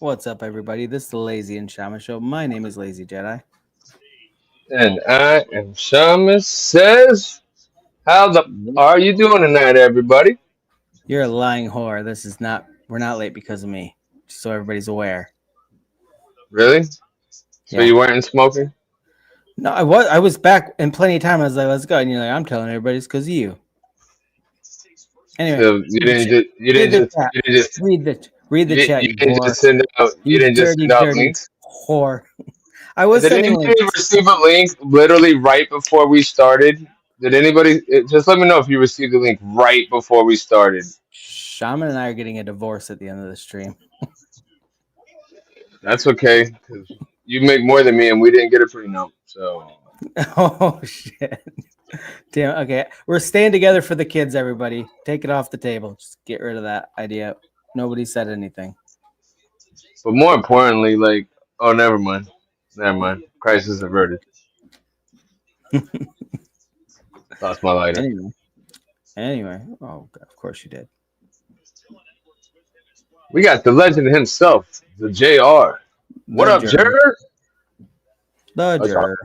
What's up, everybody? This is the Lazy and Shaman Show. My name is Lazy Jedi. And I am Shaman Says. How the Nope. are you doing tonight, everybody? You're a lying whore. We're not late because of me. Just so everybody's aware. Really? So Yeah. you weren't smoking? No, I was back in plenty of time. I was like, let's go. And you're like, I'm telling everybody it's because of you. Anyway, So you read the didn't chat. just you Read didn't the just chat. you didn't just Read the chat, you you didn't whore. just send out you You didn't just dirty, send out dirty links. whore. I was Did sending anybody links. receive a link literally right before we started? Did anybody just let me know if you received the link right before we started? Shaman and I are getting a divorce at the end of the stream. That's okay, because you make more than me and we didn't get a prenup. So Oh shit. Damn. Okay, we're staying together for the kids. Everybody, take it off the table. Just get rid of that idea. Nobody said anything. but more importantly, like oh never mind. Never mind. Crisis averted. Lost my lighter. Anyway, oh, of course you did. We got the legend himself, the JR. What The up, jur, Jer? the That's all. jur.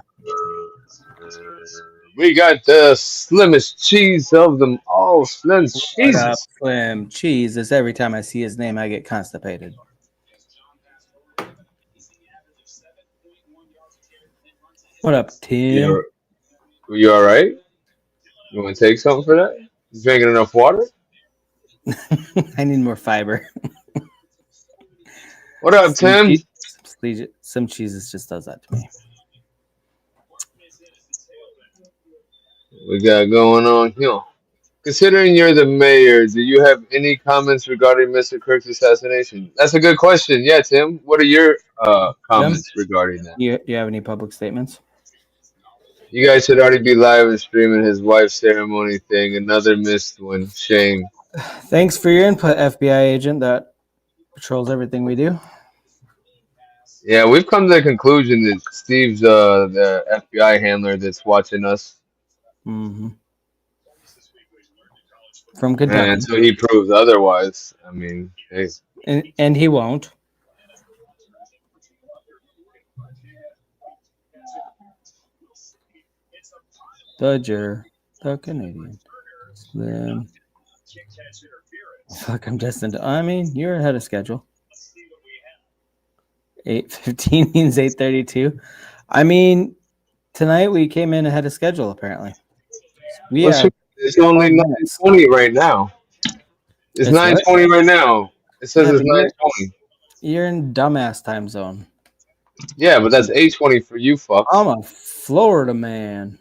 We got the slimmest cheese of them all, Slim What up, cheeses. Slim Jesus? Every time I see his name, I get constipated. What up, Tim? You you all right? You want to take something for that? You drinking enough water? I need more fiber. What up, Some Tim? cheese, some cheeses just does that to me. We got going on here. Considering you're the mayor, do you have any comments regarding Mr. Kirk's assassination? That's a good question. Yeah, Tim. What are your Tim, comments regarding that? you have any public statements? You guys should already be live and streaming his wife's ceremony thing. Another missed one. Shame. Thanks for your input, FBI agent that patrols everything we do. Yeah, we've come to the conclusion that Steve's the FBI handler that's watching us, hmm From and Kentucky, until he proves otherwise, I mean, hey, and he won't. The jur, the Canadian. Slim. Fuck, I'm destined to. I mean, you're ahead of schedule. 8:15 means 8:32. I mean, tonight we came in ahead of schedule. Apparently, we what's have it's only 5 minutes. 9:20 right now. It's It's nine what? twenty right now. It says Yeah, it's but nine twenty. you're in dumbass time zone. Yeah, but that's 8:20 for you fucks. I'm a Florida man.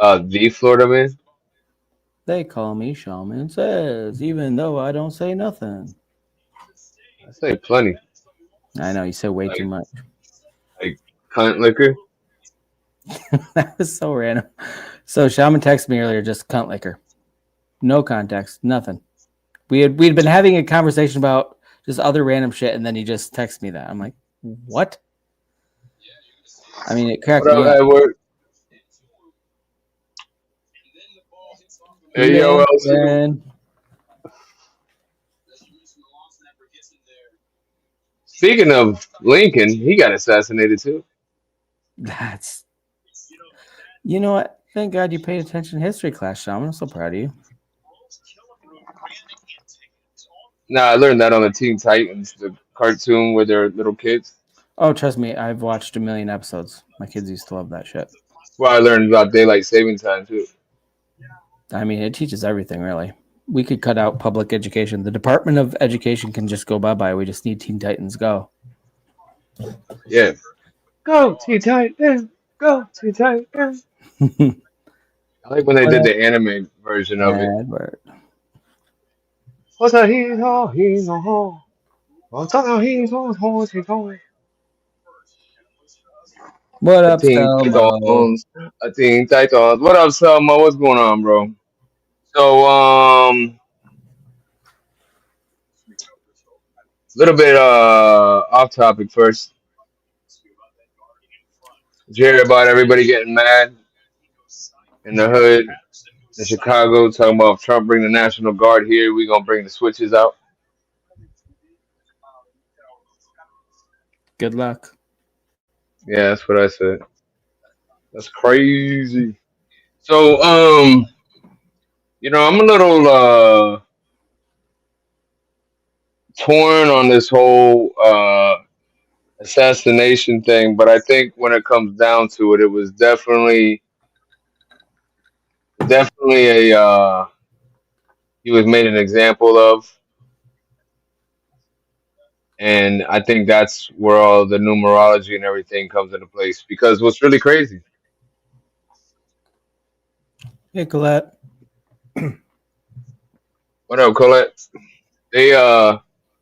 The Florida man. They call me Shaman Says, even though I don't say nothing. I say plenty, I know you said way too like much. like cunt liquor. That was so random. So Shaman texted me earlier, just cunt liquor. No context, nothing. We'd been having a conversation about just other random shit, and then he just texted me that. I'm like, what? I mean, it cracked What up, me up. Edward? Hey, yo, LC. Listen, Speaking of Lincoln, he got assassinated too. that's you know what? Thank God you paid attention to history class, Shaman. I'm so proud of you. Nah, I learned that on the Teen Titans, the cartoon where they're little kids. Oh, trust me, I've watched a million episodes. My kids used to love that shit. Well, I learned about daylight saving time too. I mean, it teaches everything, really. We could cut out public education. The Department of Education can just go bye bye. We just need Teen Titans Go. Yeah. Go Teen Titans, go Teen Titans. I like when they did the anime version of it. Edward. What's a hero? Hero. What's a hero? What A up, Teen Selmo? Titans. A Teen Titans. What up, Selma? What's going on, bro? So, little bit off topic first. Did you hear about everybody getting mad in the hood in Chicago talking about if Trump bring the National Guard here, we gonna bring the switches out. Good luck. Yeah, that's what I said. That's crazy. So, I'm a little torn on this whole assassination thing, but I think when it comes down to it, it was definitely a he was made an example of, and I think that's where all the numerology and everything comes into place. Because what's really crazy, Hey, Colette. what up, Colette? They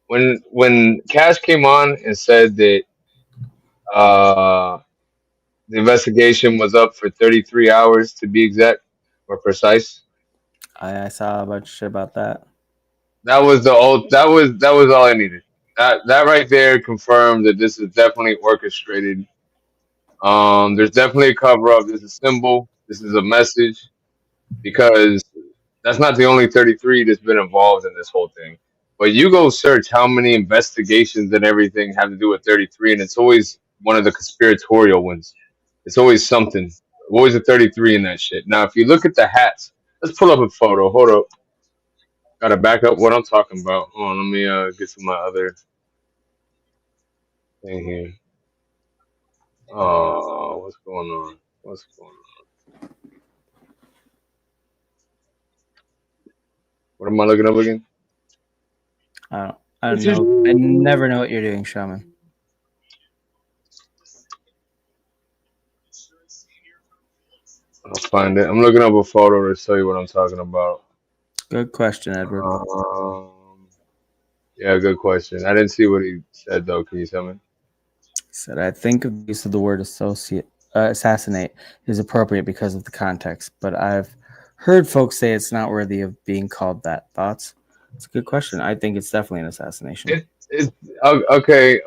when Cash came on and said that uh the investigation was up for 33 hours to be exact or precise. I saw a bunch of shit about that. That was all I needed. That right there confirmed that this is definitely orchestrated. There's definitely a cover up. There's a symbol. This is a message because that's not the only 33 that's been involved in this whole thing. But you go search how many investigations and everything have to do with 33, and it's always one of the conspiratorial ones. It's always something. Always a 33 in that shit. Now, if you look at the hats, let's pull up a photo. Hold up. Gotta back up what I'm talking about. Hold on, let me get to my other thing here. Oh, what's going on? What's going on? What am I looking up again? I don't know. I never know what you're doing, Shaman. I'll find it. I'm looking up a photo to show you what I'm talking about. Good question, Edward. Yeah, good question. I didn't see what he said though. Can you tell me? He said, I think of the use of the word assassinate is appropriate because of the context, but I've heard folks say it's not worthy of being called that. Thoughts? It's a good question. I think it's definitely an assassination. It's okay.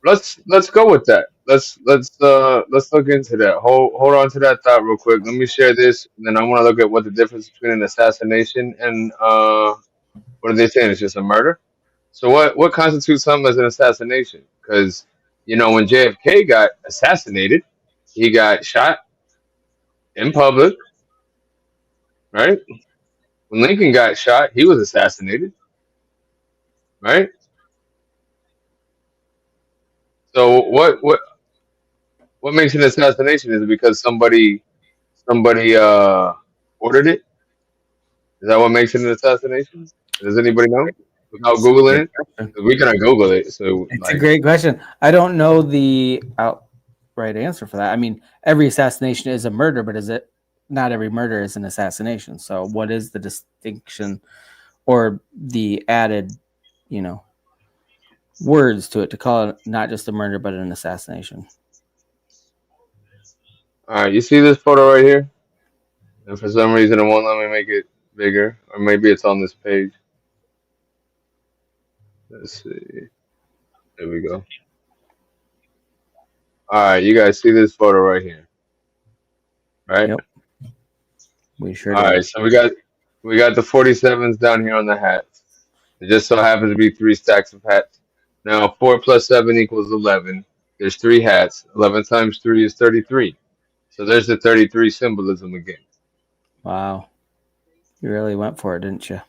Let's go with that. Let's look into that. Hold on to that thought real quick. Let me share this, and then I want to look at what the difference between an assassination and what are they saying? It's just a murder. So what constitutes something as an assassination? Because when JFK got assassinated, he got shot in public, right? When Lincoln got shot, he was assassinated, right? So what makes an assassination? Is it because somebody ordered it? Is that what makes it an assassination? Does anybody know without It's a googling great it? question. 'Cause we cannot Google it. So It's a like, great question. I don't know the outright answer for that. I mean, every assassination is a murder, but is it not every murder is an assassination? So, what is the distinction or the added, you know, words to it to call it not just a murder but an assassination? all right, you see this photo right here, and for some reason it won't let me make it bigger, or maybe it's on this page. Let's see. There we go. All right, you guys see this photo right here, right? Yep, we sure All do. right, so we got the 47s down here on the hats. It just so happens to be three stacks of hats. Now 4 plus 7 equals 11. There's three hats. 11 times 3 is 33. So there's the 33 symbolism again. Wow, you really went for it, didn't you?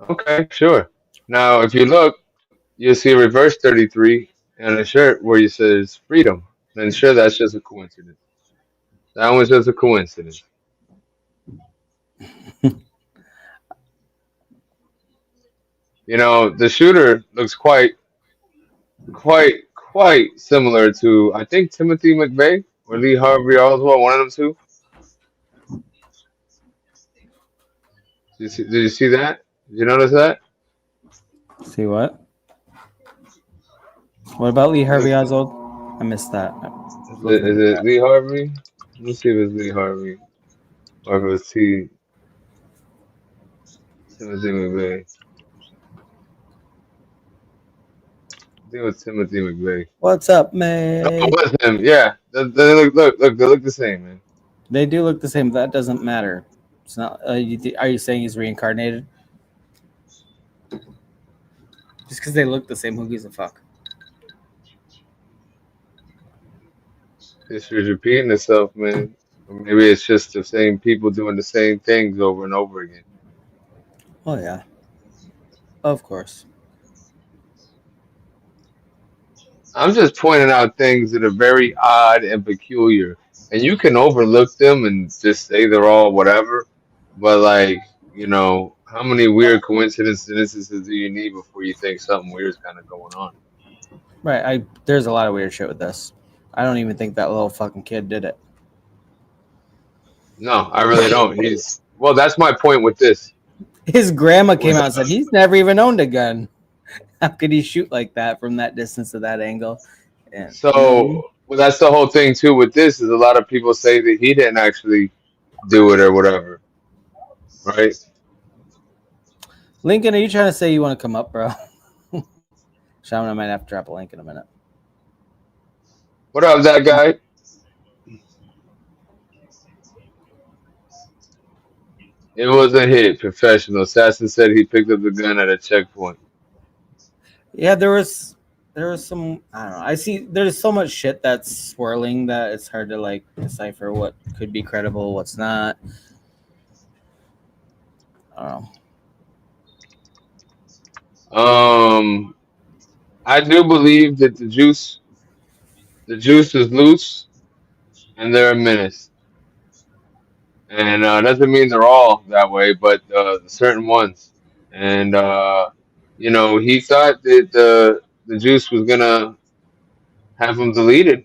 Okay, sure. Now if you look, you'll see a reverse 33 and a shirt where it says freedom. And sure, that's just a coincidence. That one's just a coincidence. The shooter looks quite similar to I think Timothy McVeigh or Lee Harvey Oswald, one of them two. Did you see that? Did you notice that? See what? What about Lee Look, Harvey Oswald? I missed that. is it, Looking at is the it chat. Lee Harvey? Let me see if it's Lee Harvey or if it's Timothy McVeigh. I think it was Timothy McVeigh. What's up, No, it May? was him. Yeah, they look, they look the same, man. They do look the same. That doesn't matter. It's not. Are you saying he's reincarnated? Just because they look the same, who gives a fuck? History's repeating itself, man. Or maybe it's just the same people doing the same things over and over again. Oh yeah, of course. I'm just pointing out things that are very odd and peculiar, and you can overlook them and just say they're all whatever. But like, how many weird coincidences do you need before you think something weird is kind of going on? Right. There's a lot of weird shit with this. I don't even think that little fucking kid did it. No, I really don't. Well, that's my point with this. His grandma came With out and said he's never even owned a gun. How could he shoot like that from that distance to that angle? And well, that's the whole thing too. With this is a lot of people say that he didn't actually do it or whatever, right? Lincoln, are you trying to say you want to come up, bro? Shaman, I might have to drop a link in a minute. What up, that guy? It was a hit. Professional. Assassin said he picked up the gun at a checkpoint. Yeah, there was some, I don't know. I see there's so much shit that's swirling that it's hard to like decipher what could be credible, what's not. I don't know. Um, I do believe that the juice is loose, and they're a menace. And doesn't mean they're all that way, but certain ones. And he thought that the juice was gonna have him deleted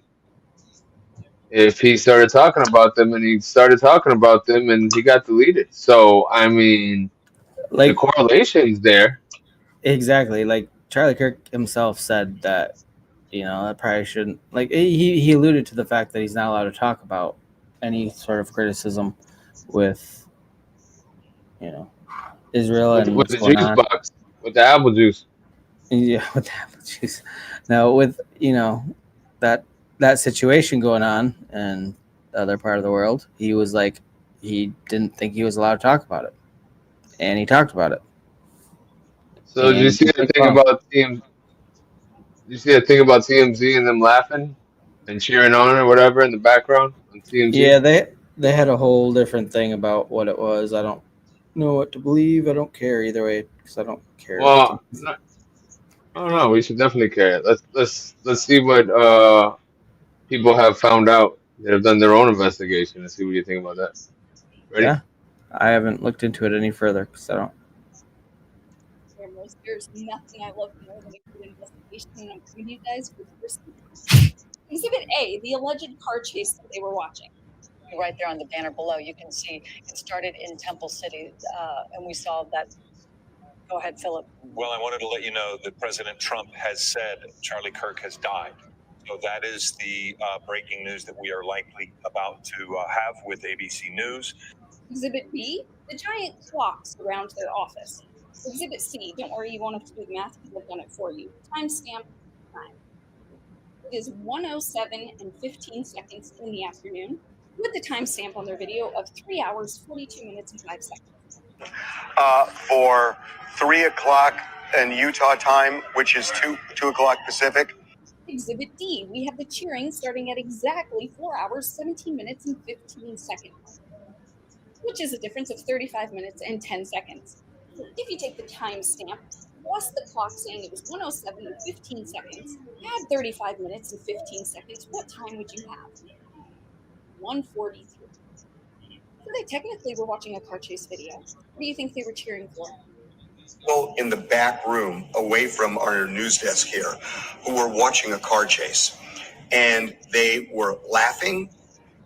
if he started talking about them, and he started talking about them, and he got deleted. So I mean, the Like correlation's there. exactly, like Charlie Kirk himself said that that probably shouldn't, like he alluded to the fact that he's not allowed to talk about any sort of criticism with you know Israel with and with what's the going juice on. box, with the apple juice. Yeah, with the apple juice. Now with that that situation going on in the other part of the world, he was like he didn't think he was allowed to talk about it, and he talked about it, So did and you he see didn't that take thing long. about TM? Did you see that thing about TMZ and them laughing and cheering on or whatever in the background on TMZ? Yeah, they had a whole different thing about what it was. I don't know what to believe. I don't care either way because I don't care. Well, I don't know. We should definitely care. Let's see what people have found out that have done their own investigation and see what you think about that. Ready? Yeah, I haven't looked into it any further because I don't. Cameras. There's nothing I love more than a good investigation, and I'm coming to you guys with receipts. Exhibit A, the alleged car chase that they were watching. Right there on the banner below, you can see it started in Temple City, and we saw that. Go ahead, Philip. Well, I wanted to let you know that President Trump has said Charlie Kirk has died. So that is the breaking news that we are likely about to have with ABC News. Exhibit B, the giant clocks around their office. Exhibit C, don't worry, you won't have to do the math because I've done it for you. Timestamp time. It is 1:07 and 15 seconds in the afternoon with the timestamp on their video of 3 hours, 42 minutes, and 5 seconds. For 3 o'clock in Utah time, which is 2 o'clock Pacific. Exhibit D, we have the cheering starting at exactly 4 hours, 17 minutes, and 15 seconds, which is a difference of 35 minutes and 10 seconds. So if you take the timestamp plus the clock saying it was 1:07 and 15 seconds, add 35 minutes and 15 seconds, what time would you have? 1:43. So they technically were watching a car chase video. What do you think they were cheering for? People in the back room, away from our news desk here, who were watching a car chase. And they were laughing,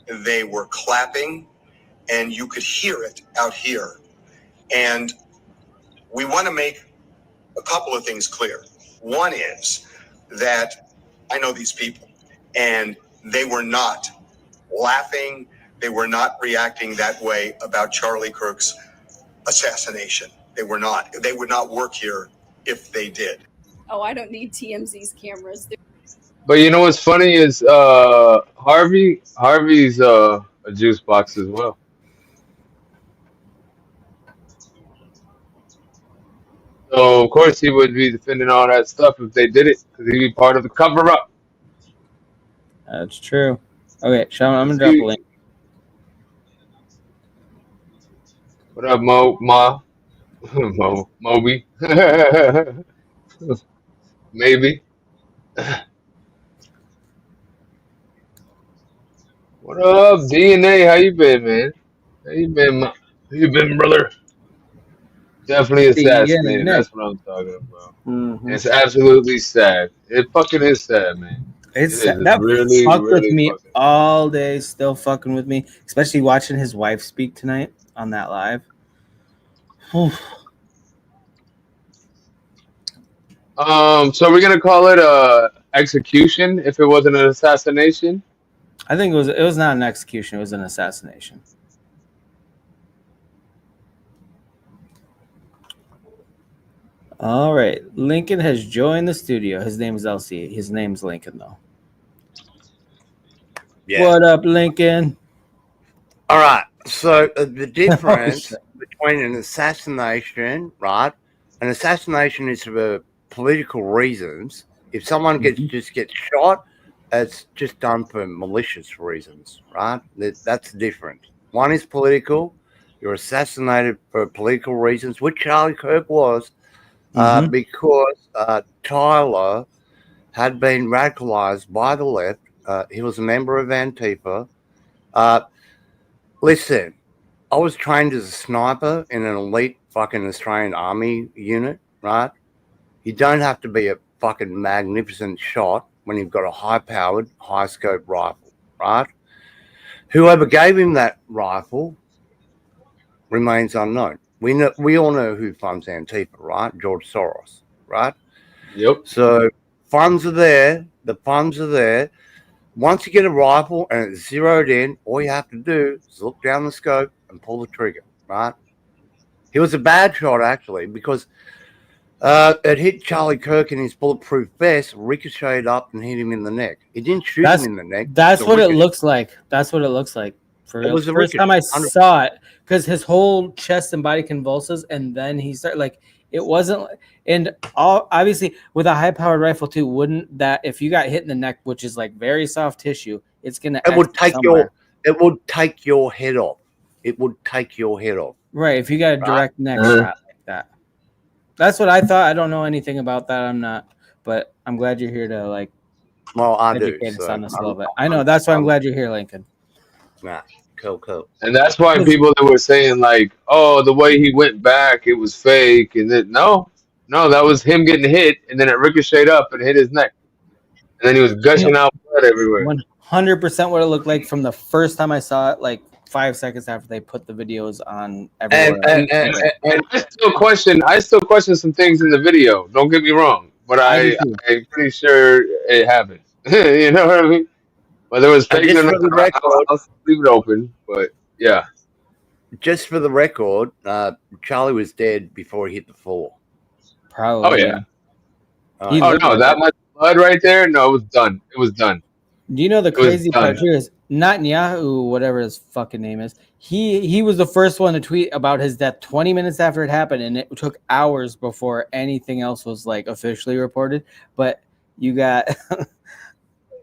they were clapping, and you could hear it out here. And we want to make a couple of things clear. One is that I know these people, and they were not laughing, they were not reacting that way about Charlie Kirk's assassination. They were not. They would not work here if they did. Oh, I don't need TMZ's cameras. But you know what's funny is Harvey's a juice box as well. So of course he would be defending all that stuff if they did it, because he'd be part of the cover up. That's true. Okay, Shaman, I'm gonna drop a See, link. what up, Moby? Maybe. What up, DNA? How you been, man? How you been, How you been, brother? Definitely assassinated. DNA. That's what I'm talking about. Mm-hmm. And it's absolutely sad. It fucking is sad, man. It It's is. It's that really, fucked with really me fucking sad. all day. Still fucking with me, especially watching his wife speak tonight on that live. So we're gonna call it a execution if it wasn't an assassination. I think it was not an execution. It was an assassination. All right, Lincoln has joined the studio. His name is LC. His name's Lincoln, though. Yeah. What up, Lincoln? All right. So the difference shit. between an assassination, right? An assassination is for political reasons. If someone just gets shot, it's just done for malicious reasons, right? That's different. One is political. You're assassinated for political reasons, which Charlie Kirk was, because Tyler had been radicalized by the left. He was a member of Antifa. Listen, I was trained as a sniper in an elite fucking Australian Army unit, right? You don't have to be a fucking magnificent shot when you've got a high-powered, high-scope rifle, right? Whoever gave him that rifle remains unknown. We all know who funds Antifa, right? George Soros, right? Yep. So funds are there. The funds are there. Once you get a rifle and it's zeroed in, all you have to do is look down the scope and pull the trigger, right? He was a bad shot, actually, because it hit Charlie Kirk in his bulletproof vest, ricocheted up and hit him in the neck. It didn't shoot him in the neck. That's what it looks like. That's what it looks like. For real. was a First ricochet, time I 100%. saw it, because his whole chest and body convulses, and then he started like it wasn't. And all obviously with a high-powered rifle too, wouldn't that if you got hit in the neck, which is like very soft tissue, it's gonna. It would take somewhere. It would take your head off. It would take your head off. Right, if you got a direct neck shot like that. That's what I thought. I don't know anything about that. I'm not, but I'm glad you're here to like. Well, I educate do. us on this a little bit. I know that's why I'm glad you're here, Lincoln. Nah, cool. And that's why people that were saying like, "Oh, the way he went back, it was fake," and then no, that was him getting hit, and then it ricocheted up and hit his neck, and then he was gushing out blood everywhere. 100% what it looked like from the first time I saw it, like 5 seconds after they put the videos on everywhere. And I still question some things in the video. Don't get me wrong, but I'm pretty sure it happened. You know what I mean? Whether it was fake or not, I'll leave it open. But yeah. Just for the record, Charlie was dead before he hit the floor. Probably. Oh yeah. Oh no, that much blood right there? No, it was done. It was done. Do you know the crazy part here is Netanyahu, whatever his fucking name is, he was the first one to tweet about his death 20 minutes after it happened, and it took hours before anything else was like officially reported. But you got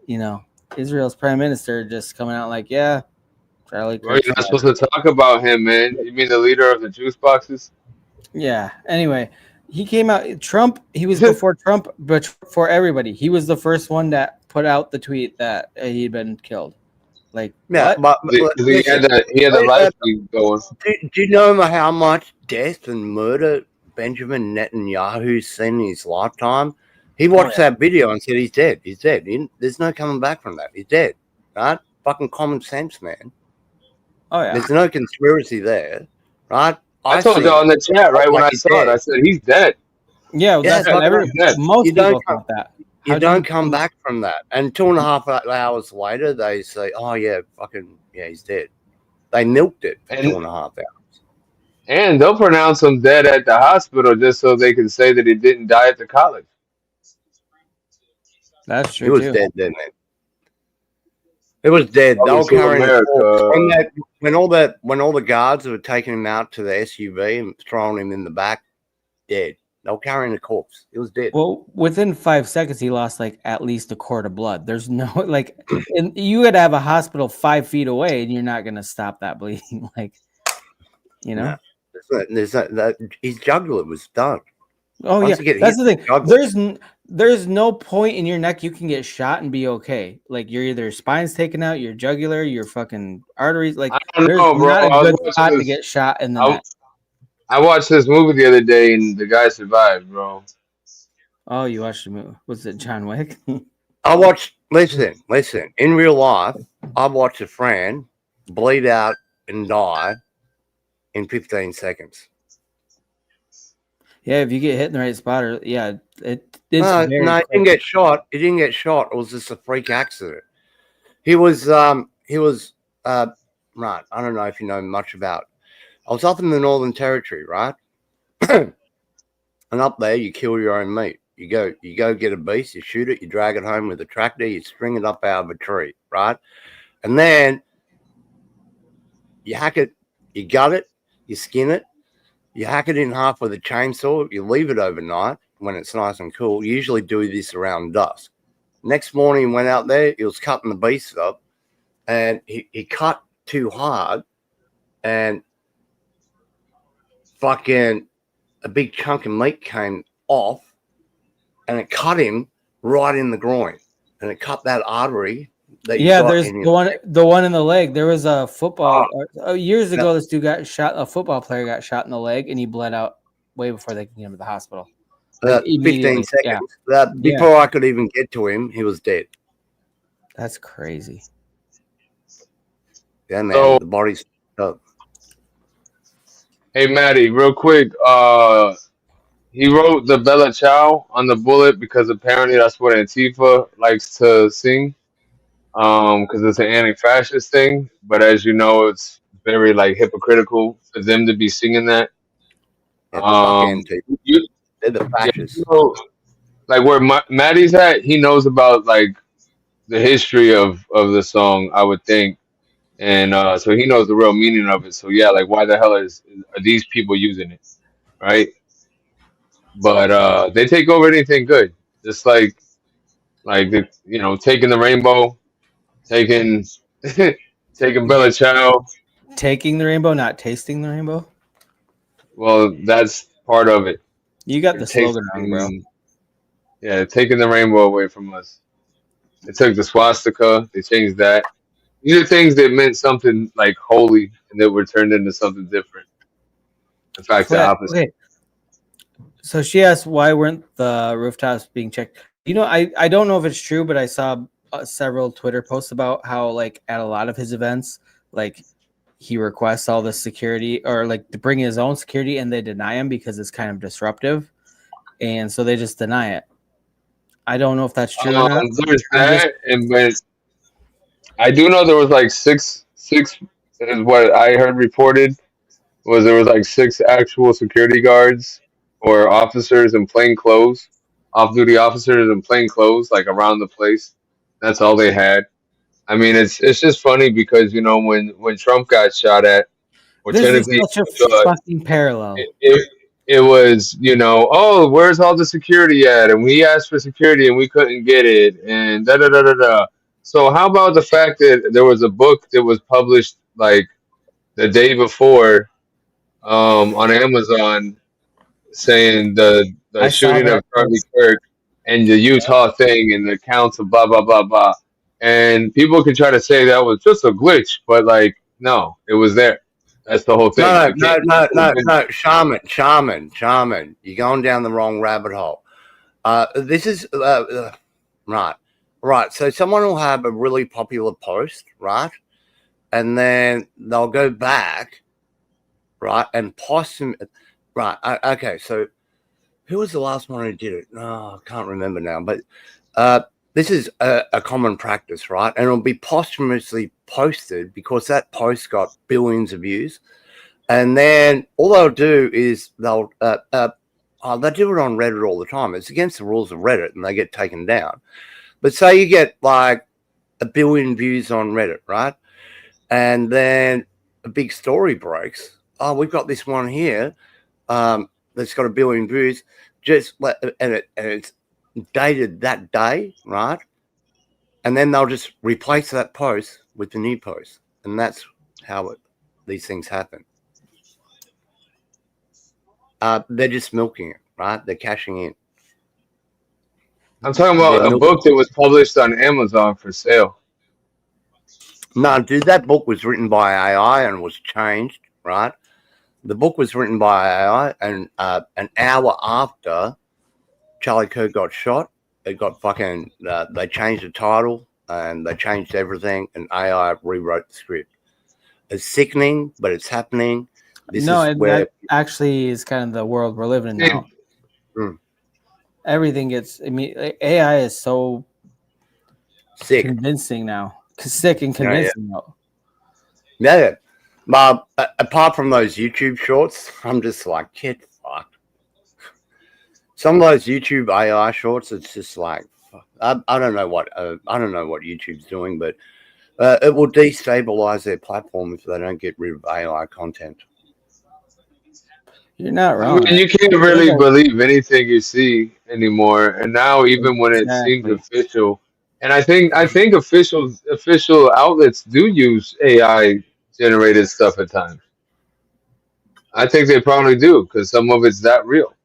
you know, Israel's prime minister just coming out like, yeah, Charlie Kirk. You're not supposed to talk about him, man. You mean the leader of the juice boxes? Yeah. Anyway, he came out. Trump. He was before Trump, but for everybody, he was the first one that put out the tweet that he'd been killed. Like, yeah, what? But he had the live feed going. Do you know how much death and murder Benjamin Netanyahu's seen in his lifetime? He watched that video and said he's dead. He's dead. There's no coming back from that. He's dead. Right? Fucking common sense, man. Oh yeah. There's no conspiracy there, right? I told y'all in the chat right when I saw it. I said he's dead. Yeah, that's what most people thought that. You don't come back from that. And 2.5 hours later, they say, "Oh yeah, he's dead." They milked it for 2.5 hours. And they'll pronounce him dead at the hospital just so they can say that he didn't die at the college. That's true. He was dead then. It was dead. They were carrying when all the guards were taking him out to the SUV and throwing him in the back, dead. They were carrying a corpse. He was dead. Well, within 5 seconds, he lost like at least a quart of blood. There's no like, and you would have a hospital 5 feet away, and you're not gonna stop that bleeding. Like, you know. No, his jugular was done. Oh Once yeah, you get that's hit the thing. jugular, There's no point in your neck you can get shot and be okay. Like your either spine's taken out, your jugular, your fucking arteries. Like I don't there's know, bro. not a I was good watching spot to this. get shot in the I, neck. I watched this movie the other day, and the guy survived, bro. Oh, you watched the movie? Was it John Wick? I watched. Listen. In real life, I watched a friend bleed out and die in 15 seconds. Yeah, if you get hit in the right spot, or it's No, very he quick. didn't get shot. He didn't get shot. It was just a freak accident. He was right. I don't know if you know much about. I was up in the Northern Territory, right? And up there, you kill your own meat. You go get a beast, you shoot it, you drag it home with a tractor, you string it up out of a tree, right? And then you hack it, you gut it, you skin it, you hack it in half with a chainsaw, you leave it overnight when it's nice and cool. You usually do this around dusk. Next morning, went out there, he was cutting the beast up, and he cut too hard, and fucking a big chunk of meat came off, and it cut him right in the groin, and it cut that artery that you got There's in the one in the leg. There was a football years ago. This dude got shot. A football player got shot in the leg, and he bled out way before they could get him to the hospital. Like 15 seconds. Before I could even get to him, he was dead. That's crazy. Yeah, man. So, the body's up. Hey, Maddie, real quick. He wrote the Bella Ciao on the bullet because apparently that's what Antifa likes to sing. Because it's an anti-fascist thing. But as you know, it's very like hypocritical for them to be singing that. They're the fascists. Like where Maddie's at, he knows about like the history of the song, I would think, and so he knows the real meaning of it. So yeah, like why the hell are these people using it, right? But they take over anything good, just like taking the rainbow, taking taking Bella Ciao. Taking the rainbow, not tasting the rainbow. Well, that's part of it. You got the slogan wrong, bro. Yeah, taking the rainbow away from us. They took the swastika. They changed that. These are things that meant something like holy, and that were turned into something different. In fact, the opposite. Okay. So she asked, why weren't the rooftops being checked? You know, I don't know if it's true, but I saw several Twitter posts about how, like, at a lot of his events, like, he requests all this security or like to bring his own security, and they deny him because it's kind of disruptive, and so they just deny it. I don't know if that's true or not. There's that, but I do know there was like six is what I heard reported. There was like 6 actual security guards or officers in plain clothes, off-duty officers in plain clothes, like around the place. That's all they had. I mean, it's just funny because when Trump got shot at, or this technically, is such a fucking parallel. It was oh, where's all the security at? And we asked for security and we couldn't get it, and da da da da da. So how about the fact that there was a book that was published like the day before on Amazon saying the shooting of Charlie Kirk and the Utah thing and the accounts of blah blah blah blah, and people can try to say that was just a glitch, but like no, it was there. That's the whole thing. No, Shaman. You're going down the wrong rabbit hole. This is right. So someone will have a really popular post, right, and then they'll go back, right, and post them. Right. Okay. So who was the last one who did it? Oh, I can't remember now. But this is a common practice, right? And it'll be posthumously posted because that post got billions of views. And then all they'll do is they'll do it on Reddit all the time. It's against the rules of Reddit, and they get taken down. But say you get like 1 billion views on Reddit, right? And then a big story breaks. Oh, we've got this one here that's got 1 billion views. and it's dated that day, right? And then they'll just replace that post with the new post, and that's how these things happen. They're just milking it, right? They're cashing in. I'm talking about a book that was published on Amazon for sale. No, dude, that book was written by AI and was changed, right? The book was written by AI, and an hour after Charlie Kirk got shot, it got fucking. They changed the title and they changed everything, and AI rewrote the script. It's sickening, but it's happening. That actually is kind of the world we're living in now. Everything gets. I mean, AI is so sick, convincing now. Sick and convincing now. Yeah. But apart from those YouTube shorts, I'm just like, get fucked. Some of those YouTube AI shorts, it's just like, I don't know what YouTube's doing, but it will destabilize their platform if they don't get rid of AI content. You're not wrong. I mean, you can't really believe anything you see anymore, and now even when it seems official, and I think official outlets do use AI generated stuff at times. I think they probably do because some of it's that real.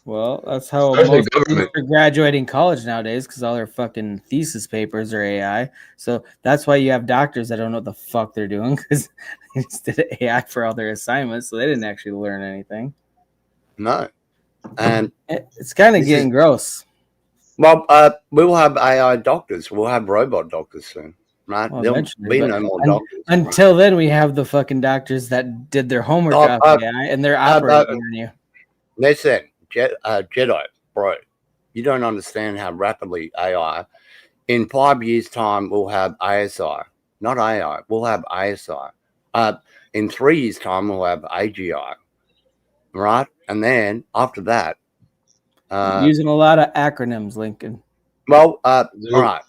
Well, that's how most students are graduating college nowadays, because all their fucking thesis papers are AI. So that's why you have doctors that don't know what the fuck they're doing, because they just did AI for all their assignments, so they didn't actually learn anything. No. And it's kind of getting gross. Well, we'll have AI doctors. We'll have robot doctors soon, right? Well, there'll be no more doctors. Until then, we have the fucking doctors that did their homework off AI, and they're operating on you. Listen, Jedi, bro, you don't understand how rapidly AI. In 5 years' time, we'll have ASI, not AI. We'll have ASI. In 3 years' time, we'll have AGI, right? And then after that, using a lot of acronyms, Lincoln. Well, all right.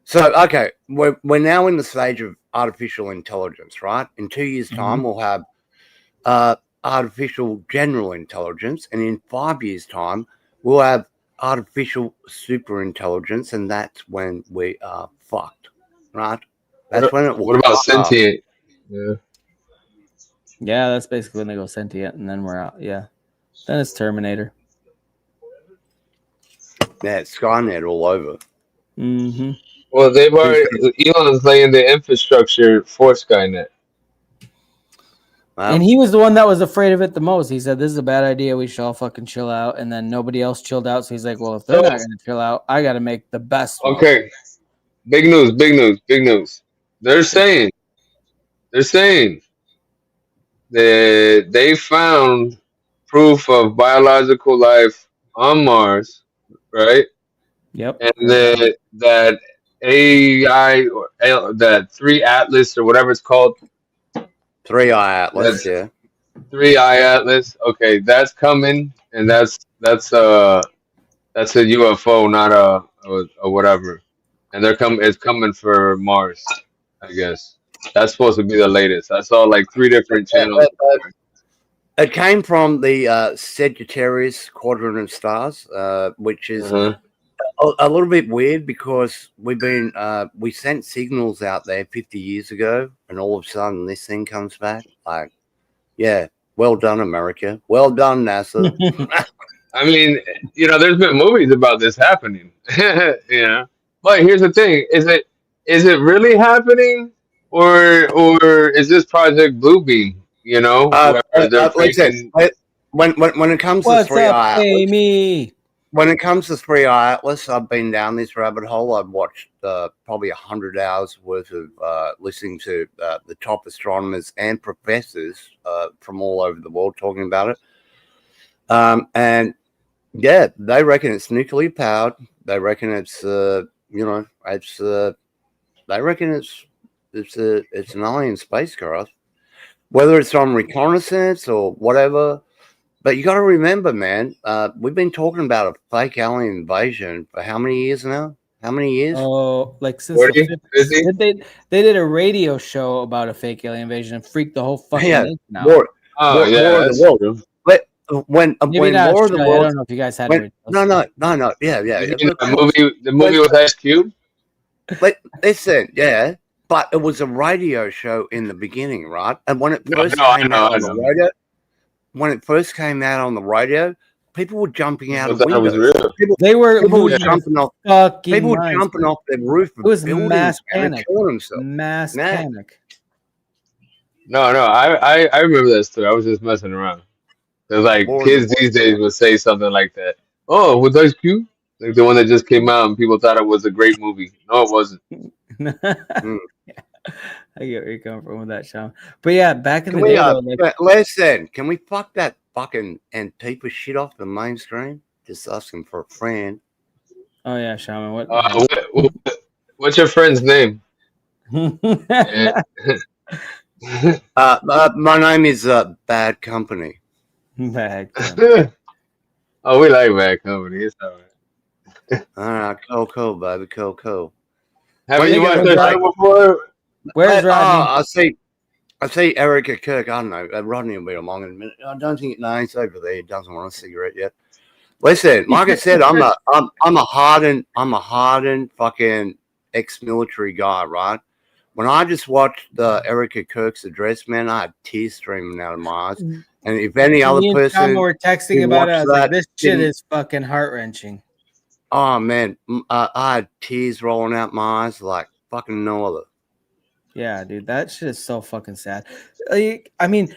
So, okay, we're now in the stage of artificial intelligence, right? In 2 years' time, we'll have artificial general intelligence, and in 5 years' time, we'll have artificial super intelligence, and that's when we are fucked, right? That's when it will. What about sentient? Yeah, that's basically when they go sentient, and then we're out. Yeah, then it's Terminator. Yeah, it's Skynet all over. Mm-hmm. Well, they've already Elon's laying the infrastructure for Skynet. And he was the one that was afraid of it the most. He said, "This is a bad idea. We should all fucking chill out." And then nobody else chilled out. So he's like, "Well, if they're not going to chill out, I got to make the best one." Okay, big news, big news, big news. They're saying that they found proof of biological life on Mars, right? Yep. And that AI or that 3 Atlas or whatever it's called. 3-eye Atlas, yeah. 3-eye Atlas. Okay, that's coming, and that's a UFO, not a whatever. And it's coming for Mars, I guess. That's supposed to be the latest. I saw like 3 different channels. It came from the Sagittarius quadrant of stars, which is a little bit weird because we sent signals out there 50 years ago, and all of a sudden this thing comes back. Like, yeah, well done, America. Well done, NASA. I mean, there's been movies about this happening. But here's the thing: is it really happening, or is this Project Bluebeam? Listen, when it comes to 3-eye Atlas, when it comes to 3-eye Atlas, I've been down this rabbit hole. I've watched probably 100 hours worth of listening to the top astronomers and professors from all over the world talking about it. And yeah, they reckon it's nuclear powered. They reckon it's they reckon it's an alien spacecraft, whether it's on reconnaissance or whatever. But you got to remember, man, we've been talking about a fake alien invasion for how many years now? How many years? Oh, like since the 50s. They did a radio show about a fake alien invasion and freaked the whole fucking nation out. War of the World. when Maybe not War of the Australia. I Worlds. don't know if you guys had When, radio. no, yeah. You mean Of course. the movie with Ice Cube? Listen, yeah, but it was a radio show in the beginning, right? And when it first came out on the radio, when it first came out on the radio, people were jumping out of Thought that was windows. real. They were People were losing jumping off. their fucking People were minds. jumping off their roof of It was buildings mass and panic. killing themselves. Mass Nah. panic. No, I remember that story. I was just messing around. There's like War of kids the these days would say something like that. Oh, with Ice Cube? Like the one that just came out and people thought it was a great movie. No, it wasn't. I get where you're coming from with that, Sean. But yeah, back in Can the we, day, though, like, listen, can we fuck that fucking Antifa shit off the mainstream? Just asking for a friend. oh yeah, Shaman, what? What's your friend's name? My name is Bad Company. Bad company. Oh, we like Bad Company. It's all right. All right, cool, baby, cool. Haven't you watched Where's that show before? Where's Rodney? I see Erica Kirk. I don't know. Rodney will be along in a minute. I don't think. No, he's over there. He doesn't want a cigarette yet. Listen, like I said, I'm a hardened fucking ex-military guy, right? When I just watched Erica Kirk's address, man, I had tears streaming out of my eyes. And if any other person were texting about it, I was like, this shit is fucking heart wrenching. Oh man, I had tears rolling out my eyes like fucking no other. Yeah, dude, that shit is so fucking sad. Like, I mean,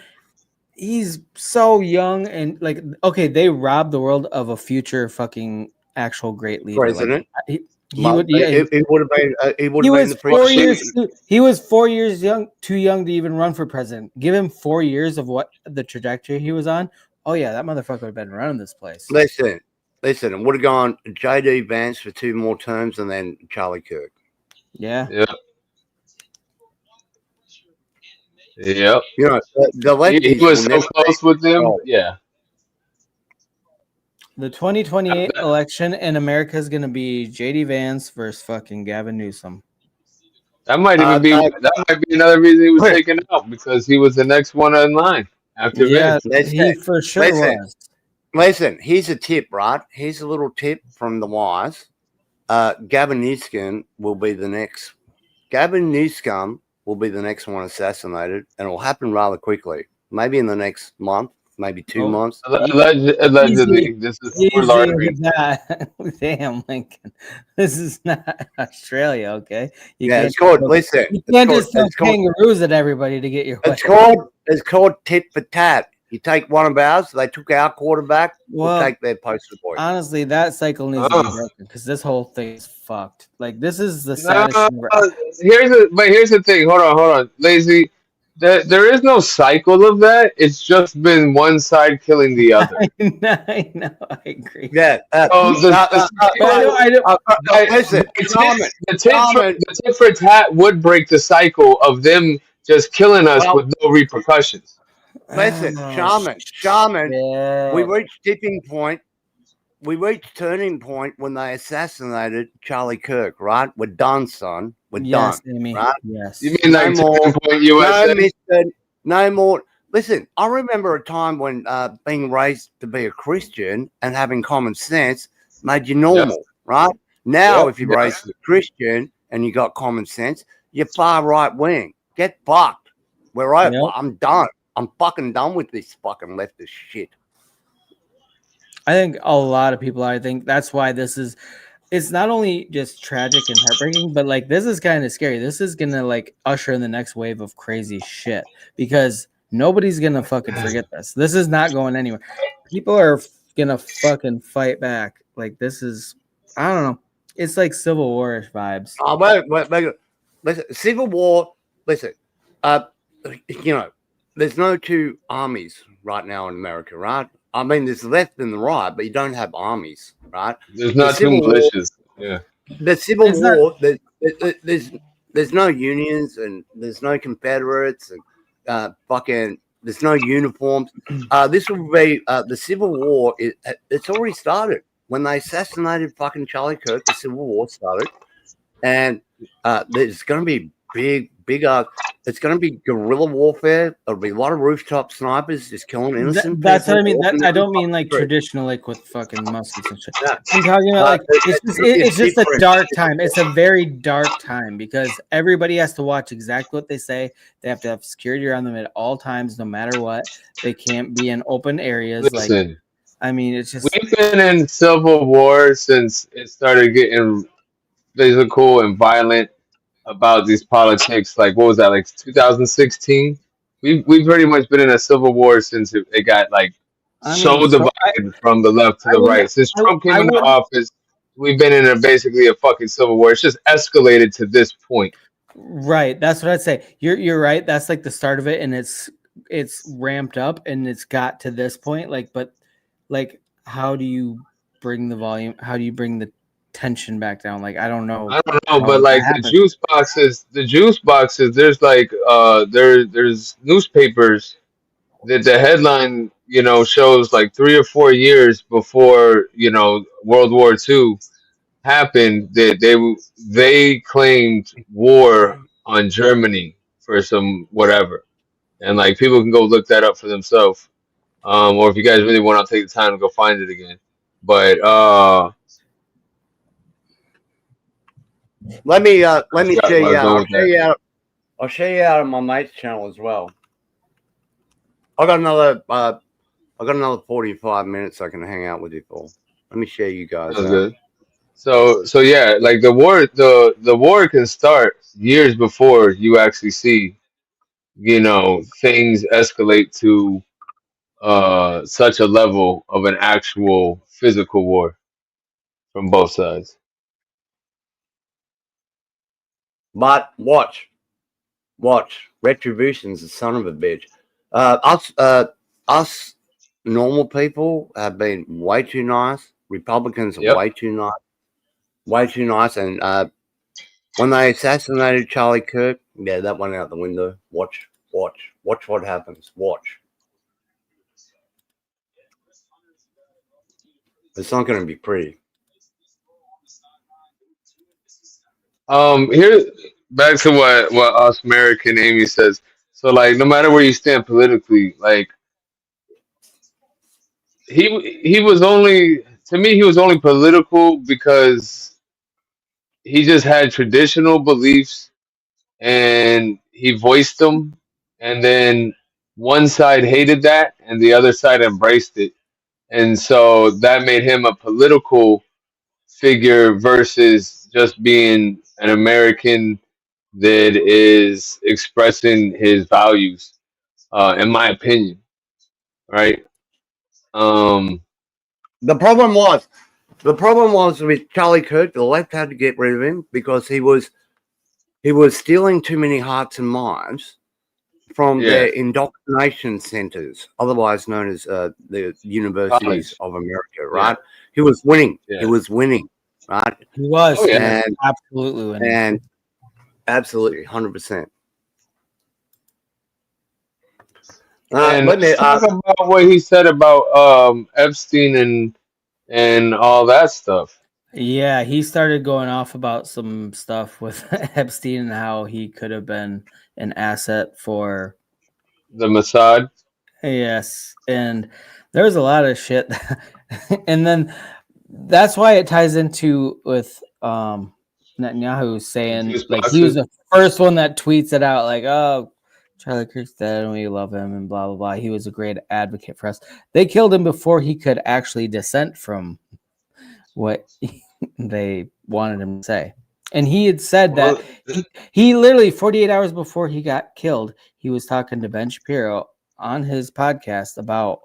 he's so young and like, okay, they robbed the world of a future fucking actual great leader. President. Like, he would. Yeah, it would have been. He was 4 years. He was 4 years too young to even run for president. Give him 4 years of what the trajectory he was on. Oh yeah, that motherfucker would have been running this place. Listen, it would have gone JD Vance for 2 more terms and then Charlie Kirk. Yeah. Yep. You know, the lefties he was so close with them. Yeah. The 2028 election in America is going to be JD Vance versus fucking Gavin Newsom. That might even be another reason he was taken out, because he was the next one in line after Vance. He for sure was. Listen, here's a tip, right? Here's a little tip from the wise. Gavin Newsom will be the next. Gavin Newsom will be the next one assassinated, and it will happen rather quickly. Maybe in the next month, maybe 2 months. Allegedly, this is damn, Lincoln. This is not Australia, okay? It's called. Listen, you can't just throw kangaroos at everybody to get your. It's called tit for tat. You take one of ours, they took our quarterback, we'll take their poster boy. Honestly, that cycle needs to be broken because this whole thing is fucked. Like, this is the saddest thing. Here's the thing. Hold on. Lazy, there is no cycle of that. It's just been one side killing the other. I know. I agree. Yeah. The tit for tat would break the cycle of them just killing us with no repercussions. Listen, Shaman. Yeah. We reached tipping point. We reached turning point when they assassinated Charlie Kirk. Right? We're done, son. We're done. Amy. Right? Yes. You mean like turning point USA? No more. Listen, I remember a time when being raised to be a Christian and having common sense made you normal. Right? Now, if you're raised as a Christian and you got common sense, you're far right wing. Get fucked. I'm done. I'm fucking done with this fucking leftist shit. I think a lot of people are. I think that's why it's not only just tragic and heartbreaking, but like this is kind of scary. This is gonna like usher in the next wave of crazy shit because nobody's gonna fucking forget this. This is not going anywhere. People are gonna fucking fight back. Like this is, I don't know. It's like Civil War-ish vibes. Oh, wait. Listen, Civil War. Listen, there's no two armies right now in America, right? I mean, there's the left and the right, but you don't have armies, right? There's not two militias. Yeah. The Civil War, there's no unions and there's no Confederates and there's no uniforms. This will be the Civil War. It's already started when they assassinated fucking Charlie Kirk. The Civil War started, and there's going to be bigger. It's going to be guerrilla warfare. There'll be a lot of rooftop snipers just killing innocent That's people. what I mean. walking I down don't the mean like street. traditional, like with fucking muskets and shit. Yeah. I'm talking about like it's just a different. dark time. It's a very dark time because everybody has to watch exactly what they say. They have to have security around them at all times, no matter what. They can't be in open areas. Listen, Like, I mean, it's just we've been in civil war since it started getting physical and violent about these politics. Like, what was that? Like 2016. We've pretty much been in a civil war since it got like I mean, so so divided from the left to I the wouldn't right. Since Trump came I into wouldn't office, we've been in basically a fucking civil war. It's just escalated to this point. right. That's what I'd say. You're right. That's like the start of it, and it's ramped up and it's got to this point. But like, how do you bring the volume? How do you bring the tension back down? Like, I don't know I don't know, how but that like happens. the juice boxes, there's like there's newspapers that the headline, shows like 3 or 4 years before, World War II happened, that they claimed war on Germany for some whatever. And like people can go look that up for themselves. Or if you guys really want, I'll take the time to go find it again. But Let me I forgot show where I you was out. going with that. I'll show you out on my mate's channel as well. I got another 45 minutes I can hang out with you for. Let me show you guys That was out. good. So yeah, like the war can start years before you actually see, things escalate to such a level of an actual physical war from both sides. But watch. Retribution's the son of a bitch. Us normal people have been way too nice. Republicans are Yep. way too nice. And when they assassinated Charlie Kirk, yeah, that went out the window. Watch what happens. Watch. It's not going to be pretty. Here, back to what us American Amy says. So like, no matter where you stand politically, like he was only, to me, he was only political because he just had traditional beliefs and he voiced them, and then one side hated that and the other side embraced it, and so that made him a political figure versus just being an American that is expressing his values, in my opinion, right? Um, The problem was with Charlie Kirk, the left had to get rid of him because he was stealing too many hearts and minds from yeah, their indoctrination centers, otherwise known as the universities college, of America, yeah, right? He was winning. yeah. He was winning, right? He was Oh yeah. And absolutely winning. and absolutely 100%. And Let me let's talk about what he said about Epstein and all that stuff. Yeah, he started going off about some stuff with Epstein and how he could have been an asset for The Mossad. yes, and there was a lot of shit, and then that's why it ties into with Netanyahu saying Juice like he was boxes. the first one that tweets it out like, oh, Charlie Kirk's dead and we love him and blah blah blah. He was a great advocate for us. They killed him before he could actually dissent from what they wanted him to say. And he had said Well, that he literally 48 hours before he got killed, he was talking to Ben Shapiro on his podcast about,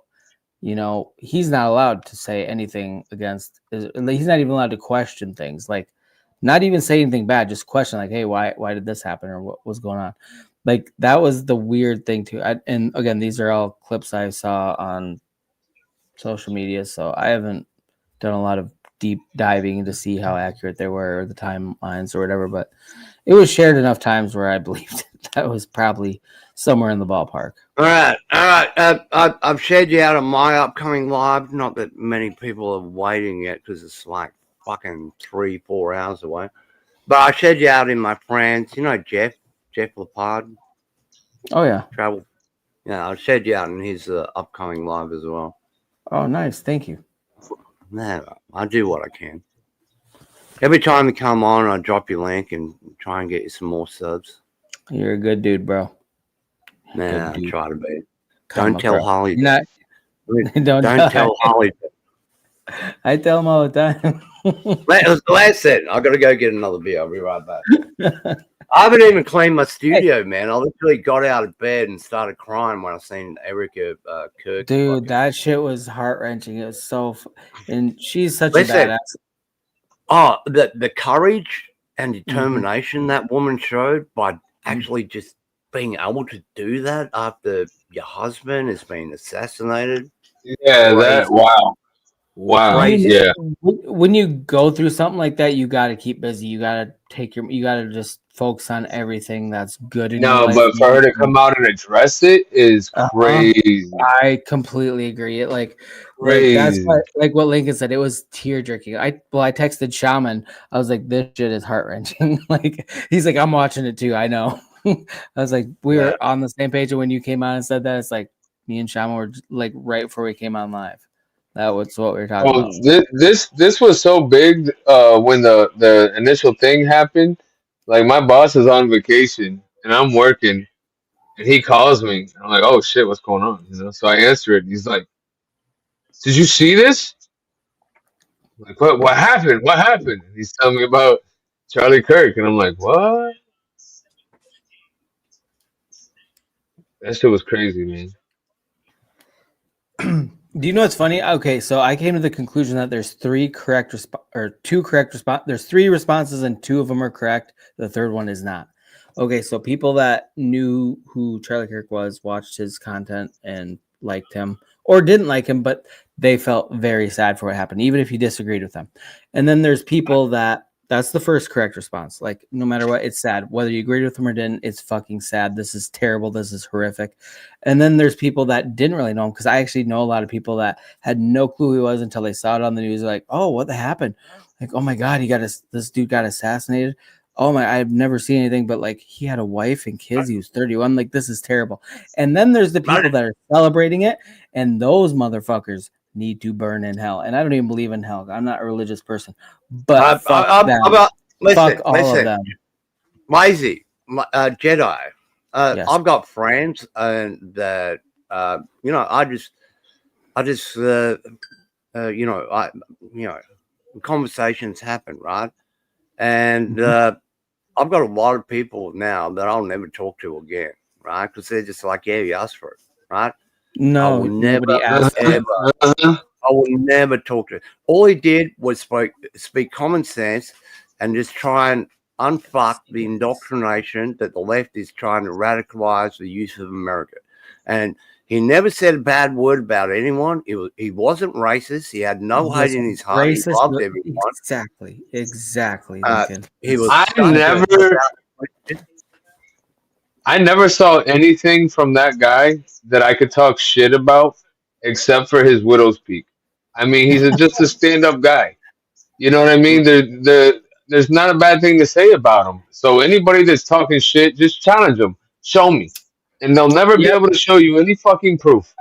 he's not allowed to say anything against, he's not even allowed to question things, like not even say anything bad, just question like, hey, why did this happen or what was going on? Like that was the weird thing too. And again, these are all clips I saw on social media, so I haven't done a lot of deep diving to see how accurate they were or the timelines or whatever, but it was shared enough times where I believed that was probably somewhere in the ballpark. all right. I've shared you out on my upcoming live. Not that many people are waiting yet because it's like fucking 3-4 hours away. But I shared you out in my friends. You know Jeff. Jeff Lepard, Oh yeah. travel. Yeah, I'll shed you out in his upcoming live as well. Oh nice. Thank you. No, I do what I can. Every time you come on, I drop your link and try and get you some more subs. You're a good dude, bro. Nah, I dude. try to be. Come Don't tell across. Holly. Not, don't Tell Holly. I tell him all the time. Last set, I got to go get another beer. I'll be right back. I haven't even cleaned my studio, man. I literally got out of bed and started crying when I seen Erica Kirk. Dude, that shit was heart wrenching. It was so, and she's such Listen, a badass. Oh, the courage and determination that woman showed by actually just being able to do that after your husband has been assassinated. Yeah, that wow. Yeah. When you go through something like that, you got to keep busy. You got to just focus on everything that's good in your No, life. but for her to come out and address it is crazy. I completely agree. Like that's Crazy. what, like what Lincoln said. It was tear jerking. I texted Shaman. I was like, this shit is heart wrenching. Like he's like, I'm watching it too. I know. I was like, we were on the same page, and when you came on and said that, it's like me and Shaman were like right before we came on live. That was what we were talking about. This was so big when the initial thing happened. Like my boss is on vacation and I'm working and he calls me. I'm like, oh shit, what's going on? You know, so I answer it. He's like, did you see this? I'm like, what happened? What happened? He's telling me about Charlie Kirk and I'm like, what? That shit was crazy, man. Do you know what's funny? Okay, so I came to the conclusion that there's two correct response. There's three responses and two of them are correct. The third one is not. Okay, so people that knew who Charlie Kirk was, watched his content and liked him, or didn't like him, but they felt very sad for what happened, even if you disagreed with them. And then there's people that's the first correct response. Like, no matter what, it's sad. Whether you agreed with them or didn't, it's fucking sad. This is terrible. This is horrific. And then there's people that didn't really know him, because I actually know a lot of people that had no clue who he was until they saw it on the news. Like, oh, what happened? Like, oh my God, this dude got assassinated. Oh my, I've never seen anything, but like he had a wife and kids. He was 31. Like, this is terrible. And then there's the people that are celebrating it, and those motherfuckers need to burn in hell. And I don't even believe in hell. I'm not a religious person, but fuck all of them. Lazy Jedi. Yes. I've got friends and that conversations happen, right? And I've got a lot of people now that I'll never talk to again, right? Because they're just like, yeah, you asked for it, right? No, I will nobody asked. I will never talk to him. All he did was speak common sense and just try and unfuck the indoctrination that the left is trying to radicalize the youth of America. And he never said a bad word about anyone. He wasn't racist. He had no hate in his heart. He loved everyone. Exactly. He was. I never saw anything from that guy that I could talk shit about, except for his widow's peak. I mean, he's just a stand-up guy. You know what I mean? There's not a bad thing to say about him. So anybody that's talking shit, just challenge them. Show me. And they'll never be able to show you any fucking proof.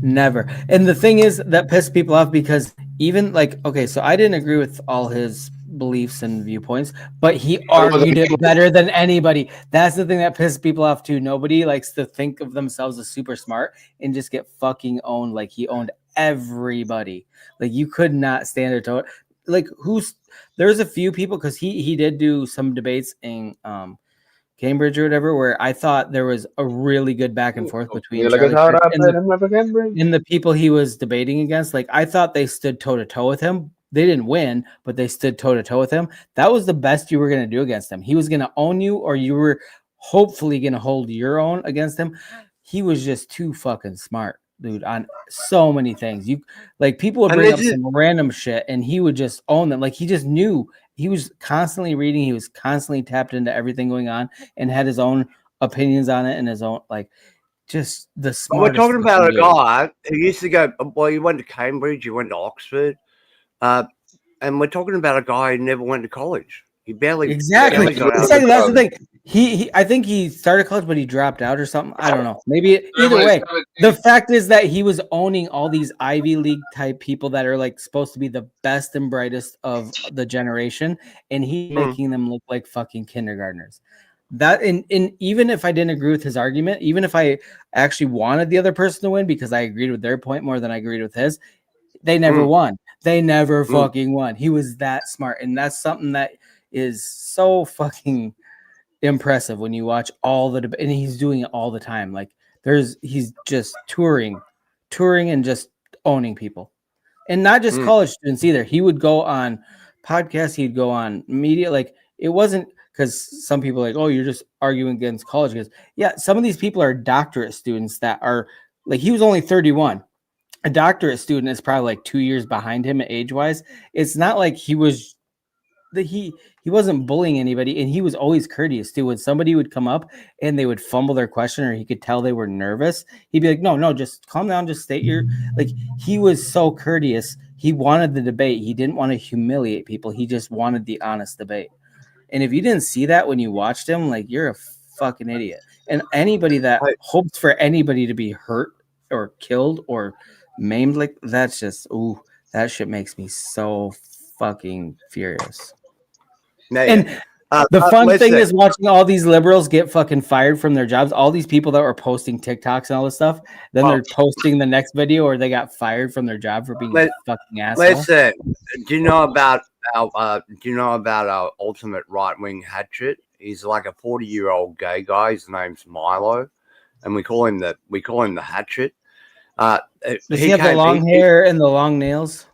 Never. And the thing is that pissed people off, because even like, okay, so I didn't agree with all his beliefs and viewpoints, but he argued it better than anybody. That's the thing that pisses people off too. Nobody likes to think of themselves as super smart and just get fucking owned. Like, he owned everybody. Like, you could not stand it to. Like, there's a few people, because he did do some debates in Cambridge or whatever, where I thought there was a really good back and forth between Charlie Kirk and the people he was debating against. Like, I thought they stood toe to toe with him. They didn't win, but they stood toe to toe with him. That was the best you were going to do against him. He was going to own you, or you were hopefully going to hold your own against him. He was just too fucking smart, dude, on so many things. People would bring up some random shit and he would just own them. Like, he just knew. He was constantly reading. He was constantly tapped into everything going on and had his own opinions on it and his own, just the smartest. We're talking about a guy who used to go, well, you went to Cambridge, you went to Oxford, and we're talking about a guy who never went to college. He barely. Exactly. That's the thing. I think he started college, but he dropped out or something. I don't know. Maybe either When he's way. 17. The fact is that he was owning all these Ivy League type people that are like supposed to be the best and brightest of the generation, and he's making them look like fucking kindergartners. That and even if I didn't agree with his argument, even if I actually wanted the other person to win because I agreed with their point more than I agreed with his, they never won. They never fucking won. He was that smart, and that's something that is so fucking impressive when you watch all the and he's doing it all the time. Like he's just touring and just owning people, and not just college students either. He would go on podcasts, he'd go on media. Like it wasn't because some people are like, oh, you're just arguing against college. Because yeah, some of these people are doctorate students that are like, he was only 31. A doctorate student is probably like 2 years behind him age wise. It's not like he was he wasn't bullying anybody, and he was always courteous too. When somebody would come up and they would fumble their question or he could tell they were nervous, he'd be like, no, just calm down, just state your, like, he was so courteous. He wanted the debate. He didn't want to humiliate people. He just wanted the honest debate. And if you didn't see that when you watched him, like, you're a fucking idiot. And anybody that hopes for anybody to be hurt or killed or maimed, like, that's just, ooh, that shit makes me so fucking furious. And the fun thing is watching all these liberals get fucking fired from their jobs. All these people that were posting TikToks and all this stuff, then they're posting the next video or they got fired from their job for being a fucking asshole. Listen, do you know about our ultimate right-wing hatchet? He's like a 40-year-old gay guy. His name's Milo, and we call him the hatchet. Does he have the long hair and the long nails?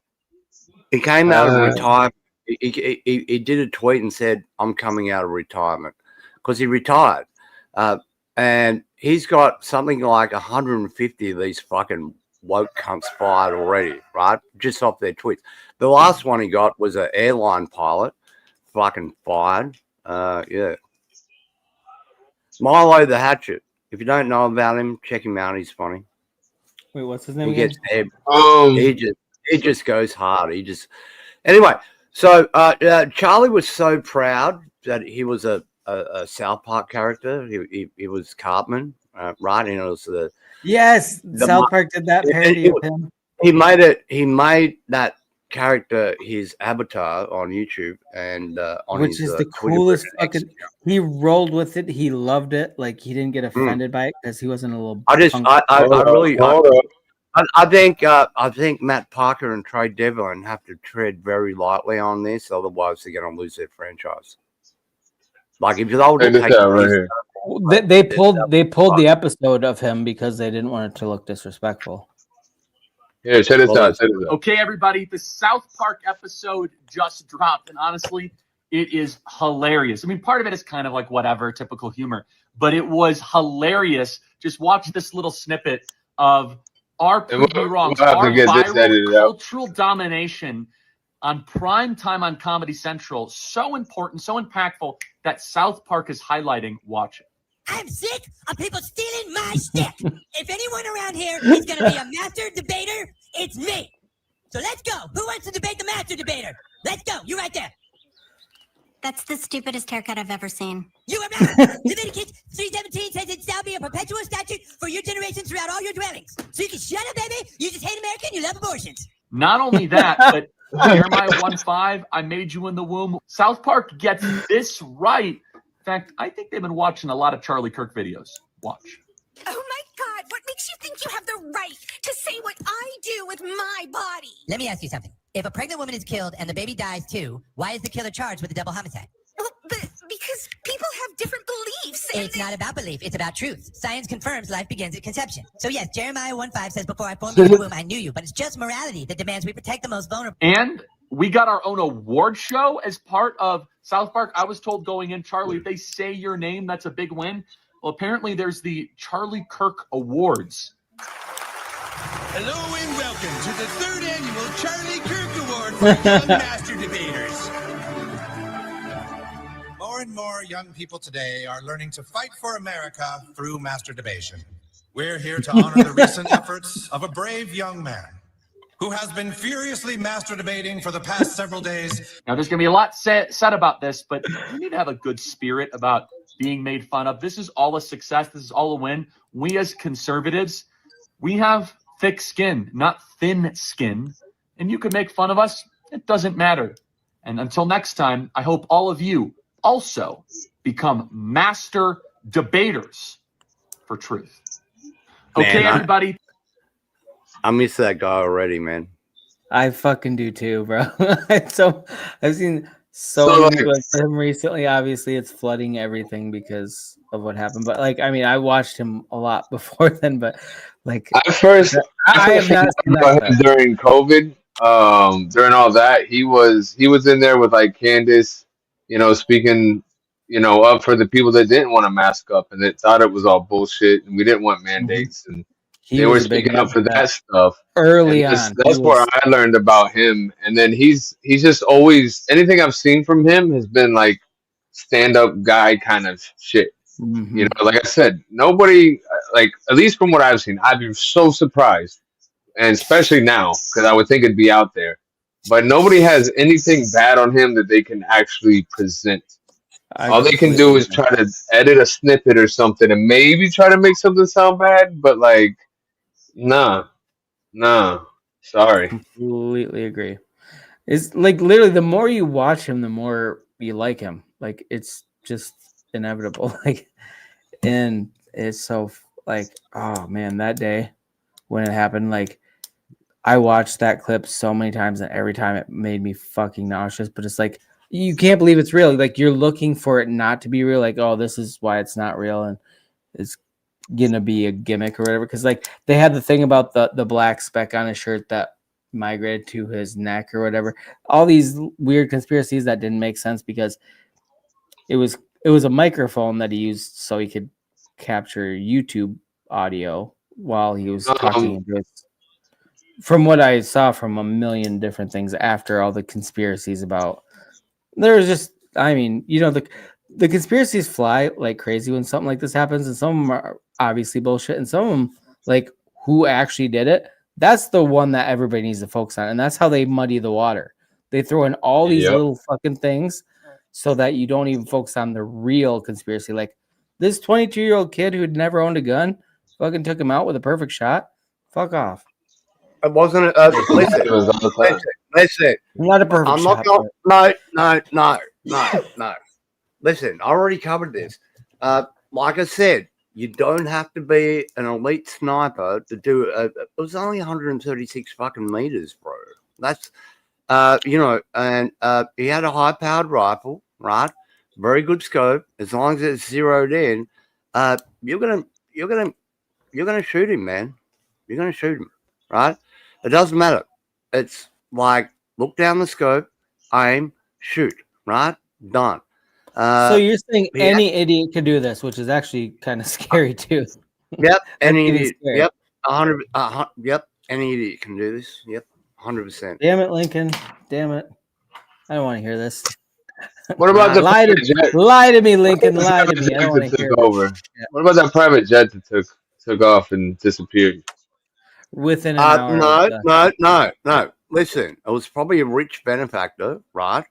He came out of retirement. He did a tweet and said, I'm coming out of retirement, because he retired. And he's got something like 150 of these fucking woke cunts fired already, right? Just off their tweets. The last one he got was an airline pilot, fucking fired. Yeah. Milo the Hatchet. If you don't know about him, check him out. He's funny. Wait, what's his name? He just goes hard. Anyway. So Charlie was so proud that he was a South Park character. He was Cartman, right? And it was the South Park did that parody of him. He made that character his avatar on YouTube and on which his, is the coolest fucking. He rolled with it. He loved it. Like he didn't get offended by it because he wasn't a little. I think Matt Parker and Trey Devlin have to tread very lightly on this, otherwise they're going to lose their franchise. Like if you hold they pulled the episode of him because they didn't want it to look disrespectful. Yeah, check this out. Okay, everybody, the South Park episode just dropped, and honestly, it is hilarious. I mean, part of it is kind of like whatever, typical humor, but it was hilarious. Just watch this little snippet of our viral cultural domination on prime time on Comedy Central. So important, so impactful that South Park is highlighting. Watch it. I'm sick of people stealing my stick. If anyone around here is going to be a master debater, it's me. So let's go. Who wants to debate the master debater? Let's go. You right there. That's the stupidest haircut I've ever seen. You are right. Leviticus 3:17 says it shall be a perpetual statute for your generations throughout all your dwellings. So you can shut up, baby. You just hate America and you love abortions. Not only that, but Jeremiah 1:5, I made you in the womb. South Park gets this right. In fact, I think they've been watching a lot of Charlie Kirk videos. Watch. Oh my God, what makes you think you have the right to say what I do with my body? Let me ask you something. If a pregnant woman is killed and the baby dies too, why is the killer charged with a double homicide? Well, because people have different beliefs. It's not about belief, it's about truth. Science confirms life begins at conception. So yes, Jeremiah 1:5 says, before I formed you in the womb, I knew you. But it's just morality that demands we protect the most vulnerable. And we got our own award show as part of South Park. I was told going in, Charlie, if they say your name, that's a big win. Well, apparently there's the Charlie Kirk Awards. Hello and welcome to the 3rd annual Charlie Kirk Award for Young Master Debaters. More and more young people today are learning to fight for America through masturbation. We're here to honor the recent efforts of a brave young man. who has been furiously master debating for the past several days. Now, there's going to be a lot said about this, but we need to have a good spirit about being made fun of. This is all a success. This is all a win. We as conservatives, we have thick skin, not thin skin. And you can make fun of us. It doesn't matter. And until next time, I hope all of you also become master debaters for truth. Okay, Man, everybody. I miss that guy already, man. I fucking do too, bro. So I've seen so So, many like- clips of him recently. Obviously, it's flooding everything because of what happened. But like, I mean, I watched him a lot before then. But like, I first I have not seen that about him clip. during COVID. During all that, he was in there with like Candace, speaking, up for the people that didn't want to mask up and that thought it was all bullshit and we didn't want mandates, and He they were was a big speaking up for advocate that stuff. early And on. that's He where was- I learned about him. And then he's just always, anything I've seen from him has been like stand up guy kind of shit. Mhm. Like I said, nobody, like, at least from what I've seen, I'd be so surprised, and especially now because I would think it'd be out there, but nobody has anything bad on him that they can actually present. I All they can do completely is try to edit a snippet or something and maybe try to make something sound bad, but like, nah, sorry. completely agree. It's like literally the more you watch him, the more you like him. Like it's just inevitable. Like, and it's so like, oh man, that day when it happened, like I watched that clip so many times and every time it made me fucking nauseous. But it's like you can't believe it's real. Like you're looking for it not to be real. Like, oh, this is why it's not real and it's gonna be a gimmick or whatever. Because like they had the thing about the black speck on his shirt that migrated to his neck or whatever. All these weird conspiracies that didn't make sense because it was a microphone that he used so he could capture YouTube audio while he was talking into it. From what I saw from a million different things after all the conspiracies about, there was just, I mean, the conspiracies fly like crazy when something like this happens, and some of them are obviously bullshit, and some of them, like who actually did it, that's the one that everybody needs to focus on, and that's how they muddy the water. They throw in all these Yep. little fucking things so that you don't even focus on the real conspiracy. Like this 22-year-old kid who'd never owned a gun fucking took him out with a perfect shot. Fuck off. It wasn't. Listen, It was all the time. listen. Not a perfect I'm shot. not going. No. Listen, I already covered this. Like I said, you don't have to be an elite sniper to do. It was only 136 fucking meters, bro. That's, and he had a high-powered rifle, right? Very good scope. As long as it's zeroed in, you're gonna shoot him, man. You're gonna shoot him, right? It doesn't matter. It's like look down the scope, aim, shoot, right? Done. So you're saying yeah. any idiot could do this, which is actually kind of scary too. Yep, any even idiot. scary. Yep, 100. Yep, any idiot can do this. Yep, 100%. Damn it, Lincoln. Damn it. I don't want to hear this. What about the lie private jet? to me, Lincoln. Lie to me. I don't want to That hear took this. over. Yeah. What about that private jet that took off and disappeared? Within an hour. No. Listen, it was probably a rich benefactor, right?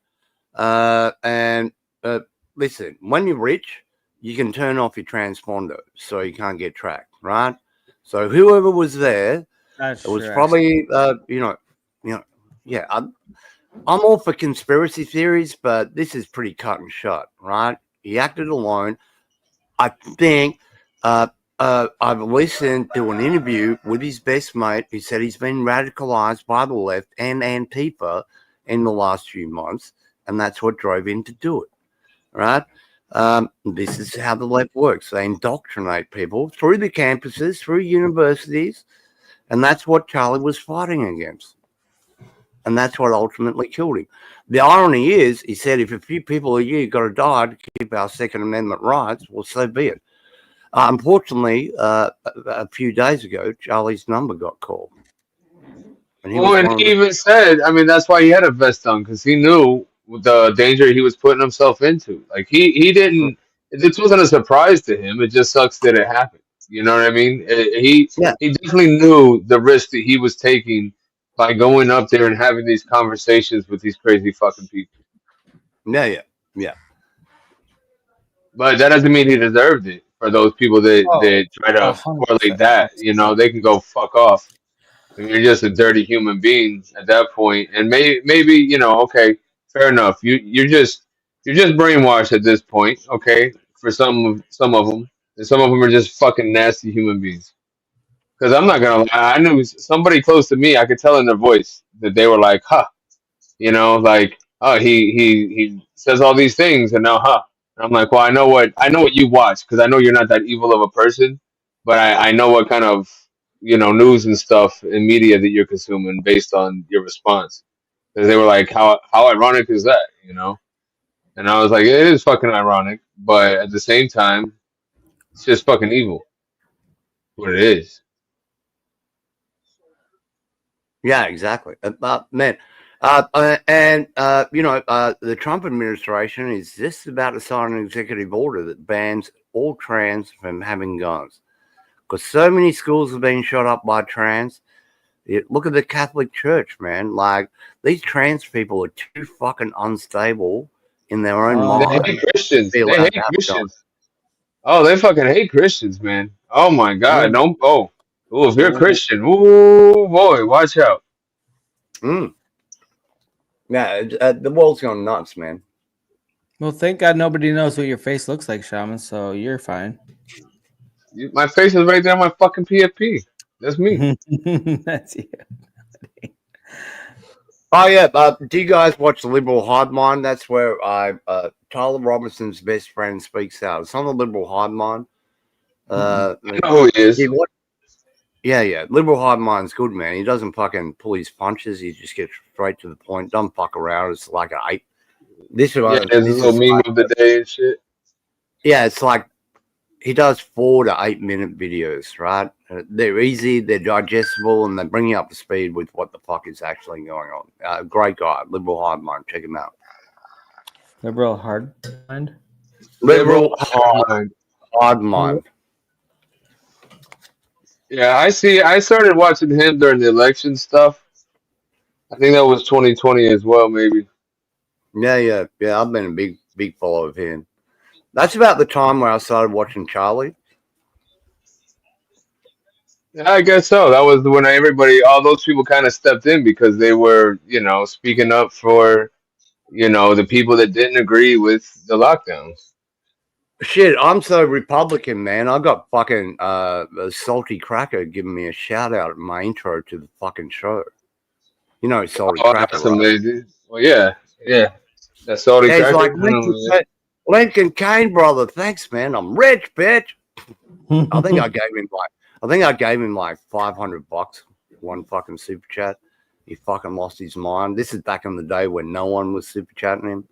Listen, when you're rich, you can turn off your transponder so you can't get tracked, right? So whoever was there, That's it was true, probably, yeah. I'm all for conspiracy theories, but this is pretty cut and shut, right? He acted alone. I think I've listened to an interview with his best mate who said he's been radicalized by the left and Antifa in the last few months, and that's what drove him to do it, right? This is how the left works. They indoctrinate people through the campuses, through universities, and that's what Charlie was fighting against. And that's what ultimately killed him. The irony is, he said, if a few people a year got to die to keep our Second Amendment rights, well, so be it. Unfortunately, a few days ago, Charlie's number got called. And He even said, I mean, that's why he had a vest on, because he knew the danger he was putting himself into. Like, he didn't, this wasn't a surprise to him. It just sucks that it happened. You know what I mean? He definitely knew the risk that he was taking by going up there and having these conversations with these crazy fucking people. Yeah. But that doesn't mean he deserved it. For those people that try to 100%. correlate that, they can go fuck off. I mean, you're just a dirty human being at that point. And maybe okay, fair enough. You're just brainwashed at this point. Okay, for some of them, and some of them are just fucking nasty human beings. Because I'm not gonna lie, I knew somebody close to me. I could tell in their voice that they were like, "Huh," like, "Oh, he says all these things," and now, "Huh." And I'm like, "Well, I know what you watch because I know you're not that evil of a person, but I know what kind of news and stuff and media that you're consuming based on your response." Because they were like, "How ironic is that?" And I was like, "It is fucking ironic, but at the same time, it's just fucking evil. What it is." Yeah, exactly. Man, the Trump administration is just about to sign an executive order that bans all trans from having guns. Because so many schools have been shot up by trans. Look at the Catholic Church, man. Like, these trans people are too fucking unstable in their own mind. They hate Christians. to be They allowed hate to have Christians. Oh, they fucking hate Christians, man. Oh my God, don't. Oh, if you're a Christian, ooh boy, watch out. guns. Yeah, the world's gone nuts, man. Well, thank God nobody knows what your face looks like, Shaman, so you're fine. My face is right there on my fucking PFP. That's me. That's you. Oh yeah, do you guys watch the Liberal Hive Mind? That's where Tyler Robinson's best friend speaks out. It's on the Liberal Hive Mind. I know who he is. Yeah. Liberal Hive Mind's good, man. He doesn't fucking pull his punches. He just gets straight to the point. Don't fuck around. It's like an 8. This is There's a little meme of the day and shit. Yeah, it's like he does 4 to 8 minute videos, right? They're easy, they're digestible, and they bring you up to speed with what the fuck is actually going on. Great guy, Liberal Hive Mind. Check him out. Liberal hard mind. Liberal hard mind. Yeah, I see. I started watching him during the election stuff. I think that was 2020 as well, maybe. Yeah. I've been a big follower of him. That's about the time where I started watching Charlie. Yeah, I guess so. That was when all those people kind of stepped in because they were, speaking up for, the people that didn't agree with the lockdowns. Shit, I'm so Republican, man. I got fucking a Salty Cracker giving me a shout out in my intro to the fucking show. You know Salty Cracker, that's right? amazing. Well, yeah. That's Salty It's Cracker. like Lincoln Kane, brother. Thanks, man. I'm rich, bitch. I think I gave him like $500, one fucking super chat. He fucking lost his mind. This is back in the day when no one was super chatting him.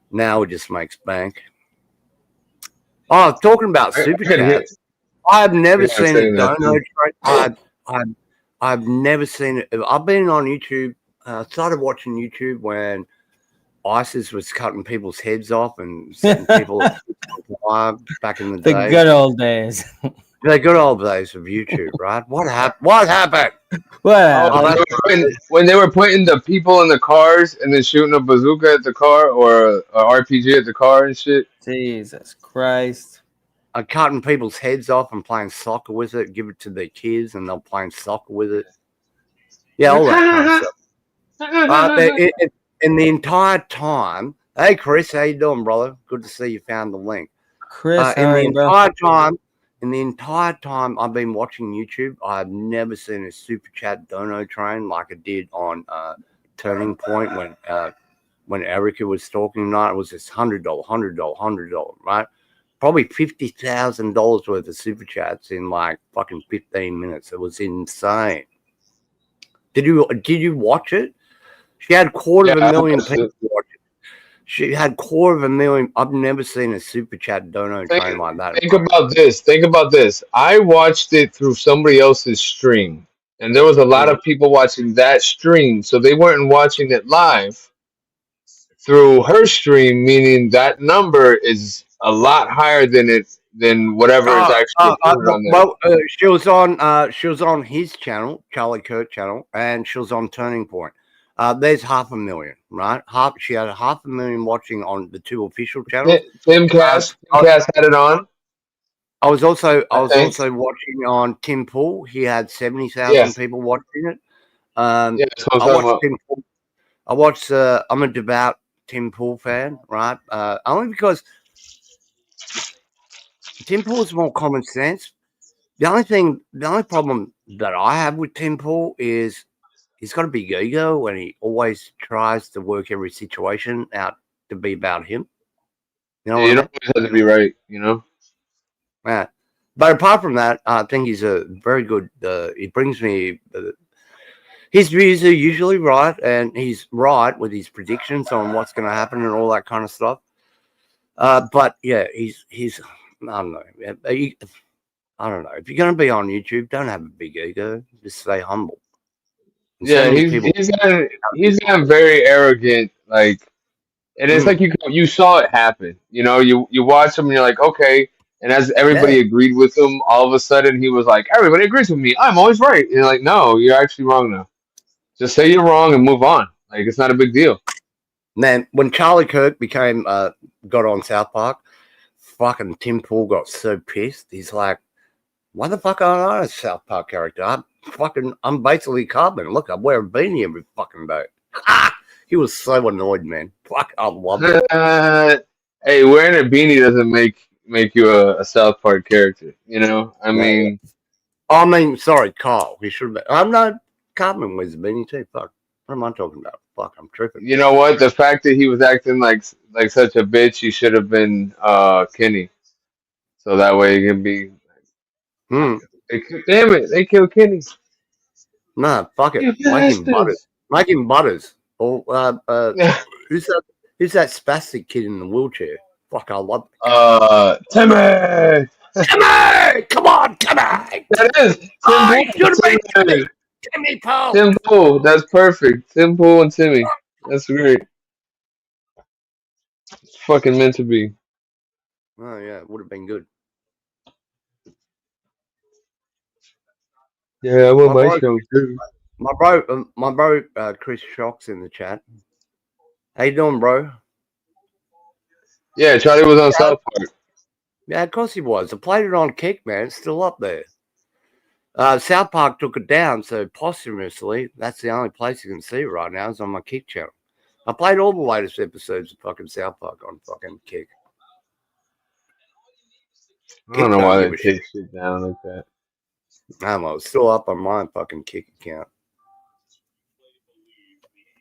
Now he just makes bank. Oh, talking about super chats, I've never seen a dono trade. I've never seen it. I've been on YouTube. Started watching YouTube when ISIS was cutting people's heads off and setting people alive back in the day. The good old days. The good old days of YouTube, right? What happened? When they were putting the people in the cars and then shooting a bazooka at the car or a RPG at the car and shit. Jesus Christ. Cutting people's heads off and playing soccer with it, give it to their kids and they're playing soccer with it. Yeah, all that kind of stuff. In the entire time, hey Chris, how you doing, brother? Good to see you found the link. Chris, in the entire time I've been watching YouTube, I've never seen a super chat dono train like I did on Turning Point when Erica was talking tonight. It was this $100, right? Probably $50,000 worth of super chats in like fucking 15 minutes. It was insane. Did you watch it? She had 250,000 people watch it. She had 250,000. I've never seen a super chat dono train like that. Think about this. I watched it through somebody else's stream, and there was a lot of people watching that stream, so they weren't watching it live through her stream, meaning that number is a lot higher than it than whatever is actually included on there. Well, she was on his channel, Charlie Kirk channel, and she was on Turning Point. There's 500,000, right? She had 500,000 watching on the 2 official channels. Tim Cass had it on. I was also think. watching on Tim Pool. He had 70,000 people watching it. Yeah, that's what I'm talking about. Tim Pool. I watched. I'm a devout Tim Pool fan, right? Only because Tim Pool is more common sense. The only problem that I have with Tim Pool is he's got a big ego and he always tries to work every situation out to be about him. You know what I mean? Don't always have to be right, you know? Yeah. But apart from that, I think he's a very good. He brings me. His views are usually right, and he's right with his predictions on what's going to happen and all that kind of stuff. But yeah, he's. I don't know. I don't know. If you're going to be on YouTube, don't have a big ego. Just stay humble. And so Yeah, many he's gotten very arrogant, like, and it's like you saw it happen. You know, you watch him and you're like, okay. And as everybody agreed with him, all of a sudden he was like, everybody agrees with me. I'm always right. And you're like, no, you're actually wrong now. Just say you're wrong and move on. Like, it's not a big deal. Man, when Charlie Kirk got on South Park, fucking Tim Pool got so pissed. He's like, why the fuck aren't I a South Park character? I'm basically Carbon. Look, I wear a beanie every fucking day. He was so annoyed, man. Fuck, I love it. Hey, wearing a beanie doesn't make you a South Park character. You know, I mean, sorry, Carl. He should have been. I'm not. Carbon wears a beanie too. Fuck. What am I talking about? Fuck, I'm tripping. You know what? The fact that he was acting like such a bitch, he should have been Kenny. So that way he can be. Damn it! They killed Kenny. Nah, fuck it. Make him Butters. Or who's that spastic kid in the wheelchair? Fuck, I love it. Timmy! Timmy! Come on, Timmy! That is Timmy Poe! Tim Pool, that's perfect. Tim Pool and Timmy. That's great. It's fucking meant to be. Oh yeah, it would have been good. Yeah, I want my show too. My bro, Chris Shock's in the chat. How you doing, bro? Yeah, Charlie was on South Park. Yeah, of course he was. I played it on Kick, man. It's still up there. South Park took it down, so posthumously, that's the only place you can see it right now is on my Kick channel. I played all the latest episodes of fucking South Park on fucking Kick. I don't know why they take shit down like that. I don't know. It's still up on my fucking Kick account.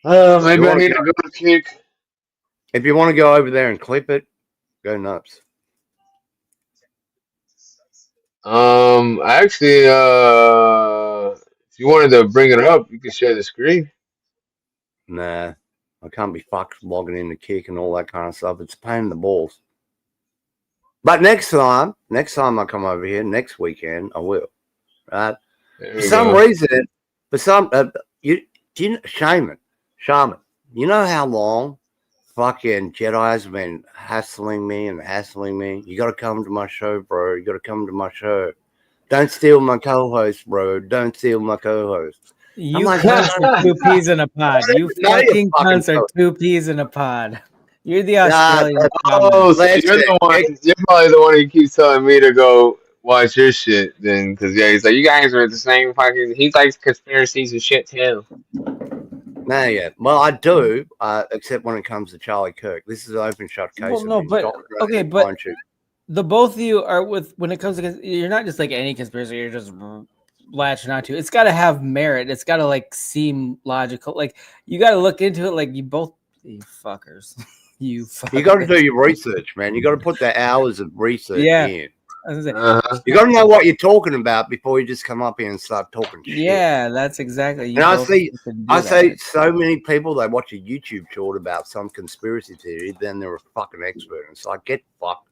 Maybe I need to go to Kick. If you want to go over there and clip it, go nuts. Actually, if you wanted to bring it up, you could share the screen. Nah, I can't be fucked logging into Kick and all that kind of stuff. It's a pain in the balls. But next time I come over here, next weekend, I will. Right? For some reason, Shaman, you know how long fucking Jedi's have been hassling me. You got to come to my show, bro. You got to come to my show. Don't steal my co-host, bro. Don't steal my co-host. You cunts are 2 peas in a pod. You fucking cunts are 2 peas in a pod. You're the Australian. So you're the one. You're probably the one who keeps telling me to go watch your shit. Then, because he's like, you guys are the same fucking. He likes conspiracies and shit too. No, yeah. Well, I do, except when it comes to Charlie Kirk. This is an open shut case. Well, no, but okay, but the both of you are when it comes to you're not just like any conspiracy. You're just latching onto. It's got to have merit. It's got to like seem logical. Like you got to look into it. Like you both, you fuckers. You got to do your research, man. You got to put the hours of research in. You got to know what you're talking about before you just come up here and start talking shit. Yeah, that's exactly. And I see so many people, they watch a YouTube short about some conspiracy theory, then they're a fucking expert. And it's like, get fucked.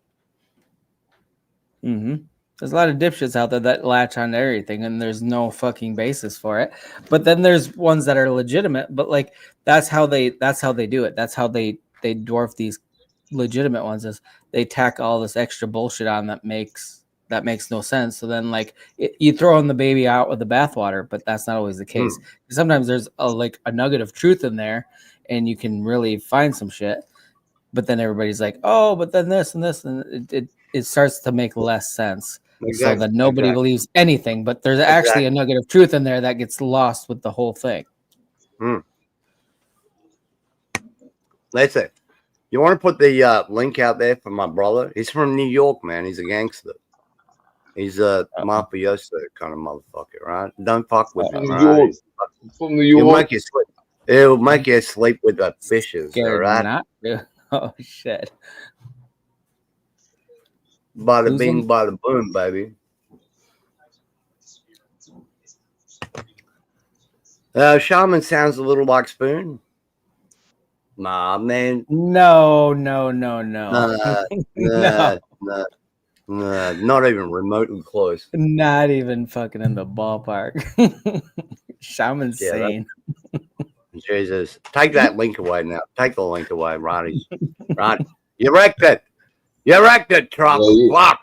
Mm-hmm. There's a lot of dipshits out there that latch on to everything, and there's no fucking basis for it. But then there's ones that are legitimate, but like that's how they do it. That's how they dwarf these legitimate ones. Is they tack all this extra bullshit on that makes no sense. So then like you throw in the baby out with the bathwater, but that's not always the case. Sometimes there's a nugget of truth in there, and you can really find some shit. But then everybody's like, oh, but then this and this, and it starts to make less sense. So that nobody believes anything, but there's actually a nugget of truth in there that gets lost with the whole thing. That's it. You want to put the link out there for my brother? He's from New York, man. He's a gangster. He's a mafioso kind of motherfucker, right? Don't fuck with him, right? From New York. He'll make you sleep with the fishes, all right? Not. Oh, shit. Bada bing, bada boom, baby. Shaman sounds a little like Spoon. Nah, man. No. No. Not even remotely close. Not even fucking in the ballpark. Shaman's sane. Jesus. Take that link away now. Take the link away, Ronnie. Right. You wrecked it. You wrecked it, Trump. Fuck.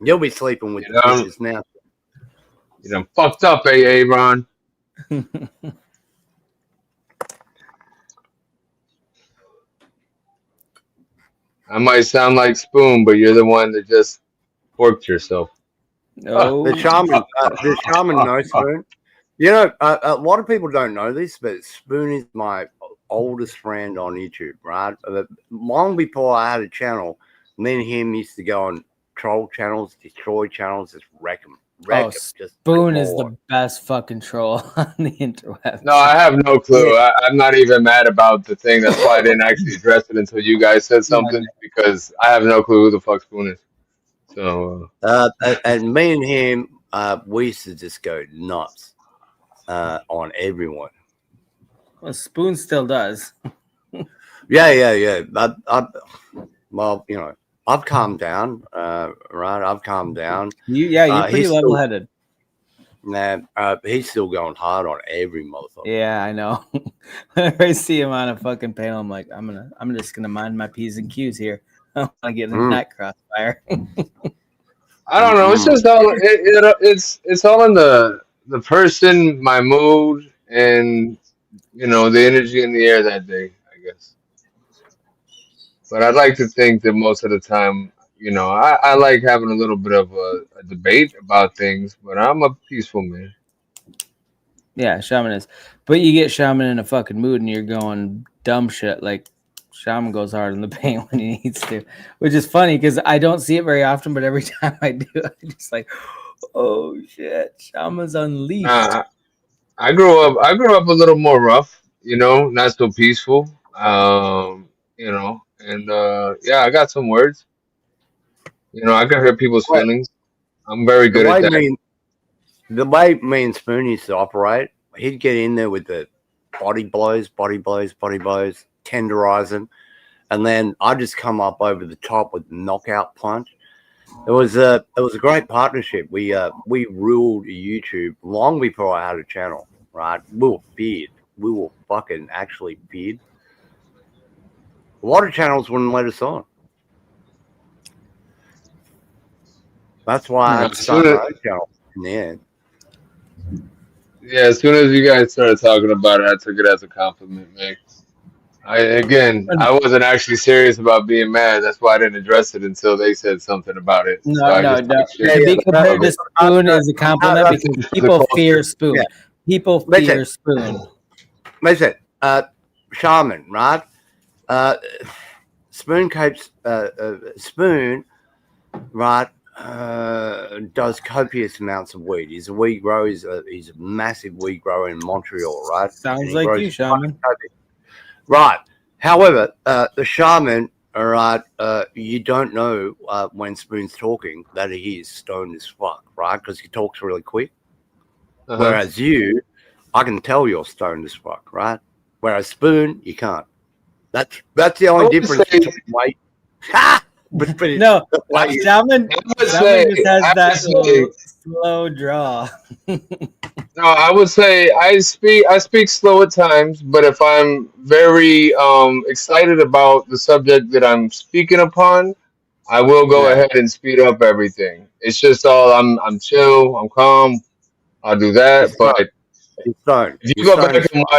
You'll be sleeping with the fishes now. You done fucked up, AA, Ron. I might sound like Spoon, but you're the one that just forked yourself. No. The shaman knows Spoon. You know, a lot of people don't know this, but Spoon is my oldest friend on YouTube, right? Long before I had a channel, me and him used to go on troll channels, destroy channels, just wreck them. Spoon is the best fucking troll on the interweb. No, I have no clue. I'm not even mad about the thing. That's why I didn't actually address it until you guys said something, because I have no clue who the fuck Spoon is. So, and me and him, we used to just go nuts on everyone. Well, Spoon still does. Yeah. Well, you know, I've calmed down, right? I've calmed down. You're pretty level-headed. He's still going hard on every motherfucker. Yeah, I know. Whenever I see him on a fucking panel, I'm like, I'm just gonna mind my P's and Q's here. I don't want to get in that crossfire. I don't know. It's just all it's all in the person, my mood, and the energy in the air that day, I guess. But I'd like to think that most of the time, I like having a little bit of a debate about things, but I'm a peaceful man. Yeah, Shaman is. But you get Shaman in a fucking mood and you're going dumb shit. Like, Shaman goes hard in the paint when he needs to, which is funny because I don't see it very often, but every time I do, I'm just like, oh shit, Shaman's unleashed. I grew up a little more rough, not so peaceful. I got some words. I can hurt people's feelings. I'm very good at that. The way me and Spoon used to operate, he'd get in there with the body blows, tenderizing, and then I'd just come up over the top with knockout punch. It was a great partnership. We ruled YouTube long before I had a channel, right? We were feared. We were fucking actually feared. A lot of channels wouldn't let us on. That's why I started my own channel in the end. Yeah, as soon as you guys started talking about it, I took it as a compliment, man. I wasn't actually serious about being mad. That's why I didn't address it until they said something about it. No. To be compared to Spoon is a compliment because people fear Spoon. Yeah. People fear Spoon. Listen, Shaman, right? Spoon keeps Spoon, right? Does copious amounts of weed. He's a weed grower. He's a massive weed grower in Montreal, right? Sounds like you, Shaman. Right. However, the Shaman, all right, you don't know when Spoon's talking that he is stoned as fuck, right? Because he talks really quick. Whereas you, I can tell you're stoned as fuck, right? Whereas Spoon, you can't. That's the only difference between weight. No, Shaman just has that little slow draw. No, I would say I speak slow at times, but if I'm very excited about the subject that I'm speaking upon, I will go ahead and speed up everything. It's just all I'm chill, I'm calm. I'll do that. He's But stoned. He's stoned. if you He's go stoned back as and fuck.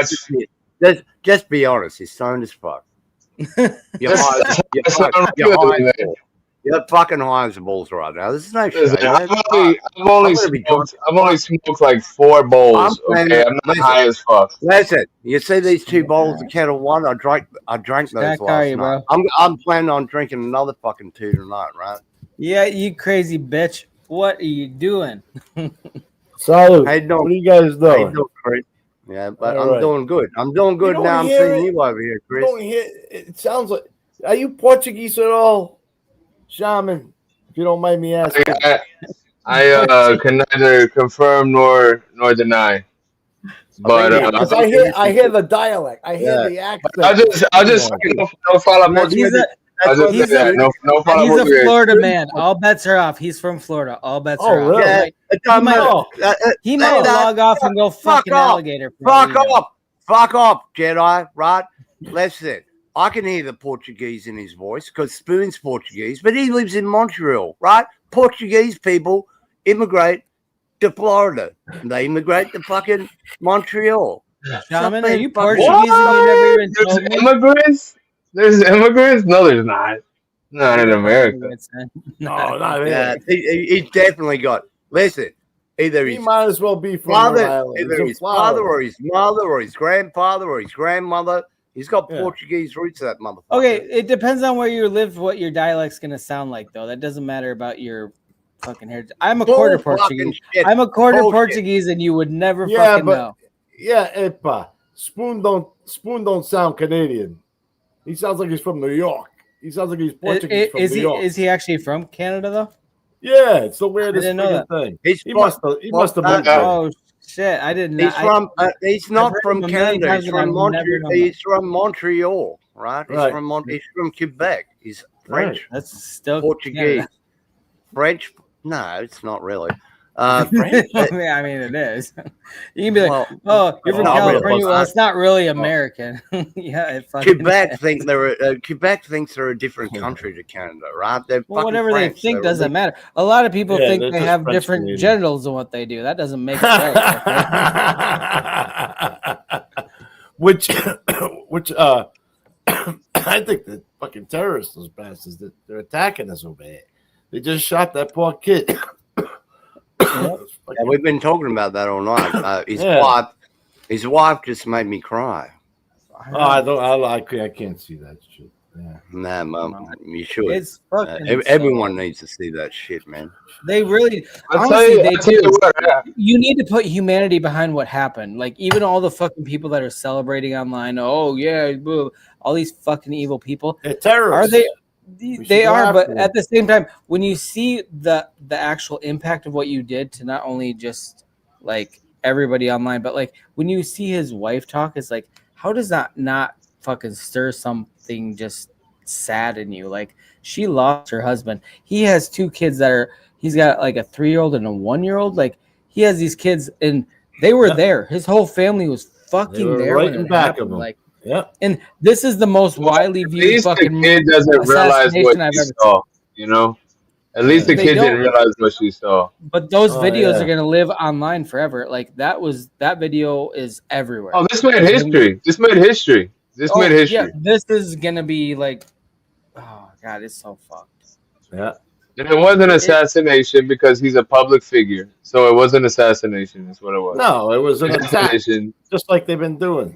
watch, Just be honest. He's stoned as fuck. You're that's, high. that's, You're that's high. not You're high really, as man. balls. You're fucking high as balls right now. This is no Listen, shade, man. I've only smoked like 4 I'm bowls. playing. Okay, I'm not high as fuck. Listen, you see these 2 bowls of Kettle One? I drank those Jack, how are last you, night. bro? I'm planning on drinking another fucking 2 tonight, right? Yeah, you crazy bitch. What are you doing? Salute. How you doing? What are you guys How you doing? doing, Chris? Yeah, but All I'm right. doing good. I'm doing good don't now. I'm hear seeing it. you over here, You Chris. don't hear it. Sounds like. Are you Portuguese at all, Shaman? If you don't mind me asking. I can neither confirm nor deny. But Because I hear the dialect. I hear the accent. I'll just say no fala português. I'll just say that no fala He's a português. Florida man. All bets are off. He's from Florida. All bets are off. Really? He might log off and go fucking alligator. Fuck off, Jedi. Right? Listen, I can hear the Portuguese in his voice because Spoon's Portuguese, but he lives in Montreal, right? Portuguese people immigrate to Florida. They immigrate to fucking Montreal. Shaman, are you Portuguese and you never even told me? Immigrants? There's immigrants? No, there's not. Not in America. No, not Yeah, here. he's definitely got. Listen, either He he's might as well be from father, Rhode Island. either He's his from father Florida. or his mother or his grandfather or his grandmother. He's got Yeah. Portuguese roots, that motherfucker. Okay, it depends on where you live, what your dialect's gonna sound like, though. That doesn't matter about your fucking heritage. I'm a quarter Portuguese. I'm a quarter Portuguese, and you would never fucking know. Yeah, Epa. Spoon don't sound Canadian. He sounds like he's from New York. He sounds like he's Portuguese from New York. Is he actually from Canada though? Yeah, it's the weirdest didn't know thing. He must have been. Oh shit! I didn't. He's not from Canada. He's from Montreal. He's from Montreal, right? He's from Quebec. He's French. Right. That's still Portuguese. Canada. French? No, it's not really. French? I mean, it is. You can be like, "Oh, you're from California." Well, it's not really American. Yeah, Quebec Quebec thinks they're a different country to Canada, right? They're whatever French. they think doesn't matter. A lot of people think they have different genitals than what they do. That doesn't make it right. which I think the fucking terrorists, those bastards, that they're attacking us over here. They just shot that poor kid. Yeah, we've been talking about that all night. His wife just made me cry. I can't see that shit. Yeah. Nah, Mom, you should. It's fucking everyone needs to see that shit, man. They really, you need to put humanity behind what happened. Like, even all the fucking people that are celebrating online. Oh yeah, all these fucking evil people. They're terrorists. Are they? They are, but at the same time, when you see the actual impact of what you did to not only just like everybody online, but like when you see his wife talk, it's like, how does that not fucking stir something just sad in you? Like, she lost her husband. He has 2 kids he's got like a 3-year-old and a 1-year-old. Like, he has these kids and they were there. His whole family was fucking there. Right in back of him. Like, yeah. And this is the most widely viewed fucking the kid doesn't realize what she saw, you know? At least the kid didn't realize what she saw. But those videos are gonna live online forever. Like, that video is everywhere. Oh, this made history. This made history. Yeah, this is gonna be like, oh god, it's so fucked. Yeah. And it wasn't assassination because he's a public figure. So it wasn't assassination, is what it was. No, it was an attack. Just like they've been doing.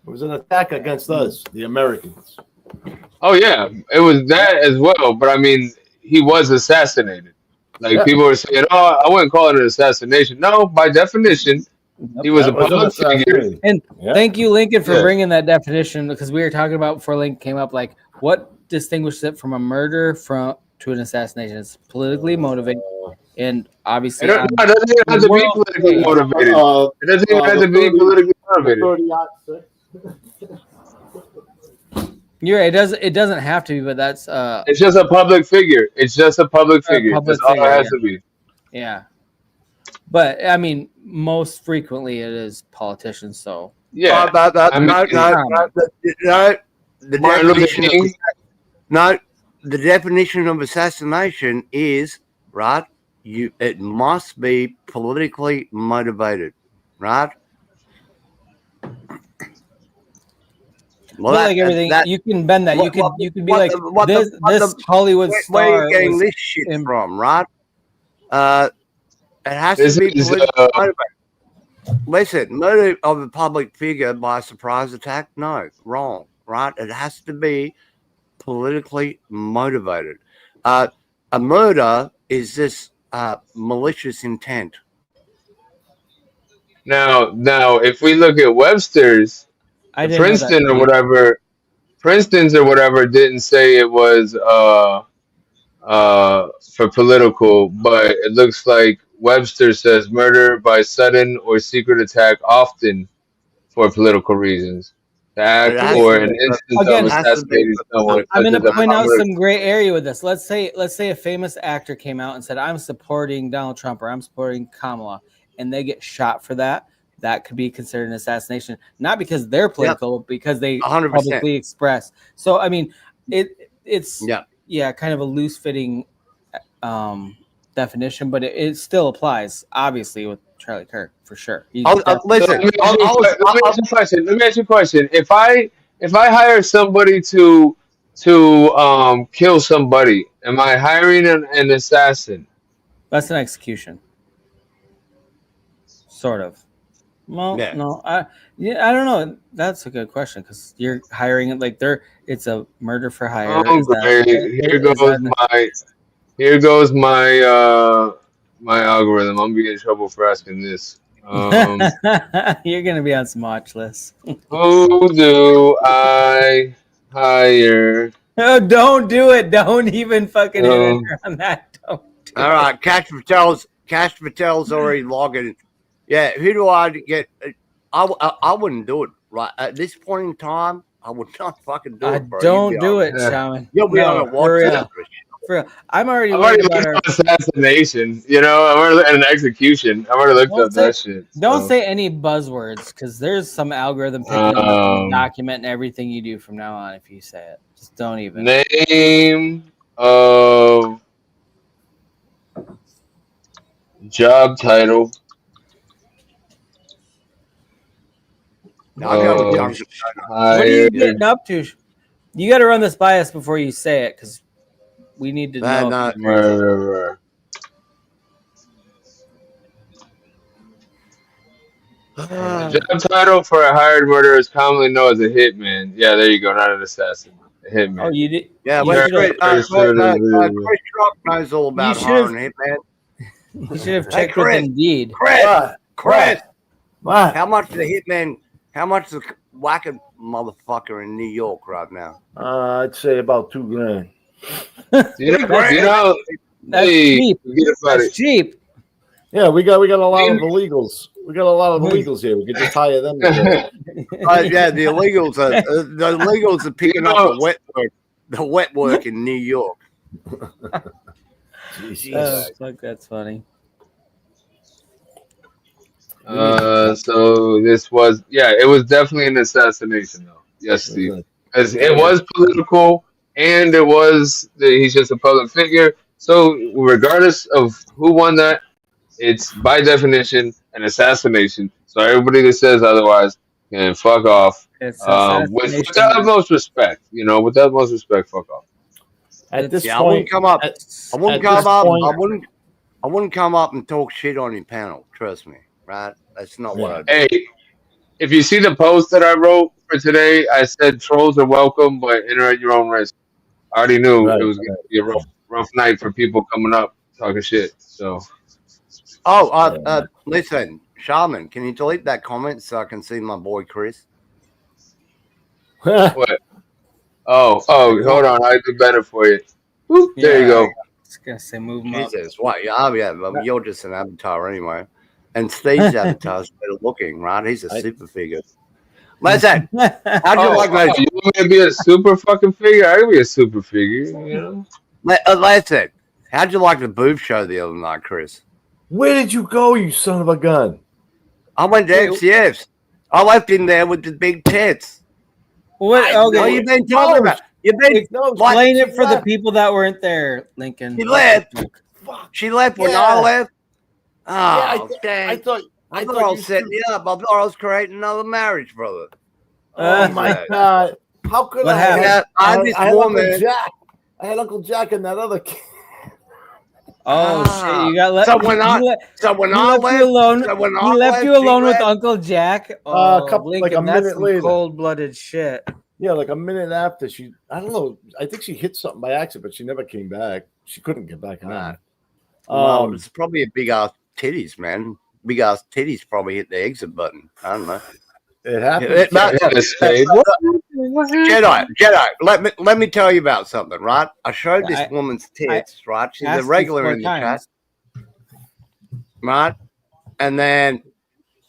It was an attack against us, the Americans. Oh yeah, it was that as well. But I mean, he was assassinated. Like, people were saying, "Oh, I wouldn't call it an assassination." No, by definition, he was a public figure. And thank you, Lincoln, for bringing that definition, because we were talking about before Lincoln came up, like, what distinguishes it from a murder to an assassination? It's politically motivated, and obviously, it doesn't even have to be politically motivated. It doesn't even have to be politically motivated. You're right. It doesn't have to be, but that's it's just a public figure. It's just a public figure. That's all it has to be. Yeah. But I mean, most frequently it is politicians. So yeah. The the definition of assassination is, right, it must be politically motivated, right? Well, like everything, you can bend that. You could be like this Hollywood star. Where are you getting this shit from, right? It has to be politically motivated. Listen, murder of a public figure by surprise attack? No, wrong, right? It has to be politically motivated. A murder is this malicious intent. Now, if we look at Webster's, Princeton's or whatever didn't say it was for political, but it looks like Webster says murder by sudden or secret attack often for political reasons. The act or an instance of assassinating someone. I'm going to point out some gray area with this. Let's say a famous actor came out and said, "I'm supporting Donald Trump" or "I'm supporting Kamala," and they get shot for that. That could be considered an assassination, not because they're political, but because they 100%. publicly express. So, I mean, it's kind of a loose fitting definition, but it still applies, obviously, with Charlie Kirk for sure. Listen, let me ask you a question. If I hire somebody to kill somebody, am I hiring an assassin? That's an execution, sort of. Well, no, I don't know. That's a good question because you're hiring it like it's a murder for hire. Here goes my algorithm. I'm gonna get in trouble for asking this. You're gonna be on some watch lists. Who do I hire? Oh, don't do it. Don't even fucking enter on that. Don't. All right, Cash Patel's already logging. Yeah, who do I get? I wouldn't do it right at this point in time. I would not fucking do it, bro. Don't do it, Shaman. You'll be on a watch. For real. I'm already worried about assassination. You know, I'm already an execution. I've already looked up that shit. Don't say any buzzwords because there's some algorithm picking up and documenting everything you do from now on. If you say it, just don't even. Name of job title. What are you getting up to? You got to run this by us before you say it because we need to know. Job title for a hired murderer is commonly known as a hitman. Yeah, there you go. Not an assassin. A hitman. Oh, you did? Yeah, Chris Rock knows all about hiring hitman. You should have checked with Indeed. Chris. What? How much is the hitman? How much is the whacking motherfucker in New York right now? I'd say about $2,000. That's cheap. That's cheap. Yeah, we got a lot of illegals. We got a lot of illegals here. We could just hire them. Yeah, the illegals are picking up the wet work in New York. Fuck, that's funny. So this was, it was definitely an assassination, though. Yes, Steve. As it was political, and he's just a public figure. So regardless of who won that, it's by definition an assassination. So everybody that says otherwise can fuck off. With the utmost respect, with the utmost respect, fuck off. At this point, I wouldn't come up. I wouldn't come up and talk shit on your panel. Trust me, right? That's not what I do. Hey, if you see the post that I wrote for today, I said trolls are welcome, but enter at your own risk. I already knew it was going to be a rough night for people coming up talking shit. So. Listen, Shaman, can you delete that comment so I can see my boy Chris? What? Oh, hold on. I do better for you. Whoop, there you go. Just gonna say move him Jesus, what? You're just an avatar anyway. And Steve's avatar's better looking, right? He's a super figure. Listen, how'd you like that? You want me to be a super fucking figure? I can be a super figure, Listen, how'd you like the boob show the other night, Chris? Where did you go, you son of a gun? I went to FCF's. I left in there with the big tits. What? Okay. What you been talking about? You've been Explain it for the people that weren't there, Lincoln. She left. She left when I left. Oh, I thought I was setting you up. I thought I was creating another marriage, brother. Oh my God! How could What I? happened? I I had this Uncle woman. Jack. I had Uncle Jack and that other kid. Oh shit! You got left. So when I left, you alone. so when He I left you she alone with left. Uncle Jack. Oh, like a Lincoln, that's minute some later. cold-blooded shit. Yeah, like a minute after I don't know. I think she hit something by accident, but she never came back. She couldn't get back on. Well, it's probably a big ass titties, man. Big ass titties probably hit the exit button. I don't know. It happened. Jedi. Let me tell you about something, right? I showed this woman's tits, right? She's a regular in the chat, right? And then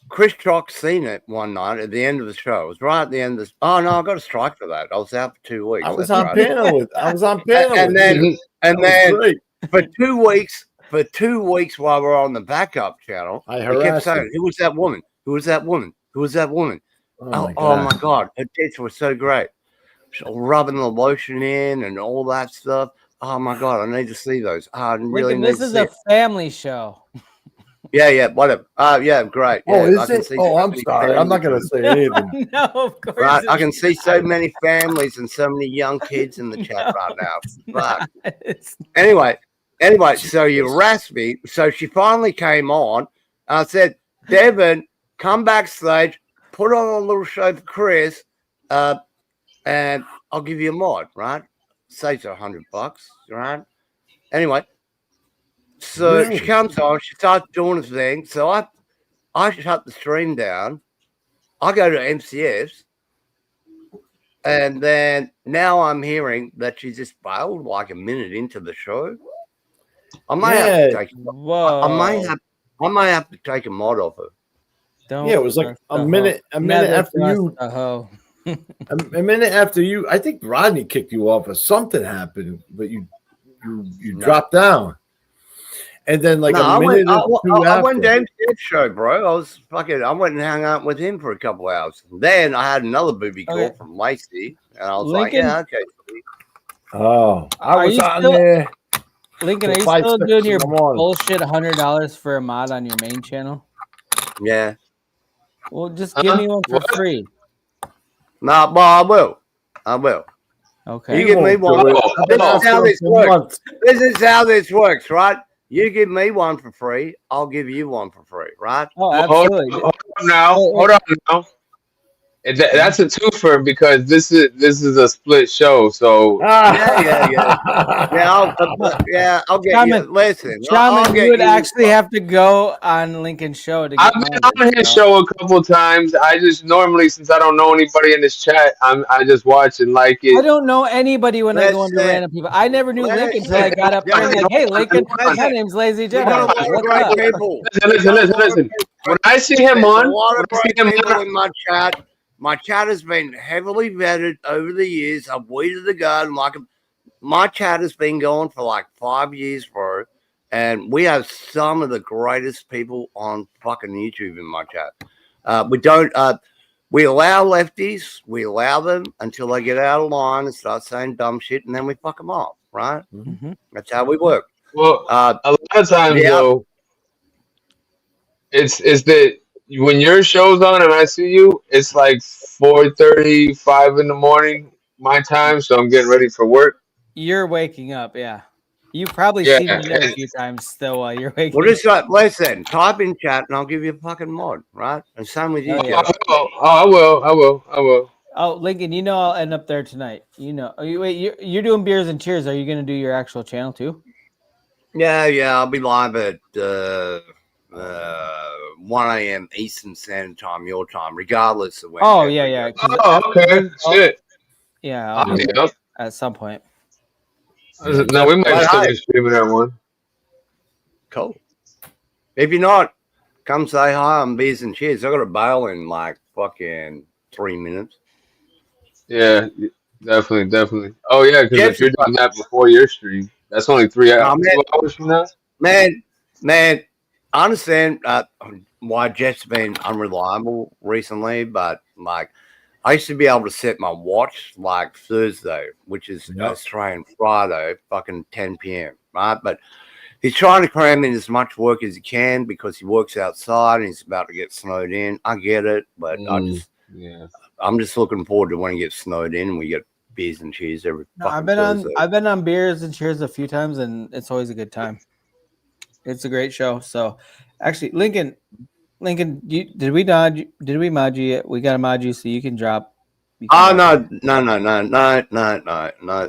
Chris Chalk seen it one night at the end of the show. It was right at the end of this. Oh no, I got a strike for that. I was out for 2 weeks. I was on panel with. And then for 2 weeks. For 2 weeks while we're on the backup channel, I kept saying, "Who was that woman? Who was that woman? Who was that woman?" Oh my God, her tits were so great. Rubbing the lotion in and all that stuff. Oh my God, I need to see those. I really need to see. This is a family show. Yeah, whatever. Yeah, great. Oh, yeah, is it? Oh, I'm sorry. I'm not going to say anything. No, of course. Right, I can see so many families and so many young kids in the chat right now. Right. Anyway, so you harassed me. So she finally came on. I said, Devin, come backstage, put on a little show for Chris, and I'll give you a mod, right? Saves her $100, right? Anyway, so she comes on, she starts doing the thing. So I shut the stream down. I go to MCS, and then now I'm hearing that she just bailed like a minute into the show. I might have to take. I might have to take a mod off her. It was like a minute after you. A minute after you. I think Rodney kicked you off, or something happened, but you dropped down. And then like a minute or two after. I went down to his show, bro. I went and hung out with him for a couple of hours. Then I had another booby call from Lacey, and I was Lincoln, like, yeah, okay. Oh, I was on there. Lincoln, are you still doing your bullshit $100 for a mod on your main channel? Yeah. Well, just give me one for free. No, but I will. Okay. You give me one. This is how this works. This is how this works, right? You give me one for free, I'll give you one for free, right? Oh, absolutely. Hold on now. That's a twofer because this is a split show. So yeah. I'll get Shaman, you. Listen, Shaman, you would actually have to go on Lincoln's show to get. I've been on his show a couple times. I just normally, since I don't know anybody in this chat, I just watch and like it. I don't know anybody when I go into random people. I never knew Lincoln until I got up there and like, hey, Lincoln, my name's Lazy Jedi. Listen. When I see him on, in my chat. My chat has been heavily vetted over the years. I've weeded the garden my chat has been going for like 5 years, bro. And we have some of the greatest people on fucking YouTube in my chat. We allow lefties. We allow them until they get out of line and start saying dumb shit, and then we fuck them off, right? Mm-hmm. That's how we work. Well, a lot of times, though, it's that when your show's on and I see you, it's like 4:35 in the morning my time, so I'm getting ready for work. You're waking up, yeah. You've probably seen me there a few times still while you're waking up. Well, listen, type in chat and I'll give you a fucking mod, right? And same with you. I will. Oh, Lincoln, you know I'll end up there tonight. You know. Wait, you're doing beers and cheers. Are you going to do your actual channel too? Yeah. I'll be live at 1 a.m. Eastern Standard Time, your time, regardless of when. Oh, yeah. Oh, okay. Shit. Yeah, I'll be up at some point. No, we might still be streaming that one. Cool. If you're not, come say hi on Beers and Cheers. I got a bail in like fucking 3 minutes. Yeah, definitely. Oh yeah, because if you're doing that before your stream, that's only 3 hours. 2 hours from now. Man, I understand why Jeff's been unreliable recently, but like I used to be able to set my watch like Thursday, which is Australian Friday, fucking 10 p.m., right? But he's trying to cram in as much work as he can because he works outside and he's about to get snowed in. I get it, but I'm just looking forward to when he gets snowed in and we get beers and cheers every fucking Thursday. I've been on beers and cheers a few times, and it's always a good time. It's a great show. So, actually, Lincoln, did we mod you yet? We got to mod you so you can drop. Oh no!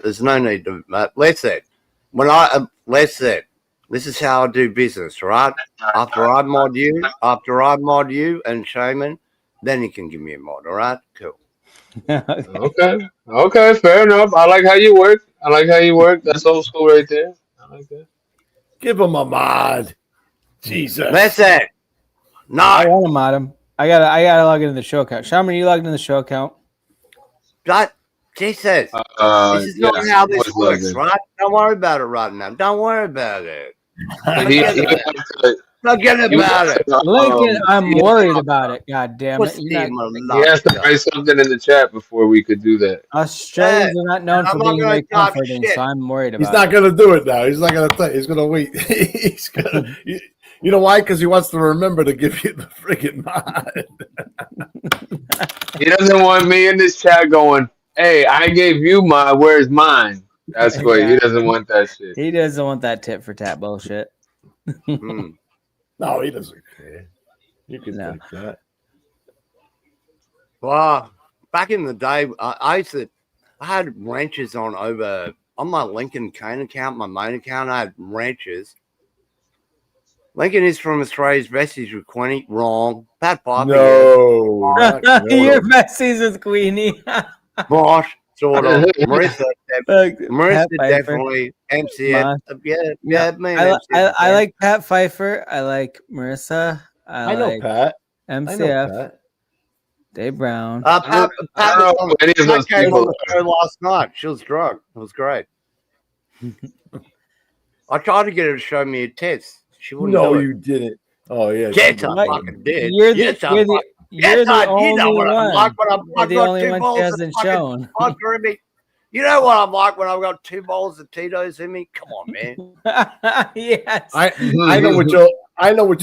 There's no need to. Let's say, this is how I do business, right? After I mod you and Shaman, then you can give me a mod. All right, cool. Okay, fair enough. I like how you work. That's old school right there. I like that. Give him a mod. Jesus. That's it. No, I want to mod him. I gotta log into the show account. Shaman, you logged into the show account? But Jesus, this is not how this works, right? Don't worry about it right now. Don't worry about it. Forget about it. Lincoln, I'm worried about it. God damn it. He has to write something in the chat before we could do that. Australians are not known for being very comforting, so I'm worried about it. He's not going to do it now. He's not going to. He's going to wait. He's going to. You know why? Because he wants to remember to give you the friggin' mod. He doesn't want me in this chat going, "Hey, I gave you mine. Where's mine?" That's what he doesn't want. That shit. He doesn't want that tit for tat bullshit. No, he doesn't care. You can take that. Well, back in the day, I had ranches on my Lincoln Kane account, my main account. I had ranches. Lincoln is from Australia's besties with Queenie. Wrong. Pat Piper. No. Your besties with Queenie. Bosh. Sort of. Marissa definitely. MCF. I like Pat Pfeiffer. I like Marissa. I know like Pat. MCF. Dave Brown. Pat was on the show last night. She was drunk. It was great. I tried to get her to show me a test. She wouldn't do it. You didn't. Oh yeah. Yes, I fucking did. You're the only one. You're the only one she hasn't shown. You know what I'm like when I've got 2 bowls of Tito's in me? Come on, man. Yes. I know what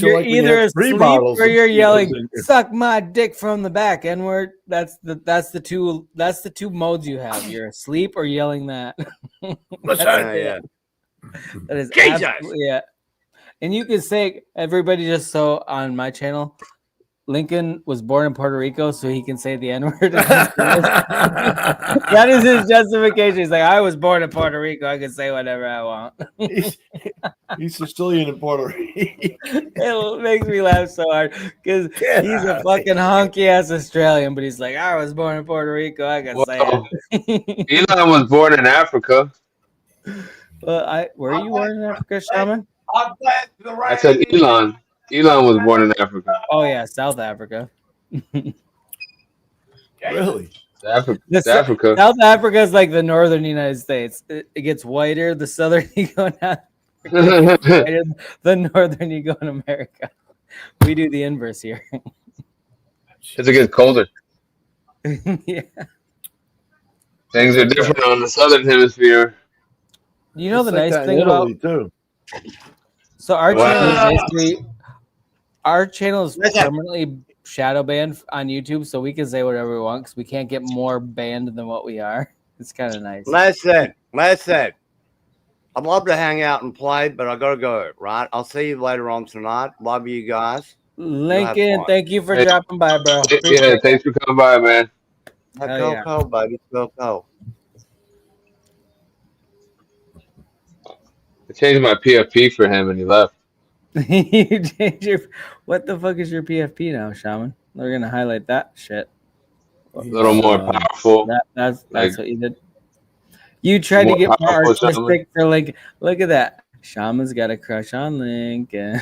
you're like. Either asleep or you're yelling, "Suck my dick from the back." N-word. That's the two modes you have. You're asleep or yelling that. Yeah. That is absolutely And you can say, everybody, just so on my channel, Lincoln was born in Puerto Rico, so he can say the N-word. That is his justification. He's like, I was born in Puerto Rico. I can say whatever I want. He's Sicilian in Puerto Rico. It makes me laugh so hard because he's a fucking honky-ass Australian, but he's like, I was born in Puerto Rico. I can say it. Elon was born in Africa. Well, were you born in Africa, Shaman? I said Elon. Elon was born in Africa. Oh yeah, South Africa. Really? Africa. South Africa is like the northern United States. It gets whiter the southern you go down. The northern you go in America. We do the inverse here. It gets colder. Yeah. Things are different on the southern hemisphere. You know the nice thing about too. So our channel is permanently shadow banned on YouTube, so we can say whatever we want because we can't get more banned than what we are. It's kind of nice. Listen. I'd love to hang out and play, but I gotta go. Right? I'll see you later on tonight. Love you guys. Lincoln, thank you for dropping by, bro. Yeah, thanks for coming by, man. Go, baby. Go. I changed my PFP for him and he left. You changed what the fuck is your PFP now, Shaman? We're gonna highlight that shit. A little more powerful. That's what you did. You tried to get more artistic for Lincoln. Look at that. Shaman's got a crush on Lincoln.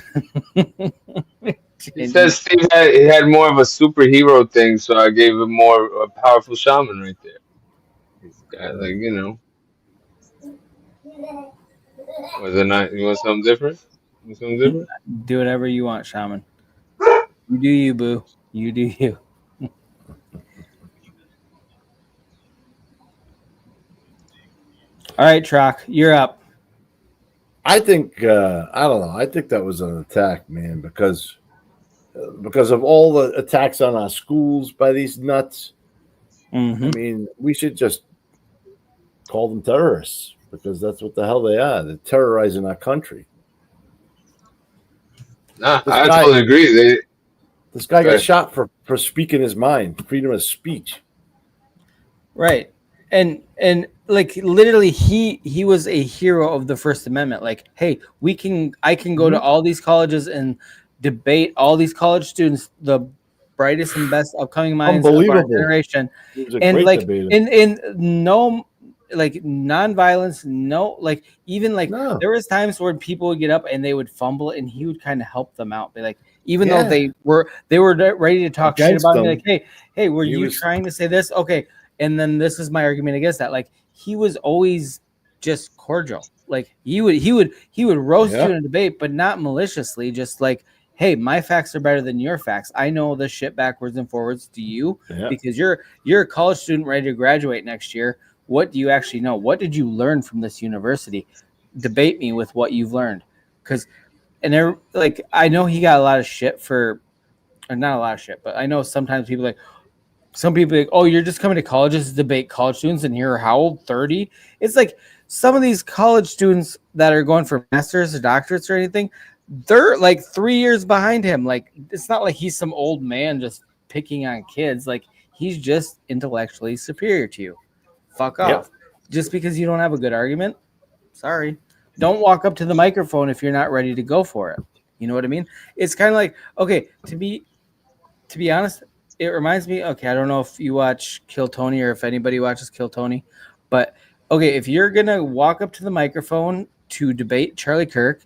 He says Steve had more of a superhero thing, so I gave him more a powerful shaman right there. He's got, like, you know. Was it not? You want something different? Do whatever you want, Shaman. You do you, boo. You do you. All right, Trock, you're up. I think I don't know. I think that was an attack, man, because of all the attacks on our schools by these nuts. Mm-hmm. I mean, we should just call them terrorists because that's what the hell they are. They're terrorizing our country. Nah, This I guy, totally agree. this guy got Right. shot for speaking his mind, freedom of speech. Right. And like literally he was a hero of the First Amendment. Like, hey, I can go to all these colleges and debate all these college students, the brightest and best upcoming minds of our Unbelievable. generation. He was a And great like debater. in no like nonviolence, no, like even like No. there was times where people would get up and they would fumble and he would kind of help them out. Be like, even though Yeah. they were ready to talk shit Against about me, them. like, hey, were He you was- trying to say this? Okay. And then this is my argument against that. Like he was always just cordial. Like he would roast Yeah. you in a debate, but not maliciously. Just like, hey, my facts are better than your facts. I know this shit backwards and forwards. Do you? Yeah. Because you're a college student ready to graduate next year. What do you actually know? What did you learn from this university? Debate me with what you've learned. Because like I know he got a lot of shit for, or not a lot of shit, but I know sometimes people like. Some people like, oh, you're just coming to colleges to debate college students, and you're how old? 30? It's like some of these college students that are going for masters or doctorates or anything, they're like 3 years behind him. Like it's not like he's some old man just picking on kids. Like he's just intellectually superior to you. Fuck Yep. off. Just because you don't have a good argument, sorry. Don't walk up to the microphone if you're not ready to go for it. You know what I mean? It's kind of like, okay, to be honest, it reminds me, okay, I don't know if you watch Kill Tony or if anybody watches Kill Tony, but okay, if you're going to walk up to the microphone to debate Charlie Kirk,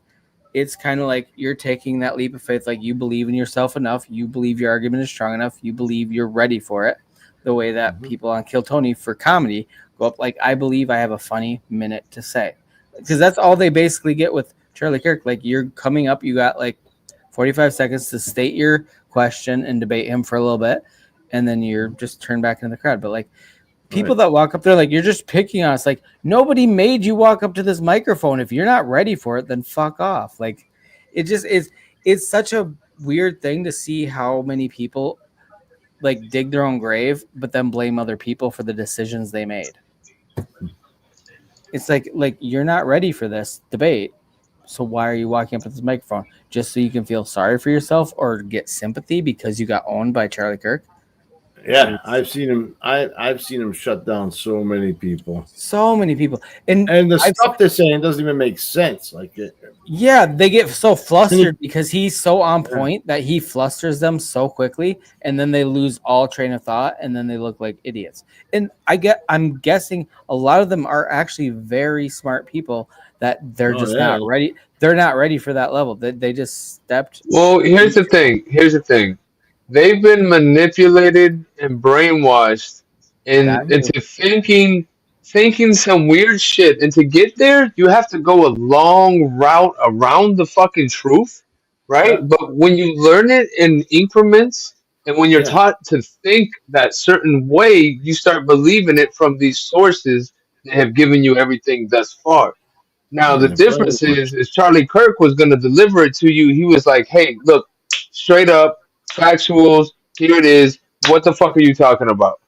it's kind of like you're taking that leap of faith. Like you believe in yourself enough. You believe your argument is strong enough. You believe you're ready for it. The way that people on Kill Tony for comedy go up, like, I believe I have a funny minute to say. Because that's all they basically get with Charlie Kirk. Like you're coming up, you got like 45 seconds to state your question and debate him for a little bit, and then you're just turned back into the crowd. But like people that walk up there, like you're just picking on us. Like nobody made you walk up to this microphone. If you're not ready for it, then fuck off. Like it just is. It's such a weird thing to see how many people like dig their own grave, but then blame other people for the decisions they made. It's like you're not ready for this debate. So why are you walking up to this microphone? Just so you can feel sorry for yourself or get sympathy because you got owned by Charlie Kirk? Yeah, I've seen him. I've seen him shut down so many people. So many people, and the stuff they're saying doesn't even make sense. Like yeah, they get so flustered because he's so on point that he flusters them so quickly, and then they lose all train of thought, and then they look like idiots. And I'm guessing a lot of them are actually very smart people that they're just not ready. They're not ready for that level. They just stepped. Well, here's the thing. They've been manipulated and brainwashed into thinking some weird shit. And to get there, you have to go a long route around the fucking truth, right? Yeah. But when you learn it in increments and when you're taught to think that certain way, you start believing it from these sources that have given you everything thus far. Now the difference is Charlie Kirk was going to deliver it to you. He was like, "Hey, look, straight up, factuals. Here it is. What the fuck are you talking about?"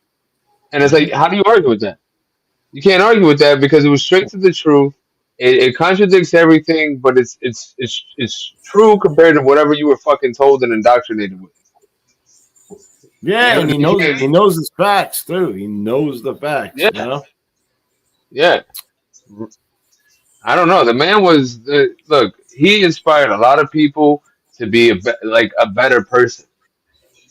And it's like, how do you argue with that? You can't argue with that because it was straight to the truth. It contradicts everything, but it's true compared to whatever you were fucking told and indoctrinated with. Yeah, You and he knows his facts too. He knows the facts. Yeah. You know? Yeah. I don't know. The man was look. He inspired a lot of people to be a better person,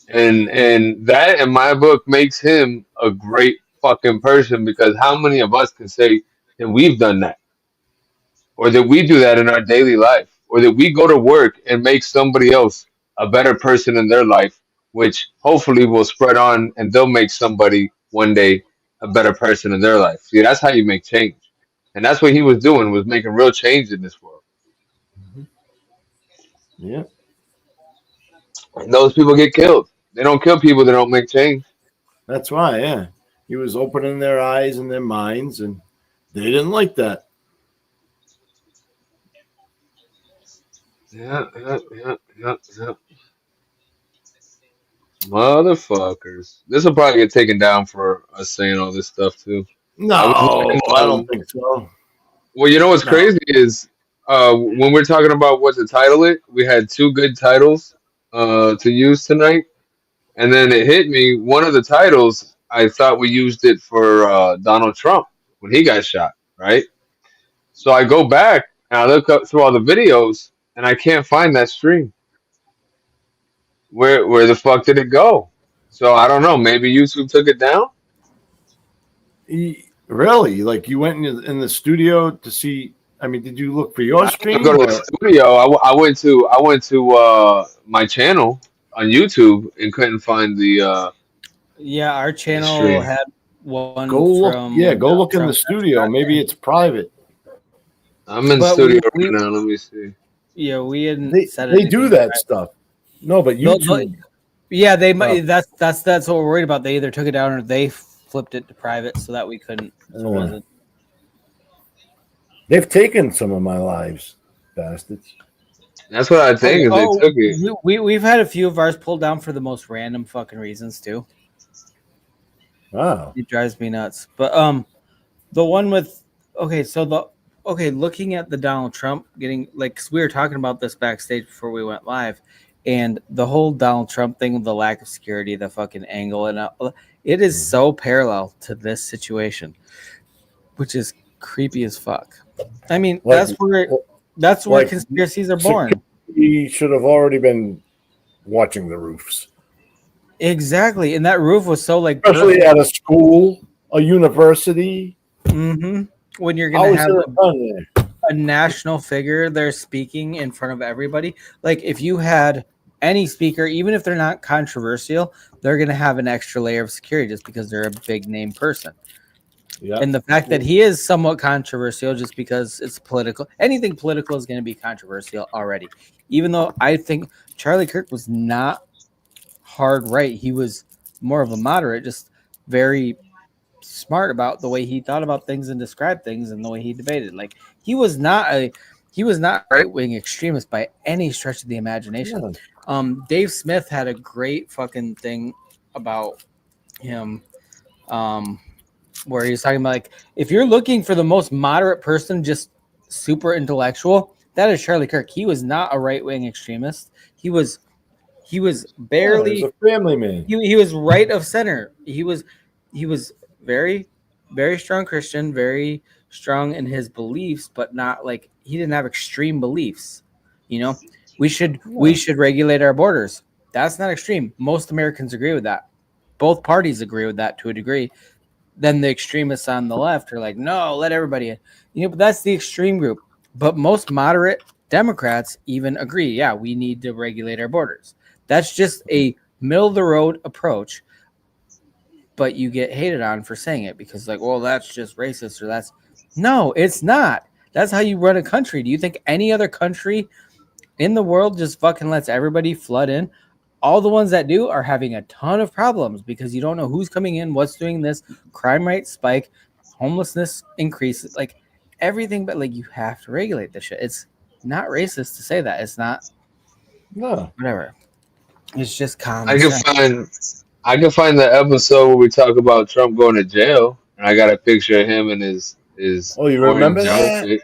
and that in my book makes him a great fucking person because how many of us can say that we've done that, or that we do that in our daily life, or that we go to work and make somebody else a better person in their life, which hopefully will spread on and they'll make somebody one day a better person in their life. See, that's how you make change. And that's what he was doing, was making real change in this world. Yeah. And those people get killed. They don't kill people that don't make change. That's why, yeah. He was opening their eyes and their minds, and They didn't like that. Yeah. Motherfuckers. This will probably get taken down for us saying all this stuff too. No, I was looking, I don't think so. well, you know what's No. crazy is when we're talking about what to title it, we had two good titles to use tonight, and then it hit me. One of the titles I thought we used it for Donald Trump when he got shot, right? So I go back and I look up through all the videos, and I can't find that stream. Where the fuck did it go? So I don't know. Maybe YouTube took it down. Really? Like you went in the studio to see? I mean, did you look for your I didn't stream? go to the studio. I went to my channel on YouTube and couldn't find the Yeah, our channel stream. had one Go look. from Yeah, go look in Trump. the studio. Maybe it's private. I'm in But studio right now. Let me see. Yeah, we hadn't They said they do anything. that stuff. No, but No, YouTube. Yeah, they might. Oh. That's what we're worried about. They either took it down or they flipped it to private so that we couldn't. So it wasn't. They've taken some of my lives, bastards. That's what I think. Is they took it. We've had a few of ours pulled down for the most random fucking reasons too. Wow. It drives me nuts. But the one with looking at the Donald Trump getting like 'cause we were talking about this backstage before we went live, and the whole Donald Trump thing with the lack of security, the fucking angle, and it is so parallel to this situation, which is creepy as fuck. I mean, that's where conspiracies are born. He should have already been watching the roofs. Exactly, and that roof was so like Especially at a school, a university. Mm-hmm. When you're gonna have there? a national figure there speaking in front of everybody, like if you had any speaker, even if they're not controversial, they're gonna have an extra layer of security just because they're a big name person. Yeah. And the fact that he is somewhat controversial just because it's political, anything political is going to be controversial already. Even though I think Charlie Kirk was not hard right. He was more of a moderate, just very smart about the way he thought about things and described things and the way he debated. Like he was not a right-wing extremist by any stretch of the imagination. Yeah. Dave Smith had a great fucking thing about him. Where he was talking about like if you're looking for the most moderate person, just super intellectual, that is Charlie Kirk. He was not a right-wing extremist. He was barely he was a family man. He was right of center. He was very, very strong Christian, very strong in his beliefs, but not like he didn't have extreme beliefs. You know, we should regulate our borders. That's not extreme. Most Americans agree with that. Both parties agree with that to a degree. Then the extremists on the left are like, no, let everybody in. You know, but that's the extreme group. But most moderate Democrats even agree, yeah, we need to regulate our borders. That's just a middle of the road approach. But you get hated on for saying it because like, well, that's just racist or that's no, it's not. That's how you run a country. Do you think any other country in the world just fucking lets everybody flood in? All the ones that do are having a ton of problems because you don't know who's coming in, what's doing this, crime rate spike, homelessness increases, like everything. But like you have to regulate this shit. It's not racist to say that. It's not. No, whatever. It's just common. I can find the episode where we talk about Trump going to jail, and I got a picture of him and his. Oh, you remember that? Outfit.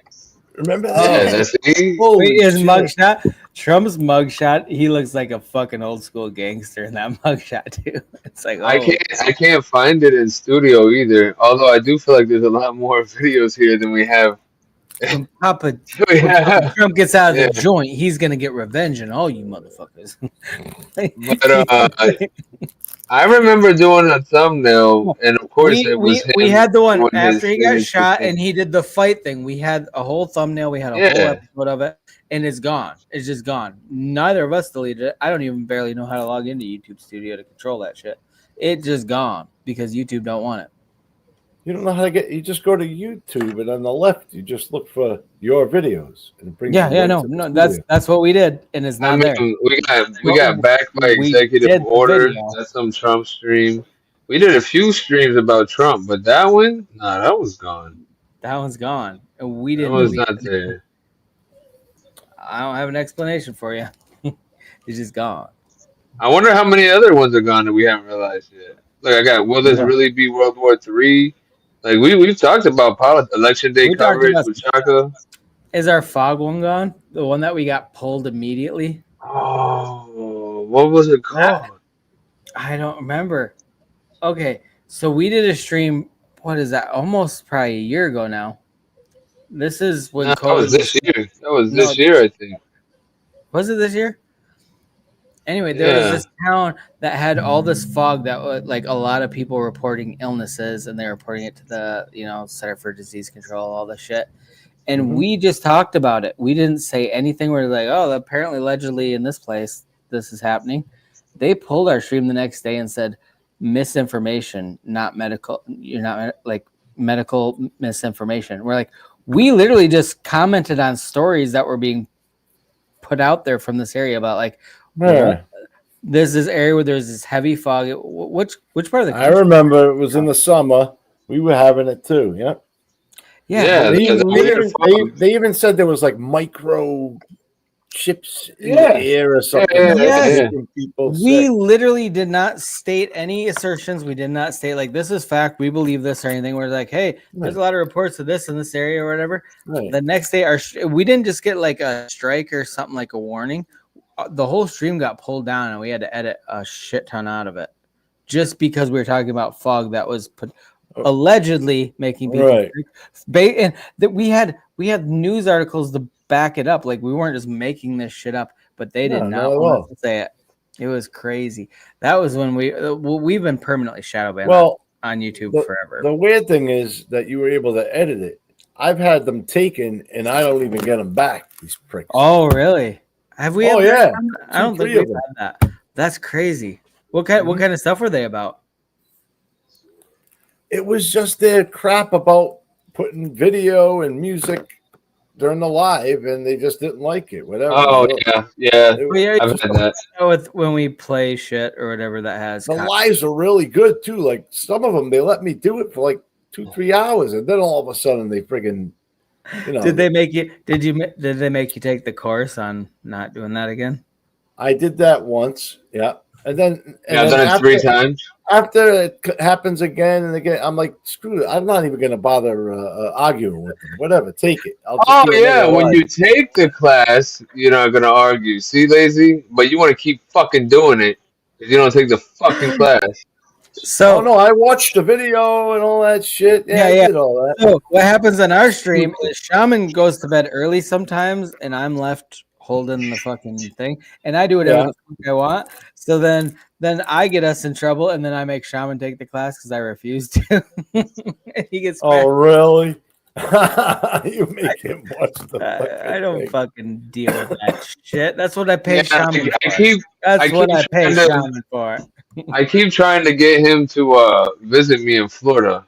Remember that? Yeah, that's it. Wait, his mugshot. Trump's mugshot. He looks like a fucking old school gangster in that mugshot too. It's like I can't find it in studio either. Although I do feel like there's a lot more videos here than we have. When Papa Trump gets out of the joint, he's gonna get revenge on all you motherfuckers. But I remember doing a thumbnail, and of course it was him. We had the one after he got shot, and he did the fight thing. We had a whole thumbnail. We had a whole episode of it, and it's gone. It's just gone. Neither of us deleted it. I don't even barely know how to log into YouTube Studio to control that shit. It's just gone because YouTube don't want it. You don't know how to get. You just go to YouTube, and on the left, you just look for your videos, and it brings. No. That's what we did, and it's not there. We got backed by executive order. That's some Trump stream. We did a few streams about Trump, but that one, nah, that was gone. That one's gone, and we That didn't was delete not it. there. I don't have an explanation for you. It's just gone. I wonder how many other ones are gone that we haven't realized yet. Look, I got. Will this really be World War III? Like we've talked about election day We talked coverage about. with Chaka. Is our fog one gone? The one that we got pulled immediately? Oh, what was it called? I don't remember. Okay, so we did a stream. What is that? Almost probably a year ago now. This is when No, that was COVID this was. year. That was No, this year, I think. was it this year? Anyway, there was Yeah. this town that had all this fog that was like a lot of people reporting illnesses, and they're reporting it to the Center for Disease Control, all this shit. And we just talked about it. We didn't say anything. We're like, oh, apparently, allegedly, in this place, this is happening. They pulled our stream the next day and said misinformation, not medical. You're not like medical misinformation. We're like, we literally just commented on stories that were being put out there from this area about like, there's this area where there's this heavy fog. Which part of the country? I remember it was in the summer. We were having it too. Yeah. Yeah. They even said there was like micro chips in the air or something. We literally did not state any assertions. We did not state like this is fact. We believe this or anything. We're like, hey, there's a lot of reports of this in this area or whatever. Right. The next day, we didn't just get like a strike or something like a warning. The whole stream got pulled down, and we had to edit a shit ton out of it, just because we were talking about fog that was allegedly making people and that we had news articles to back it up. Like we weren't just making this shit up, but they did not want to say it. It was crazy. That was when we've been permanently shadow banned on YouTube forever. The weird thing is that you were able to edit it. I've had them taken, and I don't even get them back. These pricks. Oh, really? Have we? Oh, yeah. I don't think we've had that. That's crazy. What kind of stuff were they about? It was just their crap about putting video and music during the live, and they just didn't like it. Whatever. Oh yeah. I've had that. With when we play shit or whatever that has. The lives are really good too. Like some of them, they let me do it for like 2-3 hours, and then all of a sudden they friggin'. Did they make you? Did they make you take the course on not doing that again? I did that once, yeah, and then I've done it 3 times. After it happens again and again, I'm like, screw it. I'm not even going to bother arguing with them. Whatever, take it. When you take the class, you're not going to argue. See, Lazy, but you want to keep fucking doing it because you don't take the fucking class. So no, I watched the video and all that shit. Yeah, I did all that. So what happens on our stream is Shaman goes to bed early sometimes, and I'm left holding the fucking thing, and I do whatever the fuck I want. So then I get us in trouble, and then I make Shaman take the class because I refuse to. He gets. Oh, really? You make him watch the. I don't thing. fucking deal with that shit. That's what I pay Shaman for. I pay Shaman for. I keep trying to get him to visit me in Florida,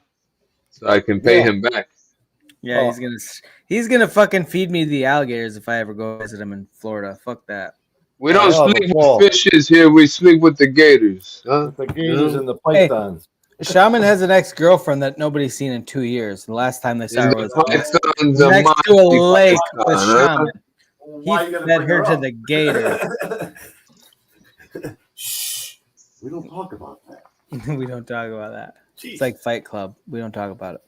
so I can pay him back. Yeah, he's gonna fucking feed me the alligators if I ever go visit him in Florida. Fuck that. We don't sleep with fishes here. We sleep with the gators. Huh? The gators and the pythons. Shaman has an ex-girlfriend that nobody's seen in 2 years. The last time they saw her was next to a lake with Shaman. He fed her to the gator. Shh. We don't talk about that. We don't talk about that. Jeez. It's like Fight Club. We don't talk about it.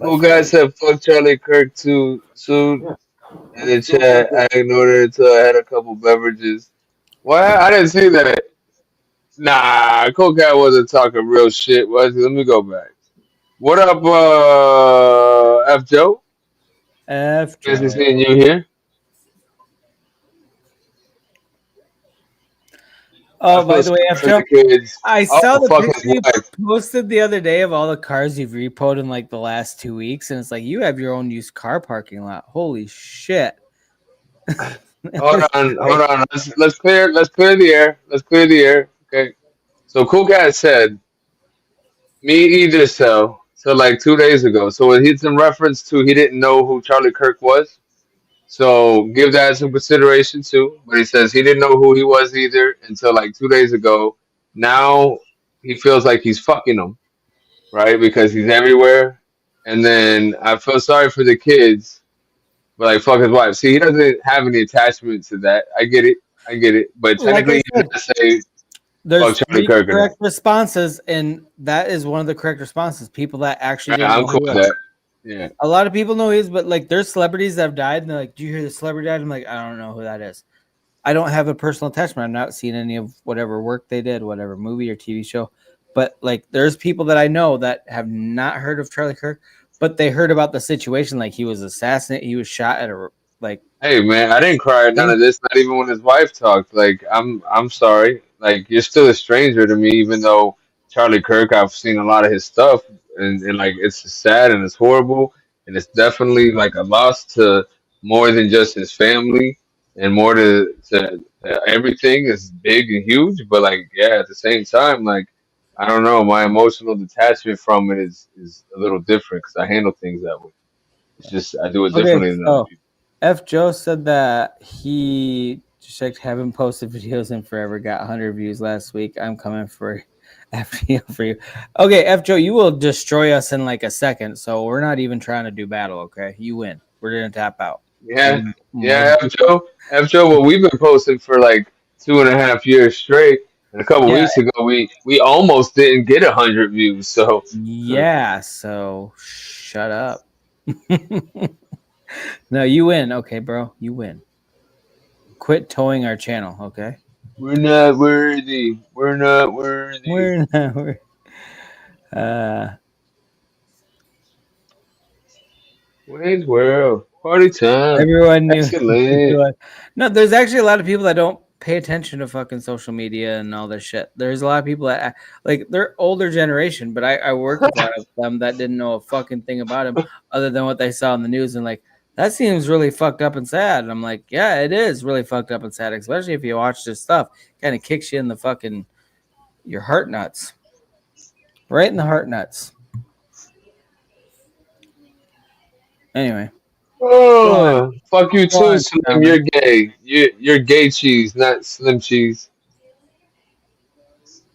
Cool guy said fuck Charlie Kirk too soon. In the chat, I ignored it until I had a couple beverages. What? I didn't see that. Nah, Cool Cat wasn't talking real shit. Let me go back. What up, F Joe? F Joe. Nice to seeing you here. Oh, by the way, F Joe, I saw the picture you posted the other day of all the cars you've repoed in like the last 2 weeks, and it's like you have your own used car parking lot. Holy shit! Hold on. Let's clear the air. Let's clear the air. Okay. So Cool Cat said, "Me either." So like 2 days ago. So it's in reference to he didn't know who Charlie Kirk was. So give that some consideration too. But he says he didn't know who he was either until like 2 days ago. Now he feels like he's fucking him, right? Because he's everywhere. and then I feel sorry for the kids, but like fuck his wife. See, he doesn't have any attachment to that. I get it, but Like I technically, he said, does say there's fuck Charlie 3 Kirk in that. correct responses, and that is one of the correct responses. People that actually Right, didn't I'm know cool who he with was. that. Yeah. A lot of people know who he is, but like there's celebrities that have died, and they're like, "Do you hear the celebrity died?" I'm like, I don't know who that is. I don't have a personal attachment. I'm not seeing any of whatever work they did, whatever movie or TV show. But like, there's people that I know that have not heard of Charlie Kirk, but they heard about the situation. Like he was assassinated, he was shot at a like. Hey man, I didn't cry at none of this. Not even when his wife talked. Like I'm sorry. Like you're still a stranger to me, even though Charlie Kirk. I've seen a lot of his stuff, and like it's sad and it's horrible, and it's definitely like a loss to more than just his family and more to everything is big and huge. But like yeah, at the same time, like I don't know, my emotional detachment from it is a little different because I handle things that way. It's just I do it Okay, differently than other so people. F. Joe said that he just checked, haven't posted videos in forever. Got 100 views last week. I'm coming for FTO for you. Okay, F. Joe, you will destroy us in like a second. So we're not even trying to do battle. Okay, you win. We're gonna tap out. Yeah, More yeah, than- F Joe. Well, we've been posting for like 2.5 years straight, and a couple yeah, weeks ago we almost didn't get 100 views. So yeah. So shut up. No, you win. Okay, bro, you win. Quit towing our channel. Okay. we're not worthy. We're not worthy. We're not. Uh, Wayne's World party time. Everyone knew. Excellent. No, there's actually a lot of people that don't pay attention to fucking social media and all this shit. There's a lot of people that like they're older generation, but I worked with a lot of them that didn't know a fucking thing about him other than what they saw in the news and like that seems really fucked up and sad. And I'm like, yeah, it is really fucked up and sad, especially if you watch this stuff. Kind of kicks you in the fucking your heart nuts, right in the heart nuts. Anyway, go on, Oh, fuck you go too, on, Slim. Shaman. You're gay. You're gay cheese, not Slim cheese.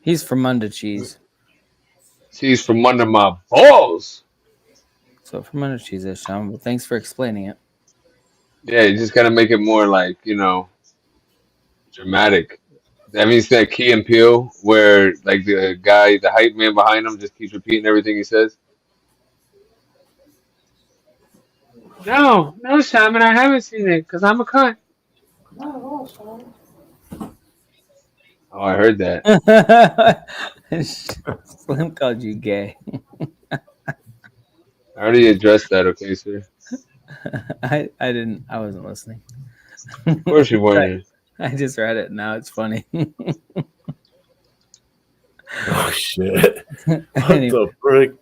He's from Munda Cheese. Cheese from under my balls. So from Munda Cheese is Shaman, but thanks for explaining it. Yeah, you just gotta make it more like dramatic. That means that Key and Peele, where like the guy, the hype man behind him, just keeps repeating everything he says. No, no, Simon, I haven't seen it because I'm a cunt. Oh, I heard that. Slim called you gay. I already addressed that. Okay, sir. I didn't. I wasn't listening. Of course you weren't. I just read it. Now it's funny. Oh shit! What Anyway, the frick?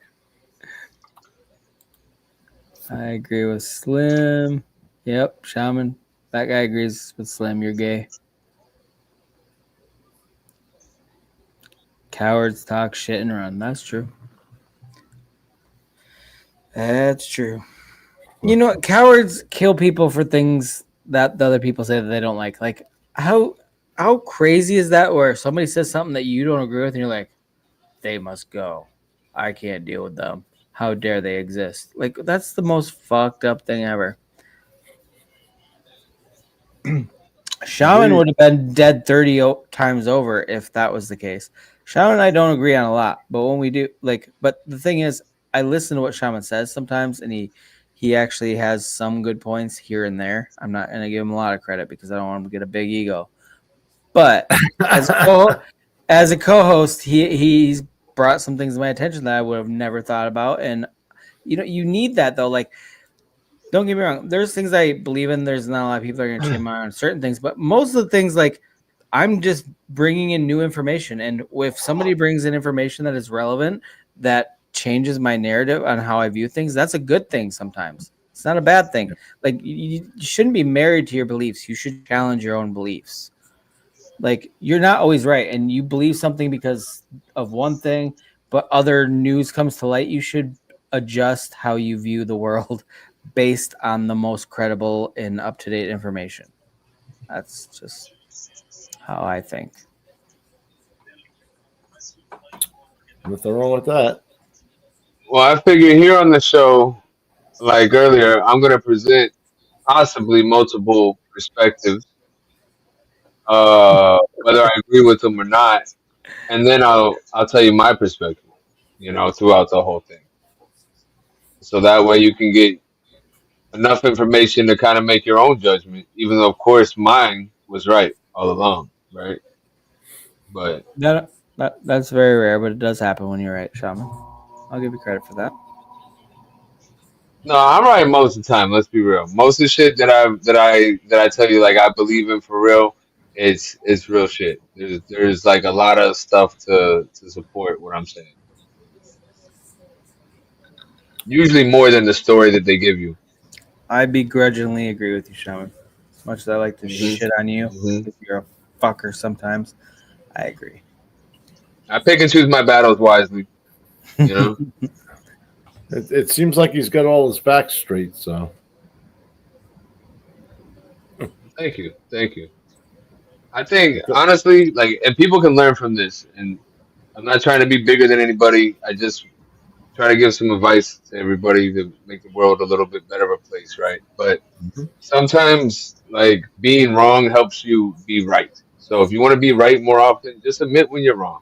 I agree with Slim. Yep, Shaman. That guy agrees with Slim. You're gay. Cowards talk shit and run. That's true. That's true. You know what? Cowards kill people for things that the other people say that they don't like. Like how crazy is that? Where somebody says something that you don't agree with, and you're like, they must go. I can't deal with them. How dare they exist? Like that's the most fucked up thing ever. Shaman would have been dead 30 times over if that was the case. Shaman and I don't agree on a lot, but when we do, like, but the thing is, I listen to what Shaman says sometimes, and he actually has some good points here and there. I'm not gonna give him a lot of credit because I don't want him to get a big ego. But as a co-host, he's brought some things to my attention that I would have never thought about, and you need that though. Like, don't get me wrong. There's things I believe in. There's not a lot of people that are going to change my mind on certain things, but most of the things, like, I'm just bringing in new information. And if somebody brings in information that is relevant, that changes my narrative on how I view things, that's a good thing sometimes. It's not a bad thing. Like, you shouldn't be married to your beliefs. You should challenge your own beliefs. Like, you're not always right. And you believe something because of one thing, but other news comes to light. You should adjust how you view the world based on the most credible and up-to-date information. That's just how I think. Nothing wrong with that. Well, I figure here on the show, like earlier, I'm gonna present possibly multiple perspectives, whether I agree with them or not, and then I'll tell you my perspective, throughout the whole thing. So that way you can get enough information to kind of make your own judgment, even though of course mine was right all along, right? But That's very rare, but it does happen when you're right, Shaman. I'll give you credit for that. no, I'm right most of the time. Let's be real. Most of the shit that I tell you, like I believe in for real, it's real shit. There's like a lot of stuff to support what I'm saying. Usually more than the story that they give you. I begrudgingly agree with you, Shaman. As much as I like to hmm shit on you, hmm if you're a fucker sometimes, I agree. I pick and choose my battles wisely. You know. It seems like he's got all his facts straight. So Thank you, thank you. I think honestly, like, and people can learn from this. And I'm not trying to be bigger than anybody. I just try to give some advice to everybody to make the world a little bit better of a place, right? But sometimes, like, being wrong helps you be right. So if you want to be right more often, just admit when you're wrong.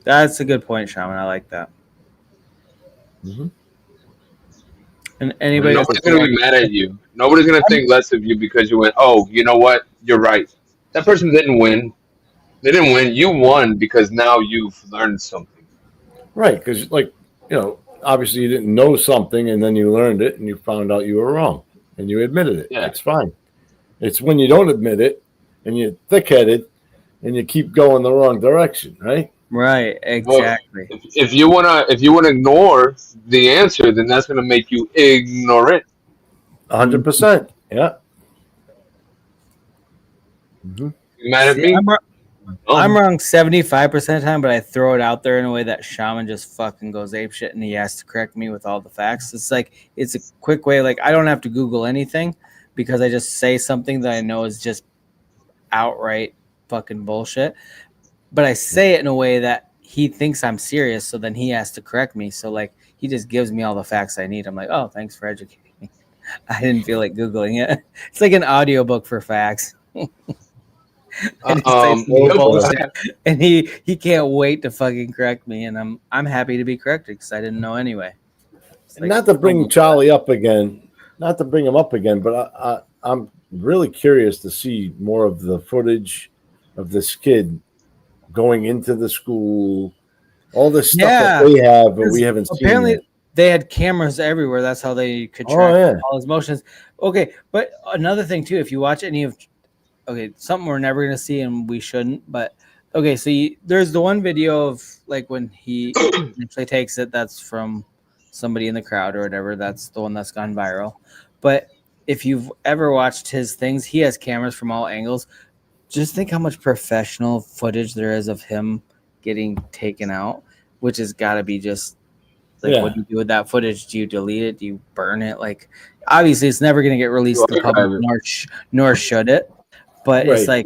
That's a good point, Shaman. I like that. And anybody Nobody's going to be mad at you. Nobody's going to think less of you because you went, oh, you know what? You're right. That person didn't win. They didn't win. You won because now you've learned something. right, because obviously you didn't know something, and then you learned it, and you found out you were wrong, and you admitted it. Yeah. It's fine. It's when you don't admit it, and you're thick-headed, and you keep going the wrong direction, right? Right, exactly. Well, if you wanna ignore the answer, then that's gonna make you ignorant. 100%. Yeah. You mad at See, me? I'm wrong 75% of the time, but I throw it out there in a way that Shaman just fucking goes apeshit and he has to correct me with all the facts. It's like, it's a quick way. Like, I don't have to Google anything because I just say something that I know is just outright fucking bullshit. But I say it in a way that he thinks I'm serious, so then he has to correct me. So, like, he just gives me all the facts I need. I'm like, oh, thanks for educating me. I didn't feel like Googling it. It's like an audiobook for facts. And he can't wait to fucking correct me, and I'm happy to be corrected because I didn't know anyway. Like, not to bring Charlie up again, not to bring him up again, but I'm really curious to see more of the footage of this kid going into the school, all this stuff that they have, but we haven't seen. Apparently, yet. they had cameras everywhere. That's how they could track all his motions. Okay, but another thing too, if you watch any of, something we're never gonna see and we shouldn't, but okay, so there's the one video of like when he actually takes it. That's from somebody in the crowd or whatever. That's the one that's gone viral. But if you've ever watched his things, he has cameras from all angles. Just think how much professional footage there is of him getting taken out, which has got to be just like, what do you do with that footage? Do you delete it? Do you burn it? Like, obviously, it's never going to get released to the public, nor should it. But it's like,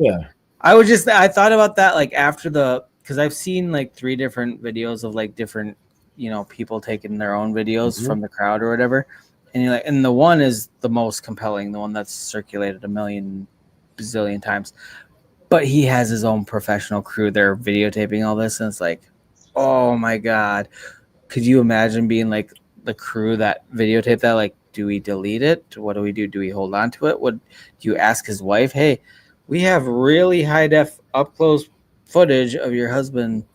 I thought about that like after because I've seen like 3 different videos of like different, people taking their own videos from the crowd or whatever. And you're like, and the one is the most compelling, the one that's circulated a million bazillion times. But he has his own professional crew. They're videotaping all this, and it's like, oh my god, could you imagine being like the crew that videotape that? Like, do we delete it? What do we do? Do we hold on to it? What do you ask his wife? Hey, we have really high def up close footage of your husband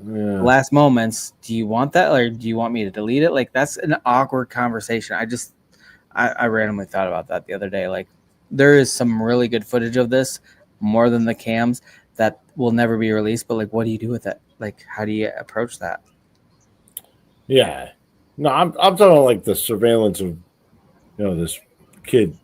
last moments. Do you want that, or do you want me to delete it? Like, that's an awkward conversation. I randomly thought about that the other day. Like, there is some really good footage of this, more than the cams, that will never be released. But like, what do you do with it? Like, how do you approach that? Yeah, no, I'm talking like the surveillance of this kid.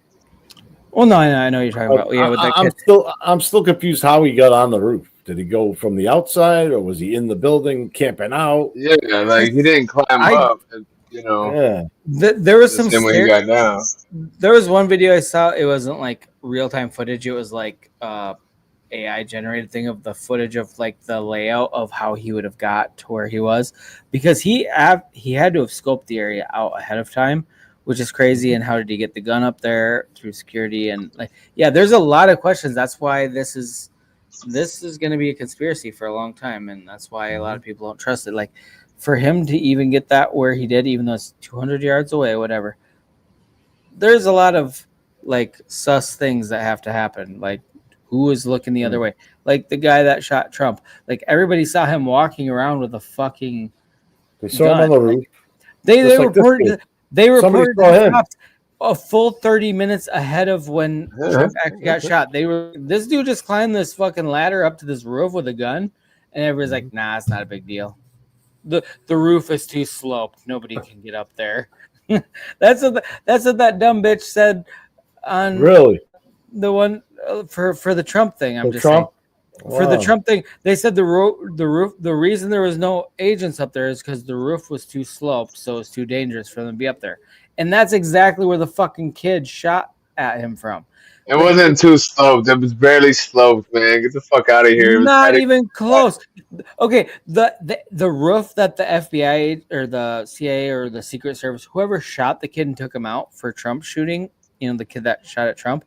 Well, no, I know you're talking about. Yeah, with that kid. I'm still confused how he got on the roof. Did he go from the outside, or was he in the building camping out? Yeah, like he didn't climb up. Yeah. There was some. When he got down. There was one video I saw. It wasn't like real time footage. It was like AI generated thing of the footage of like the layout of how he would have got to where he was, because he had to have scoped the area out ahead of time, which is crazy. And how did he get the gun up there through security? And like, yeah, there's a lot of questions. That's why this is going to be a conspiracy for a long time, and that's why a lot of people don't trust it. Like, for him to even get that where he did, even though it's 200 yards away, whatever, there's a lot of like sus things that have to happen. Like, who is looking the other way? Like the guy that shot Trump. Like, everybody saw him walking around with a fucking They saw gun. him on the roof. They like reported him a full 30 minutes ahead of when Trump actually got shot. This dude just climbed this fucking ladder up to this roof with a gun, and everybody's like, nah, it's not a big deal. The roof is too sloped. Nobody can get up there. That's what that dumb bitch said on the one for the Trump thing. I'm just saying. For the Trump thing, they said the roof. The reason there was no agents up there is because the roof was too sloped, so it's too dangerous for them to be up there. And that's exactly where the fucking kid shot at him from. It wasn't too sloped. It was barely sloped, man. Get the fuck out of here. Not even close. Okay, the roof that the FBI or the CIA or the Secret Service, whoever shot the kid and took him out for Trump shooting, the kid that shot at Trump,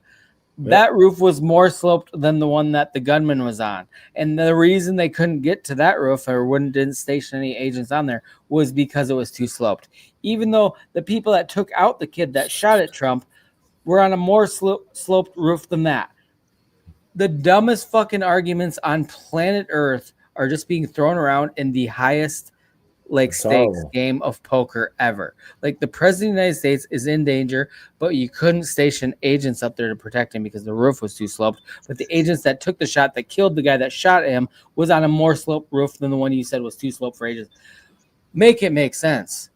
that roof was more sloped than the one that the gunman was on. And the reason they couldn't get to that roof or didn't station any agents on there was because it was too sloped. Even though the people that took out the kid that shot at Trump were on a more sloped roof than that. The dumbest fucking arguments on planet Earth are just being thrown around in the highest stakes game of poker ever. Like, the president of the United States is in danger, but you couldn't station agents up there to protect him because the roof was too sloped. But the agents that took the shot that killed the guy that shot him was on a more sloped roof than the one you said was too sloped for agents. Make it make sense.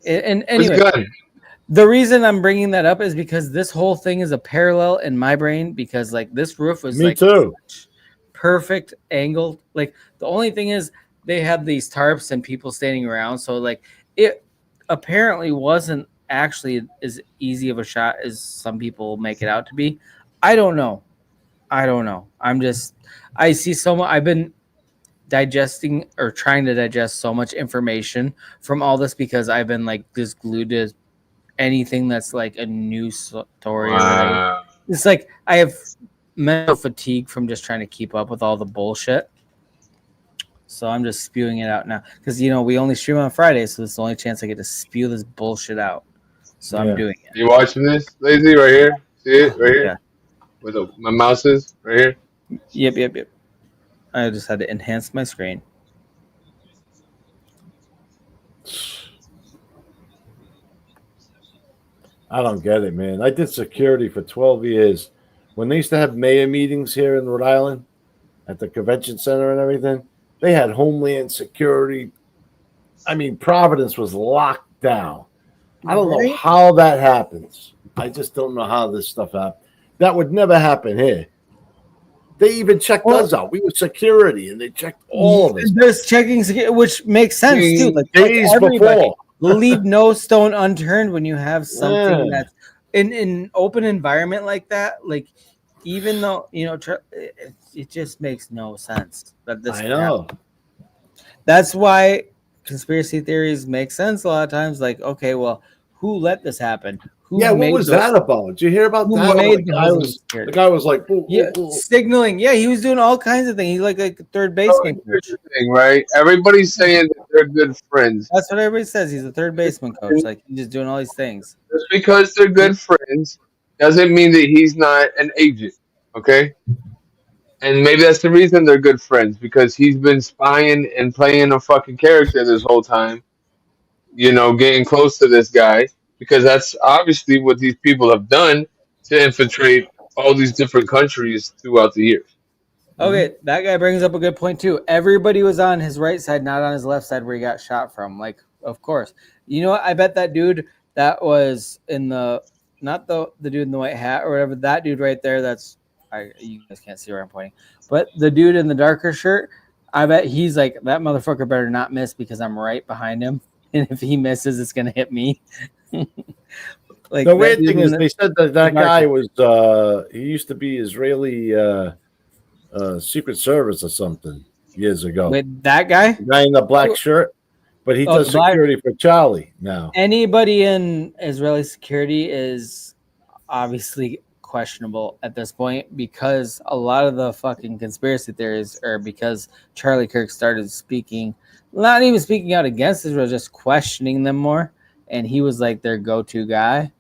And anyway, the reason I'm bringing that up is because this whole thing is a parallel in my brain, because like this roof was perfect angled. Like, the only thing is they had these tarps and people standing around, so like it apparently wasn't actually as easy of a shot as some people make it out to be. I don't know. I see so much. I've been digesting or trying to digest so much information from all this because I've been like just glued to anything that's like a news story. Wow. It's like I have mental fatigue from just trying to keep up with all the bullshit. So I'm just spewing it out now because we only stream on Friday, so this is the only chance I get to spew this bullshit out. So I'm doing it. You watching this, Lazy? Right here. See it right here. Where my mouse is right here. Yep. I just had to enhance my screen. I don't get it, man. I did security for 12 years. When they used to have mayor meetings here in Rhode Island at the convention center and everything, they had Homeland Security. I mean, Providence was locked down. I don't know how that happens. I just don't know how this stuff happens. That would never happen here. They even checked us out. We were security, and they checked all of us. There's checking security, which makes sense too. Like days before. Leave no stone unturned when you have something that's in an open environment like that. Like, even though it just makes no sense that this. I know. That's why conspiracy theories make sense a lot of times. Like, okay, well, who let this happen? What was that about? Did you hear about that? The guy was like, signaling. Yeah, he was doing all kinds of things. He's like a third baseman coach. Right? Everybody's saying that they're good friends. That's what everybody says. He's a third baseman coach. Like, he's just doing all these things. Just because they're good friends doesn't mean that he's not an agent. Okay? And maybe that's the reason they're good friends, because he's been spying and playing a fucking character this whole time. Getting close to this guy. Because that's obviously what these people have done to infiltrate all these different countries throughout the years. Okay, that guy brings up a good point too. Everybody was on his right side, not on his left side where he got shot from. Like, of course. You know what? I bet that dude that was in not the dude in the white hat or whatever, that dude right there, you guys can't see where I'm pointing. But the dude in the darker shirt, I bet he's like, that motherfucker better not miss because I'm right behind him. And if he misses, it's going to hit me. Like, the weird thing is, they said that guy was he used to be Israeli Secret Service or something years ago. With that guy? The guy in the black shirt, but he does security for Charlie now. Anybody in Israeli security is obviously questionable at this point because a lot of the fucking conspiracy theories are because Charlie Kirk started speaking, not even speaking out against Israel, just questioning them more. And he was like their go-to guy.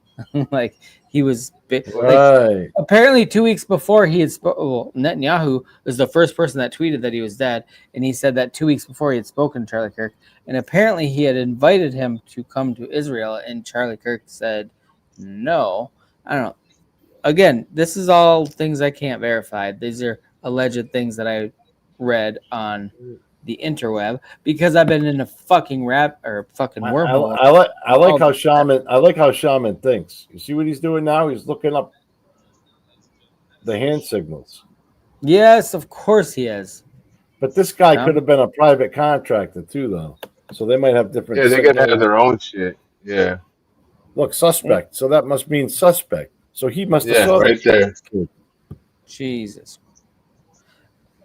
Like he was Right. apparently 2 weeks before he had Netanyahu was the first person that tweeted that he was dead. And he said that 2 weeks before he had spoken to Charlie Kirk. And apparently he had invited him to come to Israel. And Charlie Kirk said, no, I don't know. Again, this is all things I can't verify. These are alleged things that I read on the interweb because I've been in a fucking wormhole. I like how Shaman thinks. You see what he's doing now? He's looking up the hand signals. Yes, of course he is. But this guy could have been a private contractor too, though. So they might have different. Yeah, they could have their own shit. Yeah. Look, suspect. So that must mean suspect. So he must have saw right there. Jesus.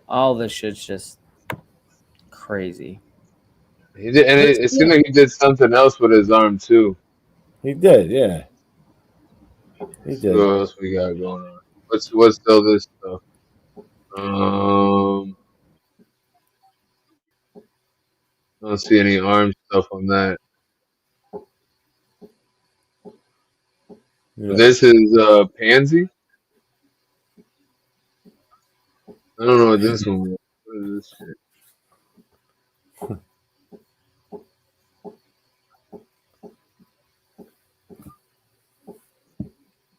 All this shit's just crazy. He did, and it seemed like he did something else with his arm too. He did, yeah. He did. What else we got going on? What's still this stuff? I don't see any arm stuff on that. Yeah. This is Pansy. I don't know what this one is. What is this shit?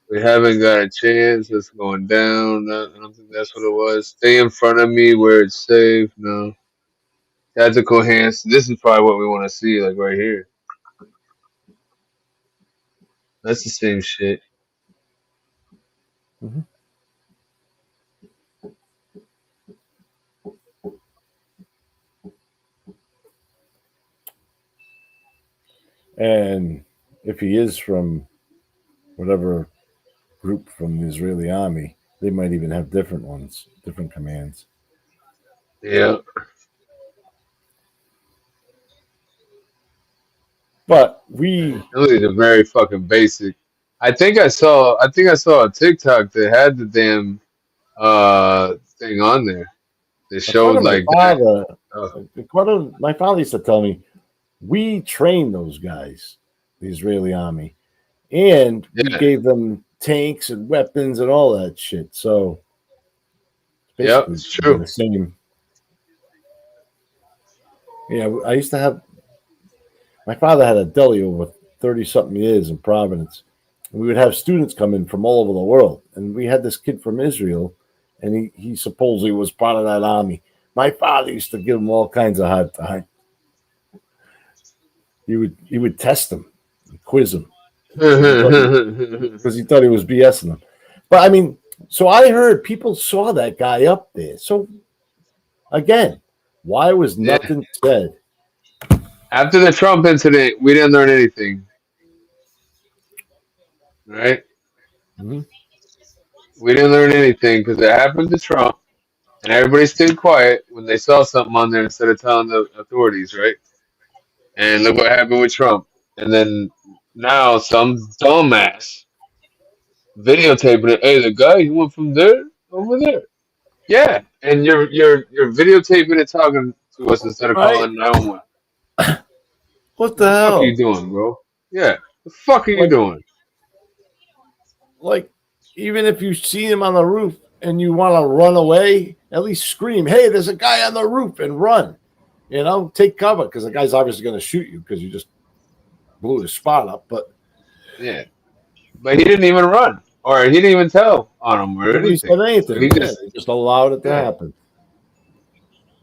We haven't got a chance. It's going down. I don't think that's what it was. Stay in front of me where it's safe. No. Tactical hands. This is probably what we want to see, like right here. That's the same shit. Mm-hmm. And if he is from whatever group from the Israeli army, they might even have different ones, different commands. Yeah. But these are very fucking basic. I think I saw a TikTok that had the damn thing on there. They showed like my father used to tell me, we trained those guys, the Israeli army, and we gave them tanks and weapons and all that shit. So yeah, it's true. The same. Yeah, I used to have. My father had a deli over 30-something years in Providence. And we would have students come in from all over the world. And we had this kid from Israel, and he supposedly was part of that army. My father used to give him all kinds of hard time. He would test him, quiz him, because he thought he was BSing them. But I mean, so I heard people saw that guy up there. So again, why was nothing said? After the Trump incident, we didn't learn anything. Right? Mm-hmm. We didn't learn anything because it happened to Trump, and everybody stayed quiet when they saw something on there instead of telling the authorities, right? And look what happened with Trump. And then now some dumbass videotaping it. Hey, the guy, he went from there over there. Yeah, and you're videotaping it, talking to us instead of calling 911. What the hell? What are you doing, bro? Yeah, the fuck are you doing? Like, even if you see him on the roof and you want to run away, at least scream, "Hey, there's a guy on the roof," and run. You know, take cover, because the guy's obviously going to shoot you because you just blew his spot up. But yeah, but he didn't even run, or he didn't even tell on him or anything. He said anything. So he just allowed it to happen.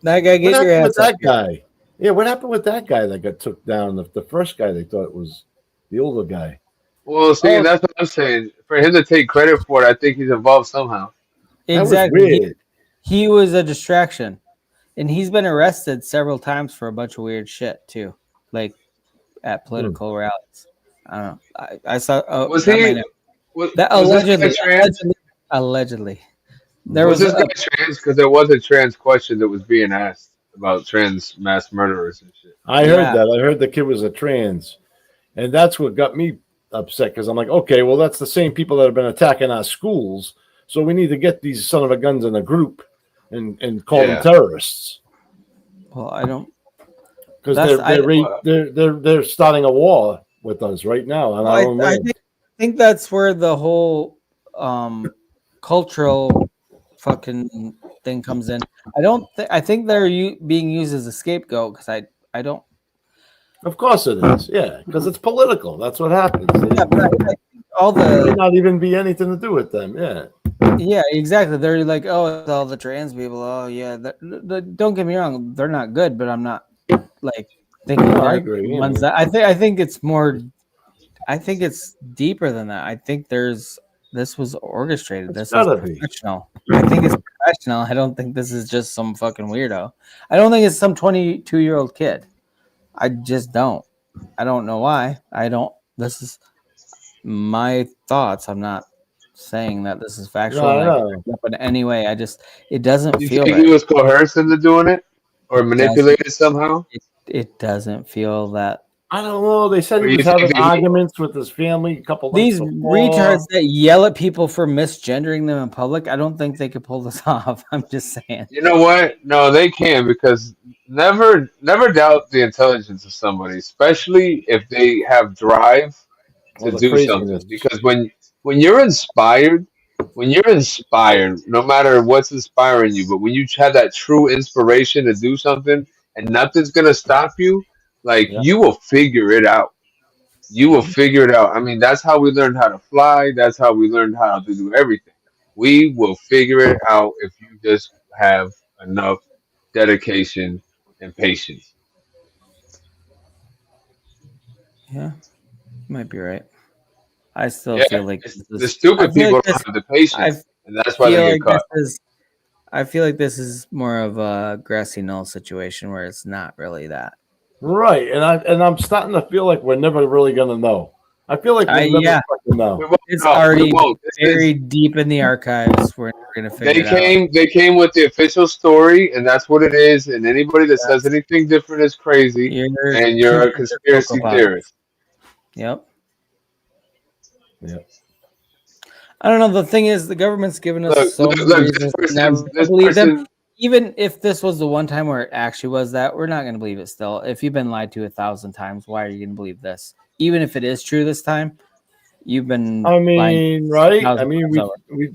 That guy, get your ass with that guy. Yeah, what happened with that guy that got took down? The first guy, they thought it was the older guy. Well, see, that's what I'm saying. For him to take credit for it, I think he's involved somehow. Exactly. That was weird. He was a distraction. And he's been arrested several times for a bunch of weird shit, too. Like at political rallies. I don't know. I saw... was he... Allegedly. Was this guy trans? Because there was a trans question that was being asked about trans mass murderers and shit. I heard that. I heard the kid was a trans, and that's what got me upset because I'm like, okay, well, that's the same people that have been attacking our schools, so we need to get these son of a guns in a group and call them terrorists. Well, I don't, because they're starting a war with us right now on our own land. I think that's where the whole cultural fucking thing comes in. I think they're being used as a scapegoat because I don't. Of course it is, yeah, because it's political. That's what happens. Yeah, but all it may not even be anything to do with them. Yeah. Yeah, exactly. They're like, oh, it's all the trans people. Oh, yeah. Don't get me wrong; they're not good, but I'm not like thinking. No, I agree. Ones that I think it's more. I think it's deeper than that. I think this was orchestrated. This is professional. I think it's professional. I don't think this is just some fucking weirdo. I don't think it's some 22-year-old kid. I just don't. I don't know why. This is my thoughts. I'm not saying that this is factual in any way. It doesn't feel. You think he was coerced into doing it or manipulated somehow? It doesn't feel that. I don't know. They said he was having arguments with his family a couple these retards that yell at people for misgendering them in public. I don't think they could pull this off. I'm just saying. You know what? No, they can, because never doubt the intelligence of somebody, especially if they have drive to do something. Because when you're inspired, no matter what's inspiring you, but when you have that true inspiration to do something and nothing's gonna stop you, you will figure it out. You will figure it out. I mean, that's how we learned how to fly. That's how we learned how to do everything. We will figure it out if you just have enough dedication and patience. Yeah, you might be right. I still feel like the stupid people don't have the patience, and that's why they get caught. I feel like this is more of a grassy knoll situation where it's not really that. Right, and I'm starting to feel like we're never really gonna know. I feel like we'll never fucking know. It's already very deep in the archives. We're never gonna figure it out. They came with the official story, and that's what it is. And anybody that says anything different is crazy, and you're a conspiracy theorist. Yep. Yep. I don't know. The thing is, the government's given us so many reasons to never believe them. Even if this was the one time where it actually was that, we're not going to believe it still. If you've been lied to 1,000 times, why are you going to believe this? Even if it is true this time, you've been. I mean, right? I mean, we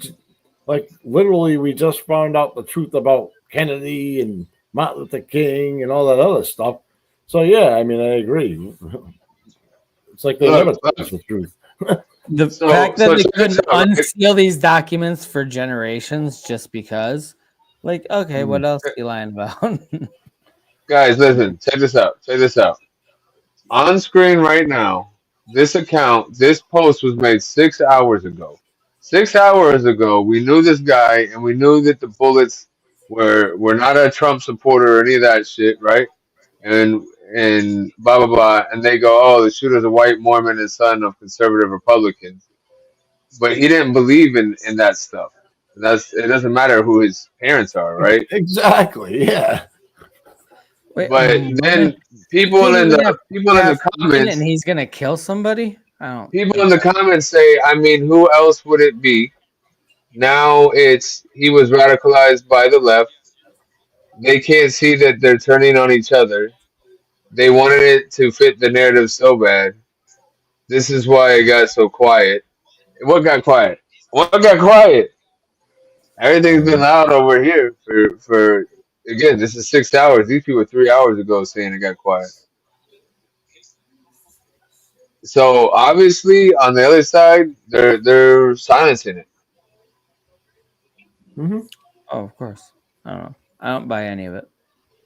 like literally we just found out the truth about Kennedy and Martin Luther King and all that other stuff. So yeah, I mean, I agree. It's like they never told us the truth. The fact that they couldn't unseal these documents for generations just because, like, okay, what else are you lying about? Guys, listen, check this out. On screen right now, this post was made 6 hours ago. 6 hours ago, we knew this guy, and we knew that the bullets were not a Trump supporter or any of that shit, right? And blah blah blah, and they go, oh, the shooter's a white Mormon and son of conservative Republicans, but he didn't believe in that stuff. It doesn't matter who his parents are, right? Exactly, yeah. But then people in the comments, and he's gonna kill somebody. People in the comments say, I mean, who else would it be? Now he was radicalized by the left. They can't see that they're turning on each other. They wanted it to fit the narrative so bad. This is why it got so quiet. What got quiet? Everything's been loud over here for again, this is 6 hours. These people 3 hours ago saying it got quiet. So obviously on the other side, they're silencing it. Mm-hmm. Oh, of course. I don't know. I don't buy any of it.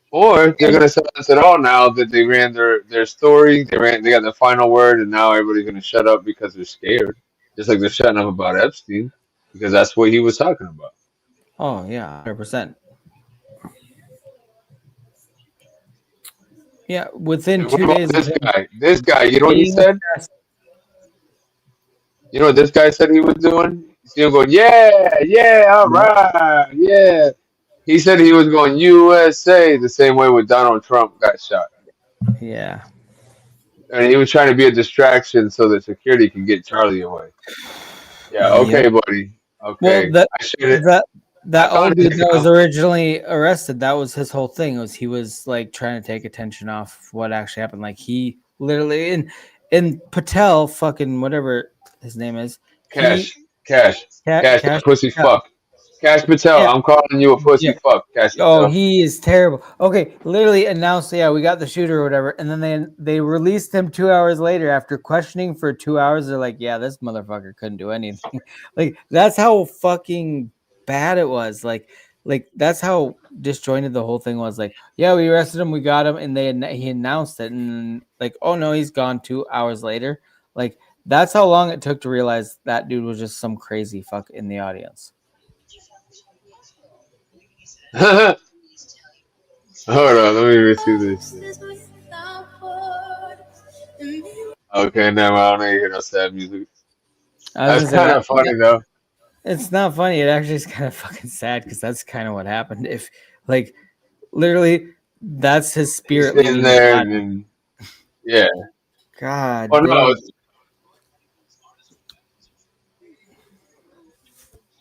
Or they're gonna silence it all now that they ran their story. They got the final word, and now everybody's gonna shut up because they're scared. Just like they're shutting up about Epstein because that's what he was talking about. Oh yeah, 100%. Yeah, within 2 days. This guy, you know what he said? You know what this guy said he was doing? You see him going, yeah, all right, yeah. He said he was going USA the same way when Donald Trump got shot. Yeah. And he was trying to be a distraction so that security could get Charlie away. Yeah, Yep. okay, buddy. Well, Okay. that I should have. that I that found old dude his that was account. originally arrested, that was his whole thing. Was he was like trying to take attention off what actually happened. Like he literally in Patel, fucking whatever his name is, Cash, he Cash, Cash, Cash. that pussy fuck. Cash Patel, Yeah, I'm calling you a pussy yeah. fuck, Cash Oh, Patel. he is terrible. Okay, literally announced, yeah, we got the shooter or whatever, and then they released him 2 hours later after questioning for 2 hours. They're like, yeah, this motherfucker couldn't do anything. Like that's how fucking bad it was. Like that's how disjointed the whole thing was. Like, yeah, we arrested him, we got him, and he announced it, and like, oh no, he's gone 2 hours later. Like that's how long it took to realize that dude was just some crazy fuck in the audience. Hold on, let me receive this. Okay, never mind. I don't need to hear no sad music. I was That's gonna say kind that. of funny though. It's not funny. It actually is kind of fucking sad because that's kind of what happened. If like literally, that's his He's spirit sitting leaving his there body. and yeah. God Oh no, damn. it's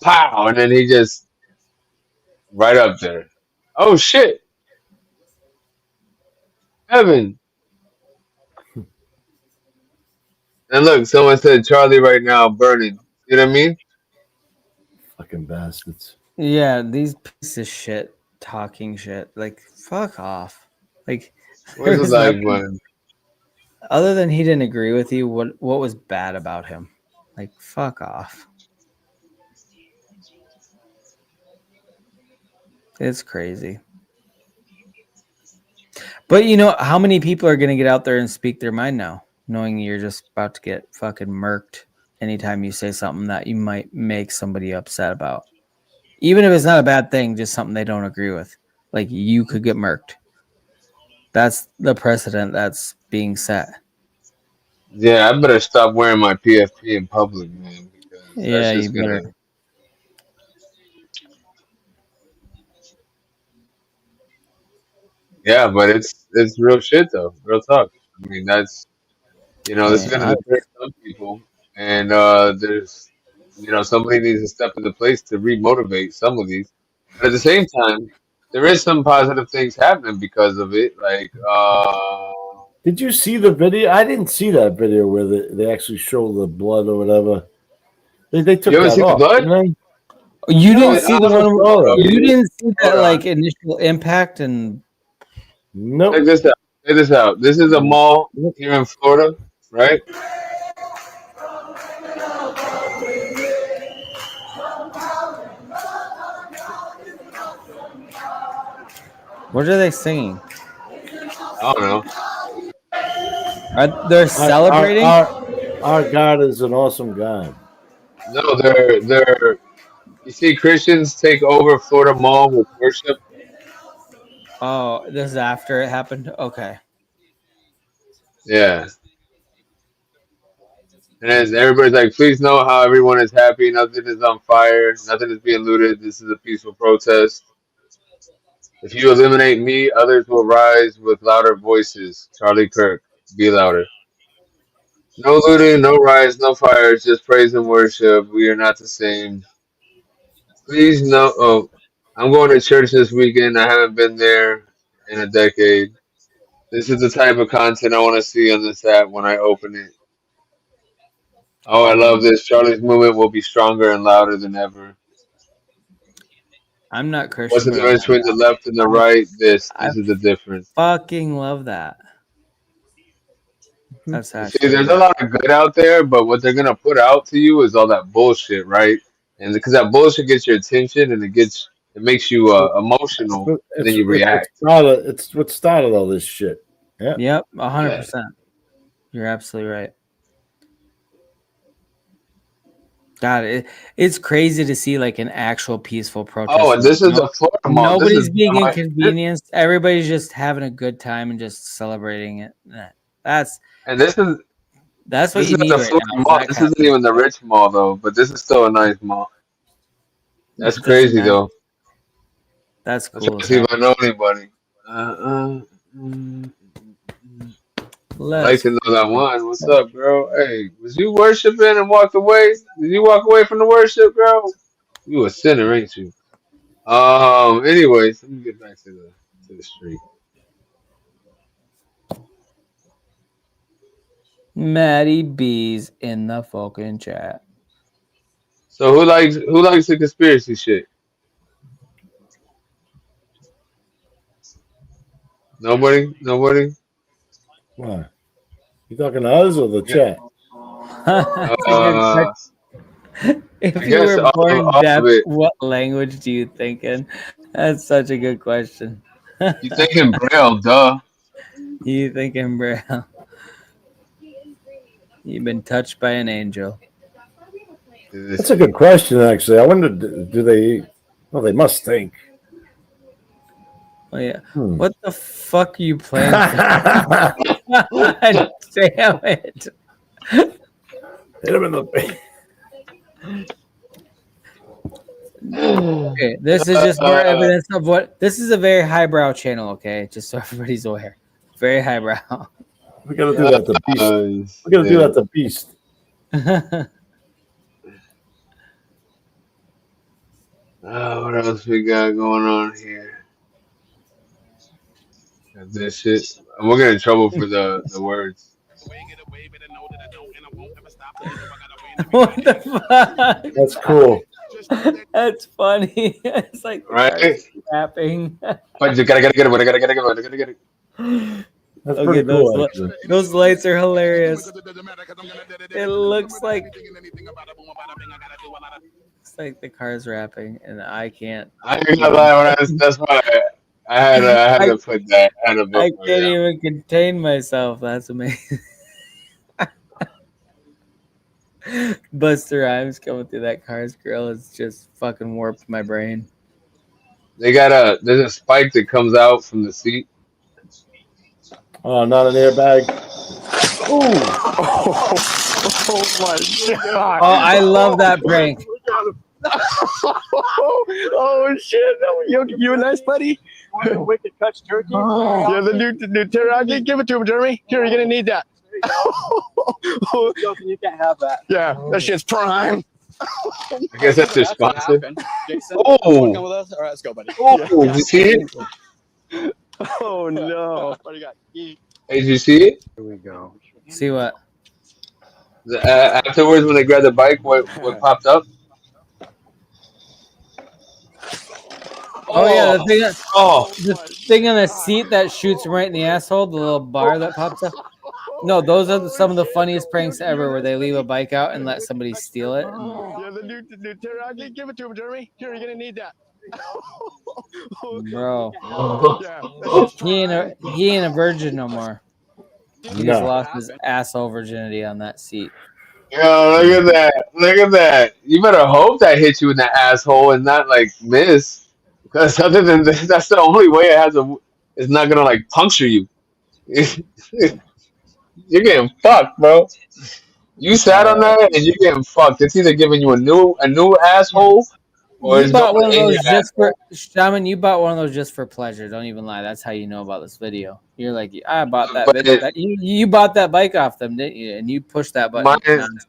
pow, and then he just right up there. Oh shit, Evan. And look, someone said Charlie right now burning. You know what I mean? Fucking bastards. Yeah, these pieces of shit talking shit. Like fuck off. Like Where's there the was live nothing button? other than he didn't agree with you. What was bad about him? Like fuck off. It's crazy. But you know how many people are gonna get out there and speak their mind now, knowing you're just about to get fucking murked anytime you say something that you might make somebody upset about. Even if it's not a bad thing, just something they don't agree with. Like you could get murked. That's the precedent that's being set. Yeah, I better stop wearing my PFP in public, man, because that's Yeah, you just better. gonna. Yeah, but it's real shit though, real talk. I mean, that's this is gonna Yeah, deter some people, and there's somebody needs to step into place to remotivate some of these. But at the same time, there is some positive things happening because of it. Like, Did you see the video? I didn't see that video where they actually show the blood or whatever. They took you haven't that seen the off, blood? didn't they? you No, didn't see the I one. saw that. You didn't see that Hold on. like initial impact and. Nope. Check this out. Check this out. This is a mall here in Florida, right? What are they singing? I don't know. They're celebrating. Our God is an awesome God. No, they're. You see, Christians take over Florida Mall with worship. Oh, this is after it happened. Okay. Yeah. And as everybody's like, please know how everyone is happy. Nothing is on fire. Nothing is being looted. This is a peaceful protest. If you eliminate me, others will rise with louder voices. Charlie Kirk, be louder. No looting, no riots, no fires, just praise and worship. We are not the same. Please know. Oh, I'm going to church this weekend. I haven't been there in a decade. This is the type of content I want to see on this app when I open it. Oh, I love this. Charlie's movement will be stronger and louder than ever. I'm not Christian. What's the difference between the left and the right? This is the difference. Fucking love that. That's See, actually. there's a lot of good out there, but what they're gonna put out to you is all that bullshit, right? And because that bullshit gets your attention and it makes you emotional, and then you react. It's what started all this shit. Yeah. Yep, 100%. You're absolutely right. God, it's crazy to see like an actual peaceful protest. Oh, and this is the Florida Mall. Nobody's being inconvenienced. Everybody's just having a good time and just celebrating it. That's and this is That's what This you is need the right Florida now. mall. This isn't even the rich mall though, but this is still a nice mall. That's crazy though. That's I'm trying cool. to see if I know anybody. I like to know that one. What's up, girl? Hey, was you worshiping and walked away? Did you walk away from the worship, girl? You a sinner, ain't you? Anyways, let me get back to the street. Maddie B's in the fucking chat. So who likes the conspiracy shit? Nobody? Nobody? What? You talking to us or the chat? That's a good Uh, question. If I you guess were born all deaf, of it. what language do you think in? That's such a good question. You thinking Braille, duh. You thinking, bro? You've been touched by an angel. That's a good question, actually. I wonder, do they? Well, they must think. Oh yeah. What the fuck are you playing for? God damn it! Hit him in the face. Okay, this is just more evidence of what. This is a very highbrow channel. Okay, just so everybody's aware. Very highbrow. We gotta do that to Beast. We gotta do that to Beast. What else we got going on here? Got this shit. We'll get in trouble for the words. What the fuck? That's cool. That's funny. It's like the Right? car's rapping. But you gotta get it. I gotta get it. That's Okay, pretty cool, actually. those lights are hilarious. It looks like it's like the car's rapping, and I can't. I ain't gonna lie. That's why I had to put that. I had to I bookmark can't that. even contain myself. That's amazing. Buster Rhymes coming through that car's grill has just fucking warped my brain. There's a spike that comes out from the seat. Oh, not an airbag. Oh my god! Oh, I love that prank. Oh shit! You a nice buddy? Wicked Cuts turkey. Yeah, the new teriyaki. Give it to him, Jeremy. Here, you're gonna need that. You can't have that. Yeah, that shit's prime. I guess that's their sponsor. Jason, Oh. come with us. All right, let's go, buddy. Oh, did you see it? Oh no! What do you got? Hey, did you see it? Here we go. See what? Afterwards, when they grabbed the bike, what popped up? Oh yeah, the thing on the God. seat that shoots him right in the asshole, the little bar that pops up. No, those are some of the funniest pranks ever, where they leave a bike out and let somebody steal it. Yeah, the new teriyaki. Give it to him, Jeremy. Here, you're gonna need that. Bro, Yeah, that shit's he ain't a virgin no more. He just No. lost his asshole virginity on that seat. Yo, look at that! Look at that! You better hope that hit you in the asshole and not like miss, because other than that, that's the only way it has a. It's not gonna like puncture you. You're getting fucked, bro. You sat on that and you're getting fucked. It's either giving you a new asshole or You it's bought going one of in those your just for asshole. Shaman. You bought one of those just for pleasure. Don't even lie. That's how you know about this video. You're like, I bought that. But You bought that bike off them, didn't you? And you pushed that button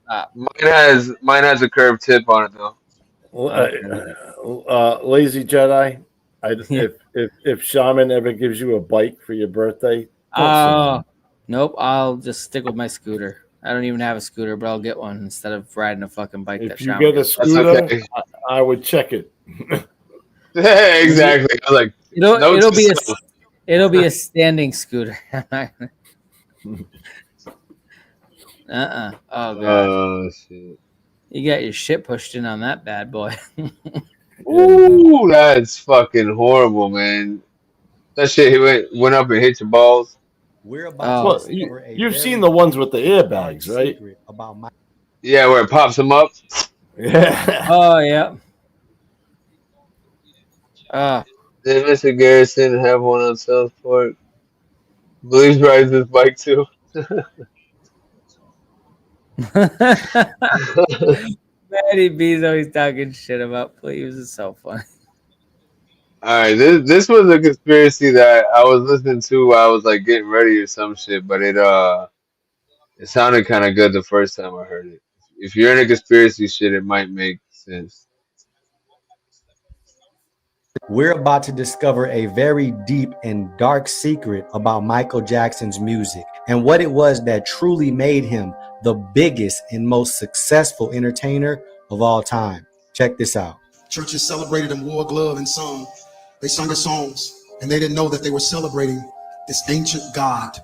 nonstop. Mine has a curved tip on it though. Lazy Jedi. If Shaman ever gives you a bike for your birthday, nope. I'll just stick with my scooter. I don't even have a scooter, but I'll get one instead of riding a fucking bike. If you get a scooter, okay. I would check it. Exactly. I was like, it'll be a standing scooter. Oh god. Oh shit. You got your shit pushed in on that bad boy. Ooh, that's fucking horrible, man. That shit went up and hit your balls. We're about to you've seen the ones with the airbags, right? Yeah, where it pops them up. Yeah. Oh yeah. Did Mr. Garrison have one on Southport? Believes rides his bike too. Matty B's always talking shit about plebes. It's so funny. All right, this was a conspiracy that I was listening to while I was like getting ready or some shit, but it sounded kind of good the first time I heard it. If you're into conspiracy shit, it might make sense. We're about to discover a very deep and dark secret about Michael Jackson's music and what it was that truly made him the biggest and most successful entertainer of all time. Check this out. Churches celebrated and wore a glove and sung. They sung his songs, and they didn't know that they were celebrating this ancient God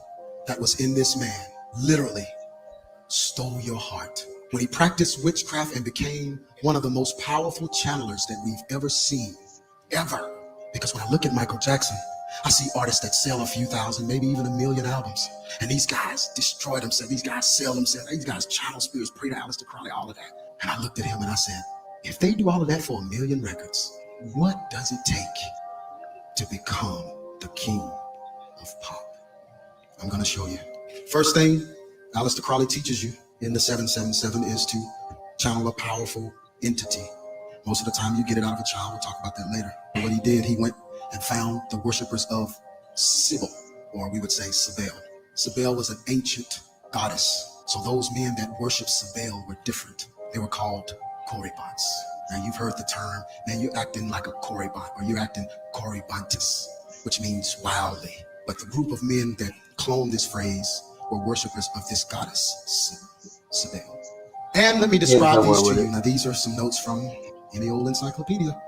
that was in this man. Literally stole your heart. When he practiced witchcraft and became one of the most powerful channelers that we've ever seen, ever. Because when I look at Michael Jackson, I see artists that sell a few thousand, maybe even 1 million albums. And these guys destroy themselves. These guys sell themselves. These guys channel spirits, pray to Aleister Crowley, all of that. And I looked at him and I said, if they do all of that for 1 million records, what does it take to become the king of pop? I'm going to show you. First thing Aleister Crowley teaches you in the 777 is to channel a powerful entity. Most of the time you get it out of a child. We'll talk about that later. What he did, he went and found the worshipers of Sybil, or we would say Sebel. Sebel was an ancient goddess. So those men that worshiped Sebel were different. They were called Koribants. Now you've heard the term, man, you're acting like a Koribant, or you're acting Koribantis, which means wildly. But the group of men that cloned this phrase were worshipers of this goddess, Sebel. And let me describe these to you. Now these are some notes from any old encyclopedia.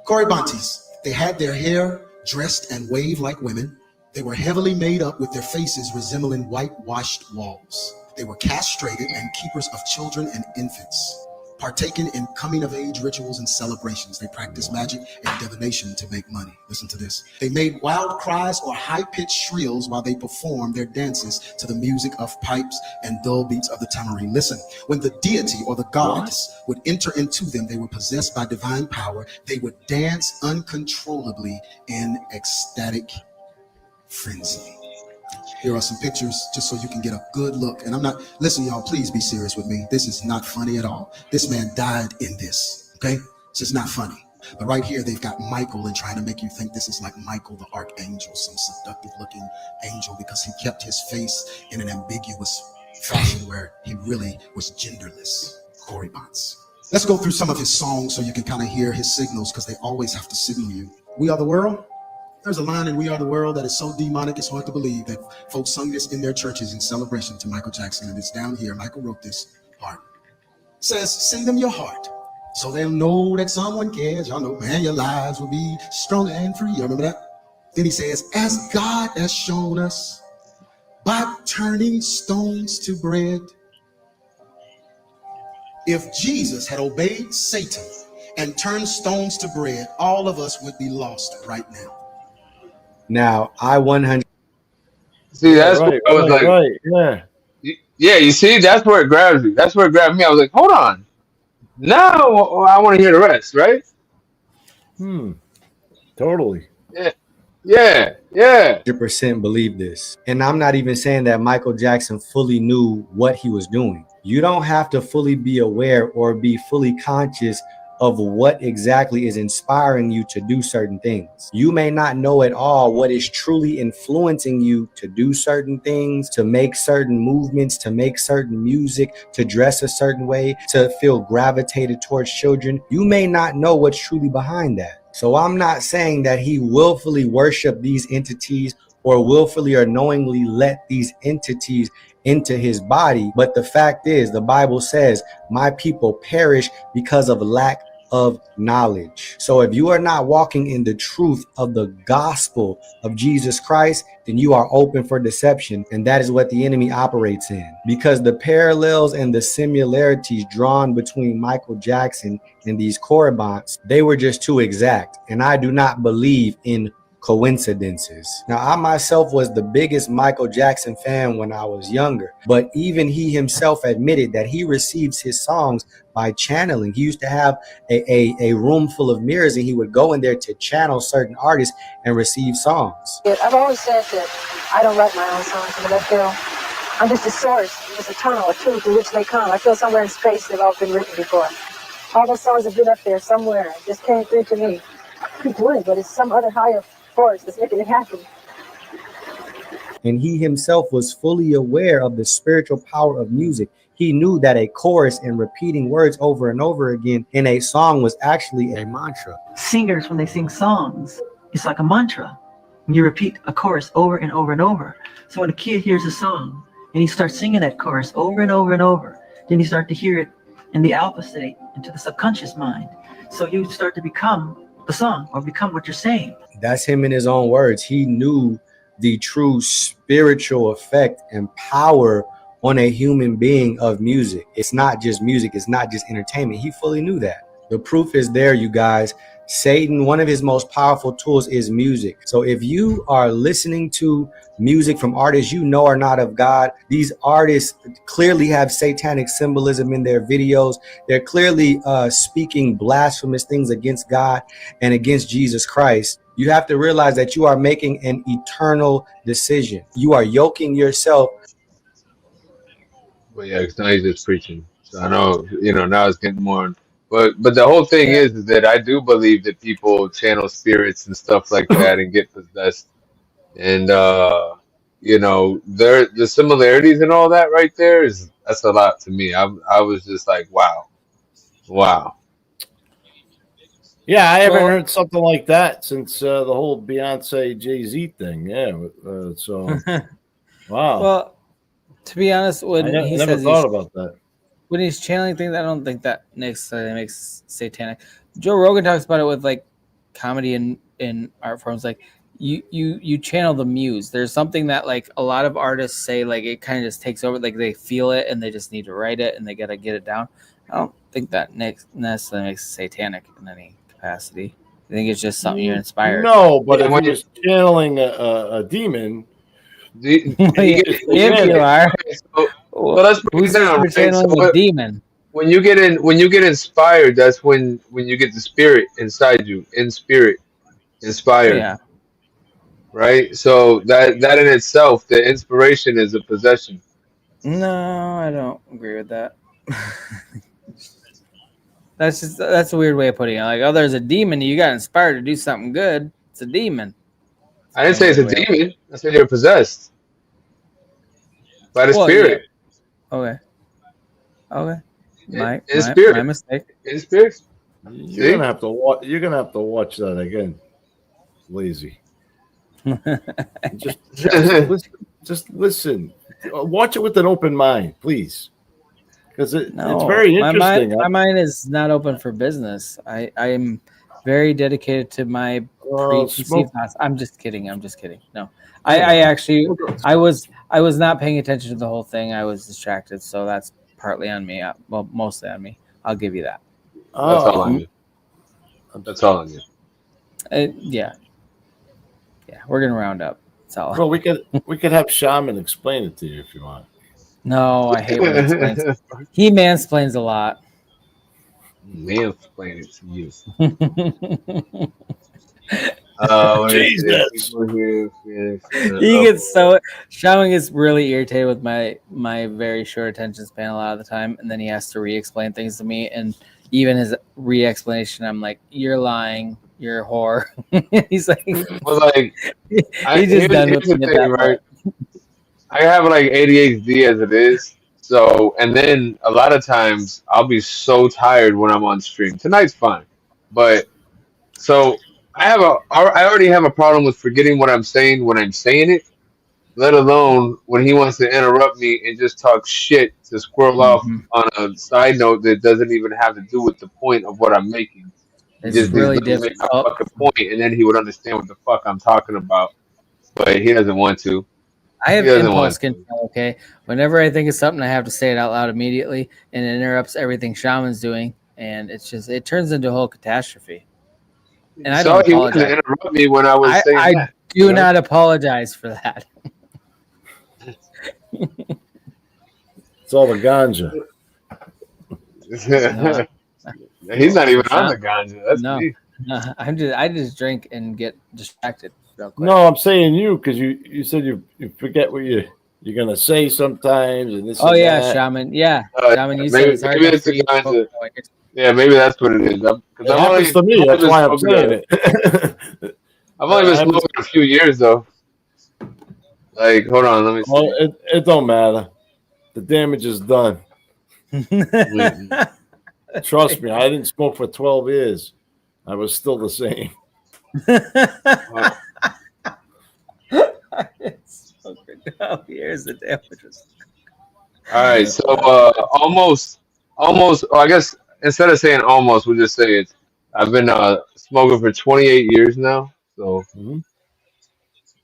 Koribantes, they had their hair dressed and waved like women. They were heavily made up with their faces resembling whitewashed walls. They were castrated and keepers of children and infants. Partaking in coming-of-age rituals and celebrations. They practiced magic and divination to make money. Listen to this. They made wild cries or high-pitched shrills while they performed their dances to the music of pipes and dull beats of the tambourine. Listen, when the deity or the gods would enter into them, they were possessed by divine power. They would dance uncontrollably in ecstatic frenzy. Here are some pictures just so you can get a good look. And I'm not, listen, y'all, please be serious with me. This is not funny at all. This man died in this, okay? This is not funny. But right here, they've got Michael and trying to make you think this is like Michael the Archangel, some seductive looking angel, because he kept his face in an ambiguous fashion where he really was genderless. Koribants. Let's go through some of his songs so you can kind of hear his signals, because they always have to signal you. We Are the World. There's a line in We Are the World that is so demonic it's hard to believe that folks sung this in their churches in celebration to Michael Jackson, and it's down here. Michael wrote this part. It says, sing them your heart so they'll know that someone cares. Y'all know, man, your lives will be strong and free. You remember that? Then he says, as God has shown us by turning stones to bread. If Jesus had obeyed Satan and turned stones to bread, all of us would be lost right now. Now, I 100. See, that's what I was like. Yeah, you see, that's where it grabs you. That's where it grabbed me. I was like, hold on. Now I want to hear the rest, right? Totally. Yeah. 100% believe this. And I'm not even saying that Michael Jackson fully knew what he was doing. You don't have to fully be aware or be fully conscious of what exactly is inspiring you to do certain things. You may not know at all what is truly influencing you to do certain things, to make certain movements, to make certain music, to dress a certain way, to feel gravitated towards children. You may not know what's truly behind that. So I'm not saying that he willfully worshiped these entities or willfully or knowingly let these entities into his body. But the fact is, the Bible says, my people perish because of lack of knowledge. So if you are not walking in the truth of the gospel of Jesus Christ, then you are open for deception. And that is what the enemy operates in. Because the parallels and the similarities drawn between Michael Jackson and these Koribants, they were just too exact. And I do not believe in coincidences. Now, I myself was the biggest Michael Jackson fan when I was younger, but even he himself admitted that he receives his songs by channeling. He used to have a room full of mirrors, and he would go in there to channel certain artists and receive songs. I've always said that I don't write my own songs, but I feel I'm just a source, just a tunnel, a tube through which they come. I feel somewhere in space they've all been written before. All those songs have been up there somewhere. It just came through to me. It would, but it's some other higher force that's making it happen. And he himself was fully aware of the spiritual power of music. He knew that a chorus and repeating words over and over again in a song was actually a mantra. Singers, when they sing songs, it's like a mantra. You repeat a chorus over and over and over. So when a kid hears a song and he starts singing that chorus over and over and over, then you start to hear it in the alpha state, into the subconscious mind. So you start to become the song or become what you're saying. That's him in his own words. He knew the true spiritual effect and power on a human being of music. It's not just music. It's not just entertainment. He fully knew that. The proof is there, you guys. Satan, one of his most powerful tools is music. So if you are listening to music from artists you know are not of God, these artists clearly have satanic symbolism in their videos. They're clearly speaking blasphemous things against God and against Jesus Christ. You have to realize that you are making an eternal decision. You are yoking yourself. But yeah, because now he's just preaching. So I know, now it's getting more. But the whole thing is that I do believe that people channel spirits and stuff like that and get possessed. And the similarities and all that right there that's a lot to me. I was just like, wow. Yeah, I haven't heard something like that since the whole Beyonce Jay-Z thing. Yeah, so wow. Well, to be honest, when he never says thought about that. When he's channeling things, I don't think that necessarily makes satanic. Joe Rogan talks about it with like comedy and art forms. Like you channel the muse. There's something that like a lot of artists say, like it kind of just takes over. Like they feel it and they just need to write it and they got to get it down. I don't think that necessarily makes it satanic in any capacity. I think it's just something you're inspired. No, but if you're just channeling a demon, if you are, so let's break it down. Right? Channeling a demon. When you get inspired, that's when you get the spirit inside you, inspired. Yeah. Right. So that in itself, the inspiration is a possession. No, I don't agree with that. That's a weird way of putting it. Like, oh, there's a demon. You got inspired to do something good. It's a demon. I didn't say it's a demon. I said you're possessed by the spirit. Yeah. Okay. My mistake. In spirit. You're gonna have to watch. You're gonna have to watch that again, Lazy. just listen. Watch it with an open mind, please, because it's very interesting. My mind is not open for business. I am very dedicated to my preconceived thoughts. I'm just kidding. No, I was not paying attention to the whole thing. I was distracted, so that's partly on me. Well, mostly on me. I'll give you that. That's all on you. That's all on you. Yeah, we're gonna round up. That's all. Well, we could have Shaman explain it to you if you want. No, I hate when he explains. He mansplains a lot. Mansplain it to you. Jesus. He gets Shaman gets really irritated with my very short attention span a lot of the time, and then he has to re-explain things to me, and even his re-explanation, I'm like, "You're lying. You're a whore." He's like, well, like he's just done with me at that right? I have like ADHD as it is, so and then a lot of times I'll be so tired when I'm on stream. Tonight's fine, but so I already have a problem with forgetting what I'm saying when I'm saying it, let alone when he wants to interrupt me and just talk shit to squirrel off on a side note that doesn't even have to do with the point of what I'm making. It's just really needs to make a difficult. fucking point, and then he would understand what the fuck I'm talking about, but he doesn't want to. I have impulse control, okay? Whenever I think of something, I have to say it out loud immediately, and it interrupts everything Shaman's doing, and it turns into a whole catastrophe. And I don't apologize. He wouldn't interrupt me when I was saying that. I do not apologize for that. It's all the ganja. No. He's not even on the ganja. That's me. No, I just drink and get distracted real quick. No, I'm saying you because you said you forget what you you're gonna say sometimes, and this. Oh and yeah, that. Shaman. Yeah, Shaman. You said maybe it's hard maybe enough it's for a you. kind of maybe that's what it is. Because It happens to me. I've That's only been why I'm smoking saying it. I've only been smoking a few years though. Like, hold on, let me Well, see. it don't matter. The damage is done. Trust me, I didn't smoke for 12 years. I was still the same. Here's the damages. All right, so almost. Well, I guess instead of saying almost, we'll just say it's. I've been smoking for 28 years now, so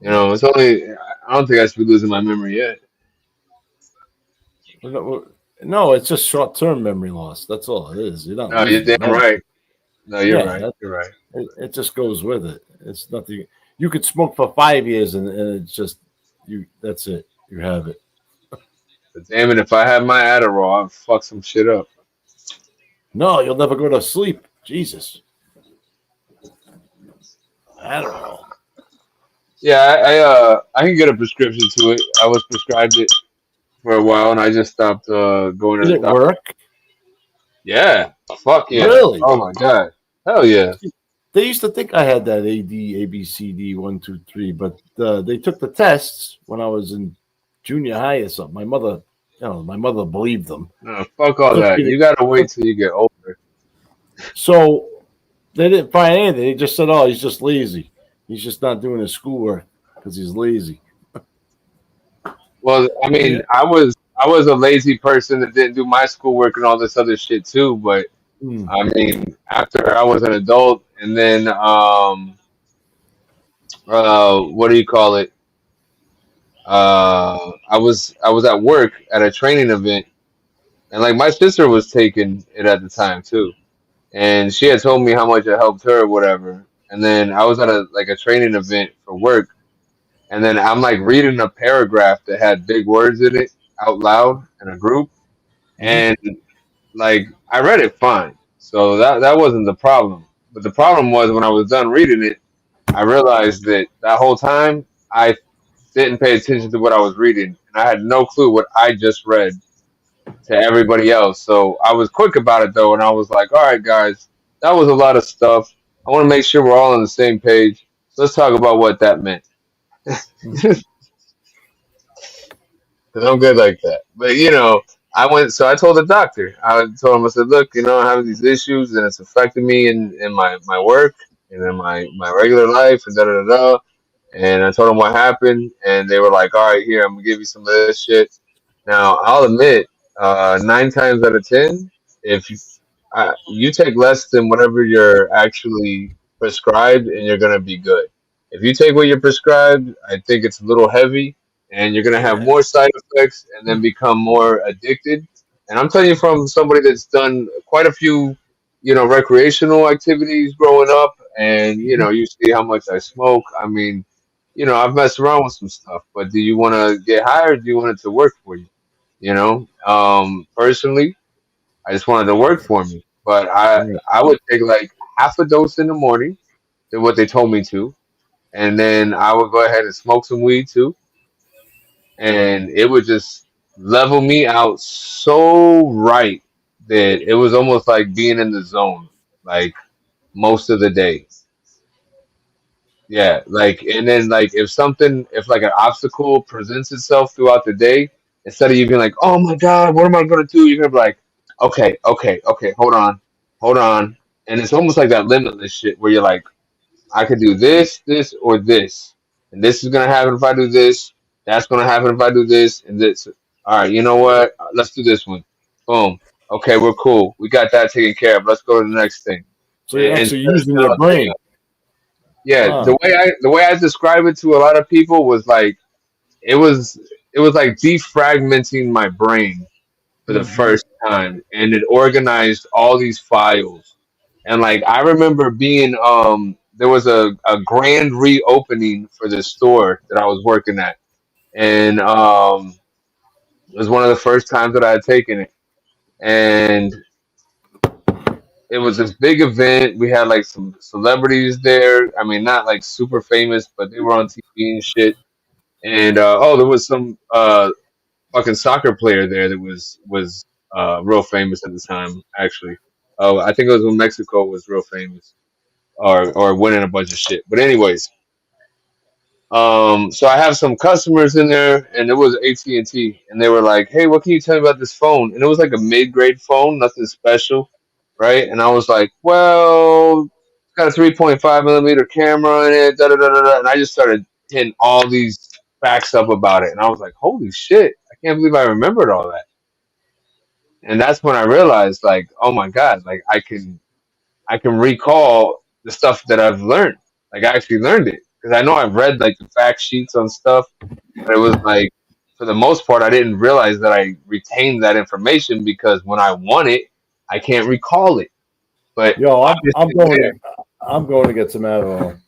it's only. I don't think I should be losing my memory yet. No, it's just short-term memory loss. That's all it is. You're not No, you're losing damn memory. right. No, you're Yeah, right. You're right. It just goes with it. It's nothing. You could smoke for 5 years and it's just you. That's it. You have it. But damn it, if I had my Adderall, I'd fuck some shit up. No, you'll never go to sleep. Jesus. Adderall. Yeah, I can get a prescription to it. I was prescribed it for a while, and I just stopped going to Did the it doctor. work? Yeah, fuck yeah. Really? Oh my god, hell yeah. They used to think I had that ABCD 1 2 3, but they took the tests when I was in junior high or something. My mother believed them. No, fuck all that. You gotta wait till you get older. So they didn't find anything. They just said, "Oh, he's just lazy. He's just not doing his schoolwork because he's lazy." Well, I mean, I was a lazy person that didn't do my schoolwork and all this other shit too. But I mean, after I was an adult, and then what do you call it? I was at work at a training event, and like my sister was taking it at the time too, and she had told me how much it helped her or whatever. And then I was at a training event for work, and then I'm like reading a paragraph that had big words in it out loud in a group, and like I read it fine, so that wasn't the problem. But the problem was when I was done reading it, I realized that whole time I didn't pay attention to what I was reading, and I had no clue what I just read to everybody else. So I was quick about it though, and I was like, "All right, guys, that was a lot of stuff. I want to make sure we're all on the same page. So let's talk about what that meant." Because I'm good like that. But so I told the doctor. I told him, I said, look, I'm having these issues and it's affecting me in my work and in my regular life and da da da da. And I told them what happened, and they were like, all right, here, I'm gonna give you some of this shit. Now I'll admit, 9 times out of 10, if you take less than whatever you're actually prescribed, and you're gonna be good. If you take what you're prescribed, I think it's a little heavy, and you're gonna have more side effects, and then become more addicted. And I'm telling you from somebody that's done quite a few, recreational activities growing up, and you see how much I smoke. I mean, I've messed around with some stuff, but do you want to get high or do you want it to work for you? Personally, I just wanted to work for me, but I would take like half a dose in the morning, than what they told me to, and then I would go ahead and smoke some weed too, and it would just level me out so right that it was almost like being in the zone, like most of the day. Yeah, like, and then like if like an obstacle presents itself throughout the day, instead of you being like, "Oh my God, what am I gonna do?" You're gonna be like, "Okay, okay, okay, hold on," and it's almost like that limitless shit where you're like, "I could do this, this, or this, and this is gonna happen if I do this. That's gonna happen if I do this, and this." All right, you know what? Let's do this one. Boom. Okay, we're cool. We got that taken care of. Let's go to the next thing. So you're And actually using your brain. yeah, Wow. the way I describe it to a lot of people was like it was it was like defragmenting my brain for the first time, and it organized all these files. And like I remember being there was a grand reopening for this store that I was working at, and it was one of the first times that I had taken it, and it was this big event. We had like some celebrities there. I mean, not like super famous, but they were on TV and shit. And there was some fucking soccer player there that was real famous at the time. Actually, I think it was when Mexico was real famous or winning a bunch of shit. But anyways, so I have some customers in there, and it was AT&T, and they were like, "Hey, what can you tell me about this phone?" And it was like a mid-grade phone, nothing special, right? And I was like, "Well, it's got a 3.5 millimeter camera in it, da da da da da." And I just started hitting all these facts up about it, and I was like, "Holy shit! I can't believe I remembered all that." And that's when I realized, like, oh my god, like I can recall the stuff that I've learned. Like I actually learned it because I know I've read like the fact sheets on stuff, but it was like for the most part I didn't realize that I retained that information because when I want it, I can't recall it. But Yo, obviously it's there. I'm going to get some Adderall.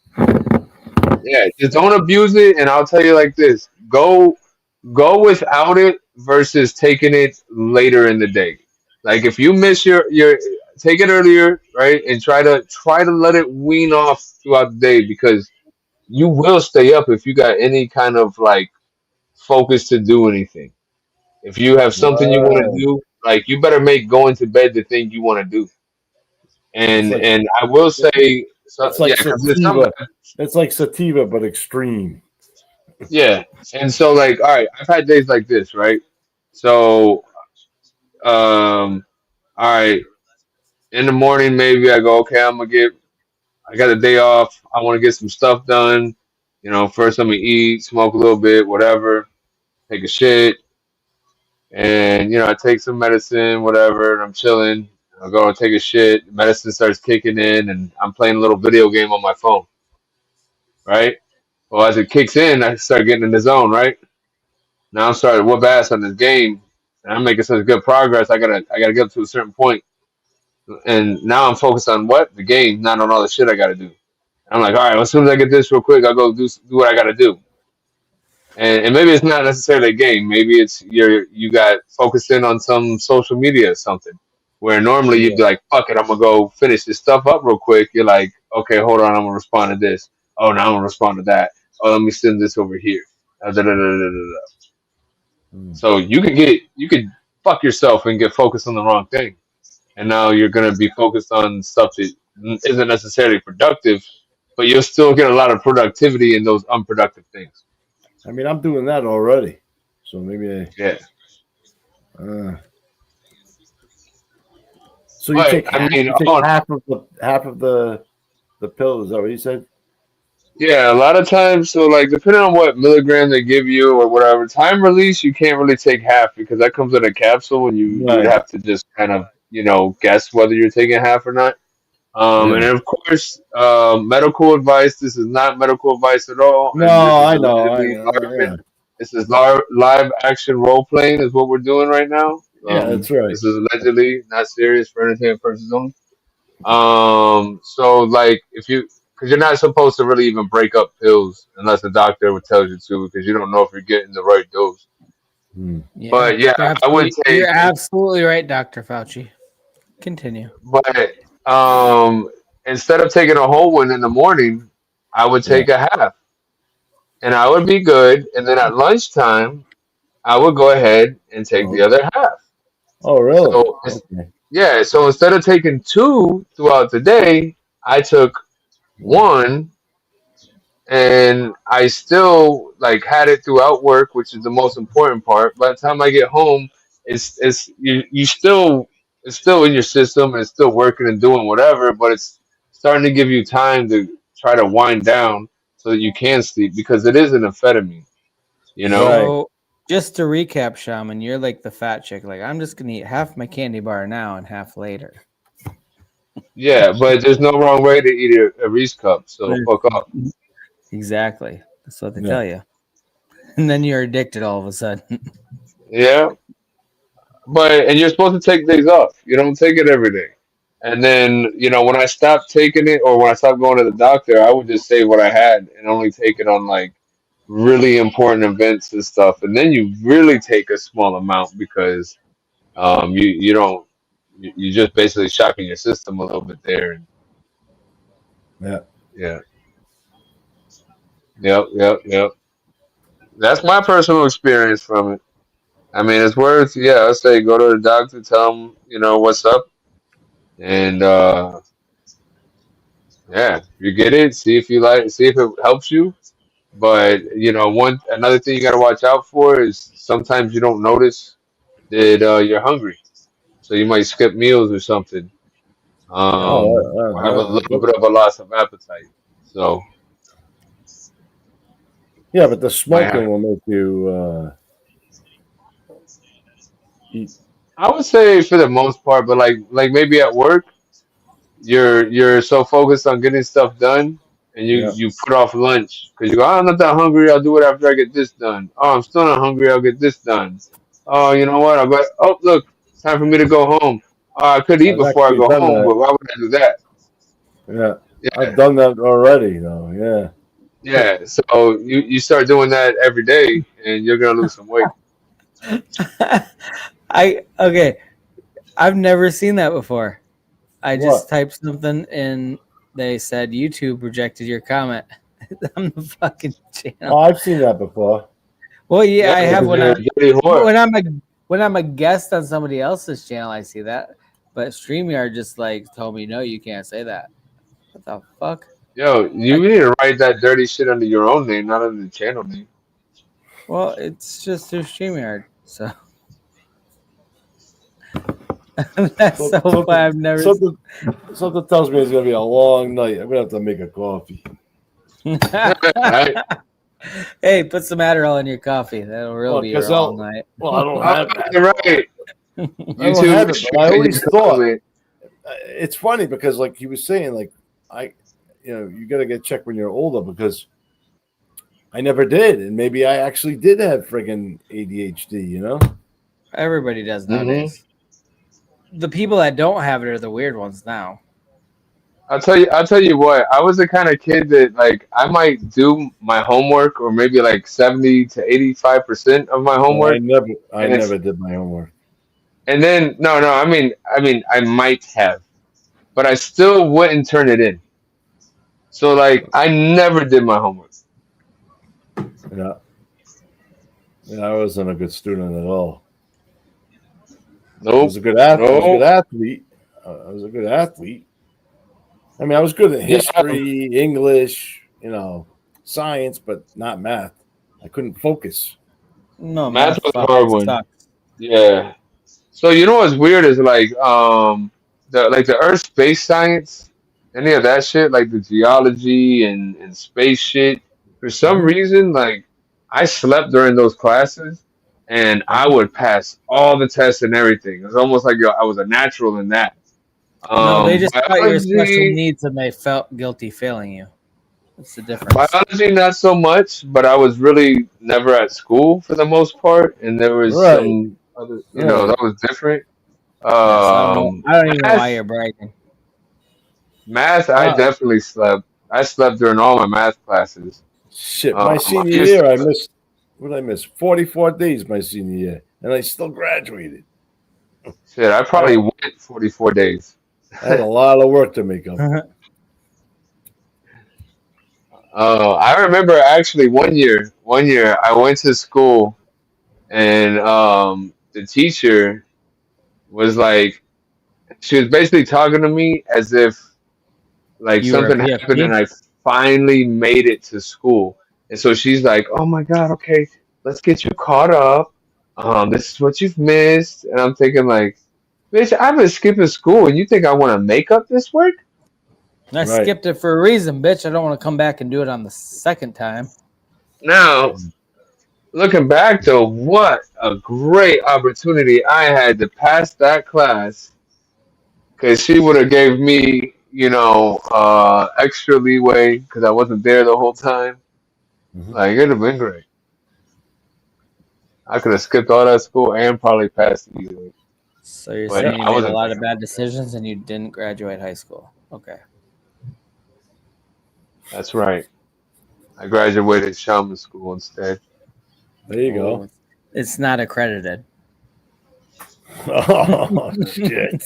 Yeah, just don't abuse it. And I'll tell you like this: go without it versus taking it later in the day. Like if you miss your take it earlier, right, and try to let it wean off throughout the day because you will stay up if you got any kind of like focus to do anything. If you have something you want to Wow. do, like you better make going to bed the thing you want to do. It's like And I will say, so, it's yeah, like because there's some. sativa. It's like sativa, but extreme. Yeah. And so like, all right, I've had days like this, right? So all right, in the morning maybe I go, okay, I got a day off, I want to get some stuff done. First let me eat, smoke a little bit, whatever, take a shit, and I take some medicine, whatever, and I'm chilling. I go and take a shit, medicine starts kicking in and I'm playing a little video game on my phone, right? Well, as it kicks in, I start getting in the zone, right? Now I'm starting to whoop ass on this game, and I'm making such good progress. I gotta get up to a certain point, and now I'm focused on what the game, not on all the shit I gotta do. I'm like, all right, well, as soon as I get this real quick, I'll go do what I gotta do. And maybe it's not necessarily a game. Maybe it's you got focused in on some social media or something. Where normally you'd be like, fuck it, I'm gonna go finish this stuff up real quick. You're like, okay, hold on, I'm gonna respond to this. Oh, now I'm gonna respond to that. Oh, let me send this over here. Da, da, da, da, da, da. So you could fuck yourself and get focused on the wrong thing, and now you're gonna be focused on stuff that isn't necessarily productive, but you'll still get a lot of productivity in those unproductive things. I mean, I'm doing that already, so maybe Yeah. So you But take I mean, half of the pill. Is that what you said? yeah, a lot of times, so like depending on what milligram they give you or whatever time release, you can't really take half because that comes in a capsule, and you would Right. have to just kind of guess whether you're taking half or not. And Yeah. of course, medical advice. This is not medical advice at all, No, and this is I know. allegedly Yeah. this is live action role playing is what we're doing right now. Yeah, that's right. This is allegedly not serious for entertainment purposes only. So like because you're not supposed to really even break up pills unless the doctor would tell you to, because you don't know if you're getting the right dose. Yeah, But yeah, I would you're take. absolutely right, Dr. Fauci. Continue. But instead of taking a whole one in the morning, I would take a half, and I would be good. And then at lunchtime, I would go ahead and take the other half. Oh, really? So yeah, so instead of taking two throughout the day, I took one, and I still like had it throughout work, which is the most important part. By the time I get home, you still it's still in your system and it's still working and doing whatever, but it's starting to give you time to try to wind down so that you can sleep because it is an amphetamine, you know? So, just to recap, Shaman, you're like the fat chick. Like, I'm just gonna eat half my candy bar now and half later. Yeah, but there's no wrong way to eat a Reese cup, so fuck off. Exactly. That's what they tell you. And then you're addicted all of a sudden. Yeah. And you're supposed to take days off. You don't take it every day. And then, when I stopped taking it or when I stopped going to the doctor, I would just say what I had and only take it on like really important events and stuff. And then you really take a small amount because you don't you're just basically shocking your system a little bit there. And Yeah. yeah. Yep. That's my personal experience from it. I mean, it's worth. Yeah, I say go to the doctor, tell him what's up, and yeah, you get it. See if it helps you. But another thing you got to watch out for is sometimes you don't notice that you're hungry, so you might skip meals or something, or have a little bit of a loss of appetite. So yeah, but the might smoking have. will make you eat. I would say for the most part, but like maybe at work, you're so focused on getting stuff done, and Yeah, you put off lunch because you go, oh, I'm not that hungry. I'll do it after I get this done. Oh, I'm still not hungry. I'll get this done. Oh, you know what? I'll go. Oh, look, it's time for me to go home. I could eat I've before I actually go done home, that. but why would I do that? Yeah, I've Yeah, done that already, though. Yeah. yeah. So you start doing that every day, and you're gonna lose some weight. Okay. I've never seen that before. I just What? typed something and they said YouTube rejected your comment on the fucking Oh, channel. I've seen that before. Well, yeah, Yeah, I have because you're a dirty whore. when I'm a guest on somebody else's channel, I see that. But StreamYard just like told me no, you can't say that. What the fuck? Yo, you need to write that dirty shit under your own name, not under the channel name. Well, it's just through StreamYard, so that's so funny. I've never. Something tells me it's gonna be a long night. I'm gonna have to make a coffee. Right? Hey, put some Adderall in your coffee. That'll really be your all night. Well, I don't Oh, have that. you're right. I don't YouTube have it, but I always restricted thought comment. it's funny because, like he was saying, like you got to get checked when you're older because I never did, and maybe I actually did have friggin' ADHD. You know, Everybody does nowadays. The people that don't have it are the weird ones now. I'll tell you what, I was the kind of kid that like I might do my homework or maybe like 70 to 85% of my I homework. And it's never did my homework. and then no, I mean I might have, but I still wouldn't turn it in. So like I never did my homework. Yeah, I wasn't a good student at all. I Nope. was a good athlete. Nope. I was a good athlete. I mean, I was good at history, English, science, but not math. I couldn't focus. No, Math math was a hard fucking one. sucks. Yeah. So you know what's weird is like the Earth space science, any of that shit, like the geology and space shit. For some reason, like I slept during those classes and I would pass all the tests and everything. It's almost like I was a natural in that. No, they just thought you were special Biology, needs and they felt guilty failing you. That's the difference. biology, not so much, but I was really never at school for the most part, and there was Right. some other, Right. that was different. Yeah, so I don't even know why you're bragging. Math, I definitely slept. I slept during all my math classes. Shit, my I senior used year, to- I missed. What did I miss? 44 days my senior year, and I still graduated. Shit, I probably went 44 days. I had a lot of work to make up. I remember actually one year I went to school and the teacher was like, she was basically talking to me as if like You were a something happened and PFP? I finally made it to school. And so she's like, "Oh my God, okay, let's get you caught up. This is what you've missed." And I'm thinking like, bitch, I've been skipping school and you think I want to make up this work? I skipped it for a reason, bitch. I don't want to come back and do it on the second time. Now, looking back though, what a great opportunity I had to pass that class because she would have gave me, extra leeway because I wasn't there the whole time. Like it'd have been great. I could have skipped all that school and probably passed easily. So you're But saying you I made a wasn't lot there. of bad decisions and you didn't graduate high school. Okay. That's right. I graduated shaman school instead. There you go. It's not accredited. Oh shit!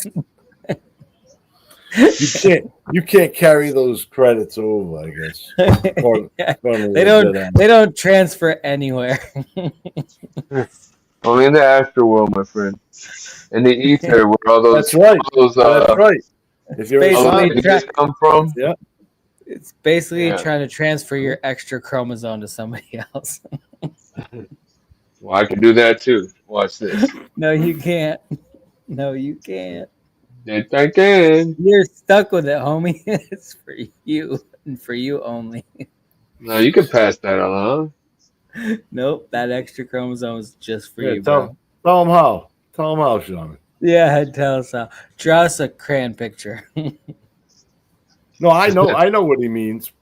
you can't carry those credits over, I guess. They don't transfer anywhere. Only in the astral world, my friend. In the ether, where all those That's right. all those That's right. If you're ideas come from. Yeah. It's basically trying to transfer your extra chromosome to somebody else. Well, I can do that too. Watch this. No, you can't. No, you can't. Yes, I can. You're stuck with it, homie. It's for you and for you only. No, you can pass that along. Nope, that extra chromosome is just for you, tell bro. them how. Tell them how, Shaman. Yeah, tell us how. Draw us a crayon picture. No, I know what he means,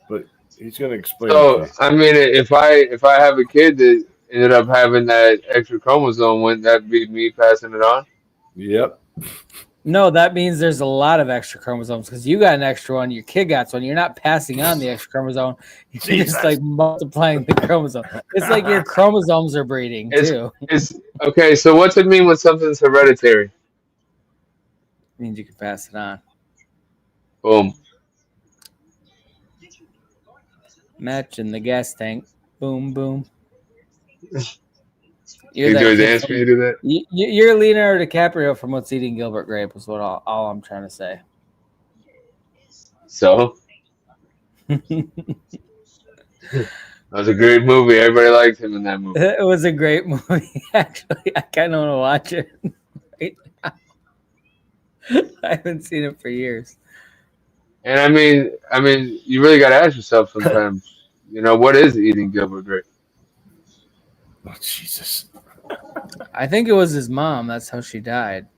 but he's gonna explain. So, I mean, if I have a kid that ended up having that extra chromosome, wouldn't that be me passing it on? Yep. No, that means there's a lot of extra chromosomes because you got an extra one, your kid got one. You're not passing on the extra chromosome. You're just like multiplying the chromosome. It's like your chromosomes are breeding too. It's okay. So, what's it mean when something's hereditary? It means you can pass it on. Boom. Match in the gas tank. Boom, boom. You do a dance when you do that? You're Leonardo DiCaprio from What's Eating Gilbert Grape is what all I'm trying to say. So? That was a great movie. Everybody liked him in that movie. It was a great movie. Actually, I kind of want to watch it right now. I haven't seen it for years. And I mean, you really got to ask yourself sometimes, what is eating Gilbert Grape? Oh, Jesus. I think it was his mom. That's how she died.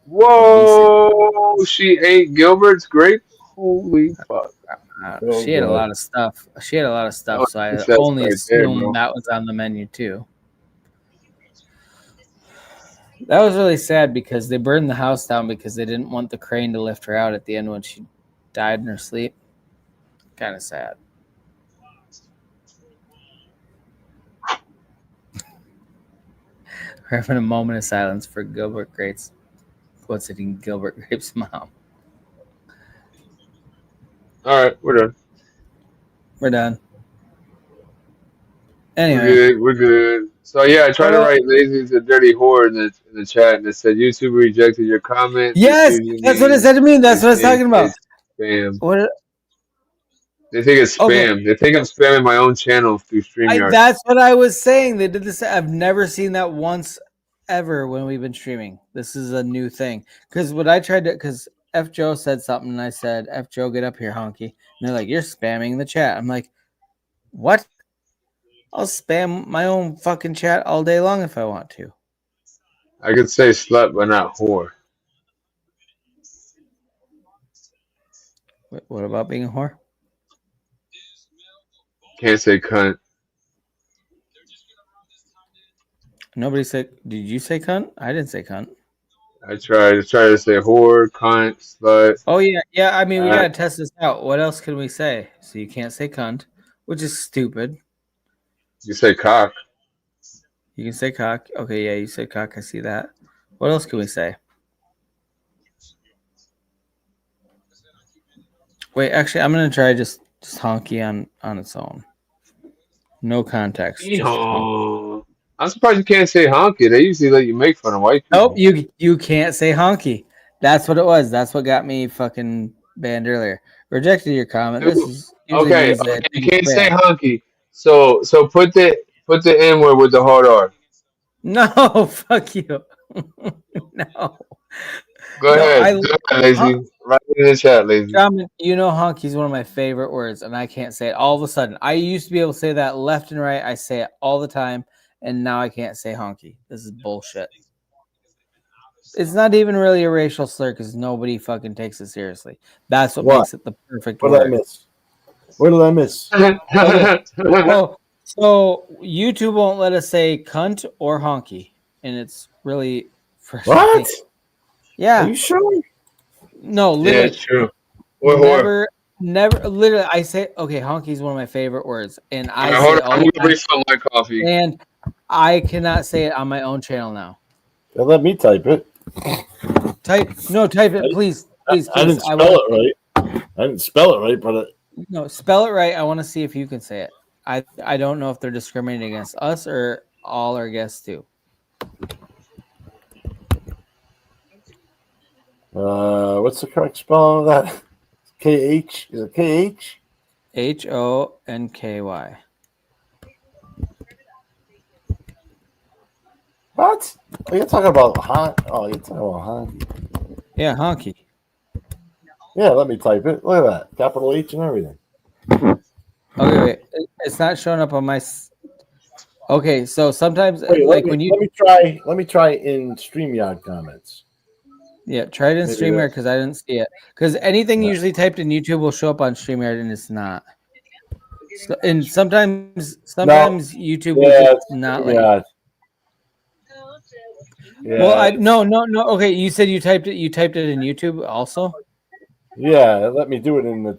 Whoa! She ate Gilbert's grape? Holy fuck. She had a lot of stuff. So I only assumed that was on the menu too. That was really sad because they burned the house down because they didn't want the crane to lift her out at the end when she died in her sleep. Kind of sad. We're having a moment of silence for Gilbert Grape's What's Eating Gilbert Grape's mom. All right, we're done. We're done. Anyway, we're good. So yeah, I tried to write "Lazy's a dirty whore" in the chat, and it said YouTube rejected your comment. Yes, that's what it said to me. That's what I was talking about. Spam. What? They think it's spam. Okay. They think I'm spamming my own channel through StreamYard. That's what I was saying. They did this. I've never seen that once ever when we've been streaming. This is a new thing. Because what I tried to, because F Joe said something, and I said, F Joe, get up here, honky. And they're like, you're spamming the chat. I'm like, what? I'll spam my own fucking chat all day long if I want to. I could say slut, but not whore. Wait, what about being a whore? Can't say cunt. Nobody said. Did you say cunt? I didn't say cunt. I tried to say whore, cunt, slut. Oh yeah. I mean, we gotta test this out. What else can we say? So you can't say cunt, which is stupid. You say cock. You can say cock. Okay, yeah, you said cock. I see that. What else can we say? Wait, actually, I'm gonna try just honky on its own. No context. I'm surprised you can't say honky. They usually let you make fun of white people. Nope, you can't say honky. That's what it was. That's what got me fucking banned earlier. Rejected your comment. This is okay. You can't say honky. So put the N word with the hard R. No, fuck you. No. Go ahead, Lazy. Right in the chat, Lazy. You know honky is one of my favorite words, and I can't say it all of a sudden. I used to be able to say that left and right. I say it all the time, and now I can't say honky. This is bullshit. It's not even really a racial slur because nobody fucking takes it seriously. That's what makes it the perfect word. What did I miss? So YouTube won't let us say cunt or honky, and it's really frustrating. What? Yeah. Are you sure? No, literally. Yeah, it's true. Never. Literally, I say okay. Honky is one of my favorite words, and I say hold on. I'm gonna refill my coffee. And I cannot say it on my own channel now. They'll let me type it. Type it, please. I didn't spell it right. I didn't spell it right, but no, spell it right. I want to see if you can say it. I don't know if they're discriminating against us or all our guests too. What's the correct spelling of that? KH? Is it KH? HONKY. What? Oh, you're talking about Oh, you're talking about honky. Yeah, honky. Yeah, let me type it. Look at that. Capital H and everything. Okay, wait. It's not showing up on my. Okay, so sometimes Wait, like when you let me try in StreamYard comments. Yeah, try it in Maybe StreamYard because I didn't see it. Because anything usually typed in YouTube will show up on StreamYard and it's not. So, and sometimes YouTube will just not let you. Yeah. Well, no. Okay, you said you typed it. You typed it in YouTube also. Yeah, it let me do it in the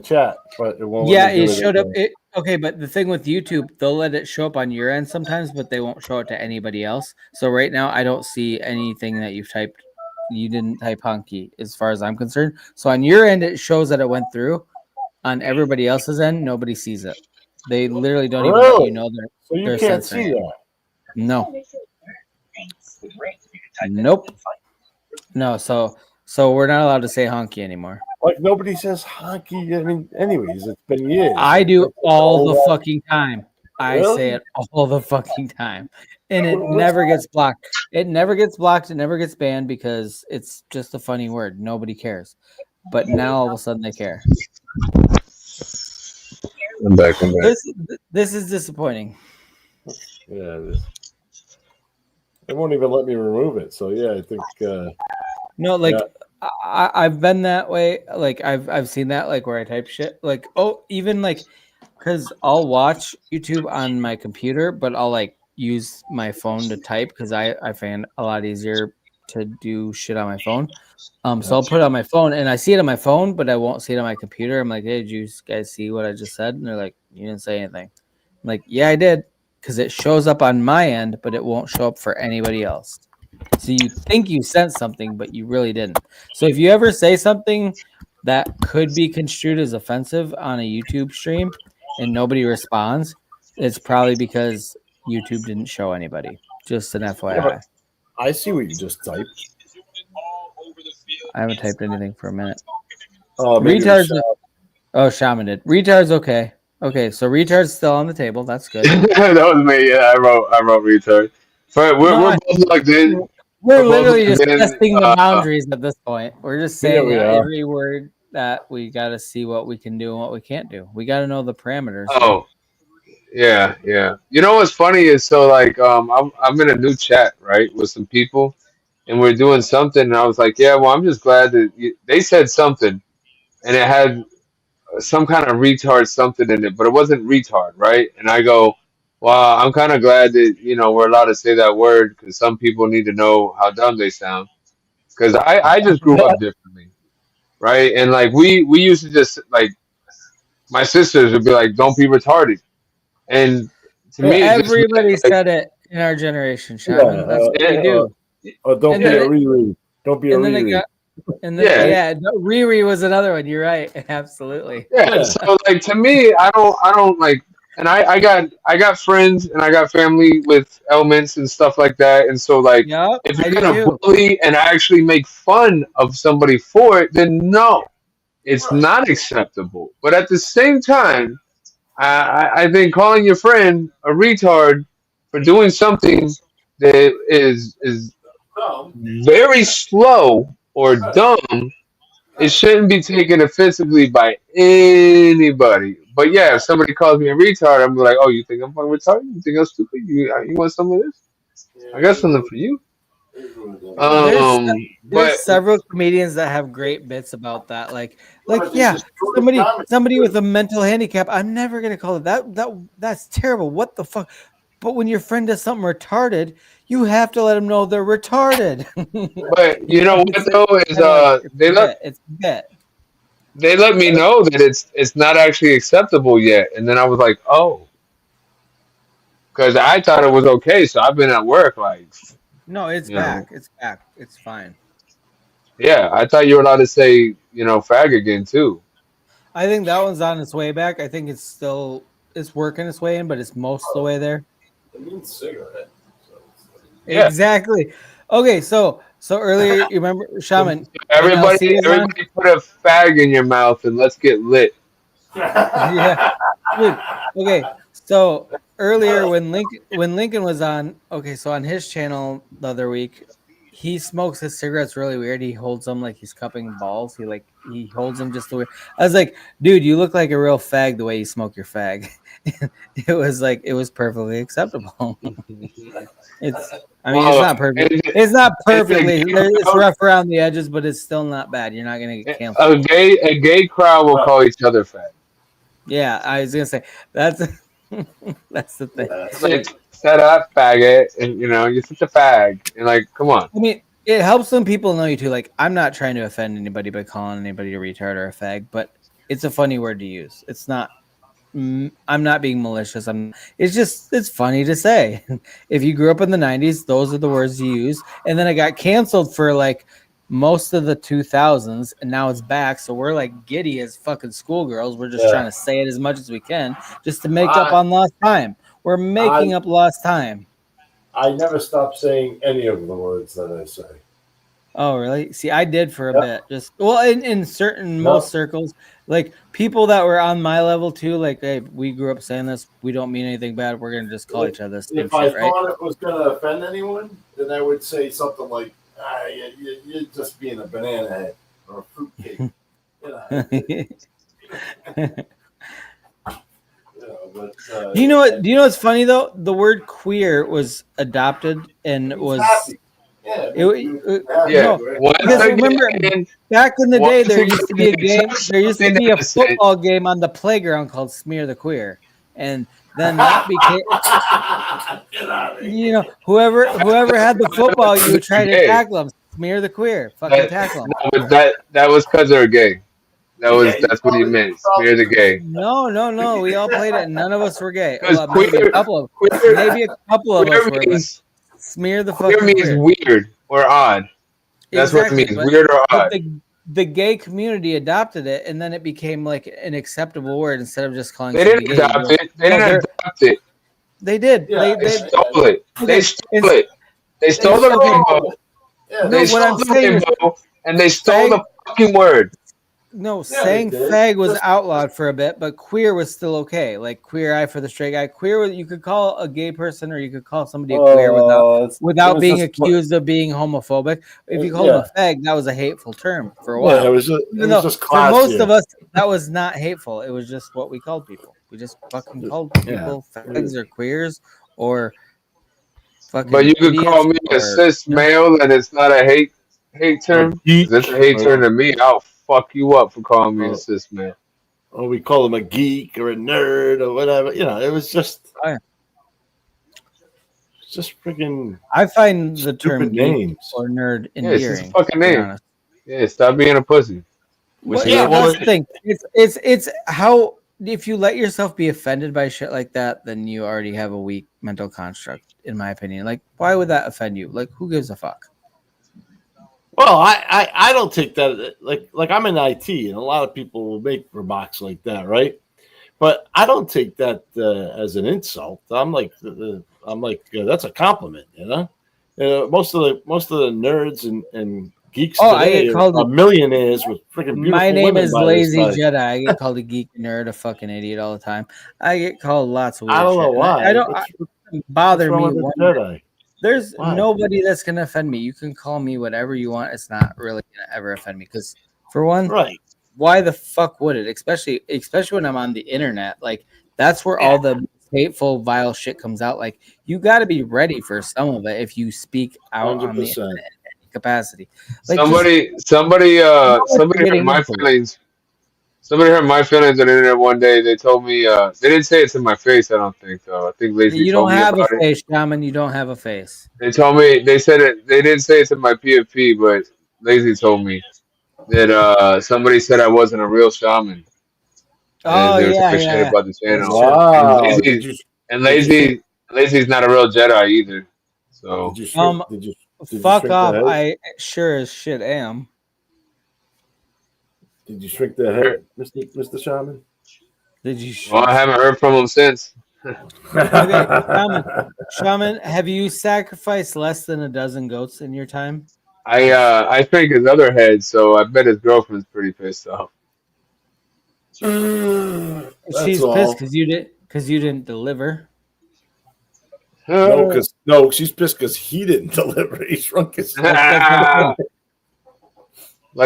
chat, but it won't. Yeah, let me do it showed up. in Okay, but the thing with YouTube, they'll let it show up on your end sometimes, but they won't show it to anybody else. So right now, I don't see anything that you've typed. You didn't type honky, as far as I'm concerned. So on your end, it shows that it went through. On everybody else's end, nobody sees it. They literally don't even let you know So you they're can't censoring see it. that. No. Nope. No. So we're not allowed to say honky anymore. Like nobody says honky. I mean, anyways, it's been years. I do It's all the old- fucking time. I Really? say it all the fucking time. And it What's never that? gets blocked. It never gets blocked. It never gets banned because it's just a funny word. Nobody cares. But now all of a sudden they care. I'm back. This is disappointing. Yeah, it is. They won't even let me remove it. So yeah, I think. No, like yeah. I've been that way. Like I've seen that, like where I type shit. Like even like because I'll watch YouTube on my computer, but I'll like use my phone to type because I find a lot easier to do shit on my phone. So I'll put it on my phone and I see it on my phone, but I won't see it on my computer. I'm like, hey, did you guys see what I just said? And they're like, you didn't say anything. I'm like, yeah, I did, because it shows up on my end, but it won't show up for anybody else. So you think you sent something, but you really didn't. So if you ever say something that could be construed as offensive on a YouTube stream and nobody responds, it's probably because YouTube didn't show anybody. Just an FYI. Yeah, but I see what you just typed. I haven't typed anything for a minute. Oh, maybe Retards. Oh, Shaman did. Retard's okay. Okay, so retard's still on the table. That's good. That was me. Yeah, I wrote retard. But we're both logged in. We're both literally logged just in. testing the boundaries at this point. We're just saying we are. every word that we got to see what we can do and what we can't do. We got to know the parameters. Oh, yeah. You know what's funny is so like I'm in a new chat, right, with some people, and we're doing something, and I was like, yeah, well, I'm just glad that they said something, and it had some kind of retard something in it, but it wasn't retard, right? And I go, well, I'm kind of glad that we're allowed to say that word because some people need to know how dumb they sound. Because I just grew up differently, right? And like we used to just like my sisters would be like, "Don't be retarded," and to me it just Everybody meant, like, said it in our generation, Shaman. That's what we do. Don't be a Riri. Don't be a Riri. And then Riri was another one. You're right. Absolutely. Yeah. So like to me, I don't like, and I got friends and I got family with elements and stuff like that. And so like, if you're gonna bully and actually make fun of somebody for it, then no, it's not acceptable. But at the same time, I think calling your friend a retard for doing something that is very slow or dumb, it shouldn't be taken offensively by anybody. But yeah, if somebody calls me a retard, I'm like, oh, you think I'm fucking retarded? You think I'm stupid? You want some of this? I got something for you. There's several comedians that have great bits about that. Like yeah, somebody with a mental handicap. I'm never gonna call it that's terrible. What the fuck? But when your friend does something retarded, you have to let them know they're retarded. But you know what though is they let me know that it's not actually acceptable yet, and then I was like, oh, because I thought it was okay. So I've been at work like, no, it's back. It's back. It's fine. Yeah, I thought you were allowed to say, fag again too. I think that one's on its way back. I think it's working its way in, but it's most of the way there. It means cigarette. Yeah. Exactly. Okay, so earlier you remember Shaman when LC was on? Everybody put a fag in your mouth and let's get lit. Yeah, dude. Okay, so earlier when Lincoln was on, okay, so on his channel the other week, he smokes his cigarettes really weird. He holds them like he's cupping balls. He holds them just the way. I was like, dude, you look like a real fag the way you smoke your fag. It was perfectly acceptable. It's it's not perfect. It's not perfectly. It's rough around the edges, but it's still not bad. You're not gonna get canceled. A gay crowd will call each other fag. Yeah, I was gonna say that's that's the thing. It's like, shut up, faggot, and you're such a fag, and like, come on. I mean, it helps some people know you too. Like, I'm not trying to offend anybody by calling anybody a retard or a fag, but it's a funny word to use. It's not. I'm not being malicious. It's funny to say. If you grew up in the 90s, those are the words you use. And then I got canceled for like most of the 2000s, and now it's back. So we're like giddy as fucking schoolgirls. We're just trying to say it as much as we can just to make up on lost time. We're making up lost time. I never stop saying any of the words that I say. Oh, really? See, I did for a bit. Just in most circles, like people that were on my level too. Like, hey, we grew up saying this. We don't mean anything bad. We're gonna just call each other this. If I thought it was gonna offend anyone, then I would say something like, "You're just being a banana head or a fruitcake." Do you know what? Do you know what's funny though? The word queer was adopted and was. Happy. No, because remember back in the day there used to be a game. There used to be a football game on the playground called Smear the Queer, and then that became. Whoever had the football, you would try to tackle them. Smear the Queer, fucking tackle them. No, but that was because they're gay. That's what he meant. Smear the gay. No. We all played it. None of us were gay. Well, maybe a couple of us were. But smear the fucking queer means weird or odd. That's exactly what it means. Weird or odd. The gay community adopted it, and then it became like an acceptable word instead of just calling. They didn't adopt it. They didn't adopt it. They did. Yeah, they stole it. They stole it. They stole the rainbow. They stole the rainbow, and they stole the fucking word. No, saying fag was outlawed for a bit, but queer was still okay. Like queer eye for the straight guy. Queer, you could call a gay person or you could call somebody a queer without being accused of being homophobic. If you called them a fag, that was a hateful term for a while. Yeah, it was just for most of us, that was not hateful. It was just what we called people. We just fucking called people fags or queers or fucking. But you could call me a cis male, and it's not a hate term. It's a hate term to me. I'll fuck you up for calling me a cis male. Or we call him a geek or a nerd or whatever. It was just freaking. I find the term geek or nerd endearing. Yeah, it's just a fucking name. Yeah, stop being a pussy. That's the thing. It's how if you let yourself be offended by shit like that, then you already have a weak mental construct, in my opinion. Like, why would that offend you? Like, who gives a fuck? Well, I don't take that like I'm in IT, and a lot of people will make remarks like that, right? But I don't take that as an insult. I'm like that's a compliment, most of the nerds and geeks today are millionaires with freaking beautiful My name women is by Lazy their side. Jedi. I get called a geek, nerd, a fucking idiot all the time. I get called lots of weird I don't know shit. why. I don't bother me. Jedi? There's nobody that's gonna offend me. You can call me whatever you want. It's not really gonna ever offend me because, for one, why the fuck would it? Especially when I'm on the internet. Like that's where all the hateful, vile shit comes out. Like you got to be ready for some of it if you speak out 100%. On the internet in any capacity. Like somebody hurt my feelings. Somebody hurt my feelings on the internet one day. They told me they didn't say it to my face. I don't think though. I think Lazy told me about it. You don't have a face, Shaman. You don't have a face. They told me they said it. They didn't say it to my PFP, but Lazy told me that somebody said I wasn't a real shaman. Oh yeah. About the channel. Wow. And Lazy's not a real Jedi either. So fuck off. I sure as shit am. Did you shrink their head, Mr. Shaman? Did you? Well, I haven't heard from him since. Okay, Shaman, have you sacrificed less than a dozen goats in your time? I shrank his other head, so I bet his girlfriend's pretty pissed off. She's pissed because you didn't deliver. No, she's pissed because he didn't deliver. He shrunk his. Like,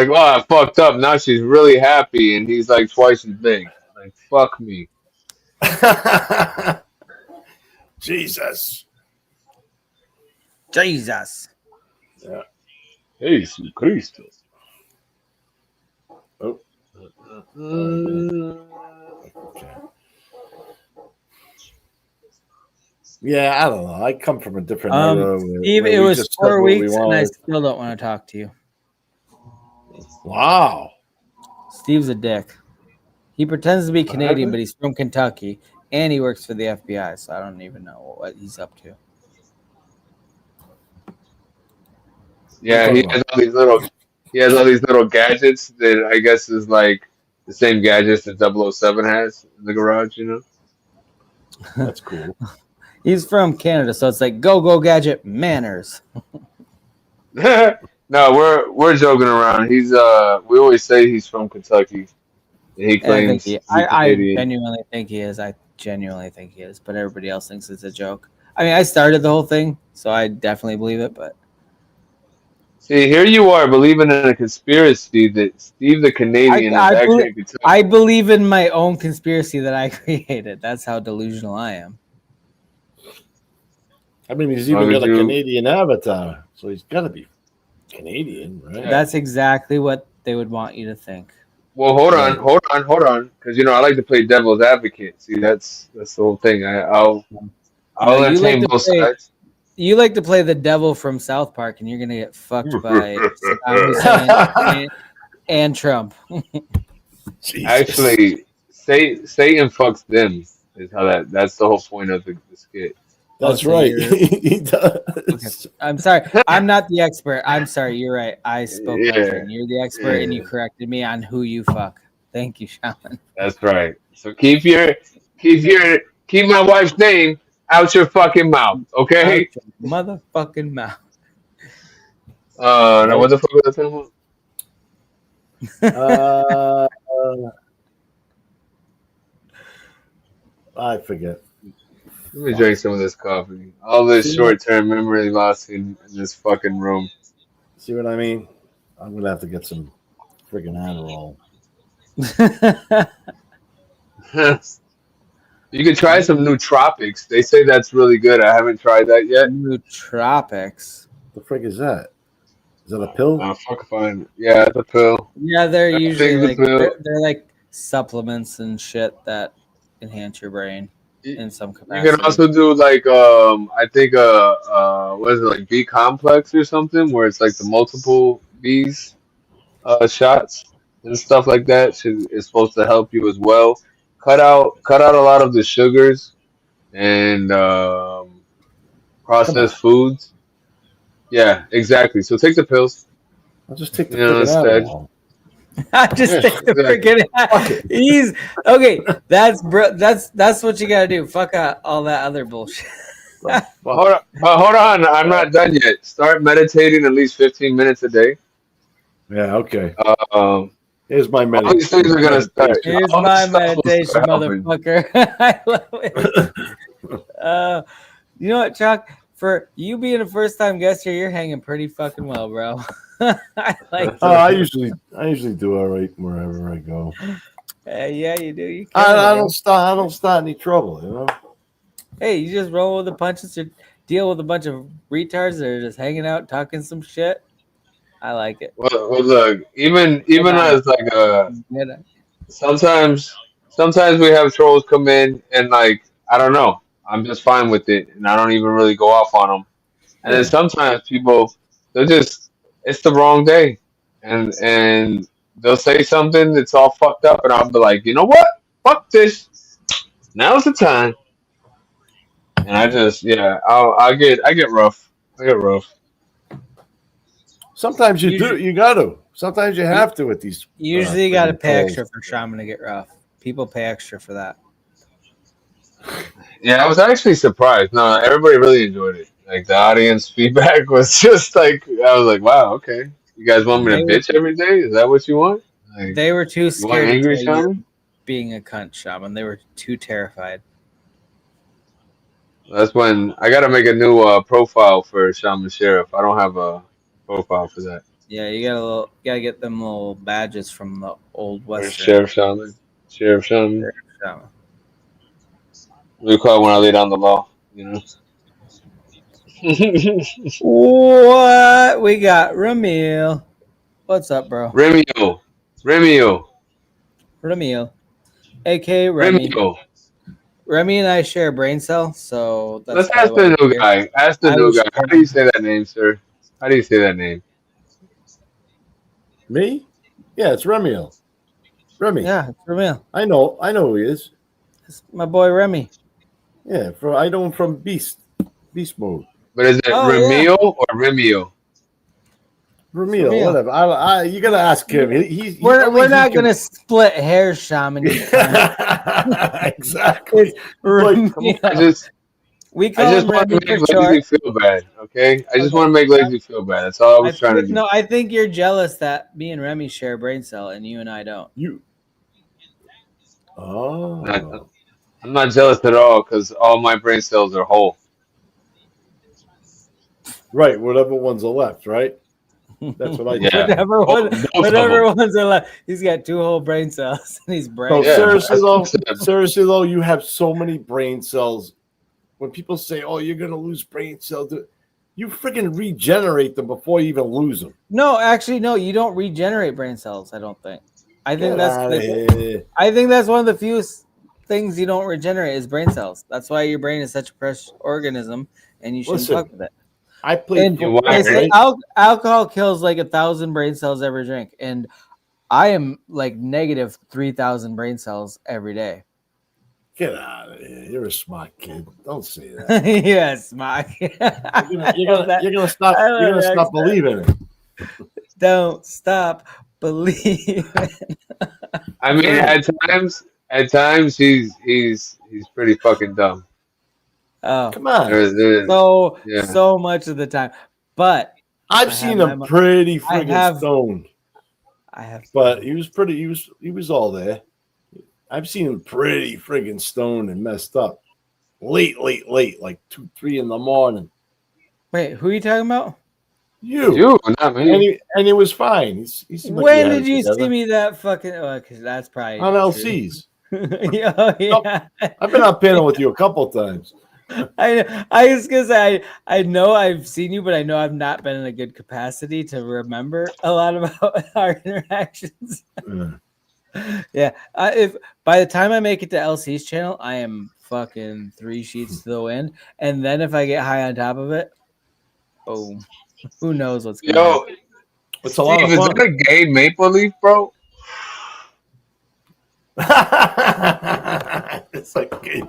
oh, I fucked up. Now she's really happy, and he's like twice as big. Like, fuck me. Jesus. Yeah. Jesus Cristo. Oh. Yeah, I don't know. I come from a different era. Steve, it was 4 weeks, and I still don't want to talk to you. Wow. Steve's a dick. He pretends to be Canadian, but he's from Kentucky, and he works for the FBI, so I don't even know what he's up to. Yeah, he has all these little gadgets that I guess is like the same gadgets that 007 has in the garage, you know? That's cool. He's from Canada, so it's like go gadget manners. No, we're joking around. He's we always say he's from Kentucky. And he claims I genuinely think he is. But everybody else thinks it's a joke. I mean, I started the whole thing, so I definitely believe it, but see, here you are believing in a conspiracy that Steve the Canadian is actually in Kentucky. I believe in my own conspiracy that I created. That's how delusional I am. I mean, he's even got a Canadian avatar, so he's got to be Canadian, right? That's exactly what they would want you to think. Well, hold on, because I like to play devil's advocate. See, that's the whole thing. I'll entertain both sides. You like to play the devil from South Park, and you're gonna get fucked by Saddam Hussein and Trump. Actually, Satan fucks them. Is how that's the whole point of the skit. That's right. He does. Okay. I'm sorry. I'm not the expert. I'm sorry. You're right. I spoke my turn. You're the expert, and you corrected me on who you fuck. Thank you, Shaman. That's right. So keep my wife's name out your fucking mouth, okay? Out your motherfucking mouth. Now what the fuck was I talking about? I forget. Let me drink some of this coffee. All this short-term memory loss in this fucking room. See what I mean? I'm gonna have to get some friggin' Adderall. You could try some nootropics. They say that's really good. I haven't tried that yet. Nootropics. The frig is that? Is that a pill? Oh, fuck fine. Yeah, it's a pill. Yeah, they're usually like they're like supplements and shit that enhance your brain in some capacity. You can also do like I think what is it, like B complex or something, where it's like the multiple B's shots and stuff like that is supposed to help you as well. Cut out a lot of the sugars and processed foods. Yeah, exactly. So take the pills. I'll just take the pills instead. I just take the freaking. He's okay. That's what you gotta do. Fuck out all that other bullshit. But hold on, I'm not done yet. Start meditating at least 15 minutes a day. Yeah. Okay. Here's my meditation. All these things are gonna start. Here's my meditation, motherfucker. I love it. You know what, Chuck? For you being a first-time guest here, you're hanging pretty fucking well, bro. I like. I usually do all right wherever I go. Yeah, you do. You I don't start any trouble, you know. Hey, you just roll with the punches or deal with a bunch of retards that are just hanging out talking some shit. I like it. Well look, even as like sometimes we have trolls come in and like I don't know, I'm just fine with it and I don't even really go off on them. And then sometimes people it's the wrong day and they'll say something that's all fucked up and I'll be like, you know what? Fuck this. Now's the time. And I just I get rough. Sometimes you got to. Sometimes you have to with these. Usually, you got to pay trolls. extra for shaman to get rough. People pay extra for that. Yeah, I was actually surprised. No, everybody really enjoyed it. Like the audience feedback was just like, I was like, wow, okay. You guys want me to bitch every day? Is that what you want? Like, They were too you want scared to angry tell you shaman? being a cunt shaman. They were too terrified. That's when I got to make a new profile for Shaman Sheriff. I don't have a profile for that. Yeah, you gotta get them little badges from the old Or western. Sheriff Shaman. Sheriff Shaman. Sheriff Shaman. We call it when I lay down the law, you know. What we got, Ramil? What's up, bro? Remio, Ramil, aka Remy. Remio. Remy and I share a brain cell, so that's Let's ask the new guy. Ask the new guy. How do you say that name, sir? How do you say that name? Me? Yeah, it's Remiel. Remy. Yeah, it's Ramil. I know who he is. It's my boy Remy. Yeah, I know him from Beast Mode. But is it Remio or Remio? Remiel, whatever. You gotta ask him. We're not gonna split hairs, Shaman. Exactly. We call I just him want to Remy make for Lazy short. feel bad, okay? I just want to make Lazy feel bad. That's all I was trying to do. No, I think you're jealous that me and Remy share a brain cell and you and I don't. Oh. I'm not jealous at all because all my brain cells are whole. Right, whatever ones are left, right? That's what I do. Yeah. Whatever ones are left. He's got 2 whole brain cells and he's brain. So seriously though, you have so many brain cells. When people say, "Oh, you're gonna lose brain cells," you freaking regenerate them before you even lose them. No, actually, no. You don't regenerate brain cells. I don't think. I think Get that's one of the few things you don't regenerate is brain cells. That's why your brain is such a precious organism, and you shouldn't fuck with it. I played. They say alcohol kills like 1,000 brain cells every drink, and I am like negative 3,000 brain cells every day. Get out of here! You're a smart kid. Don't say that. Yeah, smart. You're gonna stop. You're gonna stop believing it. Don't stop believing. I mean, at times he's pretty fucking dumb. Oh, come on! So much of the time, but I've seen him pretty friggin' stoned. But he was pretty. He was all there. I've seen him pretty friggin' stoned and messed up. Late, like 2, 3 in the morning. Wait, who are you talking about? You, not me. And he was fine. When did you see me that fucking? Because that's probably on LCs. Yeah. I've been on panel with you a couple times. I was gonna say I know I've seen you, but I know I've not been in a good capacity to remember a lot about our interactions. Yeah, if by the time I make it to LC's channel, I am fucking 3 sheets to the wind, and then if I get high on top of it, boom, who knows what's going on? It's a lot of Steve, fun. is that a gay maple leaf, bro? It's like gay.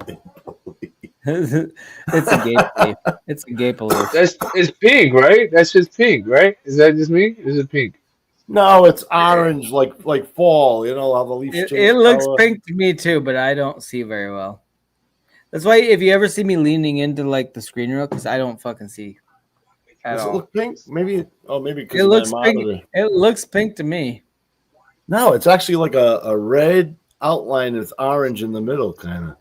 It's a gay leaf. It's a gay leaf. It's pink, right? That's just pink, right? Is that just me? Is it pink? No, it's orange, like fall. You know how the leaves change. It looks pink to me too, but I don't see very well. That's why if you ever see me leaning into like the screen real, because I don't fucking see at Does all. it look pink? Maybe. Oh, maybe because It looks my pink. monitor. It looks pink to me. No, it's actually like a red outline. It's orange in the middle, kind of.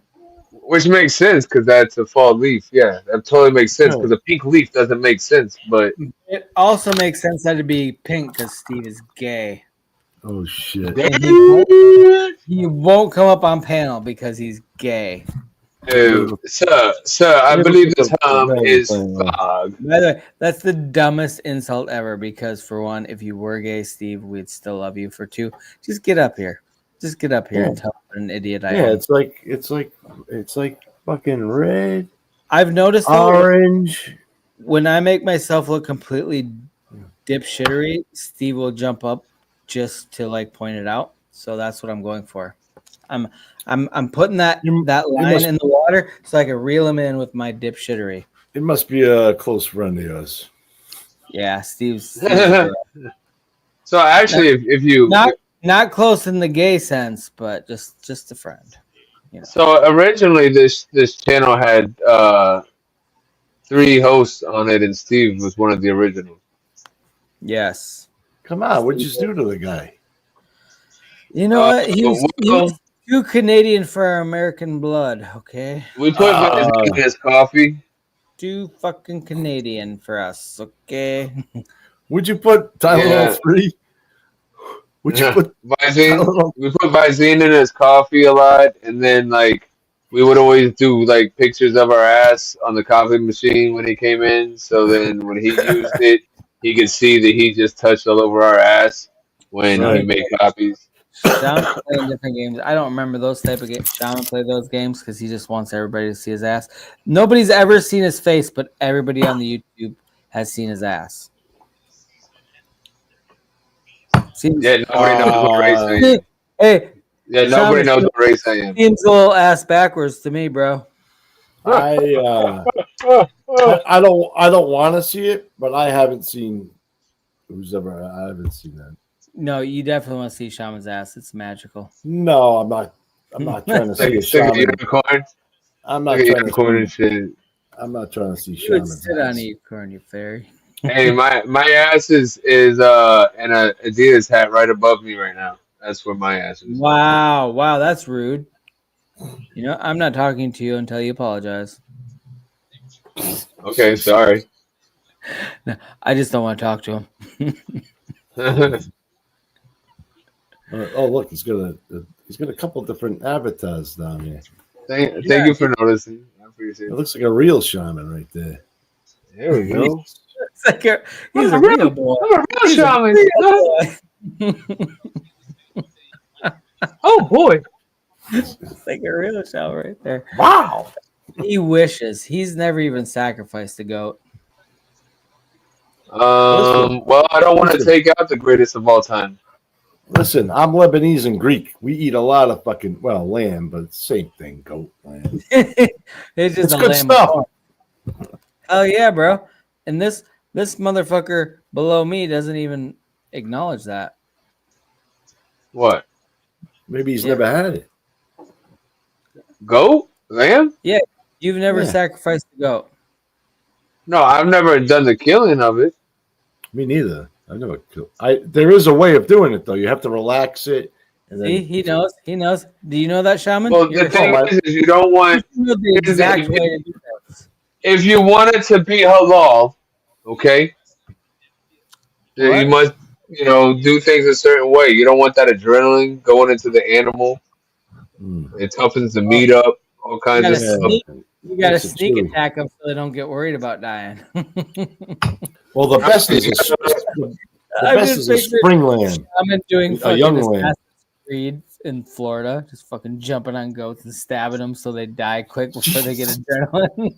Which makes sense because that's a fall leaf. Yeah, that totally makes sense because a pink leaf doesn't make sense. But it also makes sense that it'd be pink because Steve is gay. Oh shit! He won't come up on panel because he's gay. Sir, I believe the term is fog. By the way, that's the dumbest insult ever. Because for one, if you were gay, Steve, we'd still love you. For 2, just get up here. Just get up here and tell me what an idiot I am. Yeah, it's like fucking red. I've noticed orange. When I make myself look completely dipshittery, Steve will jump up just to like point it out. So that's what I'm going for. I'm putting that line in the water so I can reel him in with my dipshittery. It must be a close friend of yours. Yeah, Steve's So actually, if you not close in the gay sense, but just a friend. You know. So originally, this channel had 3 hosts on it, and Steve was one of the originals. Yes. Come on, what'd you do to the guy? You know what? He was too Canadian for our American blood. Okay. We put Visine in his coffee. Too fucking Canadian for us. Okay. Would you put Tylenol 3? Would you put Visine? We put Visine in his coffee a lot, and then like we would always do like pictures of our ass on the coffee machine when he came in. So then when he used it, he could see that he just touched all over our ass when he made copies. Shaman playing different games. I don't remember those type of games. Shaman played those games because he just wants everybody to see his ass. Nobody's ever seen his face, but everybody on the YouTube has seen his ass. Yeah, nobody knows what race I am. Hey, yeah, nobody knows what race I am. Seems a little ass backwards to me, bro. I don't want to see it, but I haven't seen I haven't seen that. No, you definitely want to see Shaman's ass. It's magical. No, I'm not trying to see a shaman. Unicorn. I'm not trying to see. I'm not trying to see You would Shaman's sit ass. on a unicorn, you fairy. Hey, my ass is in a Adidas hat right above me right now. That's where my ass is. Wow, that's rude. You know, I'm not talking to you until you apologize. Okay, sorry. No, I just don't want to talk to him. Oh, look, he's got a couple different avatars down here. Thank you for noticing. It looks like a real shaman right there. There we go. It's like he's a real boy. I'm a real shaman. Oh boy. It's like a real shaman right there. Wow. He wishes. He's never even sacrificed a goat. Well, I don't want to take out the greatest of all time. Listen, I'm Lebanese and Greek. We eat a lot of lamb, but it's the same thing, goat, lamb. It's just good stuff. Oh yeah, bro. And this motherfucker below me doesn't even acknowledge that. What? Maybe he's never had it. Goat? Lamb? Yeah. You've never sacrificed a goat. No, I've never done the killing of it. Me neither. I never killed. There is a way of doing it though. You have to relax it. And then, See, he knows. He knows. Do you know that, Shaman? Well, the thing is you don't want the exact way to do this. If you want it to be halal, okay, you must, do things a certain way. You don't want that adrenaline going into the animal. It toughens the meat up, all kinds of stuff. You got to sneak attack them so they don't get worried about dying. Well, the best is a spring lamb. I'm doing a young lamb. Assassin's Creed in Florida, just fucking jumping on goats and stabbing them so they die quick before they get adrenaline.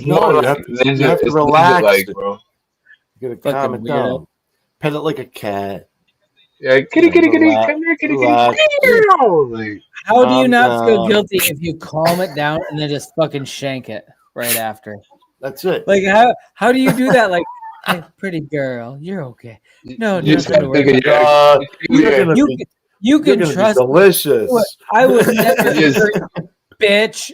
No, you have to relax, bro. You gotta calm it down. Pet it like a cat. Yeah, kitty, come here, kitty. How do you not feel guilty if you calm it down and then just fucking shank it right after? That's it. Like how do you do that? Like, hey, pretty girl, you're okay. No, you nothing to worry about. You can trust. Delicious. Me. I was never bitch.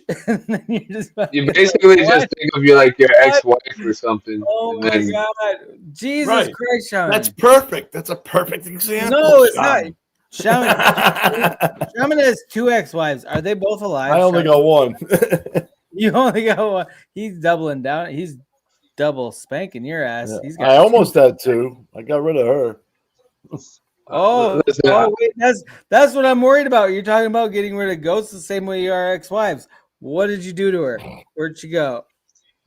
You basically just think of you like your ex-wife or something. Oh my god, Jesus Christ, Shaman! That's perfect. That's a perfect example. No, it's not. Shaman has 2 ex-wives. Are they both alive? I only got one. You only got one. He's doubling down. He's double spanking your ass. Yeah, He's got I almost had 2. I got rid of her. Wait, that's what I'm worried about. You're talking about getting rid of goats the same way you are ex-wives. What did you do to her? Where'd she go?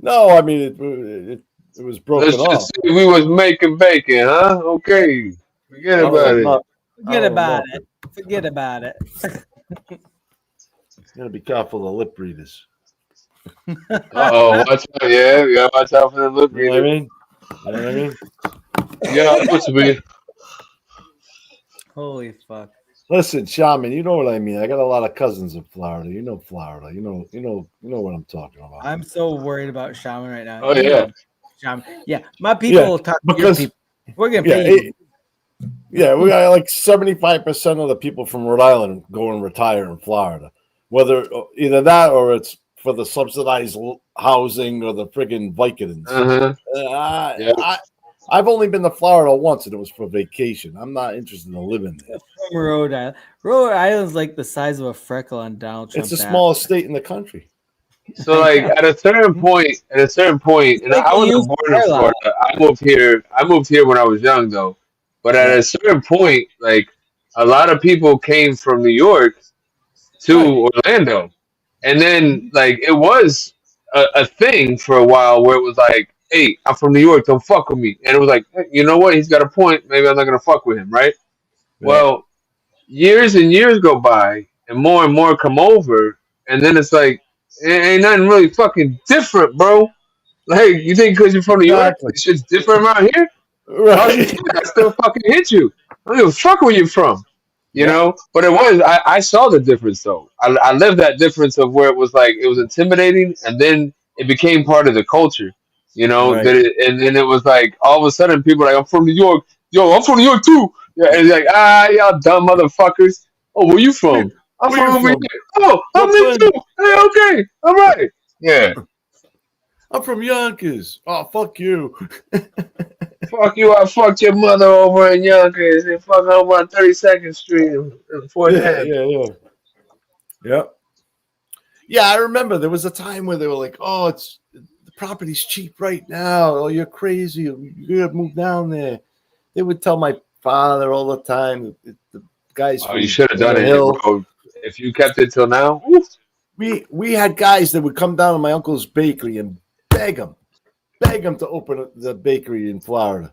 No, I mean it was broken off. Let's just say we was making bacon, huh? Okay, forget about it. Forget about it. Forget about it. Gotta be careful of the lip readers. Watch out! Yeah, you gotta watch out for the lip readers. You know what I mean? Yeah, what's me? Holy fuck! Listen, Shaman, you know what I mean. I got a lot of cousins in Florida. You know Florida. You know what I'm talking about. I'm so worried about Shaman right now. Oh yeah, Shaman. Yeah, my people will talk to your people. We're gonna pay you. Yeah, we got like 75% of the people from Rhode Island go and retire in Florida. Whether either that or it's for the subsidized housing or the friggin' Vicodins. Yeah. I've only been to Florida once, and it was for vacation. I'm not interested in living there. From Rhode Island. Rhode Island's like the size of a freckle on Donald Trump's It's the ass. smallest state in the country. So like at a certain point, and like I a wasn't used born car in lot. Florida. I moved here when I was young though. But at a certain point, like a lot of people came from New York to Orlando. And then like it was a thing for a while where it was like, hey, I'm from New York, don't fuck with me. And it was like, hey, you know what, he's got a point, maybe I'm not gonna fuck with him, right? Well, years and years go by and more come over, and then it's like it ain't nothing really fucking different, bro. Like you think because you're from New York, this shit's different around here? Right. I still fucking hit you. I don't give a fuck where you're from. You know? But it was I saw the difference though. I lived that difference of where it was like it was intimidating and then it became part of the culture. You know, Right. and then it was like all of a sudden people are like, I'm from New York. Yo, I'm from New York too. Yeah, and it's like, y'all dumb motherfuckers. Oh, where you from? I'm Where from you over from? here. Oh, I'm me too. Hey, okay. All right. Yeah. I'm from Yonkers. Oh, fuck you. Fuck you, I fucked your mother over in Yonkers and fuck over on 32nd Street and 4th Ave. Yep. Yeah, I remember there was a time where they were like, oh, the property's cheap right now. Oh, you're crazy. You gotta move down there. They would tell my father all the time, the guys Oh, from you should have done the it, hill. bro. If you kept it till now, We had guys that would come down to my uncle's bakery and beg him to open the bakery in Florida.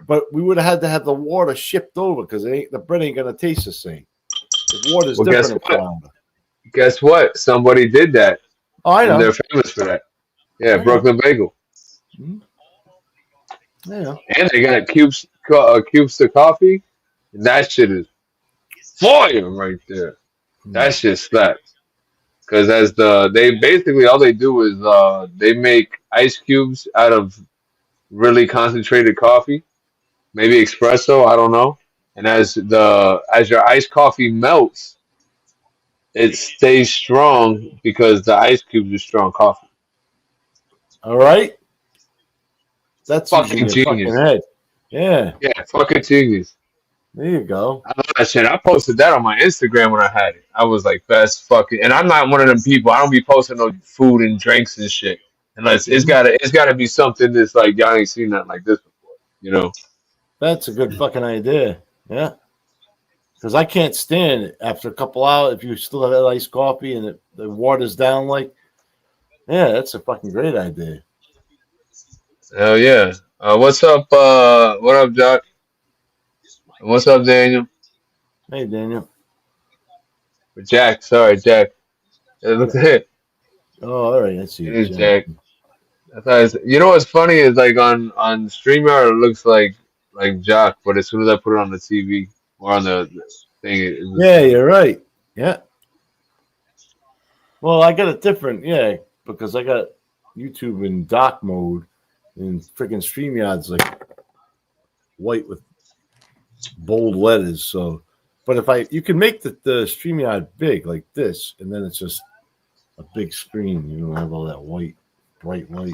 But we would have had to have the water shipped over because the bread ain't gonna taste the same. The water's well, guess different in what? Florida. Guess what? Somebody did that. Oh, I know. And they're famous for that. Yeah, I know. Brooklyn Bagel. Yeah. And they got cubes to coffee. And that shit is fire right there. That shit slaps. Because they basically all they do is they make ice cubes out of really concentrated coffee, maybe espresso, I don't know. And as your iced coffee melts, it stays strong because the ice cubes are strong coffee. All right. That's Fucking using your fucking genius. head. Yeah. Yeah, fucking genius. There you go. I love that shit. I posted that on my Instagram when I had it. I was like, best fucking. And I'm not one of them people. I don't be posting no food and drinks and shit. Unless it's gotta be something that's like y'all ain't seen nothing like this before. You know. That's a good fucking idea. Yeah. Because I can't stand it after a couple hours if you still have that iced coffee and the water's down. Like, yeah, that's a fucking great idea. Hell yeah. What's up? What up, Jock? What's up, Daniel? Hey, Daniel. Jack. Sorry, Jack. Look at it. Oh, all right. I see It you, is Jack. You know what's funny is like on StreamYard it looks like Jock, but as soon as I put it on the TV or on the thing, Yeah, you're right. Yeah. Well, I got it different, because I got YouTube in dock mode and freaking StreamYard's like white with bold letters. So, but you can make the StreamYard big like this, and then it's just a big screen. You don't have all that bright white.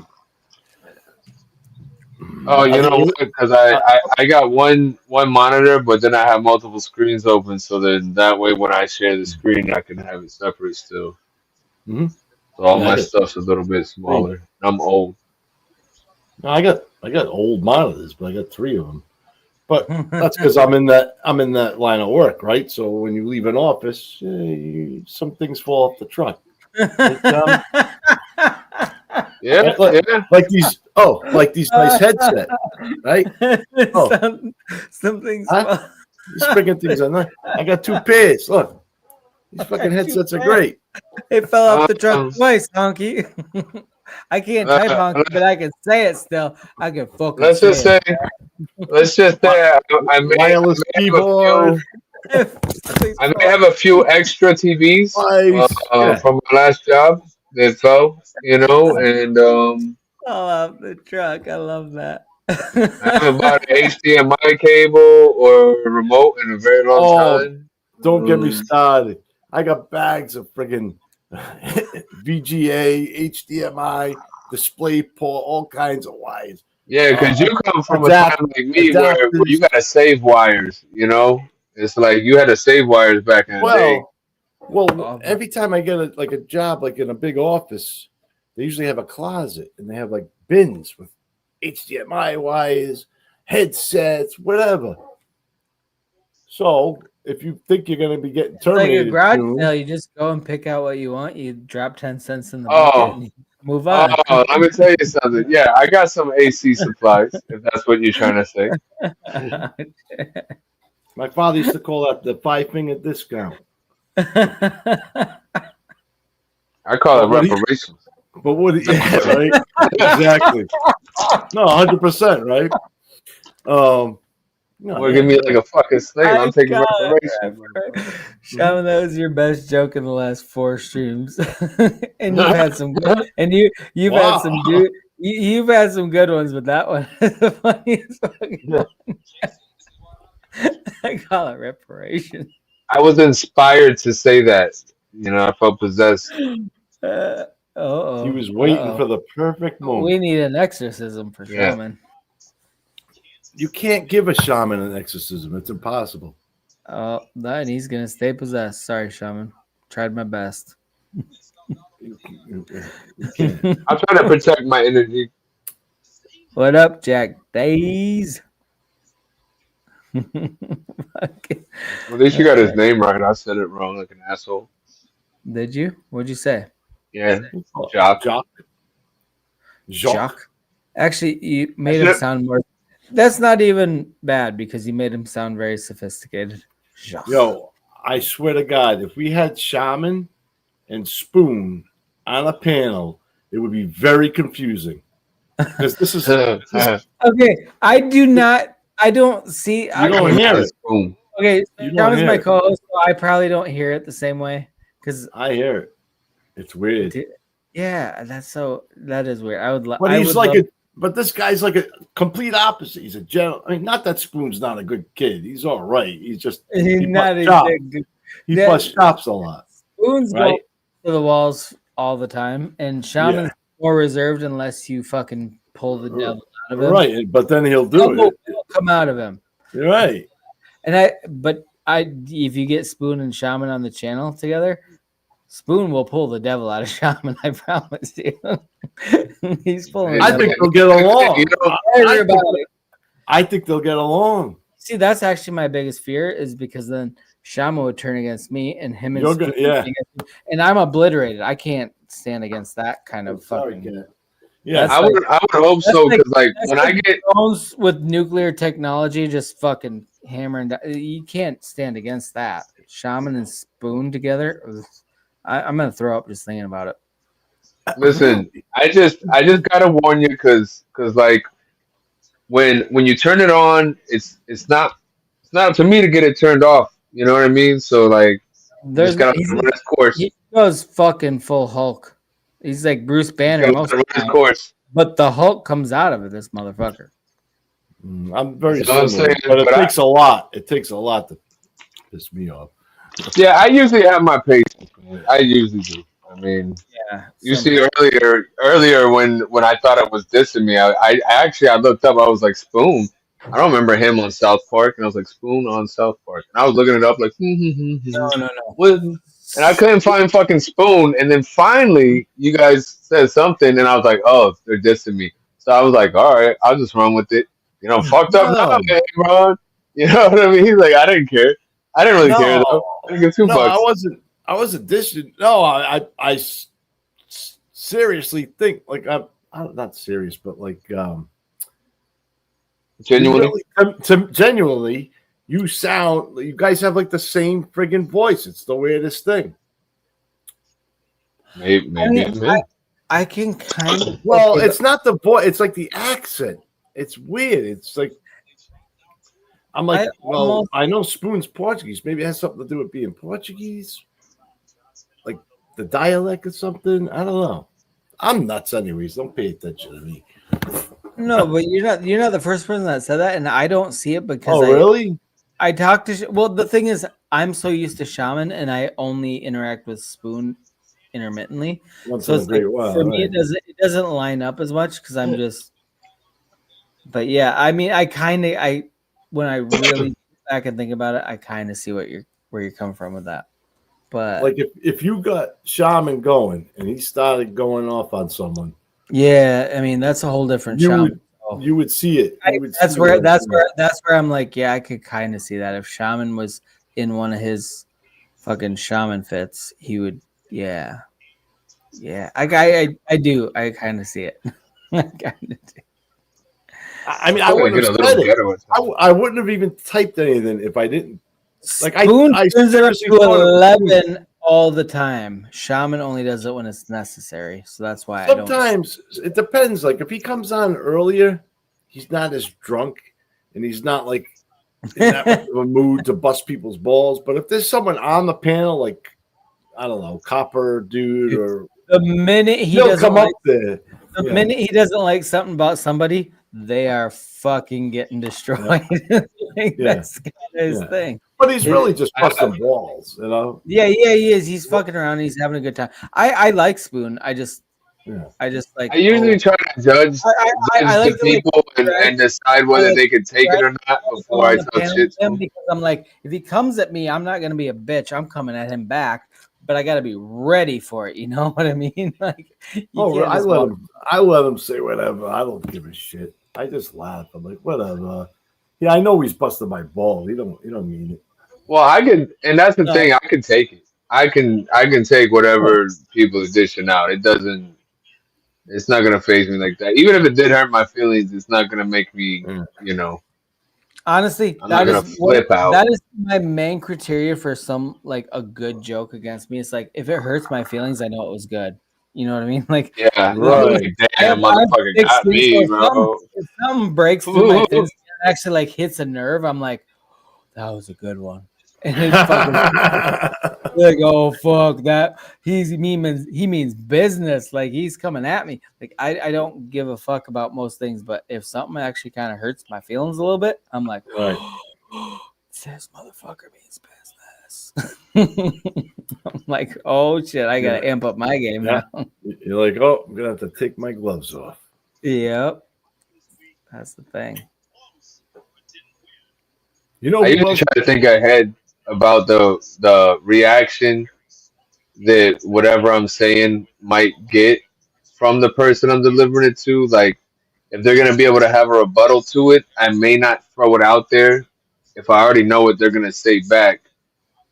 Oh, you know what? Because I got one monitor, but then I have multiple screens open, so then that way when I share the screen, I can have it separate still. Mm-hmm. So all my stuff's a little bit smaller. I'm old. No, I got old monitors, but I got 3 of them. But that's because I'm in that line of work, right? So when you leave an office, some things fall off the truck. Right, yeah, like these. Oh, like these nice headsets, right? Oh, some things. These freaking things are nice. I got 2 pairs. Look, these fucking headsets are great. It fell off the truck twice, honky. I can't type honky, but I can say it still. I can fucking. Let's just say I may wireless keyboard. I may have a few extra TVs from my last job that fell, and I love the truck. I love that. I haven't bought an HDMI cable or a remote in a very long time. Don't get me started. I got bags of friggin' VGA, HDMI, display port, all kinds of wires. Yeah, because you come from a time like me where you gotta save wires. You know, it's like you had to save wires back in the day. Well, every time I get a job, like in a big office, they usually have a closet and they have like bins with HDMI wires, headsets, whatever. So if you think you're going to be getting terminated, like a garage soon, sale, you just go and pick out what you want. You drop 10 cents in the bucket and you move on. Oh, let me tell you something. Yeah, I got some AC supplies, if that's what you're trying to say. my father used to call that the 5-finger discount. I call it reparations. But what? Yeah, right. Exactly. No, 100%, right? No, Well, give me like a fucking slave. I'm taking reparations. Shaman, that was your best joke in the last 4 streams, and you've had some good, and you've had some good. You've had some good ones, but that one is the funniest fucking one. I call it reparation. I was inspired to say that. You know, I felt possessed. He was waiting for the perfect moment. We need an exorcism for Shaman. You can't give a shaman an exorcism. It's impossible. Oh, then he's gonna stay possessed. Sorry, Shaman. Tried my best. I'm trying to protect my energy. What up, Jack Days? At least you got his name right. I said it wrong like an asshole. Did you? What'd you say? Yeah, Jock. Jock. Actually, you made him sound more. That's not even bad because you made him sound very sophisticated. Jock. Yo, I swear to God, if we had Shaman and Spoon on a panel, it would be very confusing. Because this is okay. I don't see. You don't hear it. Okay, You don't Shaman's hear my it. co-host, so I probably don't hear it the same way. Because I hear it. It's weird. Yeah, that is weird. I would love. But but this guy's like a complete opposite. He's a general. I mean, not that Spoon's not a good kid. He's all right. He's just he busts chops a lot. Spoon's right? go to the walls all the time, and Shaman's more reserved unless you fucking pull the devil out of him. Right, but then he'll do it. It'll come out of him. You're right. And if you get Spoon and Shaman on the channel together, Spoon will pull the devil out of Shaman. I promise you. He's pulling. I think they'll get along. I think they'll get along. See, that's actually my biggest fear, is because then Shaman would turn against me, and him and You're Spoon gonna, yeah. against me, and I'm obliterated. I can't stand against that kind of fucking. Yeah, I would hope so, because like when I get drones with nuclear technology, just fucking hammering down, you can't stand against that. Shaman and Spoon together, I'm gonna throw up just thinking about it. Listen, I just gotta warn you, because like when you turn it on, it's not up to me to get it turned off. You know what I mean? So like, just gotta run its course. He goes fucking full Hulk. He's like Bruce Banner most of the time. Course. But the Hulk comes out of it, this motherfucker. I'm very similar, but it takes a lot. It takes a lot to piss me off. Yeah, I usually have my patience. I usually do. I mean, yeah. You see earlier when I thought it was dissing me, I actually looked up. I was like, Spoon. I don't remember him on South Park, and I was like, Spoon on South Park, and I was looking it up like, no. And I couldn't find fucking Spoon, and then finally you guys said something, and I was like, oh, they're dissing me. So I was like, all right, I'll just run with it. You know, fucked up now, man, Ron. You know what I mean? He's like, I didn't care. I didn't really care though. I didn't give 2 bucks. I wasn't dissing. No, I seriously think like I'm not serious, but like genuinely, genuinely. You guys have like the same friggin' voice. It's the weirdest thing. Maybe. I can kind of. Well, it's not the voice. It's like the accent. It's weird. It's like I'm like, I know Spoon's Portuguese. Maybe it has something to do with being Portuguese, like the dialect or something. I don't know. I'm nuts, anyways. Don't pay attention to me. No, but you're not the first person that said that, and I don't see it because really? I talk to well. The thing is, I'm so used to shaman, and I only interact with spoon intermittently. Once So in a it's like great while, for me, right. it doesn't line up as much because I'm just. But yeah, I mean, I when I really sit back and think about it, I kind of see where you're coming from with that. But Like if you got shaman going and he started going off on someone, yeah, I mean that's a whole different you shaman. would see it. You would That's see where it right that's where I'm like, yeah, I could kind of see that if shaman was in one of his fucking shaman fits, he would, yeah, yeah. I do. I kind of see it. I kind of do. I mean, I I'm gonna wouldn't get a have little said it. ghetto with I wouldn't have even typed anything if I didn't. Like Spoon I turns it up seriously to thought it was 11 all the time. Shaman only does it when it's necessary, so that's why I don't. sometimes it depends. Like if he comes on earlier, he's not as drunk and he's not like in that much of a mood to bust people's balls. But if there's someone on the panel, like I don't know, Copper dude, or The minute he he'll doesn't come like up there. the Yeah. minute he doesn't like something about somebody, they are fucking getting destroyed. Like, Yeah. that's kind of his Yeah. thing. But he's really just busting balls, you know. Yeah, he is. He's fucking around. He's having a good time. I like Spoon. I just like. I usually try to judge I like the to like people and decide whether they could take it or not go before on I the talk panel shit with to him them. because I'm like, if he comes at me, I'm not gonna be a bitch. I'm coming at him back, but I got to be ready for it. You know what I mean? Like, you can't I just let walk. him. I let him say whatever. I don't give a shit. I just laugh. I'm like, whatever. Yeah, I know he's busting my ball. He don't mean it. Well, I can, and that's the No. thing. I can take it. I can take whatever people are dishing out. It doesn't. It's not gonna phase me like that. Even if it did hurt my feelings, it's not gonna make me. You know, Honestly, I'm not gonna what flip out. that is my main criteria for some like a good joke against me. It's like if it hurts my feelings, I know it was good. You know what I mean? Like, Yeah, right. like, damn, motherfucker got me, bro. If something breaks through my fence and actually like hits a nerve, I'm like, that was a good one. And it fucking like, oh fuck that he means business. Like he's coming at me. Like I don't give a fuck about most things, but if something actually kind of hurts my feelings a little bit, I'm like, right. This motherfucker means business. I'm like, oh shit, I gotta amp up my game now. You're like, oh, I'm gonna have to take my gloves off. Yep, that's the thing. You know, I usually try to think ahead about the reaction that whatever I'm saying might get from the person I'm delivering it to. Like, if they're gonna be able to have a rebuttal to it, I may not throw it out there if I already know what they're gonna say back,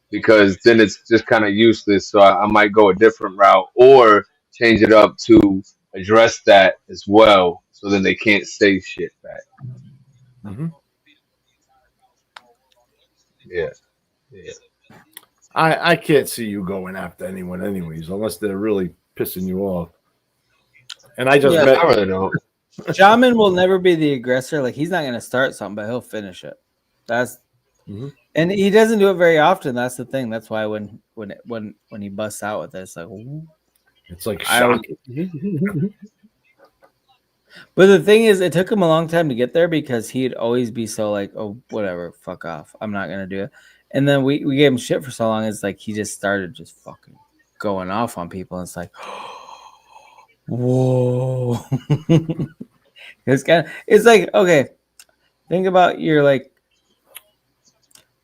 because then it's just kind of useless. So I might go a different route or change it up to address that as well, so then they can't say shit back. Mm-hmm. Yeah, yeah. I can't see you going after anyone, anyways, unless they're really pissing you off. And I just met. I really don't. Shaman will never be the aggressor. Like he's not gonna start something, but he'll finish it. That's and he doesn't do it very often. That's the thing. That's why when he busts out with it, it's like, ooh. It's like shocking. But the thing is, it took him a long time to get there because he'd always be so like, oh, whatever, fuck off. I'm not gonna do it. And then we gave him shit for so long. It's like he just started just fucking going off on people. And it's like, whoa. It's like, okay, think about your like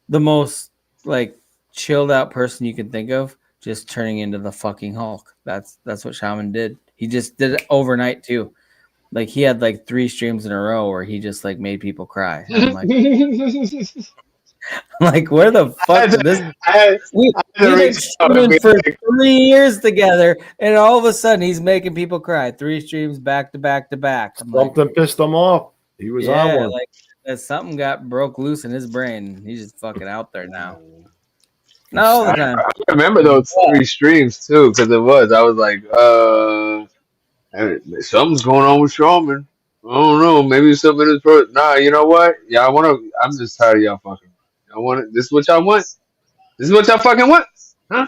the most like chilled out person you can think of just turning into the fucking Hulk. That's what Shaman did. He just did it overnight too. Like he had like 3 streams in a row where he just like made people cry. And I'm like, where the fuck did this? We've been streaming for 3 years together, and all of a sudden he's making people cry. 3 streams back to back to back. Something pissed him off. He was on one. Like something got broke loose in his brain. He's just fucking out there now. Not all the time. I remember those 3 streams too, because I was like, something's going on with Strowman. I don't know. Maybe something in his pro. Nah, you know what? Yeah, I'm just tired of y'all fucking. I want it. This is what y'all want. This is what y'all fucking want, huh?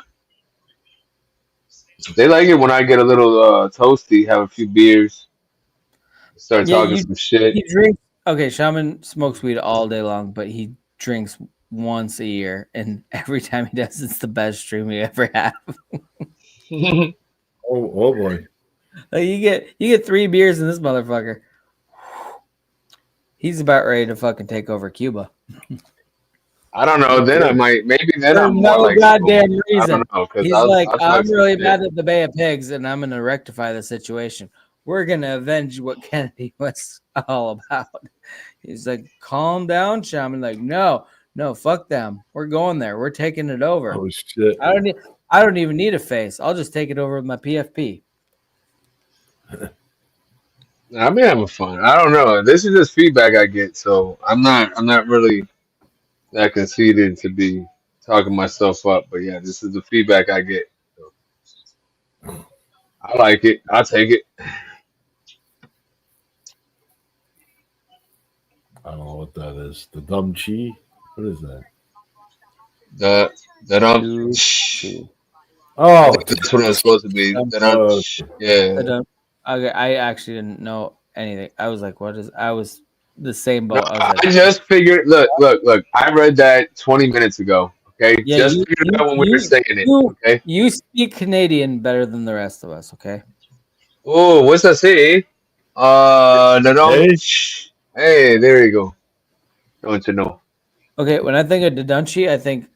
They like it when I get a little toasty, have a few beers, Start talking some shit. He drinks. Okay, Shaman smokes weed all day long, but he drinks once a year, and every time he does, it's the best stream we ever have. Oh boy! Like you get 3 beers in this motherfucker. He's about ready to fucking take over Cuba. I don't know. Then I might. Maybe then For I'm more no like goddamn sober. I reason. don't know because He's like, I'll I'm talk some really shit. mad at the Bay of Pigs, and I'm gonna rectify the situation. We're gonna avenge what Kennedy was all about. He's like, calm down, Shaman. Like, no, fuck them. We're going there. We're taking it over. Oh shit! I don't even need a face. I'll just take it over with my PFP. I've been having fun. I don't know. This is just feedback I get, so I'm not really that conceited to be talking myself up. But yeah, this is the feedback I get. So, I like it. I'll take it. I don't know what that is. The dumb chi? What is that? The Oh, that's what I'm supposed to be. Yeah. Okay, I actually didn't know anything. I was like, what is? I was the same boat. No, I was like, I just figured. Look. I read that 20 minutes ago. Okay, yeah, just figured it out when we were saying it. Okay. You speak Canadian better than the rest of us. Okay. Oh, what's that say? No. Hey, there you go. Don't you know? Okay, when I think of Dudunchi, I think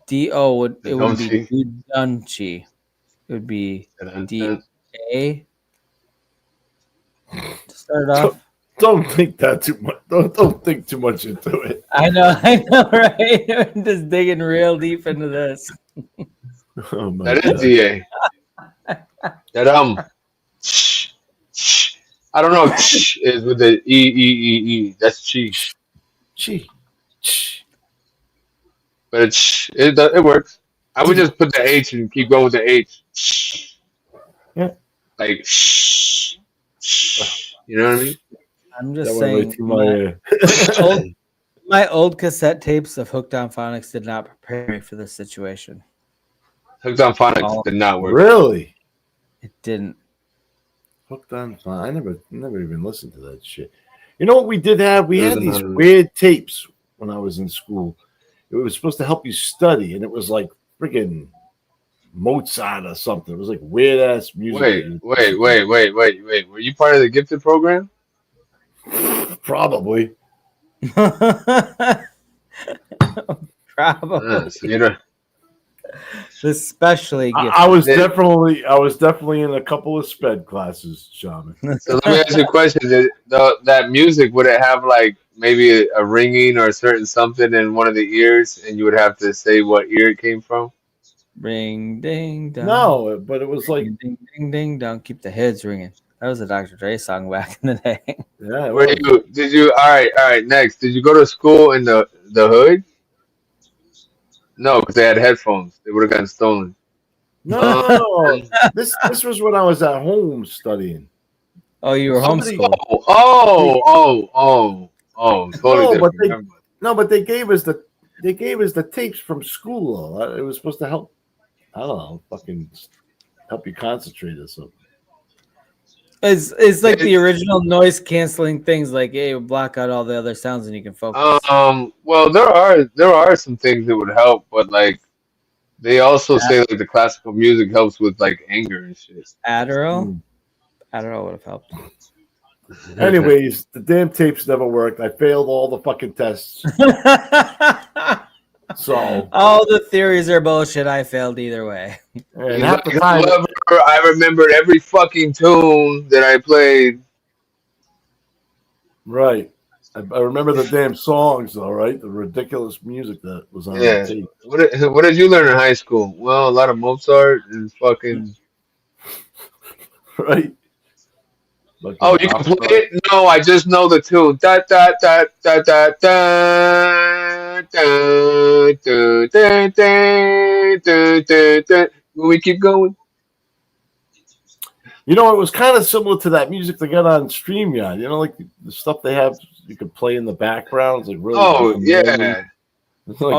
D-O wouldn't be Dudunchi. It would be D-A. To start off. Don't think that too much. Don't think too much into it. I know, right? I'm just digging real deep into this. Oh my That God. is DA. That I don't know. Is with the E. That's chi. Chi. But it works. I would just put the H and keep going with the H. Yeah. Like you know what I mean? I'm just That went saying. right through My old cassette tapes of Hooked on Phonics did not prepare me for this situation. Hooked on Phonics did not work. Really? It didn't. Hooked on Phonics. I never even listened to that shit. You know what we did have? We had these another- weird tapes when I was in school. It was supposed to help you study, and it was like freaking Mozart or something. It was like weird ass music. Wait. Were you part of the gifted program? Probably. Probably. So you know, Especially gifted. I was definitely in a couple of sped classes, Shaman. so let me ask you a question. That music, would it have like maybe a ringing or a certain something in one of the ears, and you would have to say what ear it came from? Ring ding dong. No, but it was like ding ding ding dong. Keep the heads ringing. That was a Dr. Dre song back in the day. Yeah. Did you? All right. Next, did you go to school in the hood? No, because they had headphones. They would have gotten stolen. No. This was when I was at home studying. Oh, you were homeschooled. Totally different. But they gave us the tapes from school. Though. It was supposed to help. I don't know, fucking help you concentrate or something. It's like the original noise canceling things, like hey, block out all the other sounds and you can focus. Well, there are some things that would help, but like they also say like the classical music helps with like anger and shit. Adderall would have helped. Anyways, the damn tapes never worked. I failed all the fucking tests. So all the theories are bullshit. I failed either way. And half the time, I remembered every fucking tune that I played. Right. I remember the damn songs, though, right? The ridiculous music that was on the tape. What did you learn in high school? Well, a lot of Mozart and fucking. Right. Oh, you can play it? No, I just know the tune. Da da da da da da da da da da da da. Will we keep going? You know, it was kind of similar to that music they got on StreamYard. You know, like the stuff they have you could play in the background. It's like really yeah. Like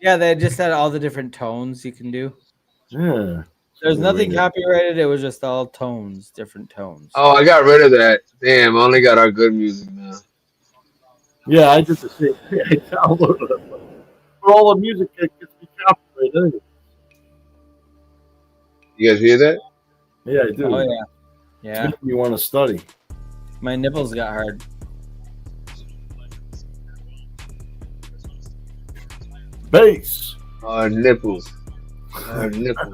yeah, they just had all the different tones you can do. Yeah. There's nothing Read it. copyrighted. It was just all tones, different tones. Oh, I got rid of that. Damn, I only got our good music now. Yeah, I did the same thing. I downloaded it. For all the music that gets me copyrighted. Anyway. You guys hear that? Yeah, I do. Oh yeah, yeah. It's making me want to study. My nipples got hard. Bass. Hard nipples. Hard nipples.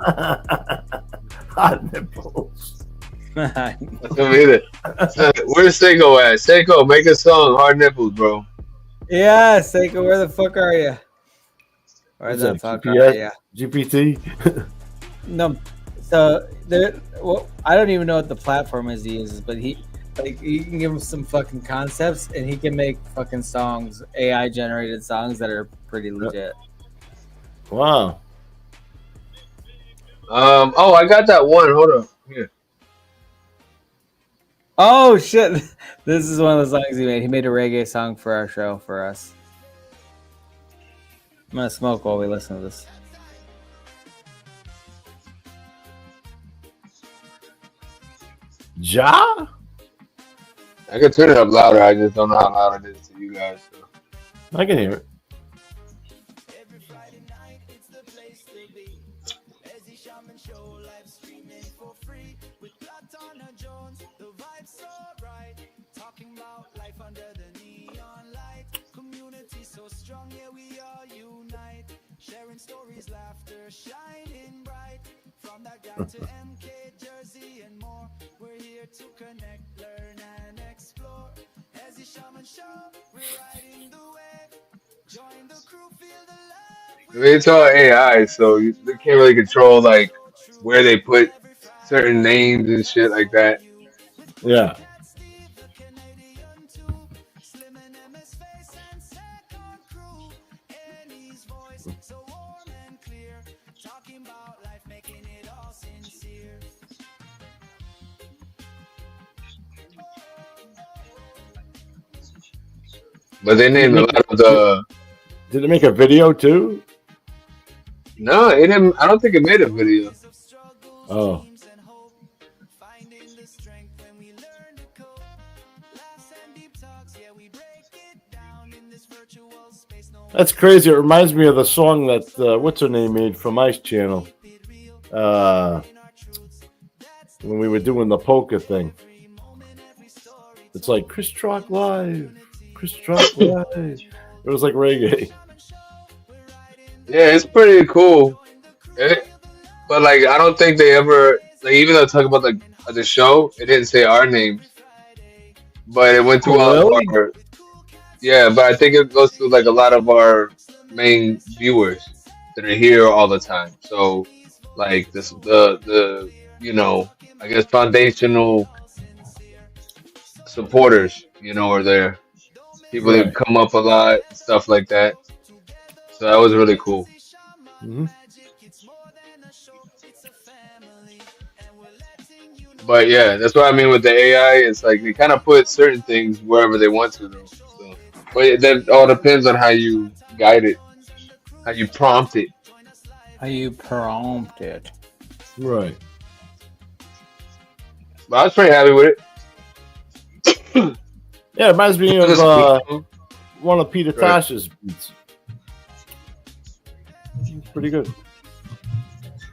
Hot nipples. That's gonna be it. Where's Seiko at? Seiko, make a song. Hard nipples, bro. Yeah, Seiko, where the fuck are you? Where What's the that, fuck GPS? are you? GPT? No, so there. Well, I don't even know what the platform is he uses, but you can give him some fucking concepts, and he can make fucking songs, AI generated songs that are pretty legit. Wow. Oh, I got that one. Hold on. Here. Oh shit! This is one of the songs he made. He made a reggae song for our show for us. I'm gonna smoke while we listen to this. Ja? I can turn it up louder. I just don't know how loud it is to you guys. So. I can hear it. Every Friday night, it's the place to be. Lazy Shaman Show, live streaming for free. With Platana Jones, the vibe's so right. Talking about life under the neon light. Community so strong, yeah, we all unite. Sharing stories, laughter, shining bright. From that guy to MK, Jersey, and more. We're here to connect, learn, and explore. Lazy Shaman Show, we're riding the wave. Join the crew, feel the love. I mean, it's all AI, so they can't really control like where they put certain names and shit like that. Yeah. But they named a lot of the. Did it make a video too? No, it didn't. I don't think it made a video. Oh. That's crazy. It reminds me of the song that what's her name made from Ice Channel. When we were doing the polka thing. It's like Chris Trock Live. Chris Trock Live. It was like reggae. Yeah, it's pretty cool. But like, I don't think they ever like. Even though talk about the show, it didn't say our names, but it went through all of our. Yeah, but I think it goes through like a lot of our main viewers that are here all the time. So, like this, the I guess foundational supporters, are there. People that come up a lot, stuff like that. So that was really cool. Mm-hmm. But yeah, that's what I mean with the AI. It's like they kind of put certain things wherever they want to, though. So, but that all depends on how you guide it, how you prompt it. How you prompt it. Right. But I was pretty happy with it. Yeah, it reminds me of one of Peter Tosh's beats. It's pretty good.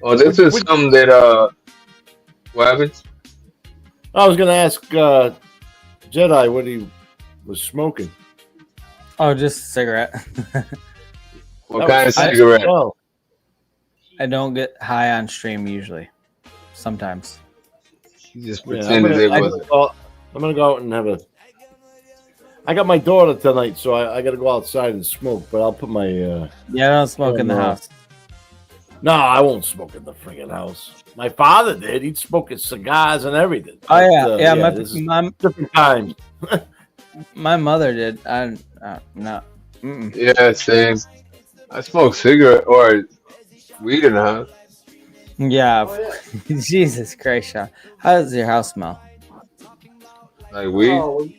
Oh, this is something that what happened? I was gonna ask Jedi what he was smoking. Oh, just a cigarette. What kind of cigarette? I don't get high on stream usually. Sometimes. You just pretended it wasn't. I'm gonna go out and have a. I got my daughter tonight, so I got to go outside and smoke. But I'll put my. Yeah, I don't smoke in the house. No, I won't smoke in the friggin' house. My father did. He'd smoke his cigars and everything. Oh yeah, my different times. My mother did. No. Mm-mm. Yeah, same. I smoke cigarette or weed in the house. Yeah. Jesus Christ, Sean. How does your house smell? Like weed?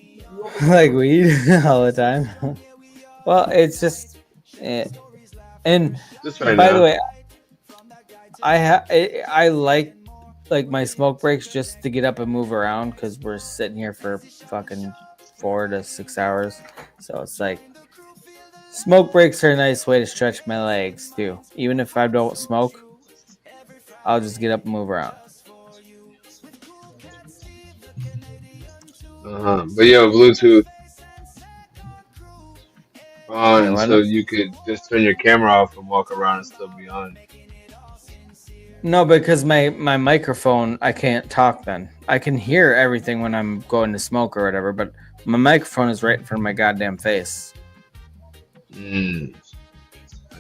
Like weed all the time. Well, it's just and just right by now. the way, I like my smoke breaks just to get up and move around because we're sitting here for fucking 4 to 6 hours. So it's like smoke breaks are a nice way to stretch my legs too. Even if I don't smoke, I'll just get up and move around. But you have Bluetooth on, so you could just turn your camera off and walk around and still be on. No, because my microphone, I can't talk then. I can hear everything when I'm going to smoke or whatever, but my microphone is right in front of my goddamn face. I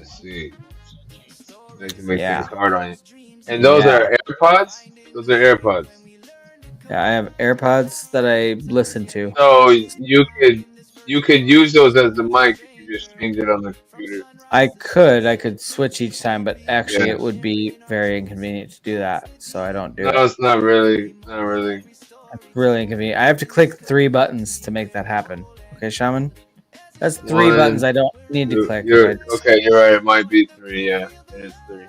see. They can make things hard on you. And those are AirPods? Those are AirPods. Yeah, I have AirPods that I listen to. So you could use those as the mic if you just change it on the computer. I could switch each time, but actually it would be very inconvenient to do that, so I don't do it. No, it's not really. Not really. It's really inconvenient. I have to click 3 buttons to make that happen. Okay, Shaman? That's 3 buttons I don't need to click. Okay, you're right. It might be 3. Yeah, it is 3.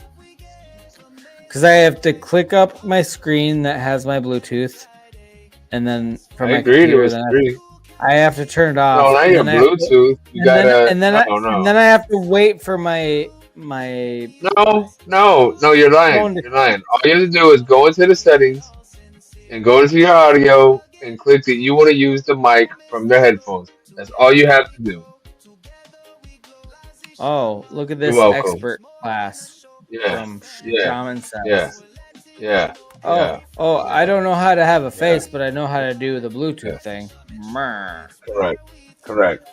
Because I have to click up my screen that has my Bluetooth, and then from my computer, then I have to turn it off. No, not your Bluetooth. You gotta. And then I have to wait for my. No, you're lying. You're lying. All you have to do is go into the settings and go into your audio and click that you want to use the mic from the headphones. That's all you have to do. Oh, look at this expert class from Shaman Says. Yeah. I don't know how to have a face, but I know how to do the Bluetooth thing. Correct.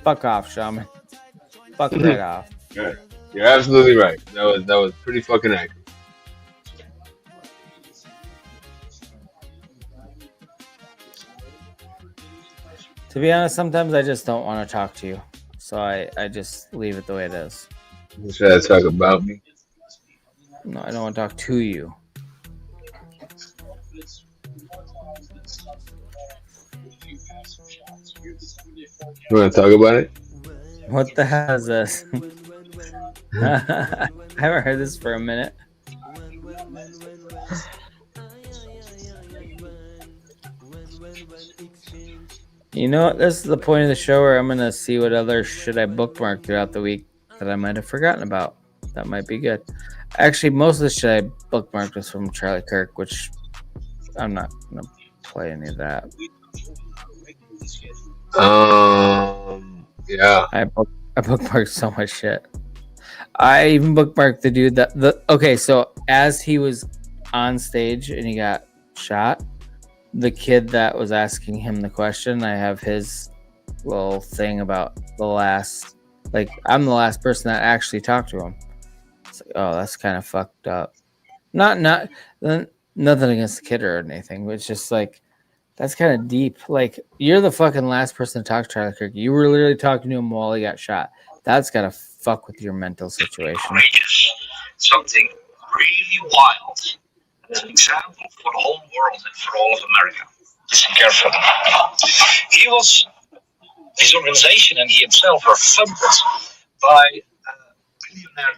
Fuck off, Shaman. Fuck right off. Yeah. You're absolutely right. That was pretty fucking accurate. To be honest, sometimes I just don't want to talk to you. So I just leave it the way it is. You try to talk about me? No, I don't want to talk to you. You want to talk about it? What the hell is this? I haven't heard this for a minute. You know what? This is the point of the show where I'm going to see what other shit I bookmark throughout the week that I might have forgotten about. That might be good. Actually, most of the shit I bookmarked was from Charlie Kirk, which I'm not going to play any of that. Yeah. I bookmarked so much shit. I even bookmarked the dude okay, so as he was on stage and he got shot, the kid that was asking him the question, I have his little thing about I'm the last person that actually talked to him. It's like, oh, that's kind of fucked up. Nothing against the kid or anything, but it's just like, that's kind of deep. Like, you're the fucking last person to talk to Charlie Kirk. You were literally talking to him while he got shot. That's gotta fuck with your mental situation. Courageous, something really wild. As an example for the whole world and for all of America. Listen carefully. His organization and he himself were funded by a billionaire.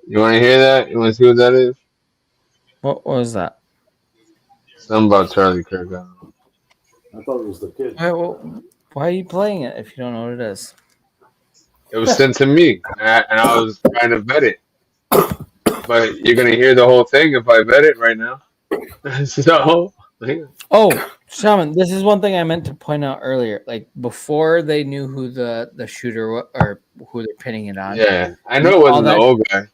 You want to hear that? You want to see what that is? What was that? Something about Charlie Kirk. I thought it was the kid. Why are you playing it if you don't know what it is? It was sent to me, and I was trying to vet it. But you're going to hear the whole thing if I vet it right now. So... Oh, Shaman, this is one thing I meant to point out earlier. Like, before they knew who the shooter was, or who they're pinning it on. Yeah, I know it wasn't the old guy.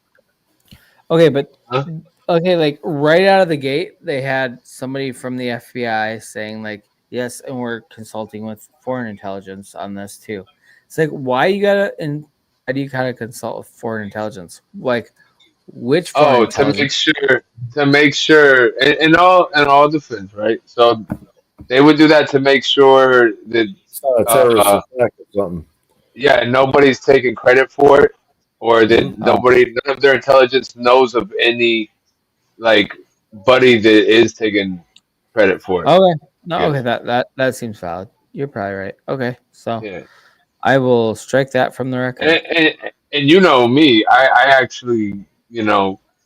Okay, but... Huh? Okay, like, right out of the gate, they had somebody from the FBI saying, like, yes, and we're consulting with foreign intelligence on this, too. It's like, why do you gotta consult with foreign intelligence? Like, which foreign intelligence? to make sure in all defense, right? So they would do that to make sure that it's not a terrorist attack or something. Yeah, nobody's taking credit for it, or that none of their intelligence knows of any buddy that is taking credit for it. Okay. No, okay, that seems valid. You're probably right. Okay, so I will strike that from the record. And you know me, I actually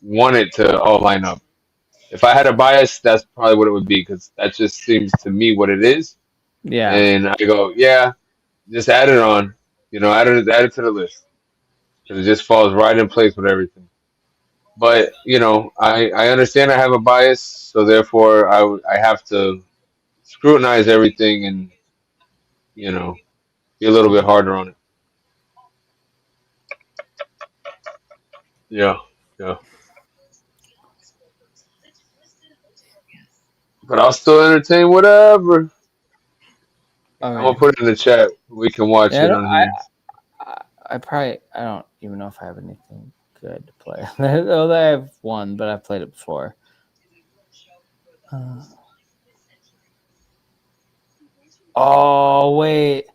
want it to all line up. If I had a bias, that's probably what it would be, because that just seems to me what it is. Yeah. And I go, yeah, just add it on. Add it to the list, because it just falls right in place with everything. But I understand I have a bias, so therefore I have to scrutinize everything and be a little bit harder on it. Yeah, yeah. But I'll still entertain whatever. I'm gonna put it in the chat. We can watch it on here. I don't even know if I have anything good to play. Although I have one, but I've played it before. Oh wait,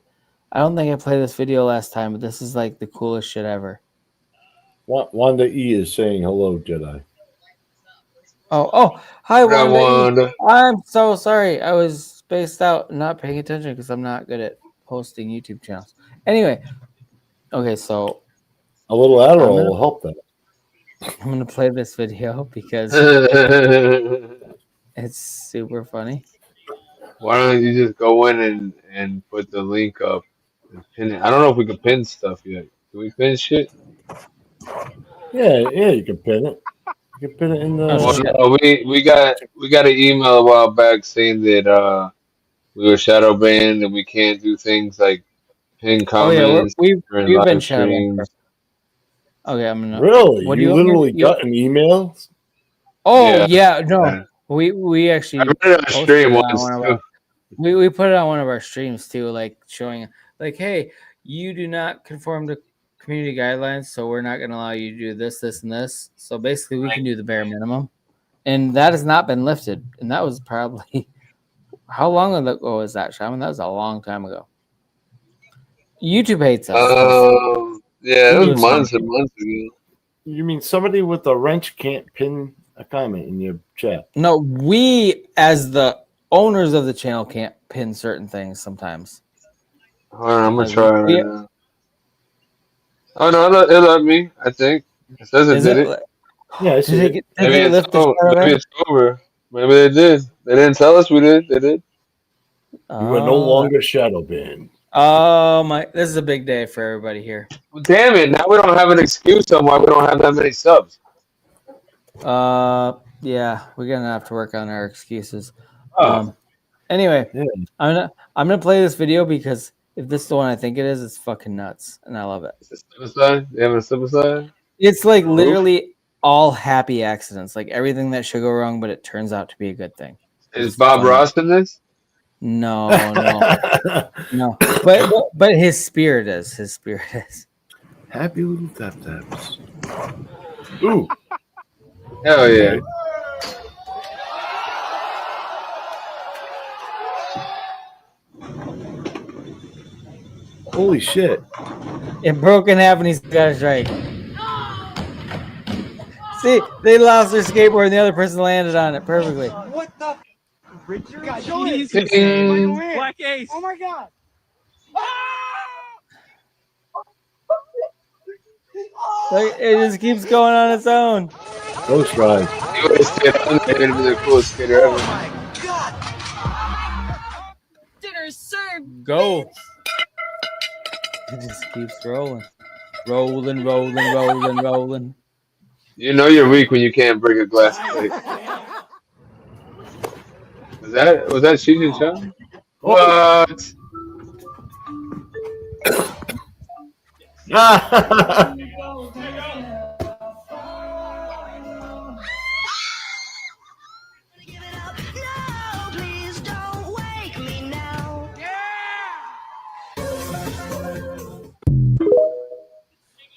I don't think I played this video last time, but this is like the coolest shit ever. Wanda E is saying hello, Jedi. Oh, hi What up, Wanda. Wanda? I'm so sorry. I was spaced out and not paying attention because I'm not good at hosting YouTube channels. Anyway, okay, so a little Adderall will help that. I'm gonna play this video because it's super funny. Why don't you just go in and put the link up and pin it? I don't know if we can pin stuff yet. Can we pin shit? Yeah, you can pin it. You can pin it in the. Oh, shit. Well, we got an email a while back saying that we were shadow banned and we can't do things like pin comments we've during been live shadow banned. streams. Okay, I'm gonna. Really? What do You want me to- literally got an email? Oh yeah, no. We actually I read it on posted stream it on once one of too. our. We put it on one of our streams too, like showing like, hey, you do not conform to community guidelines, so we're not going to allow you to do this, this, and this. So basically, we can do the bare minimum, and that has not been lifted. And that was probably how long ago was that, Shaman? That was a long time ago. YouTube hates us. Yeah, it was months and months ago. You mean somebody with a wrench can't pin a comment in your chat? No, we as the owners of the channel can't pin certain things sometimes. Hold on, I'm gonna try right now. Oh no, it let me. I think it says it did it. Yeah, did maybe they lift the maybe it's over. Maybe they did. They didn't tell us we did. They did. You are no longer shadow banned. Oh my! This is a big day for everybody here. Well, damn it! Now we don't have an excuse on why we don't have that many subs. Yeah, we're gonna have to work on our excuses. Oh. Anyway, I'm gonna play this video because if this is the one I think it is, it's fucking nuts, and I love it. Is it suicide? You having a suicide? It's like literally all happy accidents, like everything that should go wrong, but it turns out to be a good thing. Is Bob Ross in this? No. But his spirit is. His spirit is. Happy little tap taps. Ooh. Hell yeah. Holy shit. It broke in half and he's got a strike. See, they lost their skateboard and the other person landed on it perfectly. What the? Richard? God, Jesus. Black Ace. Oh my God. Like, it just keeps going on its own. Ghost Ride. You would have stayed on there and been the coolest skater ever. Dinner's served. Go. It just keeps rolling. Rolling. You know you're weak when you can't bring a glass plate. Was that Cheech and Chong? What?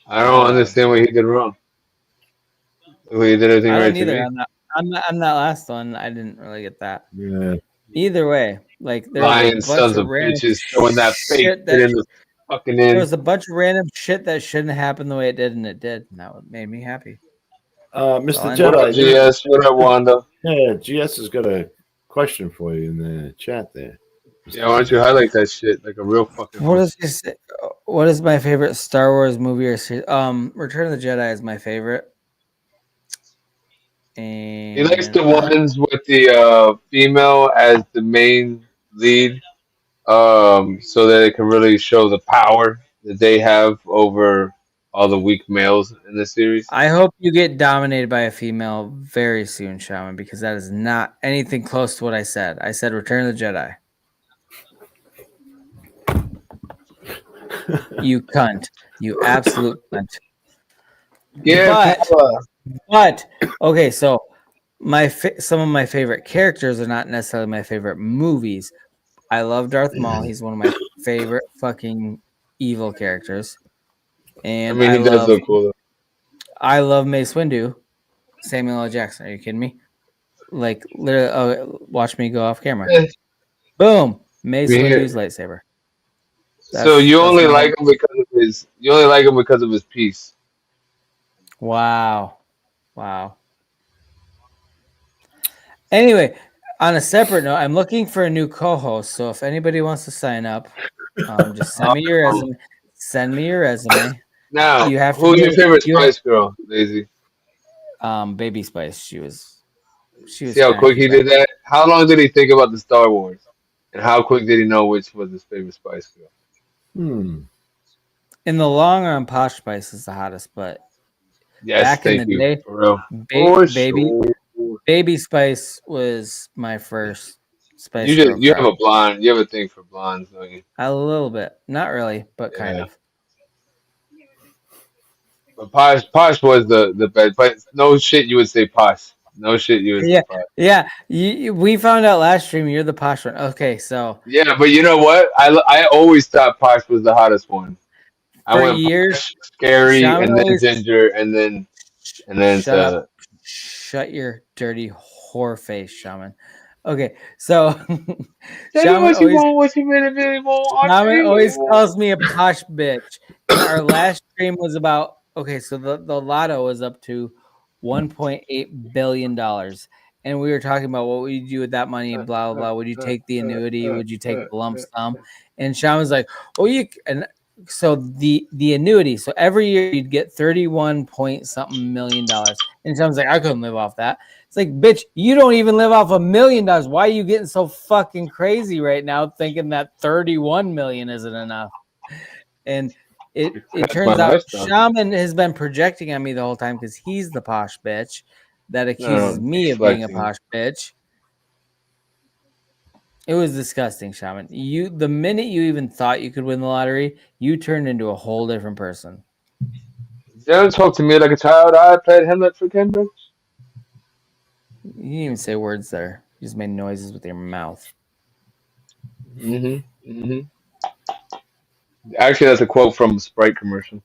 I don't understand what he did wrong. He did everything I right didn't to either. me. On that last one, I didn't really get that. Yeah. Either way, like there's Lying a bunch sons of random bitches showing that fake shit shit in the fucking there end. was a bunch of random shit that shouldn't happen the way it did, and it did, and that made me happy. Mr. So What up, Jedi. GS? What up, Wanda? Yeah, GS has got a question for you in the chat there. Yeah, why don't you highlight that shit like a real fucking host? What is my favorite Star Wars movie or series? Return of the Jedi is my favorite. He likes And the ones with the female as the main lead, so that it can really show the power that they have over all the weak males in the series. I hope you get dominated by a female very soon, Shaman, because that is not anything close to what I said. I said Return of the Jedi. You cunt. You absolute cunt. Yeah, But okay, so some of my favorite characters are not necessarily my favorite movies. I love Darth Maul. He's one of my favorite fucking evil characters. I And mean, he does look cool. I love Mace Windu. Samuel L. Jackson. Are you kidding me? Like literally, watch me go off camera. Boom, Mace Windu's lightsaber. So you That's only my like him because of his. You only like him because of his piece. wow. Anyway, on a separate note, I'm looking for a new co-host. So if anybody wants to sign up, just send me your resume. Send me your resume. Now, You have to who's be your favorite Spice Girl, Lazy? Baby Spice. She was See how kind of quick cute. he did that? How long did he think about the Star Wars? And how quick did he know which was his favorite Spice Girl? In the long run, Posh Spice is the hottest, but Yes, back in the thank you. day, For real. For sure. Baby Spice was my first Spice You Girl just you have crush. a blonde. You have a thing for blondes, don't you? A little bit, not really, but kind of. But Posh was the best. But no shit, you would say Posh. No shit, you would say Posh. Yeah. We found out last stream you're the Posh one. Okay, so Yeah, but you know what? I always thought Posh was the hottest one. I for went years, Posh, Scary, Shaman and then always Ginger, and then shut up. Shut your dirty whore face, Shaman. Okay, so Tell me what you want, what you really want. I'll tell Shaman you what you always want. calls me a posh bitch. And our last stream was about so the lotto was up to $1.8 billion. And we were talking about what would you do with that money, blah blah blah. Would you take the annuity? Would you take the lump sum? And Shaman's like, so the annuity, so every year you'd get 31 point something million dollars. And Shaman's like, I couldn't live off that. It's like, bitch, you don't even live off $1 million. Why are you getting so fucking crazy right now thinking that 31 million isn't enough? And it turns out Shaman has been projecting on me the whole time because he's the posh bitch that accuses me of being a posh bitch. It was disgusting, Shaman. The minute you even thought you could win the lottery, you turned into a whole different person. Don't talk to me like a child. I played Hamlet for Cambridge. You didn't even say words there. You just made noises with your mouth. Actually, that's a quote from a Sprite commercial.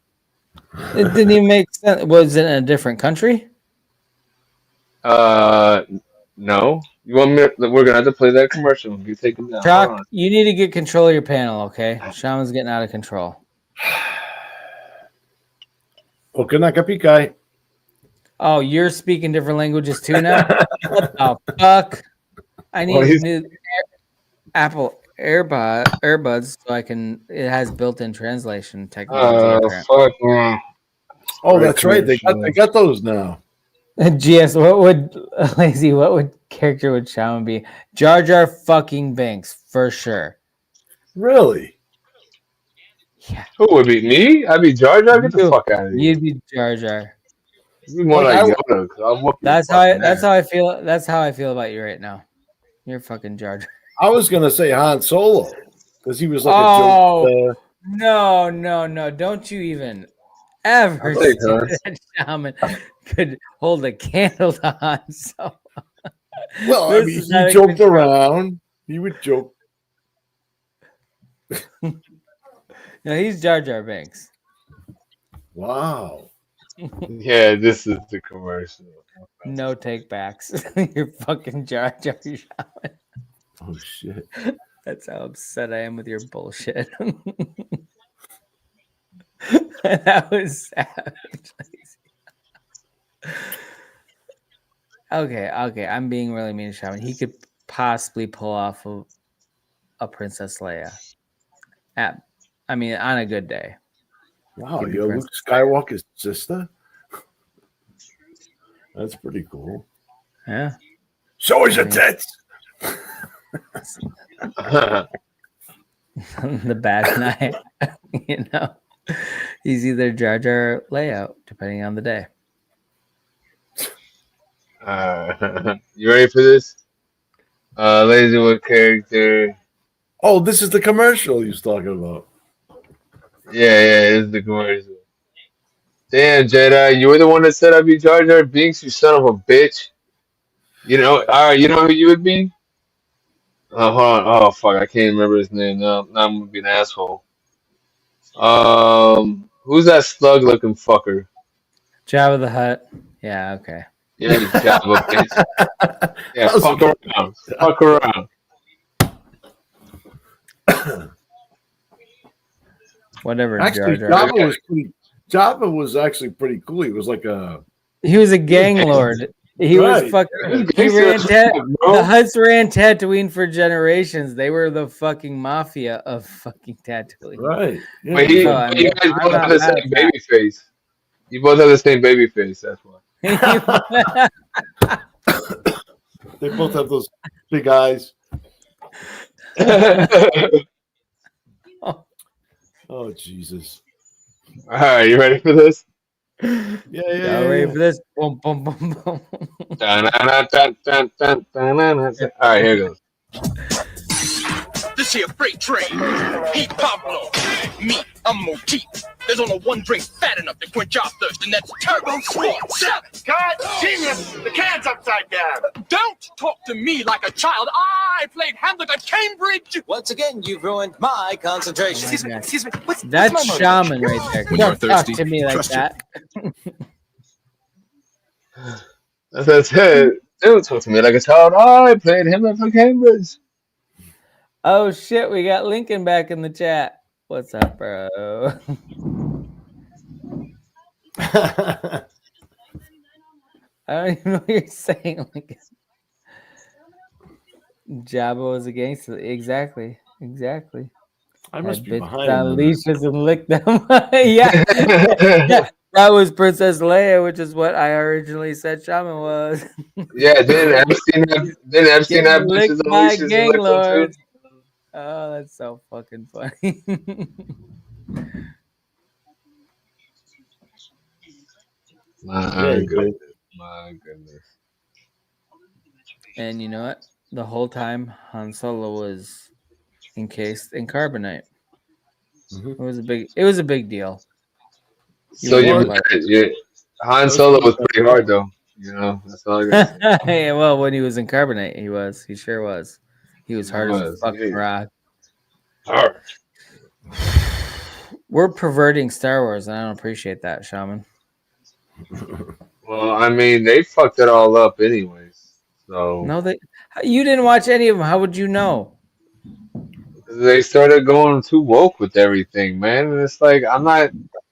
It didn't even make sense. Was it in a different country? No. You want me? We're gonna have to play that commercial. You take it down. Hold Chalk, on. you need to get control of your panel, okay? Shaman's getting out of control. Oh, you're speaking different languages too now? What the fuck? I need new Apple earbuds so I can. It has built-in translation technology. Fuck man. Oh, that's right. They got those now. GS, what character would Shaman be? Jar Jar fucking Binks for sure. Really? Yeah. Who would be me? I'd be Jar Jar. Get the fuck out of here. You'd be Jar Jar. You'd be more like Yoda. I'll whoop your That's fucking how ass. I feel. That's how I feel about you right now. You're fucking Jar Jar. I was gonna say Han Solo because he was like a joke. No! Don't you even ever say that Shaman could hold a candle to Han Solo. Well, I mean, he joked around. He would joke. No, he's Jar Jar Binks. Wow. Yeah, this is the commercial. No take backs. You're fucking Jar Jar Shaman. Oh shit. That's how upset I am with your bullshit. That was savage. Okay. I'm being really mean to Shaman. He could possibly pull off a Princess Leia. On a good day. Wow, you're Luke Skywalker's sister? That's pretty cool. Yeah. Show us your tits. The bad night, you know. He's either Jar Jar layout, depending on the day. You ready for this? Lazy, what character? Oh, this is the commercial you was talking about. Yeah, this is the commercial. Damn, Jedi, you were the one that set up your Jar Jar Binks, you son of a bitch. You know, alright, you know who you would be? Hold on. Oh, fuck, I can't remember his name. Now I'm gonna be an asshole. Who's that slug-looking fucker? Jabba the Hutt. Yeah, okay. Yeah, Jabba, bitch. Yeah, fuck around. Fuck around. Whatever. Actually, Jar Jar. Jabba was actually pretty cool. He was like a. He was a gang lord. He was fucking. He ran. The Hutts ran Tatooine for generations. They were the fucking mafia of fucking Tatooine. Right. Yeah. But you guys both have the same baby face. You both have the same baby face. That's why. They both have those big eyes. Oh, Jesus. All right, you ready for this? Yeah. Ready for this? Boom, boom, boom, boom. All right, here goes. This here freight train, he Pablo, me, I'm Motif. There's only one drink fat enough to quench our thirst, and that's Turbo Sports. God, genius! The can's upside down. Don't talk to me like a child. I played Hamlet at Cambridge. Once again, you've ruined my concentration. Excuse me. That's Shaman right there. Don't talk to me like that. That's it. Don't talk to me like a child. I played Hamlet for Cambridge. Oh shit, we got Lincoln back in the chat. What's up, bro? I don't even know what you're saying, Lincoln. Jabba was a gangster. Exactly. I must be behind on leashes and lick them. yeah. That was Princess Leia, which is what I originally said Shaman was. Yeah, didn't Epstein have bitches on leashes and lick them too? Oh, that's so fucking funny. My goodness. And you know what? The whole time Han Solo was encased in carbonite. Mm-hmm. It was a big deal. So Han Solo was pretty hard though. You know, that's all I gotta say. Yeah, well, when he was in carbonite, he sure was. He was hard as a fucking rock. Hard. We're perverting Star Wars, and I don't appreciate that, Shaman. Well, I mean, they fucked it all up anyways. So no, you didn't watch any of them. How would you know? They started going too woke with everything, man. And it's like I'm not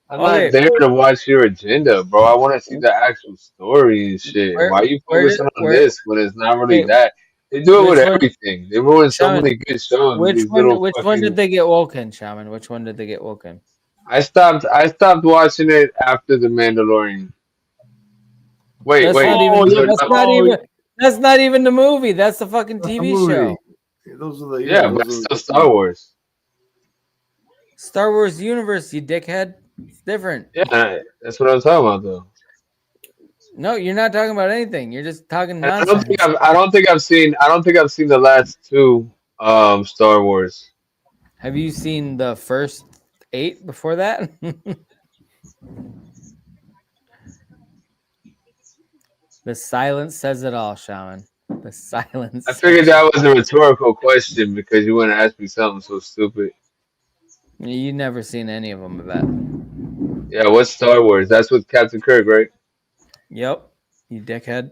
there to watch your agenda, bro. I want to see the actual story and shit. Why are you focusing on this when it's not really that? They do it with everything. They ruin so many good shows. Which one did they get woken, Shaman? Which one did they get woken? I stopped watching it after The Mandalorian. Wait. That's not even the movie. That's the fucking TV show. Those are but it's still Star Wars. Star Wars universe, you dickhead. It's different. Yeah, that's what I'm talking about, though. No, you're not talking about anything. You're just talking nonsense. I don't think I've seen the last two Star Wars. Have you seen the first 8 before that? The silence says it all, Shaman. The silence. I figured that was a rhetorical question because you wouldn't ask me something so stupid. You never seen any of them of that. Yeah, what's Star Wars? That's with Captain Kirk, right? Yep. You dickhead.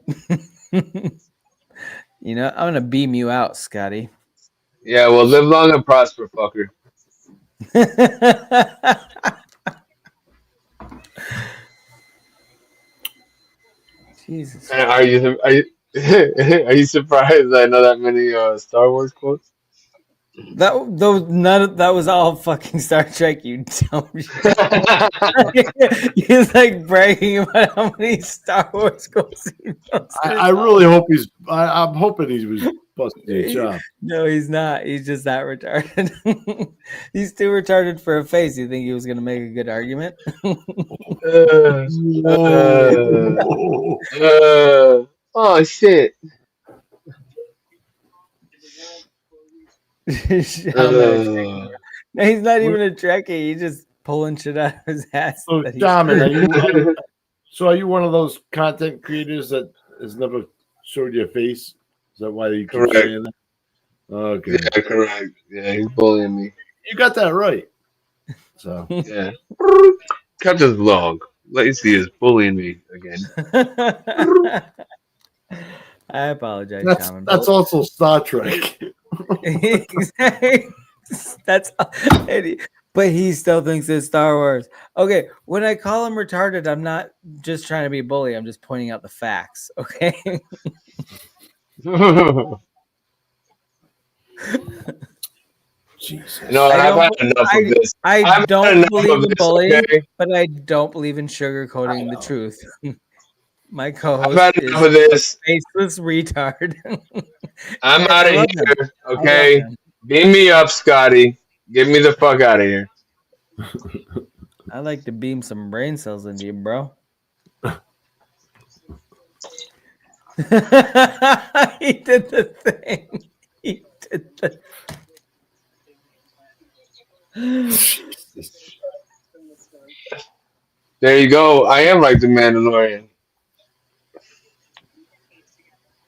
You know, I'm gonna beam you out, Scotty. Yeah, well, live long and prosper, fucker. Jesus. And are you surprised I know that many Star Wars quotes? That was all fucking Star Trek, you dumb shit. He's like bragging about how many Star Wars goes he knows. I really hope he's. I'm hoping he was busting your job. No, he's not. He's just that retarded. He's too retarded for a face. You think he was going to make a good argument? Oh shit. No, he's not even a Trekkie. He's just pulling shit out of his ass. So, Shaman, are you one of those content creators that has never showed your face? Is that why you keep saying that? Okay. Yeah, correct. Yeah, he's bullying me. You got that right. So yeah. Cut this vlog. Lazy is bullying me again. I apologize, Shaman. That's also Star Trek. That's but he still thinks it's Star Wars. Okay, when I call him retarded, I'm not just trying to be a bully. I'm just pointing out the facts. Okay. Jesus. No, I've had enough of this. I don't believe in bullying, but I don't believe in sugarcoating the truth. My co-host is enough of this. A faceless retard. I'm out of here. Okay, beam me up, Scotty. Get me the fuck out of here. I like to beam some brain cells into you, bro. He did the thing. He did the. There you go. I am like the Mandalorian.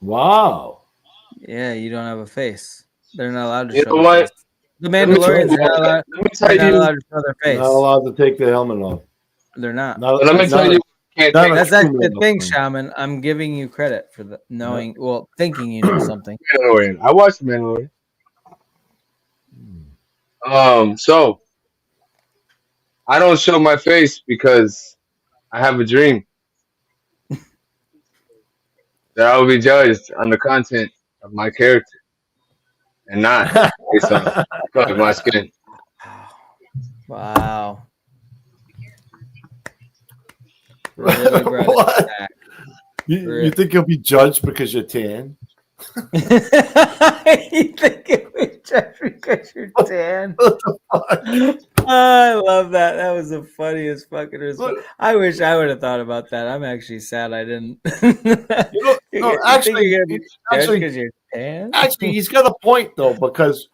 Wow. Yeah, you don't have a face. They're not allowed to You show know their what? face. The Mandalorians are not allowed, they're not allowed to show their face. Not allowed to take the helmet off. They're not. Let me tell you. That's actually the thing, Shaman. I'm giving you credit for the knowing, well, thinking you know something. Mandalorian. I watched Mandalorian. So I don't show my face because I have a dream that I will be judged on the content of my character and not based on the color of my skin. Wow. Really What? You think you'll be judged because you're tan? You think you'll be judged because you're tan? I love that. That was the funniest fucking response. I wish I would have thought about that. I'm actually sad I didn't. Actually, because you're tan? Actually, he's got a point though, because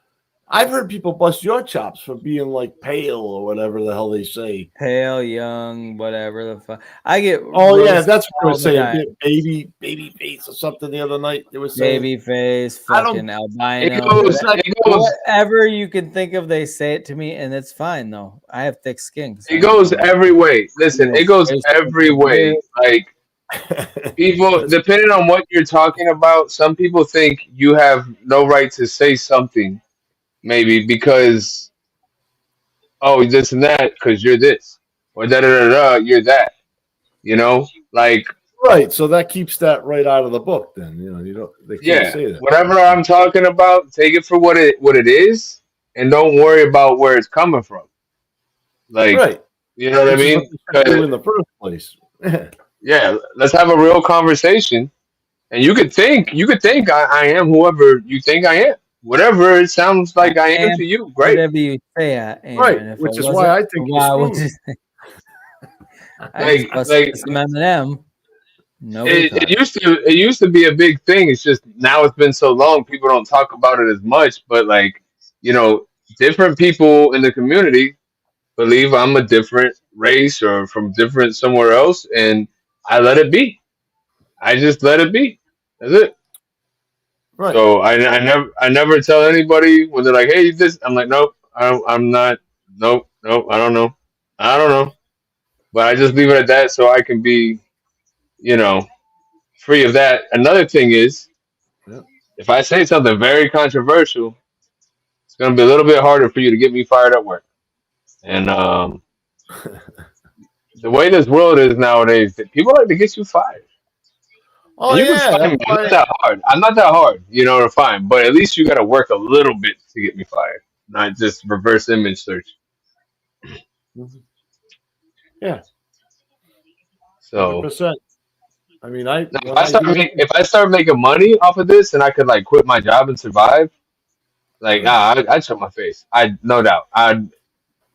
I've heard people bust your chops for being like pale or whatever the hell they say. Pale, young, whatever the fuck. I get. Oh yeah, that's what I was saying. Baby face or something the other night. They were saying baby face, fucking albino. It goes, whatever you can think of, they say it to me, and it's fine though. I have thick skin. It goes every way. Listen, it goes every way. Like people, depending on what you're talking about, some people think you have no right to say something. Maybe because this and that because you're this or da da da da you're that, like right. So that keeps that right out of the book. Then you don't. They can't say that. Whatever I'm talking about, take it for what it is, and don't worry about where it's coming from. Like, right. You know what I mean? In the first place. Yeah, let's have a real conversation, and you could think I am whoever you think I am. Whatever it sounds like I am to you, great. Whatever you say, I am. Right, which is why I think some M&M. It used to be a big thing. It's just now it's been so long, people don't talk about it as much. But different people in the community believe I'm a different race or from different somewhere else, and I let it be. I just let it be. That's it. Right. So I never tell anybody when they're like, "Hey, this." I'm like, "Nope, I'm not. Nope, I don't know. But I just leave it at that so I can be, free of that. Another thing is, if I say something very controversial, it's gonna be a little bit harder for you to get me fired at work. And the way this world is nowadays, people like to get you fired. Oh And you can yeah, find me. I'm not that hard. I'm not that hard, to find. But at least you got to work a little bit to get me fired, not just reverse image search. yeah, So 100%. I mean, now, when I do it, if I start making money off of this and I could like quit my job and survive, like I'd show my face. I no doubt. I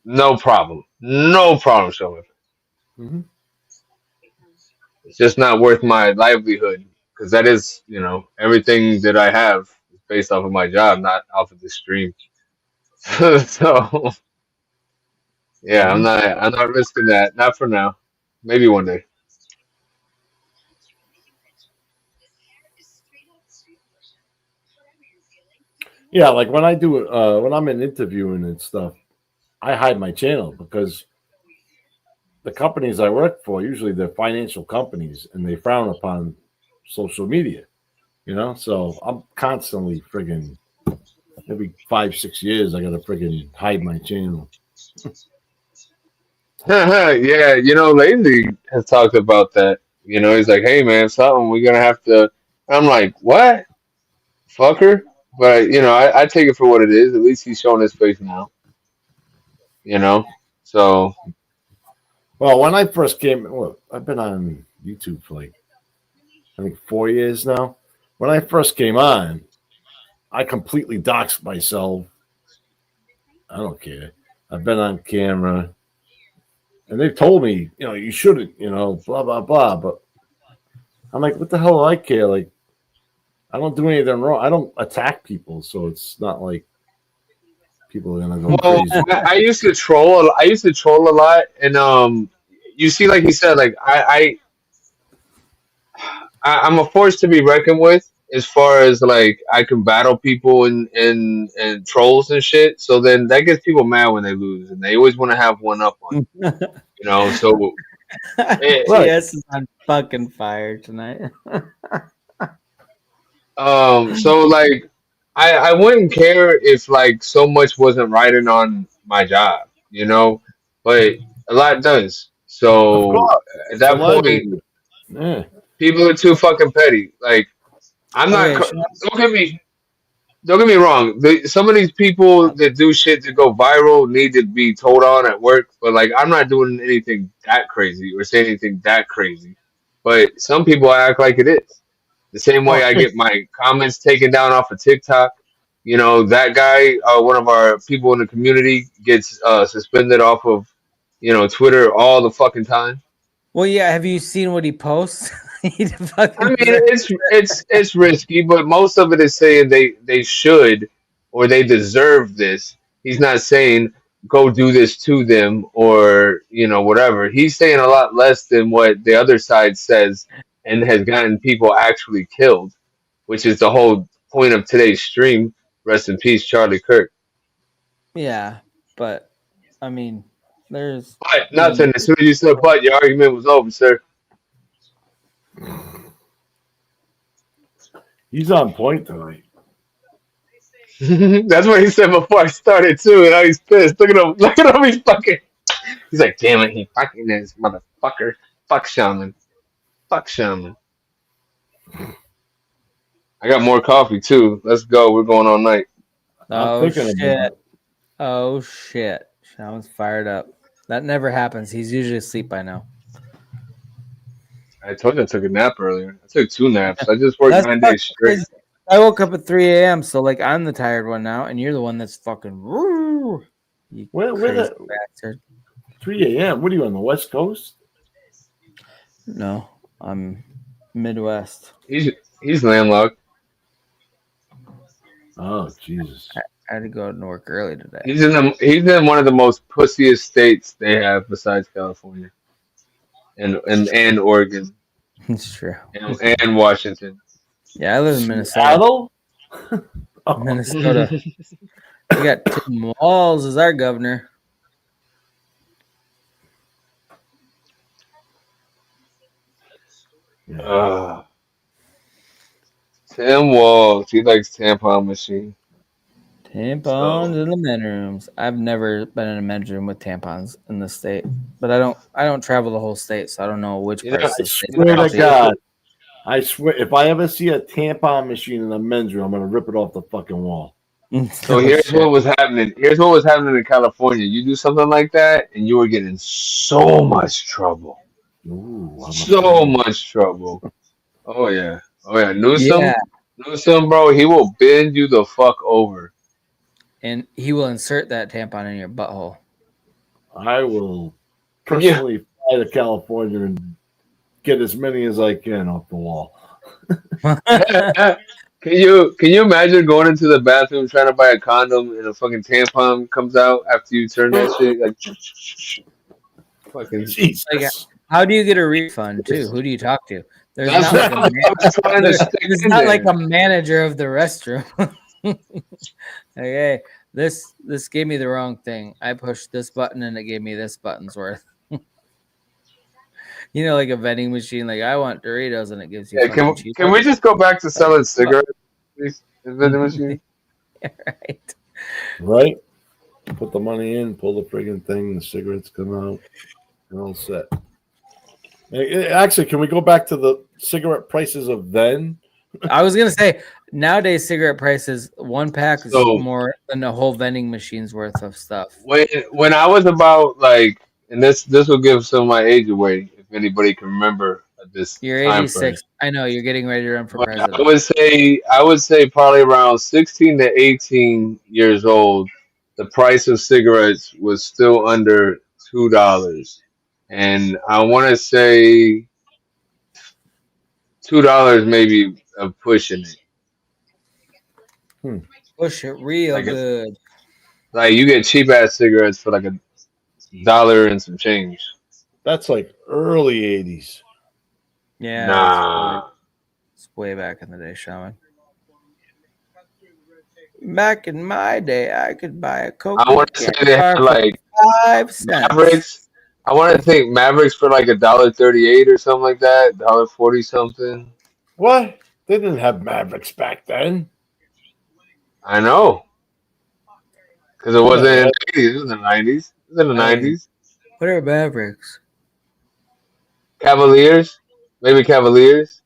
no problem. No problem showing my face. Mhm. It's just not worth my livelihood because that is, everything that I have is based off of my job, not off of this stream. So yeah, Mhm. I'm not risking that. Not for now. Maybe one day. Yeah, like when I do it, when I'm in interviewing and stuff, I hide my channel because the companies I work for usually they're financial companies and they frown upon social media. So I'm constantly friggin' every 5-6 years I gotta friggin' hide my channel. Yeah, Lazy has talked about that. He's like, hey man, something we're gonna have to. I'm like, what, fucker? But I take it for what it is. At least he's showing his face now. So Well, when I first came, well, I've been on YouTube for like I think 4 years now. When I first came on, I completely doxed myself. I don't care. I've been on camera, and they've told me, you shouldn't, blah blah blah. But I'm like, what the hell do I care? Like, I don't do anything wrong. I don't attack people, so it's not like people are gonna go well, crazy. I used to troll. I used to troll a lot, and you see, like he said, like I'm a force to be reckoned with as far as like I can battle people and trolls and shit. So then that gets people mad when they lose, and they always want to have one up on you. So Right. GS is on fucking fire tonight. so like I wouldn't care if like so much wasn't riding on my job, but a lot does. Of So course, at it's a that point, livelihood. Yeah. people are too fucking petty. Like I'm not. Okay, Sean. Don't get me wrong. Some of these people that do shit to go viral need to be told on at work, but like I'm not doing anything that crazy or saying anything that crazy. But some people act like it is. The same way Oh, I get my comments taken down off of TikTok. That guy, one of our people in the community, gets suspended off of, Twitter all the fucking time. Well, yeah. Have you seen what he posts? He I fucking mean, it's risky, but most of it is saying they should or they deserve this. He's not saying go do this to them or whatever. He's saying a lot less than what the other side says and has gotten people actually killed, which is the whole point of today's stream. Rest in peace, Charlie Kirk. Yeah, but I mean, there's But nothing. As soon as you said but, your argument was over, sir. He's on point tonight. That's what he said before I started too, and now he's pissed. Look at him! Look at him! He's fucking. He's like, damn it, he fucking is, motherfucker. Fuck Shaman. Fuck Shaman. I got more coffee too. Let's go. We're going all night. Oh shit! Oh shit! Shaman's fired up. That never happens. He's usually asleep by now. I told you I took a nap earlier. I took 2 naps. I just worked 9 days straight. Crazy. I woke up at 3 a.m. So like I'm the tired one now, and you're the one that's fucking. You Where crazy the bastard. 3 a.m. What are you on the West Coast? No, I'm Midwest. He's landlocked. Oh Jesus! I had to go to work early today. He's in one of the most pussiest states they have besides California, and Oregon. It's true. And Washington. Yeah, I live in Minnesota. Seattle? Minnesota. We got Tim Walz as our governor. Tim Walz. He likes tampon machine. Tampons in the men's rooms. I've never been in a men's room with tampons in the state, but I don't travel the whole state, so I don't know which parts of the state. Swear to God, I swear, if I ever see a tampon machine in a men's room, I'm gonna rip it off the fucking wall. So here's what was happening. Here's what was happening in California. You do something like that, and you were getting so much trouble. Ooh, So much trouble. Oh yeah. Oh yeah. Yeah. Newsom, bro, he will bend you the fuck over. And he will insert that tampon in your butthole. I will personally fly to California and get as many as I can off the wall. Can you imagine going into the bathroom trying to buy a condom and a fucking tampon comes out after you turn that shit? Like fucking Jesus. Like, how do you get a refund too? Who do you talk to? There's That's not like there's not like a manager of the restroom. Okay, this gave me the wrong thing. I pushed this button and it gave me this button's worth. You know, like a vending machine. Like I want Doritos and it gives you. Yeah, can we just go back to selling cigarettes, please? In vending machine. Right. Right? Put the money in, pull the friggin' thing, the cigarettes come out, you're all set. Actually, can we go back to the cigarette prices of then? I was gonna say nowadays cigarette prices, one pack is So- more than a whole vending machine's worth of stuff. When I was about like, and this will give some of my age away if anybody can remember this You're time 86. frame. I know you're getting ready to run for But president. I would say probably around 16 to 18 years old, the price of cigarettes was still under $2, and I want to say $2 maybe of pushing it. Push it real Like good. Like you get cheap ass cigarettes for like $1 and some change. That's like early 80s. Yeah, Nah. it's way back in the day, Shaman. Back in my day, I could buy a Coke. I want to say they had like 5 cents. Mavericks. I want to think Mavericks for like $1.38 or something like that, $1.40 something. What? They didn't have Mavericks back then. I know. Because it wasn't in the 80s, it was in the 90s. It was in the 90s. What are Mavericks? Cavaliers. Maybe Cavaliers.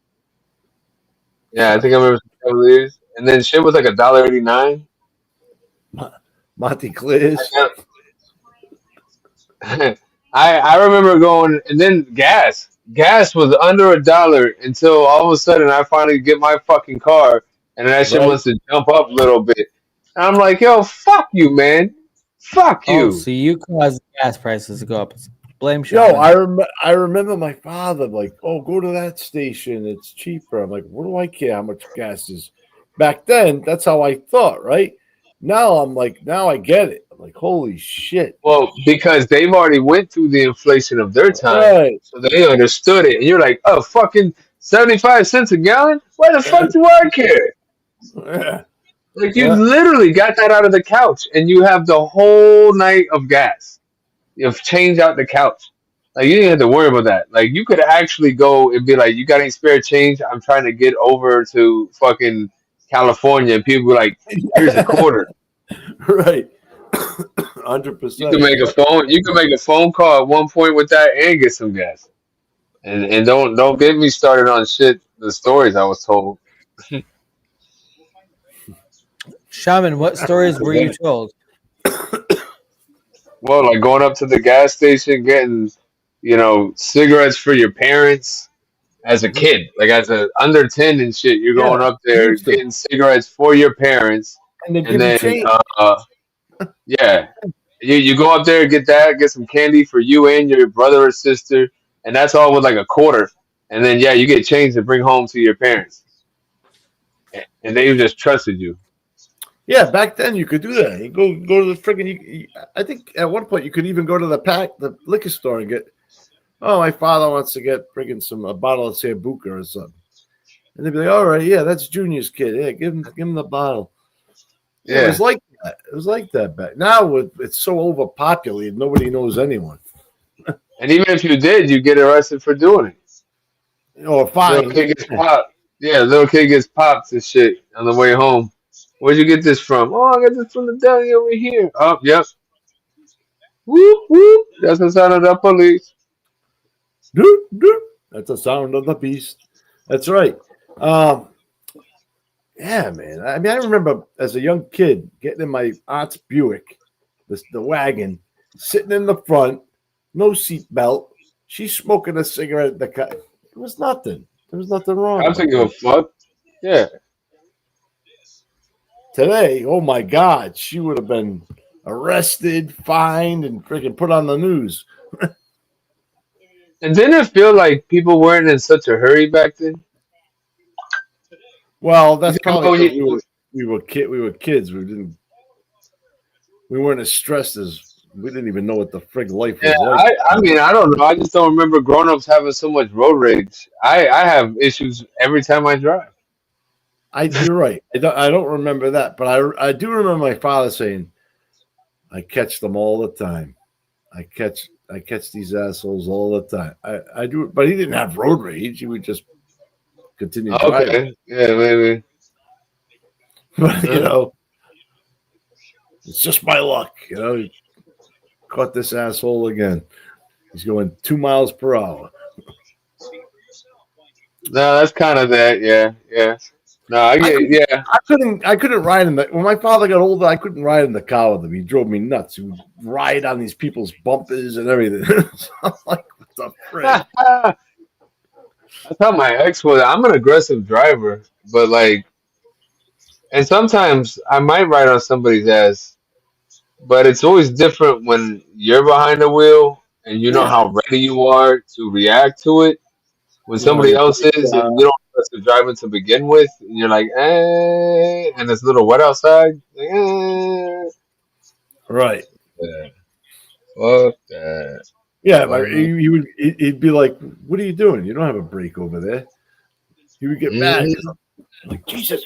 Yeah, I think I remember some Cavaliers. And then shit was like $1.89. Monty Clears. I remember going, and then gas. Gas was under $1 until all of a sudden I finally get my fucking car, and that shit wants to jump up a little bit. And I'm like, yo, fuck you, man. Fuck you. Oh, so you caused gas prices to go up. Blame Yo, Shaman. I remember my father like, oh, go to that station. It's cheaper. I'm like, what do I care how much gas is? Back then, that's how I thought, right? Now I'm like, now I get it. I'm like, holy shit. Well, because they've already went through the inflation of their time, Right. so they understood it. And you're like, oh, fucking 75 cents a gallon? Why the fuck do I care? Yeah. Like you literally got that out of the couch, and you have the whole night of gas. You've changed out the couch. Like you didn't have to worry about that. Like you could actually go and be like, "You got any spare change? I'm trying to get over to fucking California." And people be like, "Here's a quarter." Right. 100%. You can make a phone. You can make a phone call at one point with that and get some gas. And don't get me started on shit. The stories I was told. Shaman, what stories were you told? Well, like going up to the gas station, getting, cigarettes for your parents as a kid, like as a under 10 and shit. You're going up there getting cigarettes for your parents, and then you change. yeah, you go up there, get that, get some candy for you and your brother or sister, and that's all with like a quarter. And then you get change to bring home to your parents, and they just trusted you. Yeah, back then you could do that. You go to the friggin' I think at one point you could even go to the liquor store and get. Oh, my father wants to get friggin' a bottle of Sambuca or something, and they'd be like, "All right, yeah, that's Junior's kid. Yeah, give him the bottle." Yeah, it was like that. It was like that back. Now it's so overpopulated, nobody knows anyone. And even if you did, you get arrested for doing it. Or fine. Little kid gets popped. Yeah, little kid gets popped and shit on the way home. Where'd you get this from? Oh, I got this from the deli over here. Oh, yep. Whoop, whoop. That's the sound of the police. Doop, doop. That's the sound of the beast. That's right. Yeah, man. I mean, I remember as a young kid getting in my aunt's Buick, the wagon, sitting in the front, no seat belt. She's smoking a cigarette at the car. It was nothing. There was nothing wrong I with don't give a that. fuck. Yeah. Today, oh my God, she would have been arrested, fined, and freaking put on the news. And didn't it feel like people weren't in such a hurry back then? Well, You that's think probably about because it- we were kids. We weren't as stressed as we didn't even know what the frig life Yeah, was like. I mean, I don't know. I just don't remember grown-ups having so much road rage. I have issues every time I drive. You're right. I don't remember that, but I do remember my father saying, "I catch them all the time. I catch these assholes all the time." I do, but he didn't have road rage. He would just continue driving. Okay. Yeah, maybe. But Uh, it's just my luck. Caught this asshole again. He's going 2 miles per hour. No, that's kind of that. Yeah, yeah. No, I get. Yeah. I couldn't ride in the when my father got older. I couldn't ride in the car with him. He drove me nuts. He would ride on these people's bumpers and everything. So I'm like, what the frick? I thought my ex was. I'm an aggressive driver, but like, and sometimes I might ride on somebody's ass, but it's always different when you're behind the wheel and you know Yeah. how ready you are to react to it. When You know, somebody else is, and you don't trust the driver to begin with, and you're like, and it's a little wet outside. Like, right. Yeah. Fuck that. Yeah, but Fuck. he'd be like, "What are you doing? You don't have a brake over there." He would get mad. Mhm. Like, Jesus,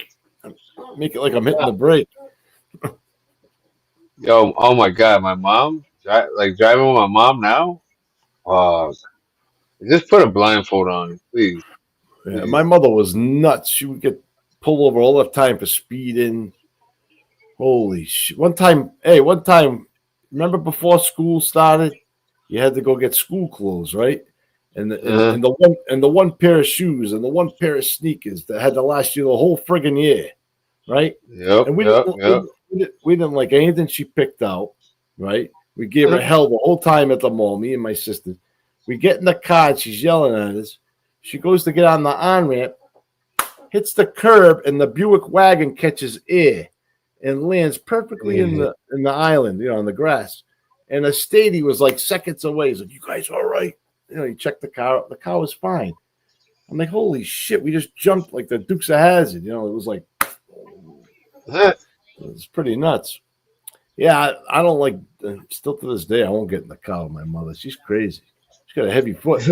make it like I'm hitting the brake. Yo, oh my God, my mom, like driving with my mom now. Just put a blindfold on, please. Yeah, Please. my mother was nuts. She would get pulled over all the time for speeding. Holy shit! One time, remember before school started, you had to go get school clothes, right? And the one pair of shoes and the one pair of sneakers that had to last you the whole friggin' year, right? Yep, And yep, yep. we didn't like anything she picked out, right? We gave her hell the whole time at the mall, me and my sister. We get in the car and she's yelling at us. She goes to get on the on-ramp, hits the curb, and the Buick wagon catches air and lands perfectly in the island, on the grass. And the Stady was like seconds away. He's like, "You guys all right?" He checked the car out. The car was fine. I'm like, holy shit, we just jumped like the Dukes of Hazzard. It was like, it was pretty nuts. Yeah, I don't like, still to this day, I won't get in the car with my mother. She's crazy. She's got a heavy foot.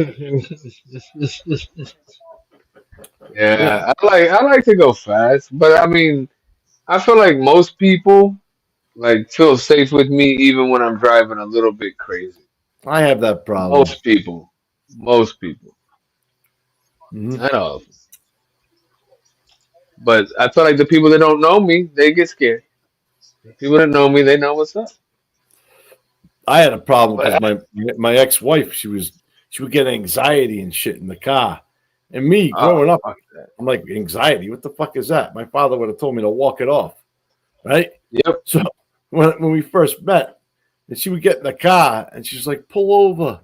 Yeah, I like to go fast, but I mean, I feel like most people like feel safe with me even when I'm driving a little bit crazy. I have that problem. Most people. Mm-hmm. Not all of them. But I feel like the people that don't know me, they get scared. The people that know me, they know what's up. I had a problem because my ex-wife, she would get anxiety and shit in the car. And me growing up, I'm like, anxiety? What the fuck is that? My father would have told me to walk it off. Right? Yep. So when we first met, and she would get in the car and she's like, pull over.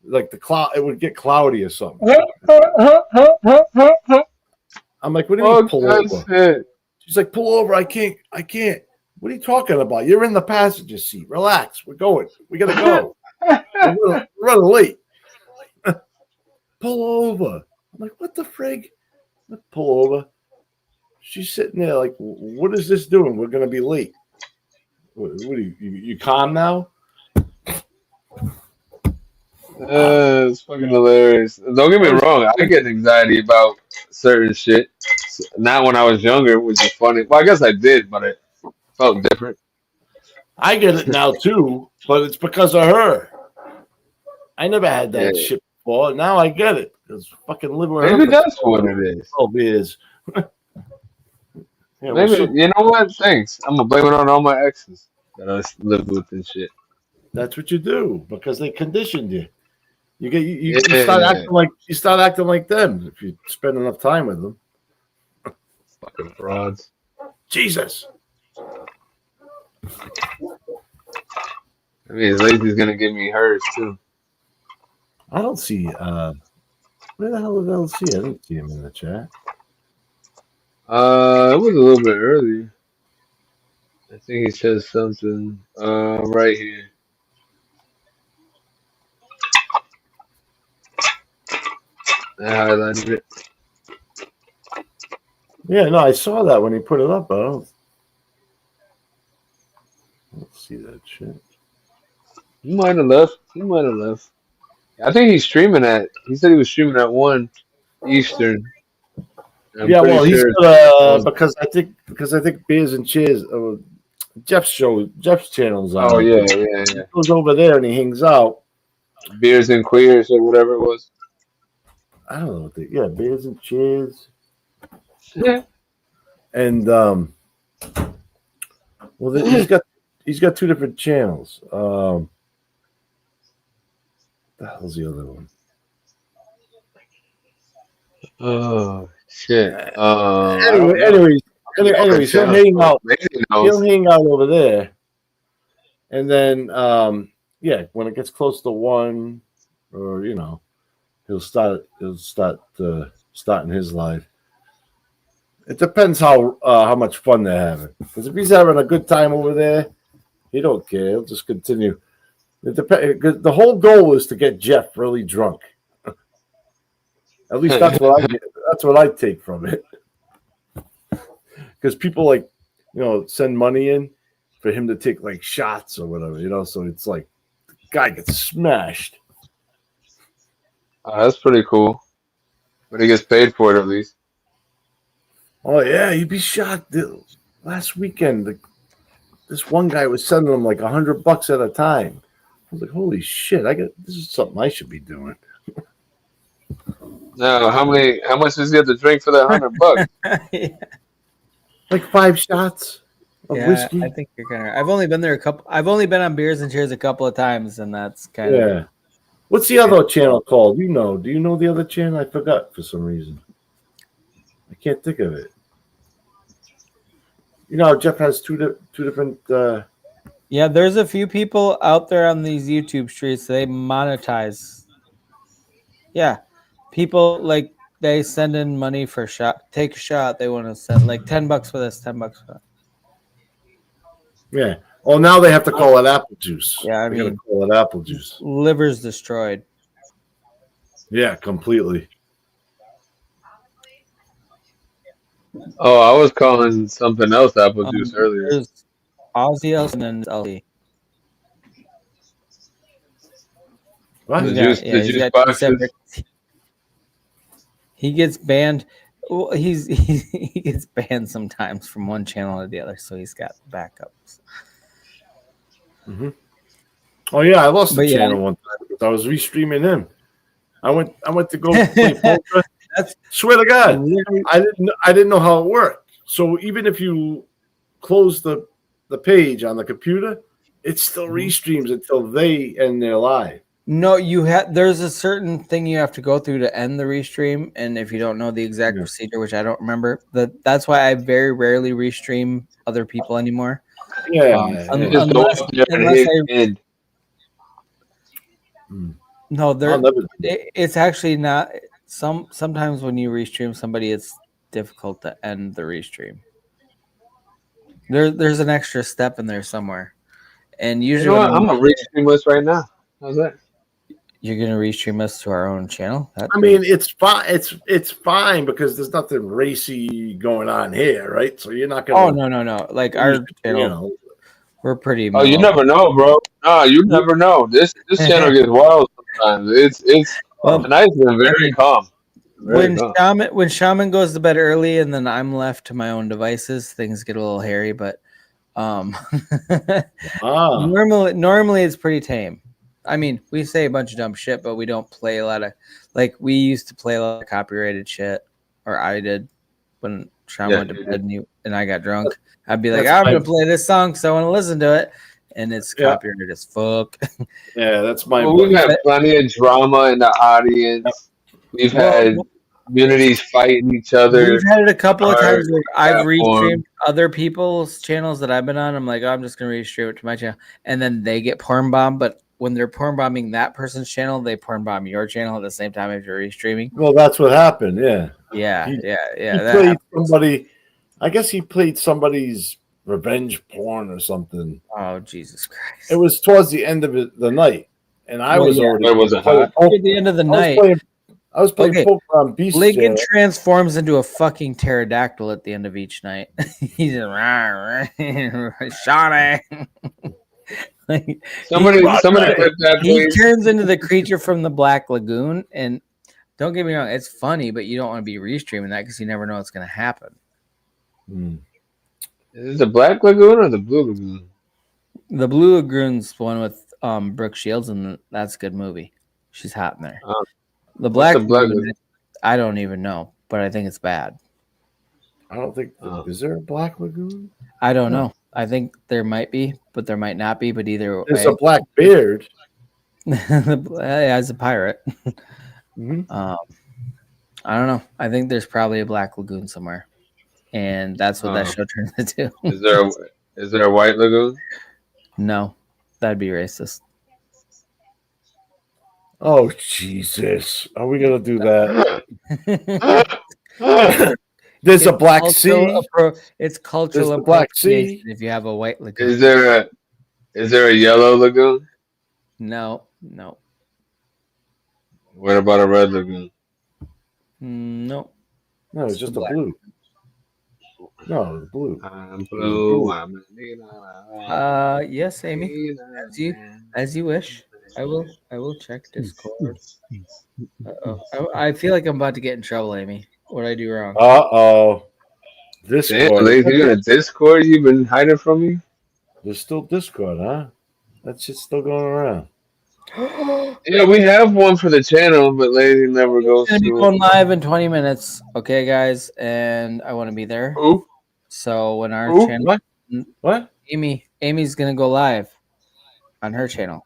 Like it would get cloudy or something. I'm like, what do you mean pull over? She's like, pull over. I can't. What are you talking about? You're in the passenger seat. Relax. We're going. We gotta go. We're running late. Pull over. I'm like, what the frig? Pull over. She's sitting there like, what is this doing? We're gonna be late. What are you calm now? It's fucking hilarious. Don't get me wrong, I get anxiety about certain shit. Not when I was younger, which is funny. Well, I guess I did, but it felt different. I get it now too, but it's because of her. I never had that shit before. Now I get it. Because fucking living with her. Maybe that's what it is. 12 years. Maybe, you know what? Thanks. I'm going to blame it on all my exes that I lived with and shit. That's what you do because they conditioned you. You start acting like them if you spend enough time with them. Fucking frauds. Jesus. I mean, Lazy's gonna give me hers too. I don't see. Where the hell is LC? I didn't see him in the chat. It was a little bit early. I think he says something. Right here. I highlighted it. Yeah, no, I saw that when he put it up. I don't see that shit. He might have left. I think he's streaming at. He said he was streaming at 1 Eastern. I'm Yeah, pretty well, he's sure. because I think Beers and Cheers, Jeff's channel's on. Oh yeah. He goes over there and he hangs out. Beers and Queers or whatever it was. I don't know what Beers and Cheers. Yeah. And he's got two different channels. The hell's the other one? Oh shit. Anyways, he'll hang out. He'll hang out over there, and then when it gets close to 1, or he'll start starting his live. It depends how much fun they're having. Because if he's having a good time over there, he don't care. He'll just continue. The whole goal is to get Jeff really drunk. At least that's what I take from it. Because people send money in for him to take like shots or whatever, so it's like the guy gets smashed. That's pretty cool. But he gets paid for it at least. Oh yeah, you'd be shocked. Last weekend, this one guy was sending him like $100 at a time. I was like, holy shit! This is something I should be doing. Now, how much does he have to drink for that $100? Yeah. Like 5 shots of whiskey. I think you're kind of. I've only been there I've only been on Beers and Cheers a couple of times, and that's kind of. Yeah. What's the other channel called? Do you know the other channel? I forgot for some reason. I can't think of it. Jeff has two different. Yeah, there's a few people out there on these YouTube streets. They monetize. Yeah, people they send in money for take a shot. They want to send like $10 for this, $10 for that. Yeah. Oh, now they have to call it apple juice. Yeah, I mean, call it apple juice. Liver's destroyed. Yeah, completely. Oh, I was calling something else apple juice earlier. There's Ozzy else and then LC. What? The juice boxes? He gets banned. Well, he gets banned sometimes from one channel to the other, so he's got backups. Mm-hmm. Oh yeah, I lost the channel one time because I was restreaming him. I went to go play poker. Swear to God, I didn't know how it worked. So even if you close the page on the computer, it still restreams until they end their live. No, there's a certain thing you have to go through to end the restream, and if you don't know the exact procedure, which I don't remember, that's why I very rarely restream other people anymore. Unless it's actually not. Sometimes when you restream somebody, it's difficult to end the restream. There's an extra step in there somewhere, and usually I'm gonna restream us right now. How's that? You're gonna restream us to our own channel? I mean, it's fine. It's fine because there's nothing racy going on here, right? So you're not gonna. Oh no! Like our channel, we're pretty. Oh, you never know, bro. No, you never know. This channel gets wild sometimes. Tonight's been very calm. When Shaman goes to bed early and then I'm left to my own devices, things get a little hairy. But normally it's pretty tame. I mean, we say a bunch of dumb shit, but we don't play a lot of we used to play a lot of copyrighted shit, or I did when Shaman went to bed and I got drunk. I'd be like, I'm gonna play this song because I want to listen to it, and it's copyrighted as fuck. Yeah, that's my. Well, we've had plenty of drama in the audience. We've had communities fighting each other. We've had it a couple of times where I've platform. restreamed other people's channels that I've been on. I'm like, oh, I'm just gonna restream it to my channel, and then they get porn bombed. But when they're porn bombing that person's channel, they porn bomb your channel at the same time if you're restreaming. Well, that's what happened. Yeah. Yeah, He that played happens. somebody. I guess he played somebody's revenge porn or something. Oh, Jesus Christ! It was towards the end of the night, and I was already. Where was it playing hot? poker. At the end of the I was night. playing poker on Beast Lincoln Channel. transforms into a fucking pterodactyl at the end of each night. He's just Shawnee. Like, Somebody clip that, he please. turns into the creature from the Black Lagoon, and don't get me wrong, it's funny, but you don't want to be restreaming that because you never know what's going to happen. Is it the Black Lagoon or the Blue Lagoon? The Blue Lagoon's one with Brooke Shields, and that's a good movie. She's hot in there. The Black Lagoon, I don't even know, but I think it's bad. I don't think is there a Black Lagoon? I don't know. I think there might be, but there might not be. But either There's way, a black beard. As a pirate. I don't know. I think there's probably a Black Lagoon somewhere, and that's what that show turns into. Is there a White Lagoon? No, that'd be racist. Oh Jesus! Are we gonna do that? There's a Black Sea. It's cultural There's the Black appropriation Sea. if you have a White Lagoon. Is there a Yellow Lagoon? No. What about a Red Lagoon? No. No, it's just a blue. No, the blue. I'm blue. I'm yes, Amy. As you wish. I will check Discord. I feel like I'm about to get in trouble, Amy. What did I do wrong? Discord. Damn, Lazy, you're in a Discord? You've been hiding from me? There's still Discord, huh? That shit's still going around. Yeah, we have one for the channel, but Lazy never goes It's gonna be to going it. live in 20 minutes, okay, guys, and I want to be there. Ooh. So when our Ooh, channel, what? Amy's gonna go live on her channel.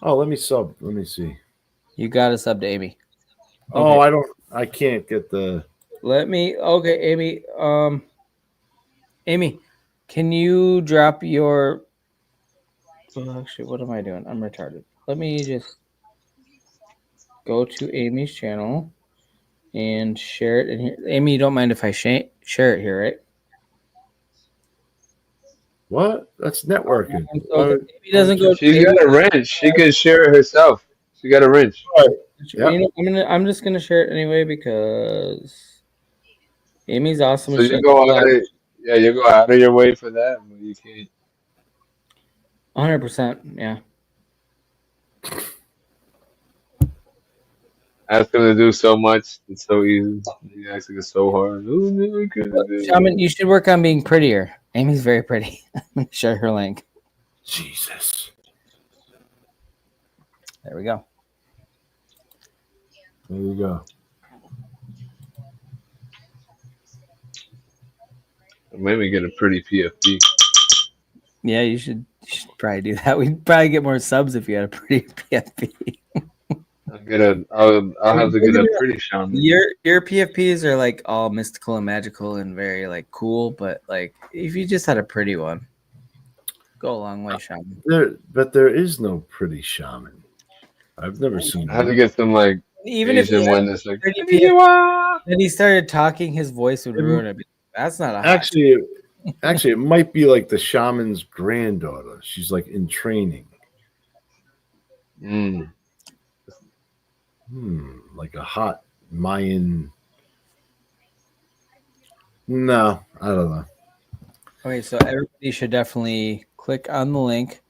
Oh, let me sub. Let me see. You got to sub to Amy. Oh, Okay. I can't get the. Let me. Okay, Amy. Amy, can you drop your? Well, actually, what am I doing? I'm retarded. Let me just go to Amy's channel and share it in here. Amy, you don't mind if I share it here, right? What? That's networking. So Amy doesn't go. She's got a wrench. She can share it herself. She got a wrench. You know, I'm just gonna share it anyway because Amy's awesome. So you go out of, you go out of your way for that, but you can't. 100%. Yeah. Ask him to do so much. It's so easy. You asking it so hard. Shaman, you should work on being prettier. Amy's very pretty. I'm gonna share her link. Jesus. There we go. There you go. Maybe get a pretty PFP. Yeah, you should probably do that. We'd probably get more subs if you had a pretty PFP. I'll have to get a pretty shaman. Mm-hmm. Your PFPs are like all mystical and magical and very like cool, but like if you just had a pretty one, go a long way, shaman. But there is no pretty shaman. I've never seen. I have to get some like even Asian if one that's like. and he started talking, his voice would ruin it. That's not a Actually, it might be like the shaman's granddaughter. She's like in training. Like a hot Mayan. No, I don't know. Okay, so everybody should definitely click on the link,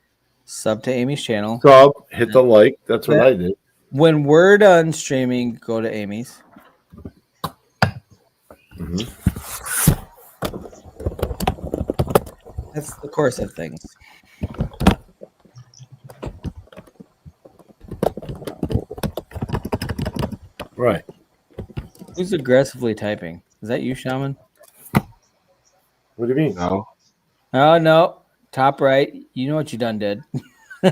sub to Amy's channel. Sub, hit the like. That's what I did. When we're done streaming, go to Amy's. That's the course of things. Right. Who's aggressively typing? Is that you, Shaman? What do you mean? No. Oh, no. top right. You know what you done did. I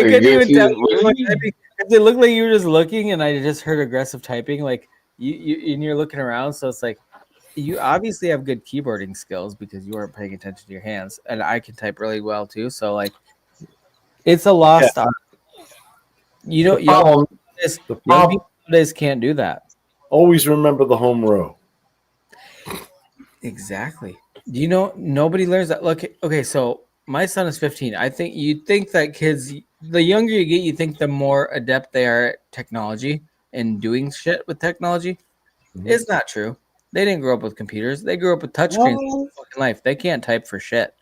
couldn't even tell you typing. It looked like you were just looking, and I just heard aggressive typing. Like you and you're looking around, so it's like you obviously have good keyboarding skills because you weren't paying attention to your hands, and I can type really well too. So like, it's a lost art. You know, young people nowadays can't do that. Always remember the home row. Exactly. You know, nobody learns that. Look, okay, so my son is 15. I think you think that kids, the younger you get, you think the more adept they are at technology and doing shit with technology. Mm-hmm. It's not true. They didn't grow up with computers. They grew up with touchscreens all fucking life. They can't type for shit.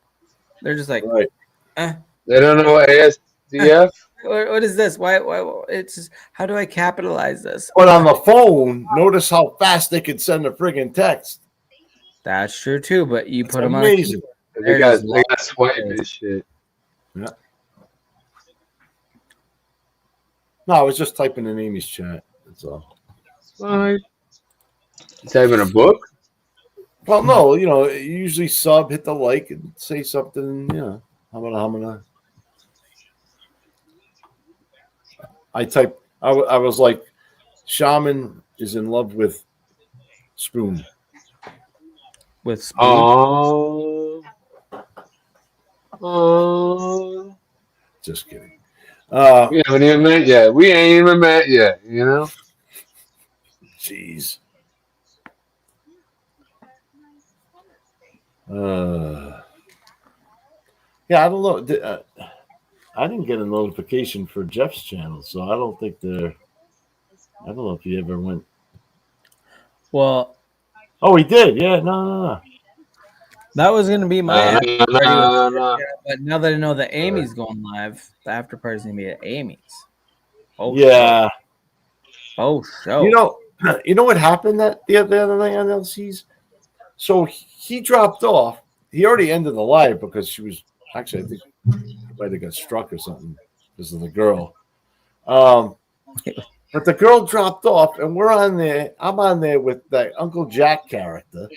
They're just like, They don't know what ASDF. What is this? Why? It's just, how do I capitalize this? But on the phone, notice how fast they can send a friggin' text. That's true too. But you put them amazing. on. They got swipe and shit. Yeah. No, I was just typing in Amy's chat. That's all. You typing a book? Well, no, you know, usually sub, hit the like, and say something. You know, how I typed. I was like, Shaman is in love with Spoon. With Spoon. Oh. Just kidding. We haven't even met yet. We ain't even met yet. You know. Jeez. Yeah, I don't know. I didn't get a notification for Jeff's channel, so I don't think they're. I don't know if he ever went. Well. Oh, he did. Yeah, no. That was going to be my after party. No. But now that I know that Amy's going live, the after party's going to be at Amy's. Oh, yeah. Oh, show. You know what happened the other night on LC's? So he dropped off. He already ended the live because she was actually, I think, he might have got struck or something because of the girl. But the girl dropped off, and we're on there. I'm on there with that Uncle Jack character.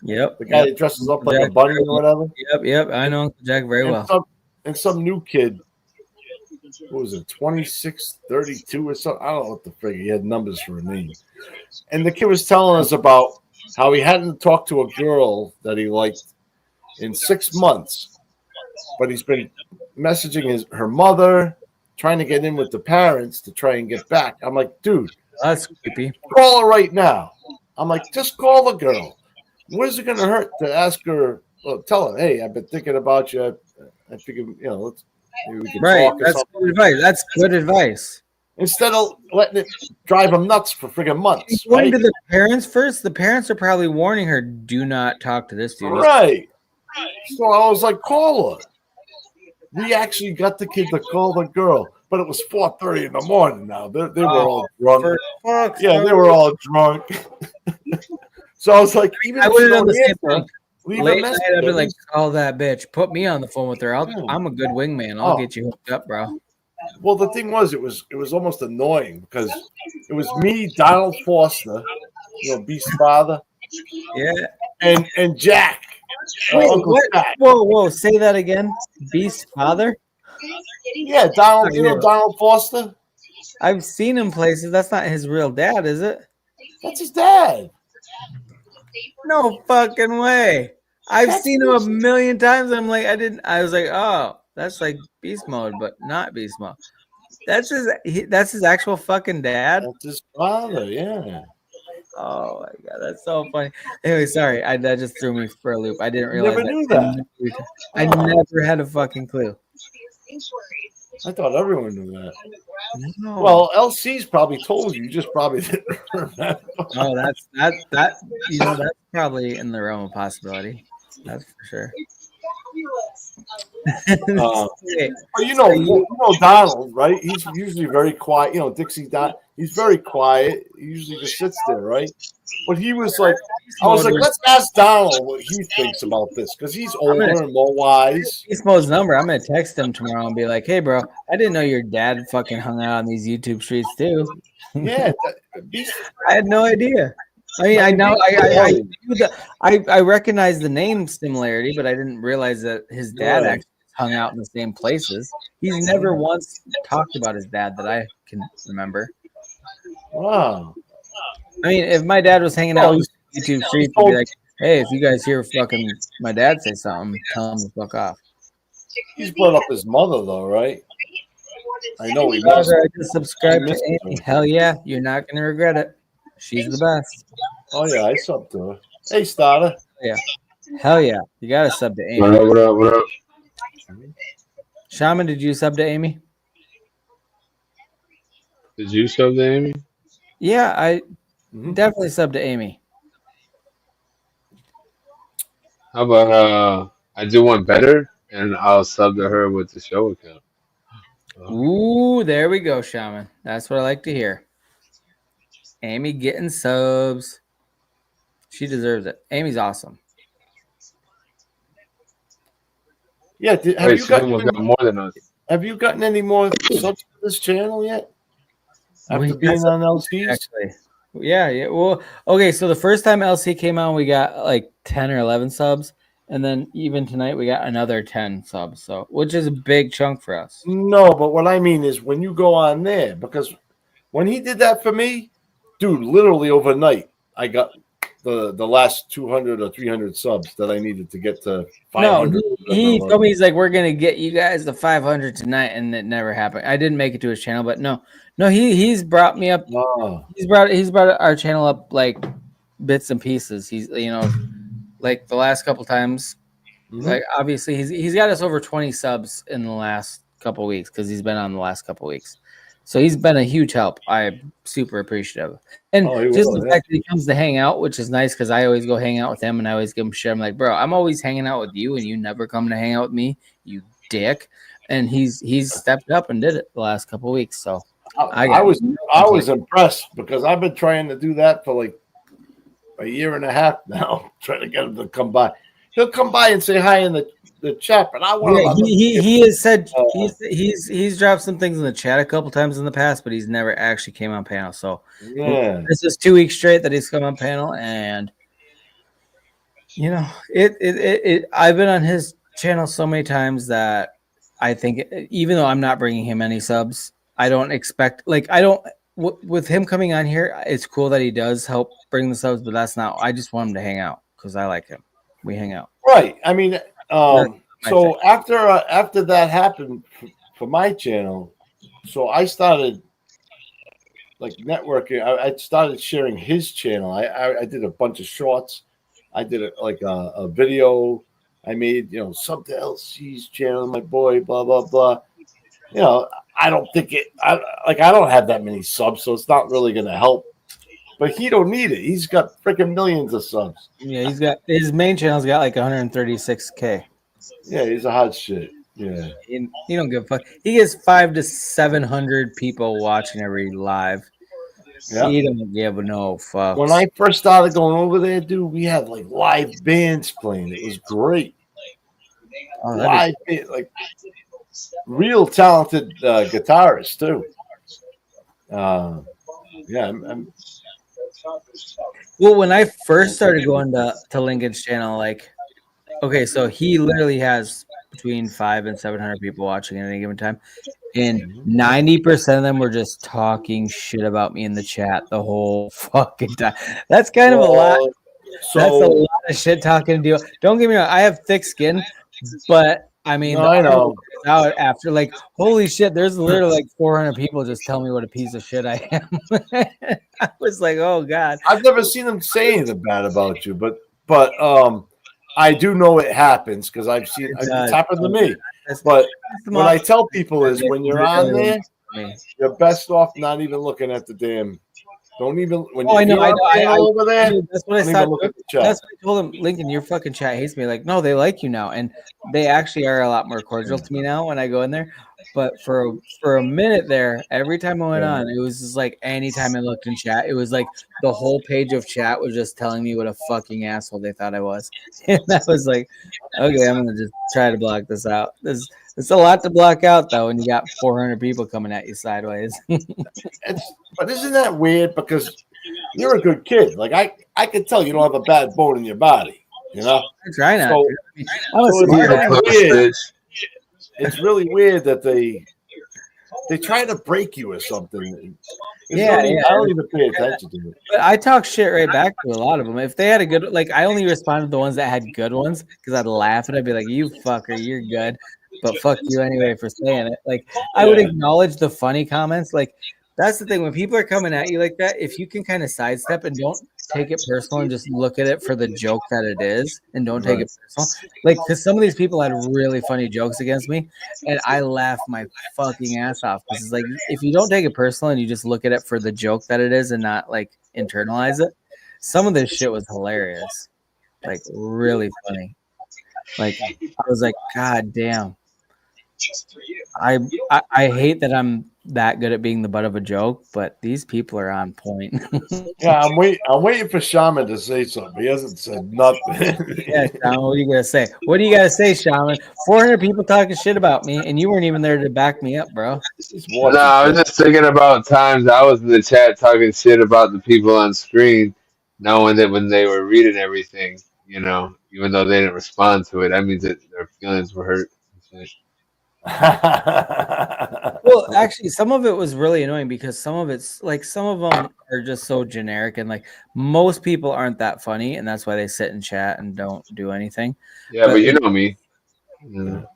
Yep. The guy that dresses up like a bunny or whatever. Yep. I know Uncle Jack very well. Some new kid. What was it? 2632 or something. I don't know what the figure. He had numbers for a name. And the kid was telling us about how he hadn't talked to a girl that he liked in 6 months, but he's been messaging her mother, trying to get in with the parents to try and get back. I'm like, dude, that's creepy. Call her right now. I'm like, just call the girl. What is it going to hurt to ask her? Well, tell her, hey, I've been thinking about you. I figured, maybe we can talk. That's good advice. That's good advice. Instead of letting it drive them nuts for friggin' months. Going to the parents first. The parents are probably warning her, do not talk to this dude. Right. So I was like, call her. We actually got the kid to call the girl, but it was 4:30 in the morning now. They were all drunk. They were all drunk. So I was like, even I would have done the same thing. Late night, I'd be like, call that bitch. Put me on the phone with her. I'm a good wingman. I'll get you hooked up, bro. Well, the thing was, it was almost annoying because it was me, Donald Foster, Beast's father. Yeah. And Jack. Wait, what? Jack. Whoa. Say that again. Beast's father? Yeah, Donald. You know Donald Foster? I've seen him places. That's not his real dad, is it? That's his dad. No fucking way. I've seen him a million times. I'm like, I was like, oh, that's like beast mode, but not beast mode. That's his actual fucking dad. That's his father, yeah. Oh my god, that's so funny. Anyway, sorry, that just threw me for a loop. I didn't realize. Never knew that. I never had a fucking clue. I thought everyone knew that. No. Well, LC's probably told you. You just probably didn't remember. Oh, that's probably in the realm of possibility. That's for sure. You know Donald, right? He's usually very quiet. Dixie Don. He's very quiet. He usually just sits there, right? But he was like, I was like, let's ask Donald what he thinks about this because he's older and more wise. Beast Mode's number. I'm gonna text him tomorrow and be like, hey, bro, I didn't know your dad fucking hung out on these YouTube streets too. Yeah, I had no idea. I mean, I know I recognize the name similarity, but I didn't realize that his dad actually hung out in the same places. He's never once talked about his dad that I can remember. Wow. I mean, if my dad was hanging out on YouTube streets, he'd be like, "Hey, if you guys hear fucking my dad say something, tell him to fuck off." He's brought up his mother, though, right? I know he Brother, must. I just subscribed to Amy. Hell yeah, you're not gonna regret it. She's the best. Oh yeah, I subbed to her. Hey, starter. Yeah. Hell yeah, you gotta sub to Amy. What up? What up? What up? Shaman, did you sub to Amy? Did you sub to Amy? Yeah, I definitely sub to Amy. How about I do one better and I'll sub to her with the show account. Ooh, there we go, Shaman. That's what I like to hear. Amy getting subs. She deserves it. Amy's awesome. Yeah, Wait, she almost got more than us. Have you gotten any more subs to this channel yet? After being on LCs? Actually. Yeah. Well, okay, so the first time LC came on, we got like 10 or 11 subs. And then even tonight, we got another 10 subs. So, which is a big chunk for us. No, but what I mean is when you go on there, because when he did that for me, dude, literally overnight, I got the last 200 or 300 subs that I needed to get to 500. No, he told me, he's like, we're gonna get you guys the 500 tonight, and it never happened. I didn't make it to his channel, but no, he's brought me up. Oh. He's brought our channel up like bits and pieces. He's like the last couple times, like obviously he's got us over 20 subs in the last couple weeks because he's been on the last couple weeks. So he's been a huge help. I'm super appreciative. And just the fact that he comes to hang out, which is nice because I always go hang out with him and I always give him shit. I'm like, bro, I'm always hanging out with you and you never come to hang out with me, you dick. And he's stepped up and did it the last couple of weeks. So I was impressed because I've been trying to do that for like a year and a half now, trying to get him to come by. He'll come by and say hi in the chat, but I want to. He has said he's dropped some things in the chat a couple times in the past, but he's never actually came on panel. So this is 2 weeks straight that he's come on panel, and you know it. I've been on his channel so many times that I think even though I'm not bringing him any subs, I don't expect with him coming on here. It's cool that he does help bring the subs, but that's not. I just want him to hang out because I like him. We hang out. Right. I mean, so after that happened for my channel, so I started like networking. I started sharing his channel. I did a bunch of shorts. I did a video. I made sub to LC's channel, my boy, blah blah blah. I don't think I don't have that many subs, so it's not really going to help. But he don't need it. He's got freaking millions of subs. Yeah, he's got his main channel's got like 136K. Yeah, he's a hot shit. Yeah, he don't give a fuck. He gets 500 to 700 people watching every live. Yeah. He don't give no fuck. When I first started going over there, dude, we had like live bands playing. It was great. Live band, like real talented guitarists too. Yeah, well, when I first started going to Lincoln's channel, okay, so he literally has between 500 and 700 people watching at any given time, and 90% of them were just talking shit about me in the chat the whole fucking time. That's kind of a lot. That's a lot of shit talking to deal. Don't get me wrong, I have thick skin, but I mean, I know. Out after holy shit, there's literally 400 people just tell me what a piece of shit I am. I was like, oh god. I've never seen them say anything bad about you, but I do know it happens because I've seen it's happened to me. But what I tell people is when you're on there, you're best off not even looking at the damn. Don't even when I know. over there. That's what I said. That's what I told him. Lincoln, your fucking chat hates me. Like, no, they like you now, and they actually are a lot more cordial to me now when I go in there. But for a minute there, every time I went on, it was just like anytime I looked in chat, it was like the whole page of chat was just telling me what a fucking asshole they thought I was. And I was like, okay, I'm gonna just try to block this out. It's a lot to block out though when you got 400 people coming at you sideways. But isn't that weird? Because you're a good kid. Like I can tell you don't have a bad bone in your body. You know. I try not. So, to. I'm a so smart ass. it's really weird that they try to break you or something. Yeah, I don't even pay attention to it. But I talk shit right back to a lot of them. If they had a good, like, I only responded to the ones that had good ones because I'd laugh and I'd be like, "You fucker, you're good," but fuck you anyway for saying it. Like, I would acknowledge the funny comments. Like, that's the thing when people are coming at you like that. If you can kind of sidestep and don't take it personal and just look at it for the joke that it is, and don't take it personal, like, because some of these people had really funny jokes against me, and I laughed my fucking ass off because it's like if you don't take it personal and you just look at it for the joke that it is and not like internalize it, some of this shit was hilarious, like really funny. Like I was like, God damn. I hate that I'm that good at being the butt of a joke, but these people are on point. Yeah, I'm waiting for Shaman to say something. He hasn't said nothing. Yeah, Shaman, what are you gonna say? What do you gotta say, Shaman? 400 people talking shit about me, and you weren't even there to back me up, bro. No, I was just thinking about times I was in the chat talking shit about the people on screen, knowing that when they were reading everything, you know, even though they didn't respond to it, that means that their feelings were hurt. Well, actually, some of it was really annoying because some of it's like some of them are just so generic, and like most people aren't that funny, and that's why they sit and chat and don't do anything. Yeah, but you know me.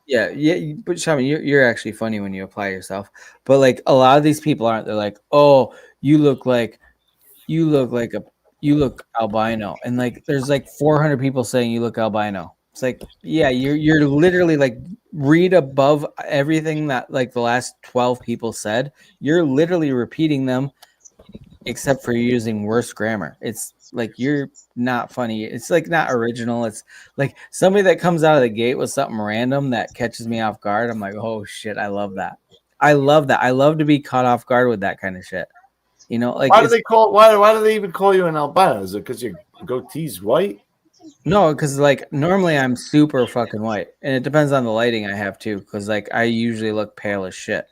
Yeah. But Shaman, you're actually funny when you apply yourself. But like a lot of these people aren't. They're like, oh, you look albino, and like there's like 400 people saying you look albino. It's like, yeah, you're literally like read above everything that like the last 12 people said. You're literally repeating them, except for using worse grammar. It's like you're not funny. It's like not original. It's like somebody that comes out of the gate with something random that catches me off guard. I'm like, oh shit, I love that. I love that. I love to be caught off guard with that kind of shit. You know, like why do they even call you an albino? Is it because your goatee's white? No, because like normally I'm super fucking white, and it depends on the lighting I have too. Because like I usually look pale as shit.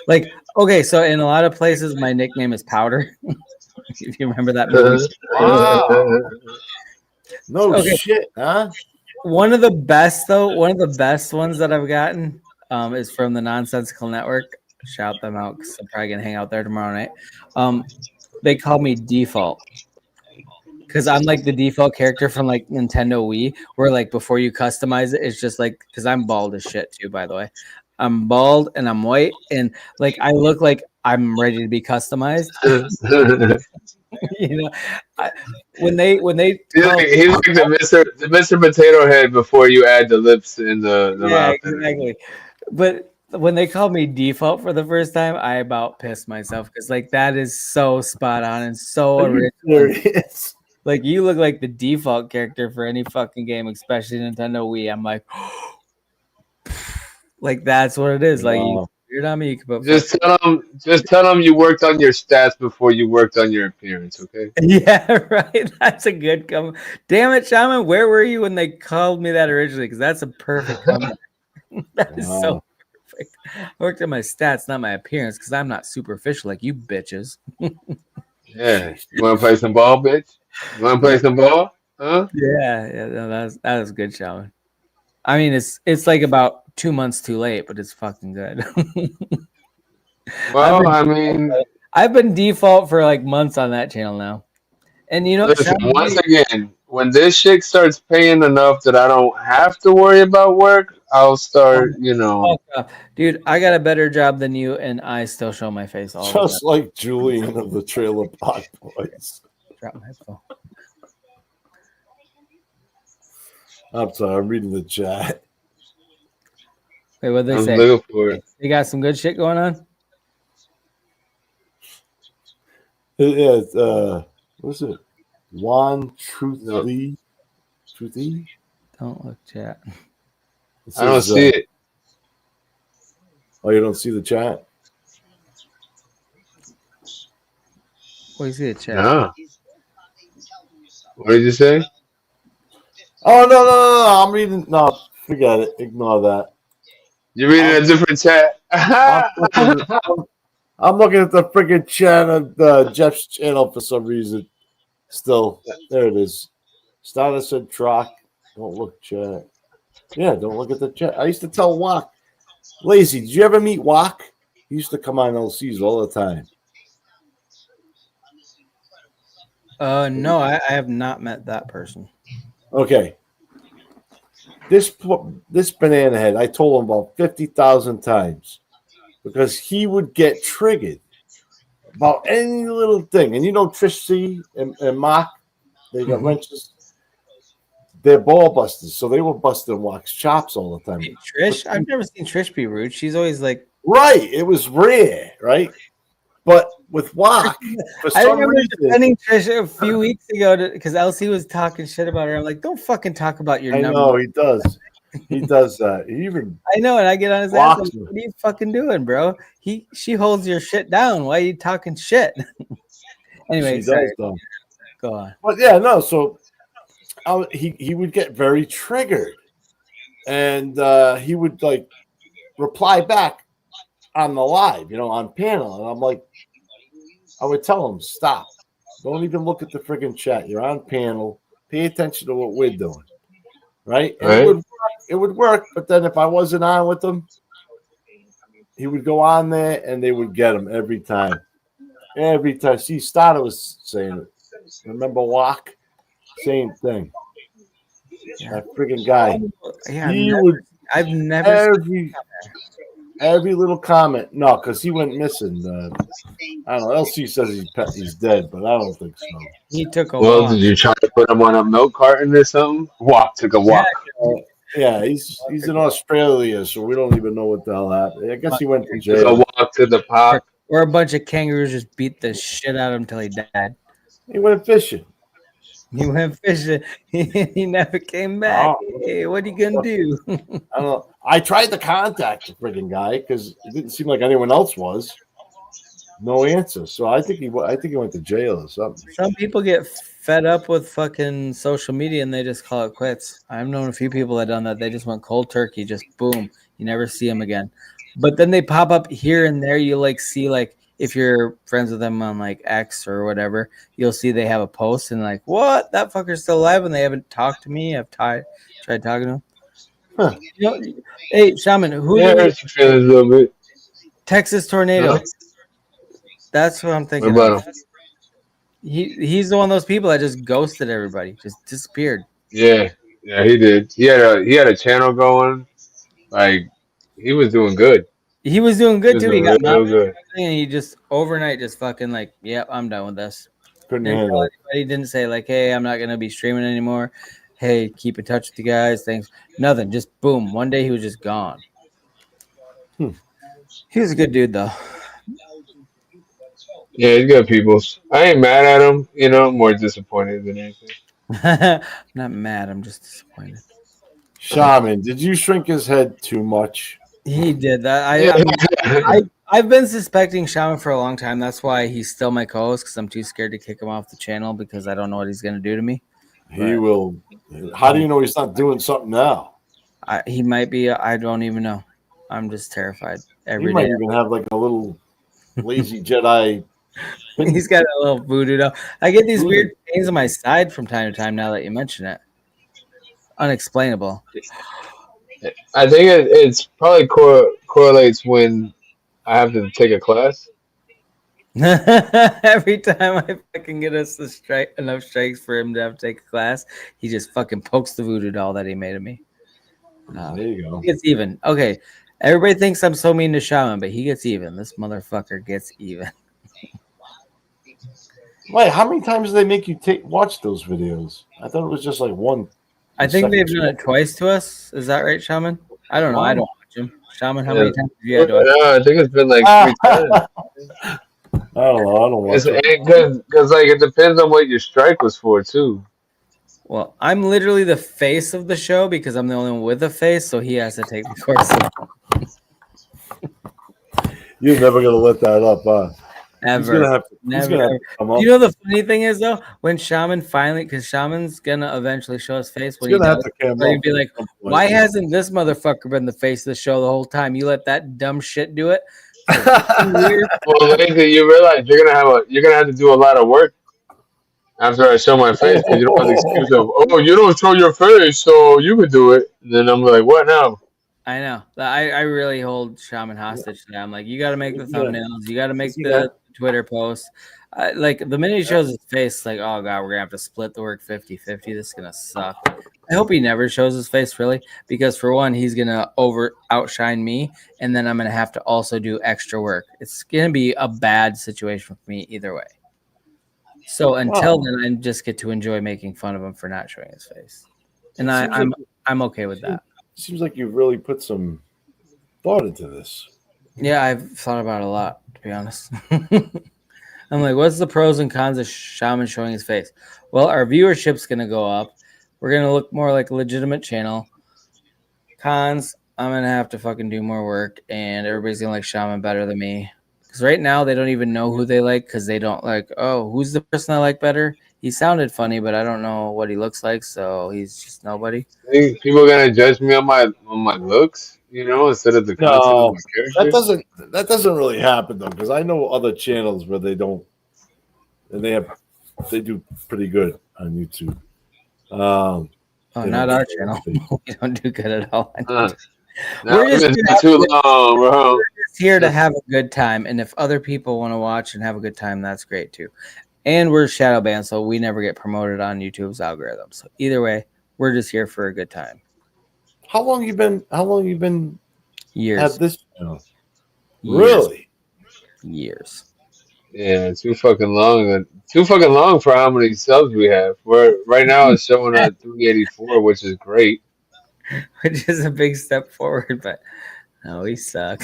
Like okay, so in a lot of places my nickname is Powder. If you remember that movie. No shit, huh? One of the best ones that I've gotten is from the Nonsensical Network. Shout them out because I'm probably gonna hang out there tomorrow night. They call me Default. Because I'm like the default character from like Nintendo Wii, where like before you customize it, it's just like because I'm bald as shit too, by the way. I'm bald and I'm white, and like I look like I'm ready to be customized. You know, when they he's like the Mr. Potato Head before you add the lips and the mouth. Exactly. But when they called me Default for the first time, I about pissed myself because like that is so spot on and so original. Like you look like the default character for any fucking game, especially Nintendo Wii. I'm like, like that's what it is. Like you're not me. Just tell them you worked on your stats before you worked on your appearance. Okay. Yeah, right. That's a good comment. Damn it, Shaman. Where were you when they called me that originally? Because that's a perfect comment. That is so perfect. I worked on my stats, not my appearance, because I'm not superficial like you bitches. Yeah. You want to play some ball, bitch? You want to play some ball? Huh? Yeah. No, that was good, Shaman. I mean, it's like about 2 months too late, but it's fucking good. Well, I mean, I've been default for like months on that channel now, and you know, listen, once again, when this shit starts paying enough that I don't have to worry about work, I'll start. You know, dude, I got a better job than you, and I still show my face all just like Julian of the Trailer Park Boys. Drop my phone. I'm sorry, I'm reading the chat. Wait, what they I'm say? looking for it. You got some good shit going on? Yeah, what's it? Juan Truthy? Truthy? Don't look, chat. I don't see it. Oh, you don't see the chat? What do you see the chat? No. What did you say? Oh no! I'm reading. No, forget it. Ignore that. You're reading a different chat. I'm looking at the freaking chat of Jeff's channel for some reason. Still, there it is. Starter said Trock. Don't look chat. Yeah, don't look at the chat. I used to tell Wok. Lazy, did you ever meet Wok? He used to come on LCs all the time. No, I have not met that person. Okay. This banana head, I told him about 50,000 times because he would get triggered about any little thing. And you know, Trish C and Mark, they got wrenches. They're ball busters, so they were busting Wok's chops all the time. Hey, Trish, I've never seen Trish be rude. She's always like, right. It was rare, right? But with Wok, for I some remember reason, defending Trish a few weeks ago because LC was talking shit about her. I'm like, don't fucking talk about your I number. know he does. He does that. He even I know, and I get on his ass. blocks Like, me. what are you fucking doing, bro? She holds your shit down. Why are you talking shit? Anyway, She sorry. does though. Go on. But yeah, no. So he would get very triggered, and he would like reply back on the live, on panel, and I'm like, I would tell him, stop, don't even look at the friggin' chat. You're on panel. Pay attention to what we're doing, right? And Right. it would work. But then if I wasn't on with him, he would go on there, and they would get him every time. Every time. See, Starter was saying it. Remember Wok? Same thing. That friggin' guy. Yeah, He would. I've never seen every little comment. No, because he went missing. I don't know. LC says he's dead, but I don't think so. He took a Well, walk. did you try to put him on a milk carton or something? Wok took a walk. Yeah, he's in Australia, so we don't even know what the hell happened. I guess he went to Took a jail. walk to the park. Or a bunch of kangaroos just beat the shit out of him until he died. He went fishing. He went fishing. He never came back. Oh. Hey, what are you gonna do? I don't know. I tried to contact the friggin' guy because it didn't seem like anyone else was. No answer. So I think he went to jail or something. Some people get fed up with fucking social media and they just call it quits. I've known a few people that done that. They just went cold turkey, just boom. You never see them again. But then they pop up here and there. You like see like if you're friends with them on like X or whatever, you'll see they have a post and like, what? That fucker's still alive and they haven't talked to me. I've tried talking to him. Huh. Hey, Shaman, who Yeah, hurts your feelings a little bit. Texas Tornado. Huh? That's what I'm thinking. What about him? He's the one of those people that just ghosted everybody, just disappeared. Yeah, he did. He had a channel going. Like he was doing good. He was doing good too. He got real good. and he just overnight just fucking like, yep, I'm done with this. Couldn't Didn't handle tell it. anybody, didn't say like, hey, I'm not gonna be streaming anymore. Hey, keep in touch with you guys. Thanks. Nothing. Just boom. One day he was just gone. He was a good dude though. Yeah, he's good people. I ain't mad at him. I'm more disappointed than anything. I'm not mad. I'm just disappointed. Shaman, did you shrink his head too much? He did that. I've been suspecting Shaman for a long time. That's why he's still my co-host because I'm too scared to kick him off the channel because I don't know what he's gonna do to me. He will. How do you know he's not doing something now? He might be. I don't even know. I'm just terrified every He might day. even have like a little Lazy Jedi. He's got a little voodoo doll. I get these weird pains on my side from time to time now that you mention it. Unexplainable. I think it's probably correlates when I have to take a class. Every time I fucking get us enough strikes for him to have to take a class, he just fucking pokes the voodoo doll that he made of me. There you go. He gets even. Okay. Everybody thinks I'm so mean to Shaman, but he gets even. This motherfucker gets even. Wait, how many times do they make you watch those videos? I thought it was just like one. I think they've done it twice to us. Is that right, Shaman? I don't know. I don't watch him. Shaman, how many times have you had to watch? I think it's been like 3 times. I don't know. I don't watch it. Because like it depends on what your strike was for too. Well, I'm literally the face of the show because I'm the only one with a face, so he has to take the course. You're never gonna let that up, huh? Ever. He's gonna have to come up. You know the funny thing is though, when Shaman finally, because Shaman's gonna eventually show his face when He's he gonna does, have to come so he'd up be like, at some point. "Why hasn't this motherfucker been the face of the show the whole time? You let that dumb shit do it." Weird. Well, Lazy, you realize you're gonna have to do a lot of work. after I show my face, because you don't have the excuse of, oh, you don't show your face, so you could do it. And then I'm like, what now? I know. I really hold Shaman hostage to that. I'm like, you got to make the thumbnails. You got to make Yeah. the Twitter posts. Like, the minute he shows his face, like, oh, God, we're going to have to split the work 50-50. This is going to suck. I hope he never shows his face, really, because, for one, he's going to outshine me, and then I'm going to have to also do extra work. It's going to be a bad situation for me either way. So until then, I just get to enjoy making fun of him for not showing his face. And I'm okay with that. Seems like you've really put some thought into this. Yeah, I've thought about it a lot, to be honest. I'm like, what's the pros and cons of Shaman showing his face? Well, our viewership's going to go up. We're going to look more like a legitimate channel. Cons, I'm going to have to fucking do more work, and everybody's going to like Shaman better than me. Because right now, they don't even know who they like, because they don't like, oh, who's the person I like better? He sounded funny, but I don't know what he looks like, so he's just nobody. I think people are gonna judge me on my looks, instead of the content of my character. That doesn't really happen though, because I know other channels where they don't, and they do pretty good on YouTube. Not our channel. We don't do good at all. We're just too long, bro. We're just here to have a good time, and if other people want to watch and have a good time, that's great too. And we're shadow banned, so we never get promoted on YouTube's algorithm. So either way, we're just here for a good time. How long you been years at this channel? Really? Years. Yeah, too fucking long. Too fucking long for how many subs we have. Right now it's showing at 384, which is great. Which is a big step forward, but no, we suck.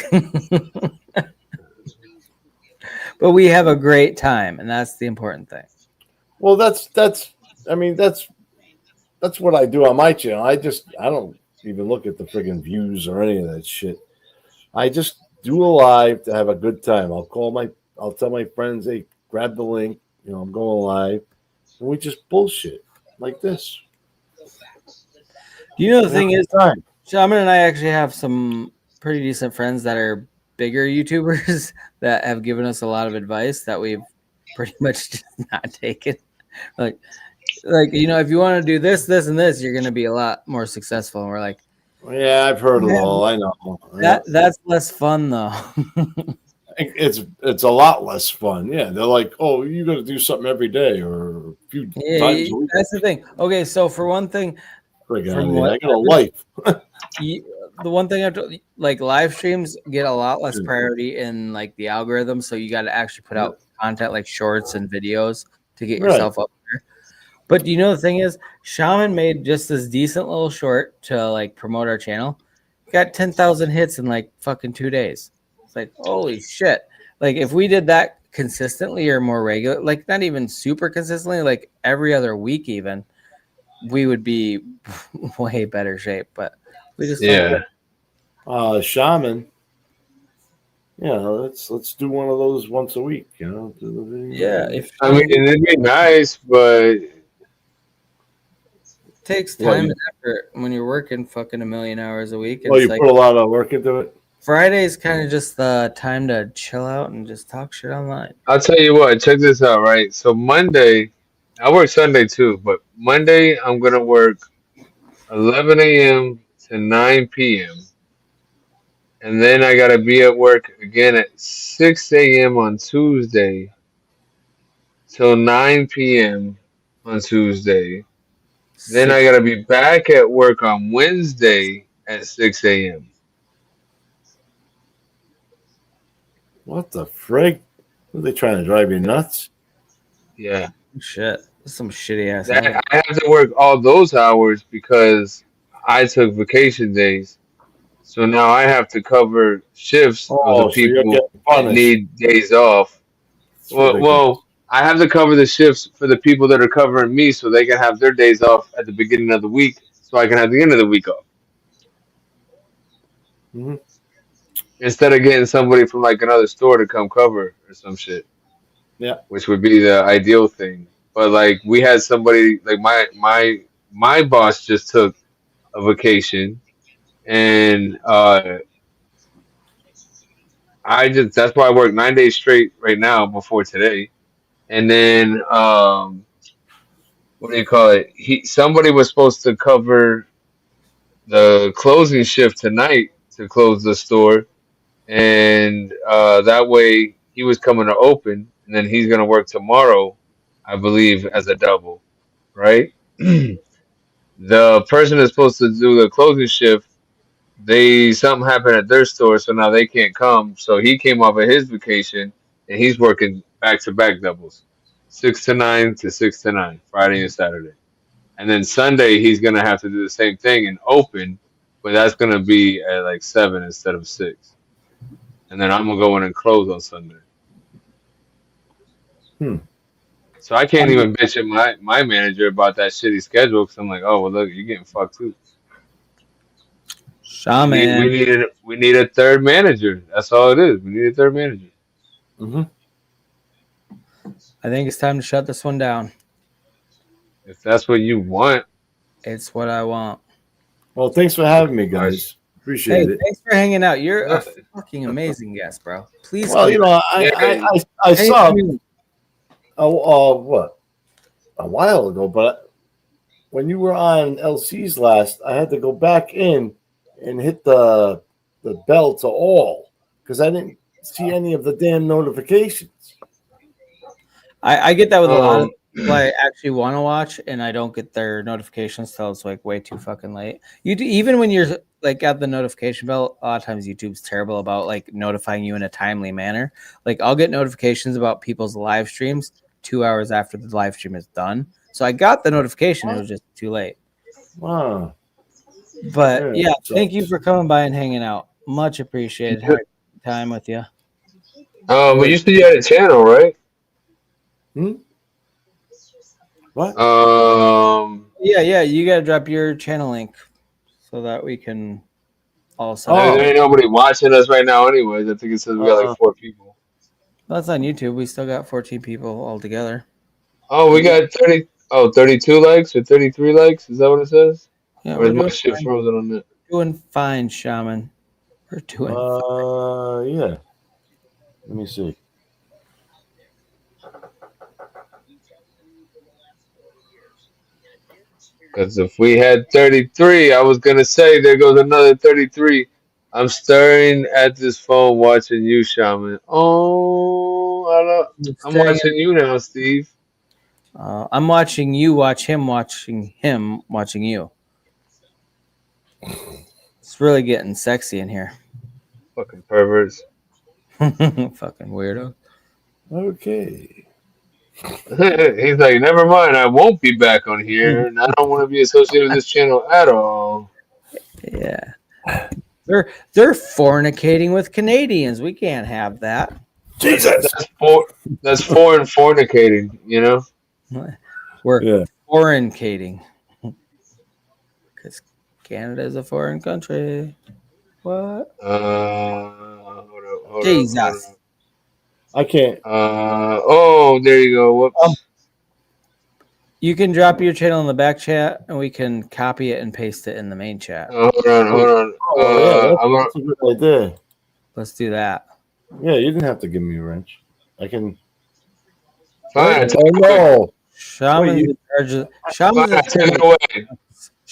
But we have a great time, and that's the important thing. Well, that's what I do on my channel. I don't even look at the friggin' views or any of that shit. I just do a live to have a good time. I'll tell my friends, hey, grab the link. I'm going live, and we just bullshit like this. You know, the thing is, Shaman and I actually have some pretty decent friends that are bigger YouTubers that have given us a lot of advice that we've pretty much just not taken. Like, if you want to do this, this, and this, you're going to be a lot more successful. And we're like, yeah, I've heard it all. I know. That's less fun, though. It's a lot less fun. Yeah, they're like, oh, you got to do something every day or a few times a week. That's the thing. Okay, so for one thing, I got a life. The one thing I have to live streams get a lot less priority in the algorithm, so you got to actually put out content like shorts and videos to get yourself up there. But do you know the thing is, Shaman made just this decent little short to promote our channel. Got 10,000 hits in fucking 2 days. It's like, holy shit. If we did that consistently or more regular, not even super consistently, every other week even, we would be way better shape. But we just Shaman. Yeah, let's do one of those once a week. Yeah, it'd be nice, but it takes time and effort when you're working fucking a million hours a week. Well, you put a lot of work into it. Friday's kind of just the time to chill out and just talk shit online. I'll tell you what, check this out, right? So Monday, I work Sunday too, but Monday I'm going to work 11 a.m. to 9 p.m. And then I got to be at work again at 6 a.m. on Tuesday till 9 p.m. on Tuesday. Then I got to be back at work on Wednesday at 6 a.m. What the frig? Are they trying to drive you nuts? Yeah. Shit. That's some shitty ass. I have to work all those hours because I took vacation days. So now I have to cover shifts of the people that need days off. Well, I have to cover the shifts for the people that are covering me so they can have their days off at the beginning of the week so I can have the end of the week off. Mm-hmm. Instead of getting somebody from another store to come cover or some shit. Yeah. Which would be the ideal thing. But we had somebody my boss just took a vacation and that's why I work 9 days straight right now before today. And then what do you call it? Somebody was supposed to cover the closing shift tonight to close the store, and that way he was coming to open, and then he's gonna work tomorrow, I believe, as a double, right? The person that's supposed to do the closing shift, something happened at their store, so now they can't come. So he came off of his vacation, and he's working back to back doubles, 6 to 9 to 6 to 9, Friday and Saturday. And then Sunday he's gonna have to do the same thing and open, but that's gonna be at like 7 instead of 6. And then I'm gonna go in and close on Sunday. So I can't even bitch at my manager about that shitty schedule because I'm like, oh well, look, you're getting fucked too. Shaman. We need a third manager. That's all it is. We need a third manager. Mm-hmm. I think it's time to shut this one down. If that's what you want. It's what I want. Well, thanks for having me, guys. Appreciate it. Thanks for hanging out. You're a fucking amazing guest, bro. Please. Well, you know, I saw what a while ago, but when you were on LC's last, I had to go back in and hit the bell to all because I didn't see any of the damn notifications. I get that with a lot of people I actually want to watch, and I don't get their notifications till it's like way too fucking late. Even when you're like at the notification bell, a lot of times YouTube's terrible about like notifying you in a timely manner. Like I'll get notifications about people's live streams 2 hours after the live stream is done. So I got the notification, it was just too late. Wow. But yeah, thank you for coming by and hanging out. Much appreciated. Having time with you. But you said you had a channel, right? What? Yeah, you gotta drop your channel link so that we can also. There ain't nobody watching us right now, anyways. I think it says we got like 4 people. That's on YouTube. We still got 14 people altogether. Oh, we got 32 likes or 33 likes. Is that what it says? Yeah, or is my shit frozen on that? Doing fine, Shaman. We're doing fine. Yeah. Let me see. Because if we had 33, I was gonna say there goes another 33. I'm staring at this phone watching you, Shaman. Oh, I'm watching you now, Steve. I'm watching you watch him watching him watching you. It's really getting sexy in here. Fucking perverts. Fucking weirdo. Okay. He's like, never mind, I won't be back on here, and I don't want to be associated with this channel at all. Yeah. They're fornicating with Canadians. We can't have that. Jesus. That's foreign fornicating, you know? We're foreign-cating. Because Canada is a foreign country. What? Hold Jesus. on. I can't. There you go. Whoops. You can drop your channel in the back chat, and we can copy it and paste it in the main chat. Hold on. That's a good idea. Let's do that. Yeah, you didn't have to give me a wrench. I can. Fine. Oh no. Shaman's in charge of. Shaman's in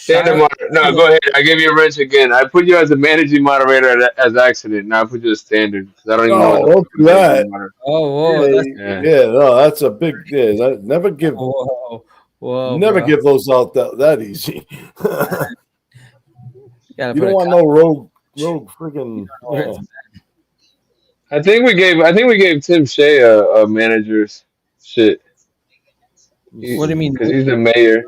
Take it away. No, go ahead. I give you a wrench again. I put you as a managing moderator as accident. Now I put you as standard because I don't even know. Don't do that. Oh, no, that's a big. Yeah, never give. Whoa, never bro. give those out that easy. You don't want no rogue friggin'. I think we gave Tim Shea a manager's shit. What do you mean? Because he's the mayor.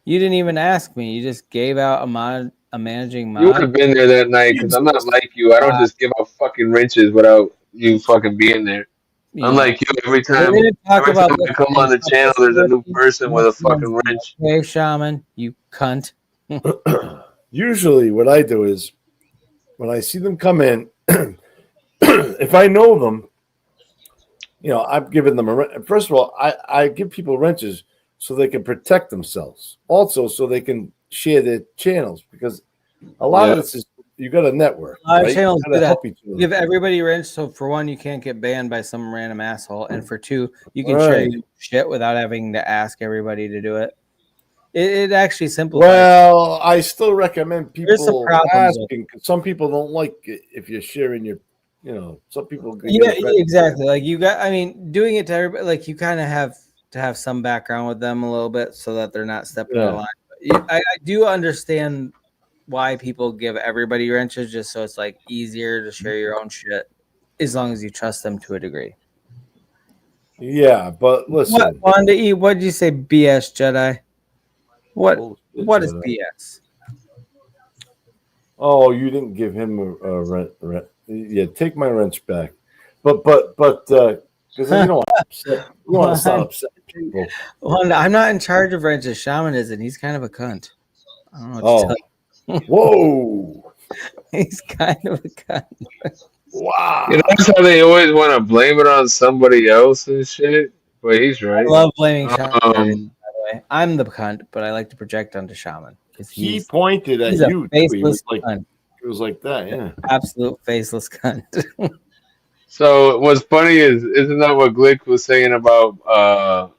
You didn't even ask me. You just gave out a managing mod. You would have been there that night because I'm not like you. I don't just give out fucking wrenches without you fucking being there. Unlike you, every time I come on the channel, there's a new person with a fucking wrench. Hey, Shaman, you cunt. Usually, what I do is when I see them come in, if I know them, I'm giving them a wrench. First of all, I give people wrenches so they can protect themselves. Also, so they can share their channels because a lot of this is you got a network. A lot of right? channels You gotta help each other. give everybody wrench. So for one, you can't get banned by some random asshole, and for two, you can share your shit without having to ask everybody to do it. It actually simplifies. Well, I still recommend There's some people problems with asking. 'Cause some people don't like it if you're sharing your, some people get Yeah, offended. exactly. Like doing it to everybody, like you kind of have to have some background with them a little bit so that they're not stepping out of line. But I do understand why people give everybody wrenches, just so it's like easier to share your own shit, as long as you trust them to a degree. Yeah, but listen. Wanda E, what did you say, BS Jedi? What is Jedi. BS? Oh, you didn't give him a rent. Yeah, take my wrench back. But because you don't want to start upsetting people. Wanda, I'm not in charge of wrenches. Shaman is, and he's kind of a cunt. I don't know what to tell you. Whoa. He's kind of a cunt. Wow. You know, that's how they always want to blame it on somebody else and shit. But he's right. I love blaming Shaman. By Um, the way, I'm the cunt, but I like to project onto Shaman because He pointed at he's you. a Too. He faceless was like, cunt. it was like that. Yeah. Absolute faceless cunt. so what's funny isn't that what Glick was saying about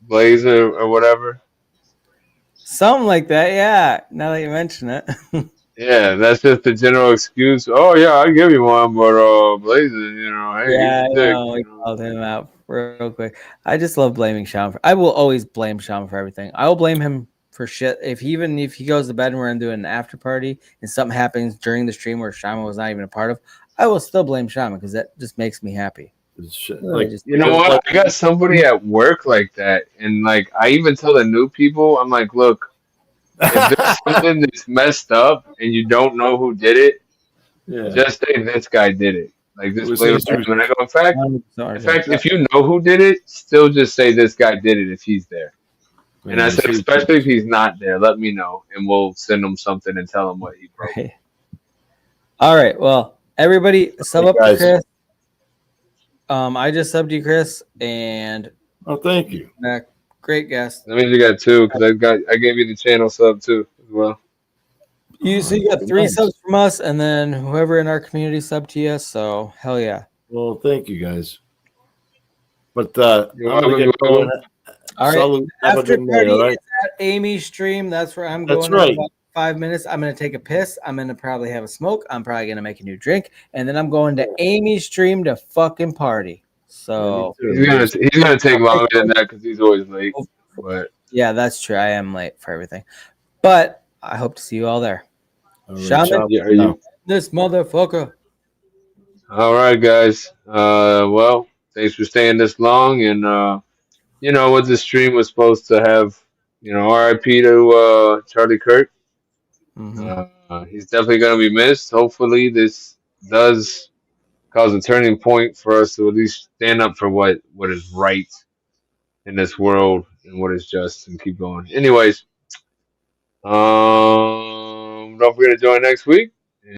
Blazer or whatever? Something like that, yeah. Now that you mention it. Yeah, that's just the general excuse. Oh yeah, I give you one, but Blazer, hey, Yeah, I he's a dick. know. We called him out real quick. I just love blaming Shaman. I will always blame Shaman for everything. I will blame him for shit. If he goes to bed and we're doing an after party and something happens during the stream where Shaman was not even a part of, I will still blame Shaman because that just makes me happy. You know what? I got somebody at work like that, and like I even tell the new people, I'm like, look, if there's something that's messed up and you don't know who did it, just say this guy did it. Like this Blazer. And I go, in fact, if you know who did it, still just say this guy did it if he's there. And I said, especially if he's not there, let me know, and we'll send him something and tell him what he broke. Right. All right. Well, everybody, sub up to Chris. I just subbed you, Chris, and thank you. Great guest. That means you got two because I gave you the channel sub too as well. You got 3 subs from us, and then whoever in our community subbed to you. So hell yeah. Well, thank you guys. But you're welcome. All right. Salute. After party all right? is at Amy's stream. That's where I'm That's going right. in about 5 minutes. I'm going to take a piss. I'm going to probably have a smoke. I'm probably going to make a new drink. And then I'm going to Amy's stream to fucking party. So he's gonna take longer than that because he's always late. But yeah, that's true. I am late for everything. But I hope to see you all there. Shaman, this motherfucker. All right, guys. Well, thanks for staying this long. And what the stream was supposed to have. RIP to Charlie Kirk. He's definitely gonna be missed. Hopefully, this does cause a turning point for us to at least stand up for what is right in this world and what is just, and keep going. Anyways, don't forget to join next week.